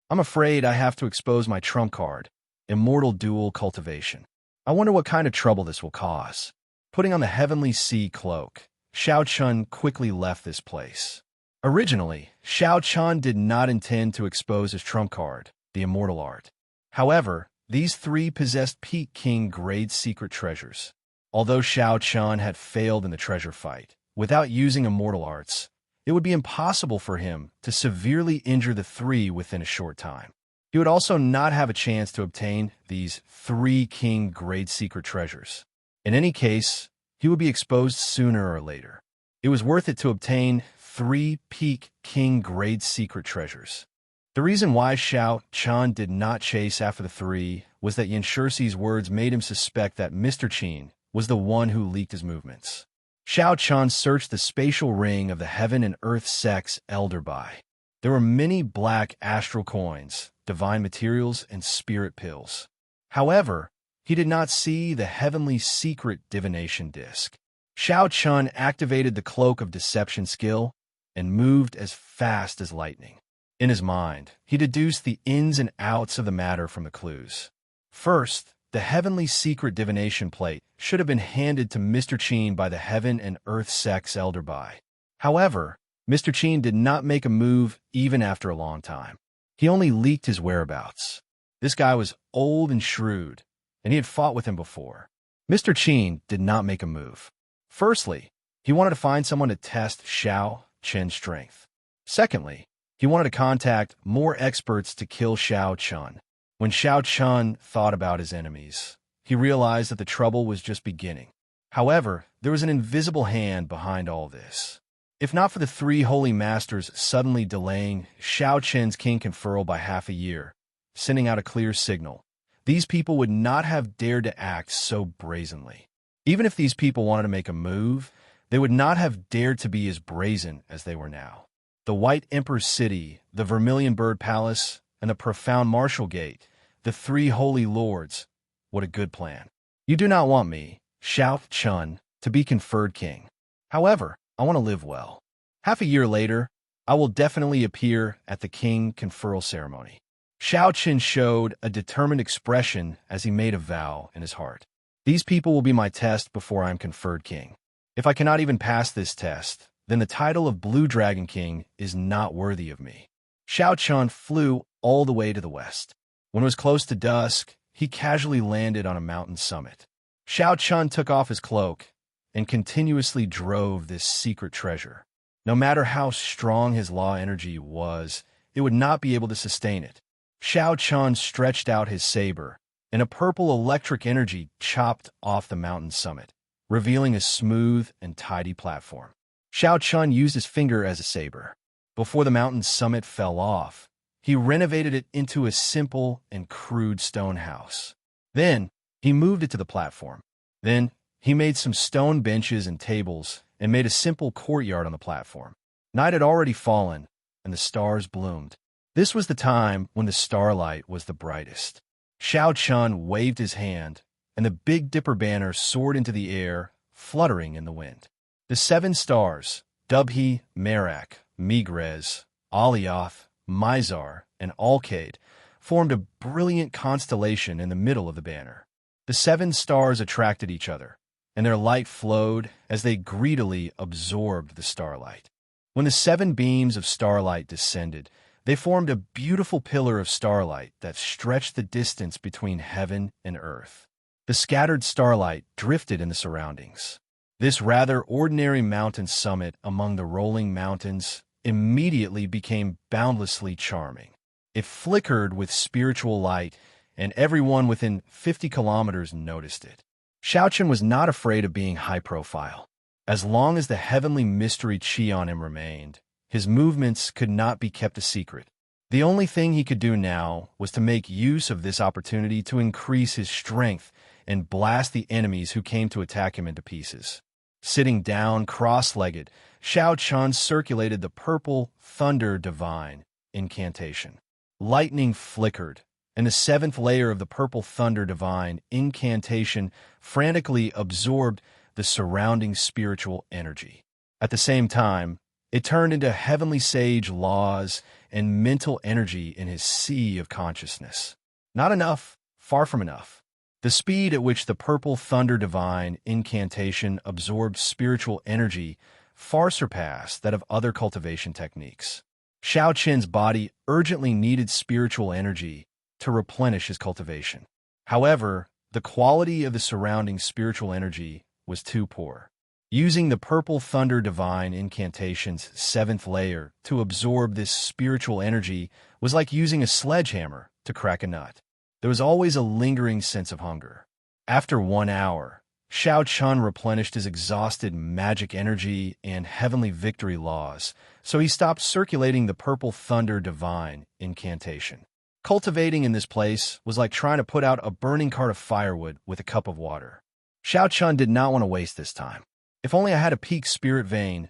I'm afraid I have to expose my trump card, Immortal Dual Cultivation. I wonder what kind of trouble this will cause. Putting on the Heavenly Sea cloak, Xiao Chun quickly left this place. Originally, Xiao Chun did not intend to expose his trump card, the Immortal Art. However, these 3 possessed Peak King grade secret treasures. Although Xiao Chun had failed in the treasure fight, without using Immortal Arts, it would be impossible for him to severely injure the 3 within a short time. He would also not have a chance to obtain these 3 King grade secret treasures. In any case, he would be exposed sooner or later. It was worth it to obtain 3 Peak King grade secret treasures. The reason why Xiao Chun did not chase after the 3 was that Yanshursi's words made him suspect that Mr. Qin was the one who leaked his movements. Xiao Chun searched the spatial ring of the Heaven and Earth Sex Elder Bai. There were many black astral coins, divine materials, and spirit pills. However, he did not see the heavenly secret divination disc. Xiao Chun activated the Cloak of Deception skill and moved as fast as lightning. In his mind, he deduced the ins and outs of the matter from the clues. First, the heavenly secret divination plate should have been handed to Mr. Qin by the Heaven and Earth Sex Elder Bai. However, Mr. Qin did not make a move even after a long time. He only leaked his whereabouts. This guy was old and shrewd, and he had fought with him before. Mr. Qin did not make a move. Firstly, he wanted to find someone to test Xiao Chun's strength. Secondly, he wanted to contact more experts to kill Xiao Chun. When Xiao Chun thought about his enemies, he realized that the trouble was just beginning. However, there was an invisible hand behind all this. If not for the 3 holy masters suddenly delaying Xiao Chun's king conferral by half a year, sending out a clear signal, these people would not have dared to act so brazenly. Even if these people wanted to make a move, they would not have dared to be as brazen as they were now. The White Emperor's City, the Vermilion Bird Palace, and the Profound Martial Gate, the 3 holy lords. What a good plan. You do not want me, Xiao Chun, to be conferred king. However, I want to live well. Half a year later, I will definitely appear at the king conferral ceremony. Xiao Chun showed a determined expression as he made a vow in his heart. These people will be my test before I am conferred king. If I cannot even pass this test, then the title of Blue Dragon King is not worthy of me. Xiao Chun flew all the way to the west. When it was close to dusk, he casually landed on a mountain summit. Xiao Chun took off his cloak and continuously drove this secret treasure. No matter how strong his law energy was, it would not be able to sustain it. Xiao Chun stretched out his saber, and a purple electric energy chopped off the mountain summit, revealing a smooth and tidy platform. Xiao Chun used his finger as a saber. Before the mountain summit fell off, he renovated it into a simple and crude stone house. Then, he moved it to the platform. Then, he made some stone benches and tables and made a simple courtyard on the platform. Night had already fallen, and the stars bloomed. This was the time when the starlight was the brightest. Xiao Chun waved his hand, and the Big Dipper banner soared into the air, fluttering in the wind. The 7 stars, Dubhe, Merak, Megrez, Alioth, Mizar, and Alcade, formed a brilliant constellation in the middle of the banner. The 7 stars attracted each other, and their light flowed as they greedily absorbed the starlight. When the 7 beams of starlight descended, they formed a beautiful pillar of starlight that stretched the distance between heaven and earth. The scattered starlight drifted in the surroundings. This rather ordinary mountain summit among the rolling mountains immediately became boundlessly charming. It flickered with spiritual light, and everyone within 50 kilometers noticed it. Xiaochen was not afraid of being high-profile. As long as the heavenly mystery chi on him remained, his movements could not be kept a secret. The only thing he could do now was to make use of this opportunity to increase his strength and blast the enemies who came to attack him into pieces. Sitting down, cross-legged, Xiaochen circulated the purple thunder divine incantation. Lightning flickered, and the seventh layer of the purple thunder divine incantation frantically absorbed the surrounding spiritual energy. At the same time, it turned into heavenly sage laws and mental energy in his sea of consciousness. Not enough, far from enough. The speed at which the purple thunder divine incantation absorbed spiritual energy far surpassed that of other cultivation techniques. Xiaochen's body urgently needed spiritual energy to replenish his cultivation. However, the quality of the surrounding spiritual energy was too poor. Using the purple thunder divine incantation's seventh layer to absorb this spiritual energy was like using a sledgehammer to crack a nut. There was always a lingering sense of hunger. After 1 hour, Xiaochen replenished his exhausted magic energy and heavenly victory laws, so he stopped circulating the purple thunder divine incantation. Cultivating in this place was like trying to put out a burning cart of firewood with a cup of water. Xiaochen did not want to waste this time. If only I had a peak spirit vein,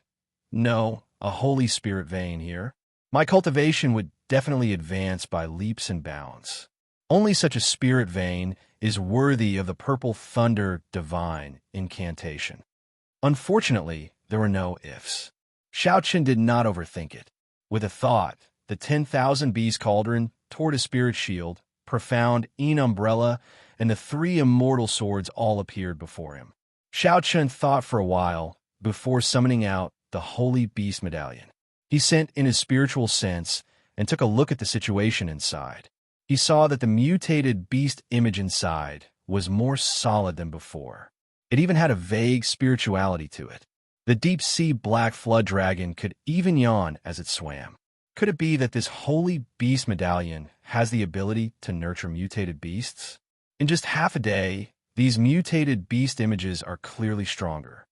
no, a holy spirit vein here, my cultivation would definitely advance by leaps and bounds. Only such a spirit vein is worthy of the purple thunder divine incantation. Unfortunately, there were no ifs. Xiaochen did not overthink it. With a thought, the 10,000 Bees Cauldron, Tortoise Spirit Shield, Profound Umbrella, and the 3 Immortal Swords all appeared before him. Xiaochen thought for a while before summoning out the Holy Beast Medallion. He sent in his spiritual sense and took a look at the situation inside. He saw that the mutated beast image inside was more solid than before. It even had a vague spirituality to it. The deep-sea black flood dragon could even yawn as it swam. Could it be that this Holy Beast Medallion has the ability to nurture mutated beasts? In just half a day, these mutated beast images are clearly stronger.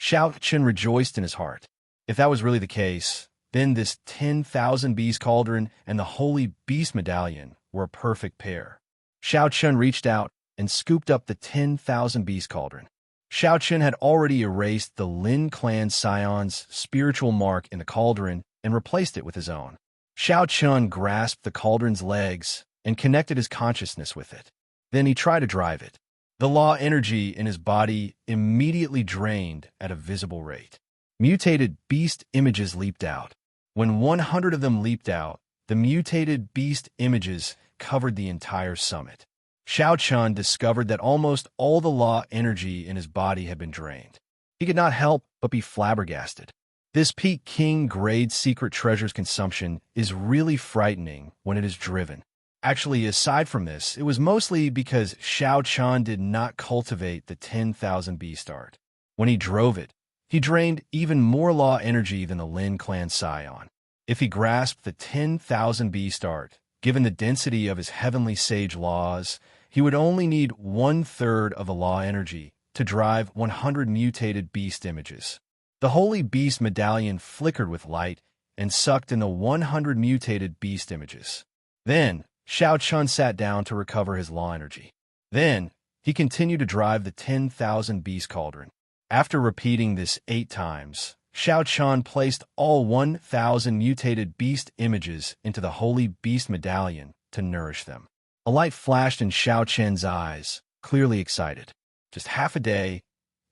Xiaochen rejoiced in his heart. If that was really the case, then this 10,000 Bees Cauldron and the Holy Beast Medallion were a perfect pair. Xiaochen reached out and scooped up the 10,000 Bees Cauldron. Xiaochen had already erased the Lin clan scion's spiritual mark in the cauldron and replaced it with his own. Xiaochen grasped the cauldron's legs and connected his consciousness with it. Then he tried to drive it. The law energy in his body immediately drained at a visible rate. Mutated beast images leaped out. When 100 of them leaped out, the mutated beast images covered the entire summit. Xiaochen discovered that almost all the law energy in his body had been drained. He could not help but be flabbergasted. This Peak King grade secret treasure's consumption is really frightening when it is driven. Actually, aside from this, it was mostly because Xiaochen did not cultivate the 10,000 beast art. When he drove it, he drained even more law energy than the Lin clan scion. If he grasped the 10,000 beast art, given the density of his heavenly sage laws, he would only need 1/3 of the law energy to drive 100 mutated beast images. The Holy Beast Medallion flickered with light and sucked in the 100 mutated beast images. Then, Xiaochen sat down to recover his law energy. Then, he continued to drive the 10,000 Beast Cauldron. After repeating this 8 times, Xiaochen placed all 1,000 mutated beast images into the Holy Beast Medallion to nourish them. A light flashed in Xiaochen's eyes, clearly excited. Just half a day,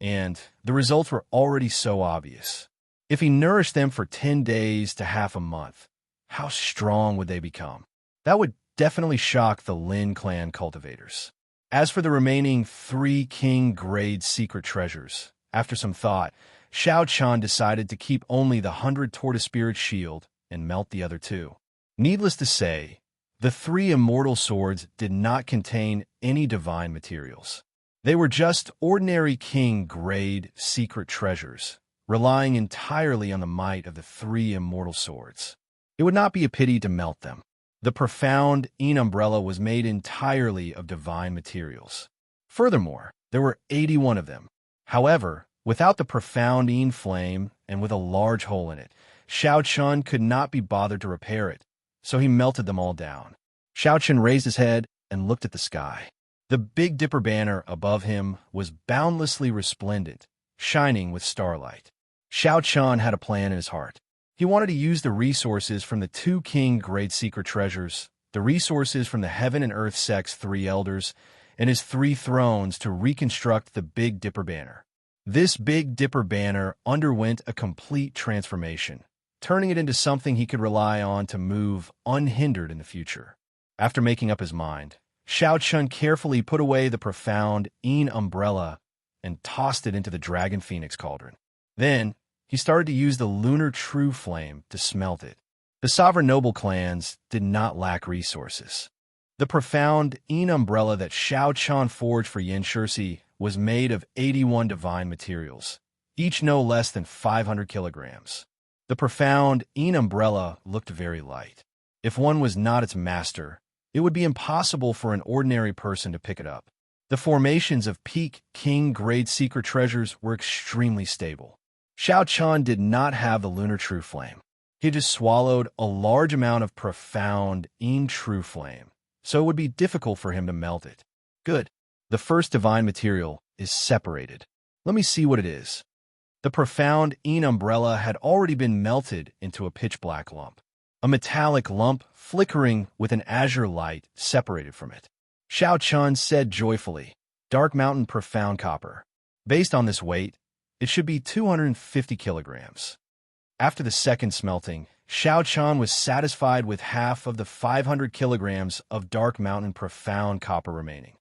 and the results were already so obvious. If he nourished them for 10 days to half a month, how strong would they become? That would definitely shock the Lin clan cultivators. As for the remaining 3 king grade secret treasures, after some thought, Xiaochen decided to keep only the 100 Tortoise Spirit Shield and melt the other 2. Needless to say, the 3 Immortal Swords did not contain any divine materials. They were just ordinary king grade secret treasures, relying entirely on the might of the 3 Immortal Swords. It would not be a pity to melt them. The profound En umbrella was made entirely of divine materials. Furthermore, there were 81 of them. However, without the profound En flame and with a large hole in it, Xiao Chun could not be bothered to repair it, so he melted them all down. Xiao Chun raised his head and looked at the sky. The Big Dipper banner above him was boundlessly resplendent, shining with starlight. Xiao Chun had a plan in his heart. He wanted to use the resources from the 2 king great secret treasures, the resources from the heaven and earth sect's 3 elders, and his 3 thrones to reconstruct the Big Dipper banner. This Big Dipper banner underwent a complete transformation, turning it into something he could rely on to move unhindered in the future. After making up his mind, Xiao Chun carefully put away the profound En umbrella and tossed it into the Dragon Phoenix cauldron. Then, he started to use the lunar true flame to smelt it. The sovereign noble clans did not lack resources. The profound En umbrella that Xiao Chun forged for Yin Shirsi was made of 81 divine materials, each no less than 500 kilograms. The profound En umbrella looked very light. If one was not its master, it would be impossible for an ordinary person to pick it up. The formations of peak king grade secret treasures were extremely stable. Xiao Chun did not have the lunar true flame. He just swallowed a large amount of profound En true flame, so it would be difficult for him to melt it. Good. The first divine material is separated. Let me see what it is. The profound En umbrella had already been melted into a pitch-black lump. A metallic lump flickering with an azure light separated from it. Xiao Chun said joyfully, Dark Mountain Profound Copper. Based on this weight, it should be 250 kilograms. After the second smelting, Xiao Chun was satisfied with half of the 500 kilograms of Dark Mountain Profound Copper remaining.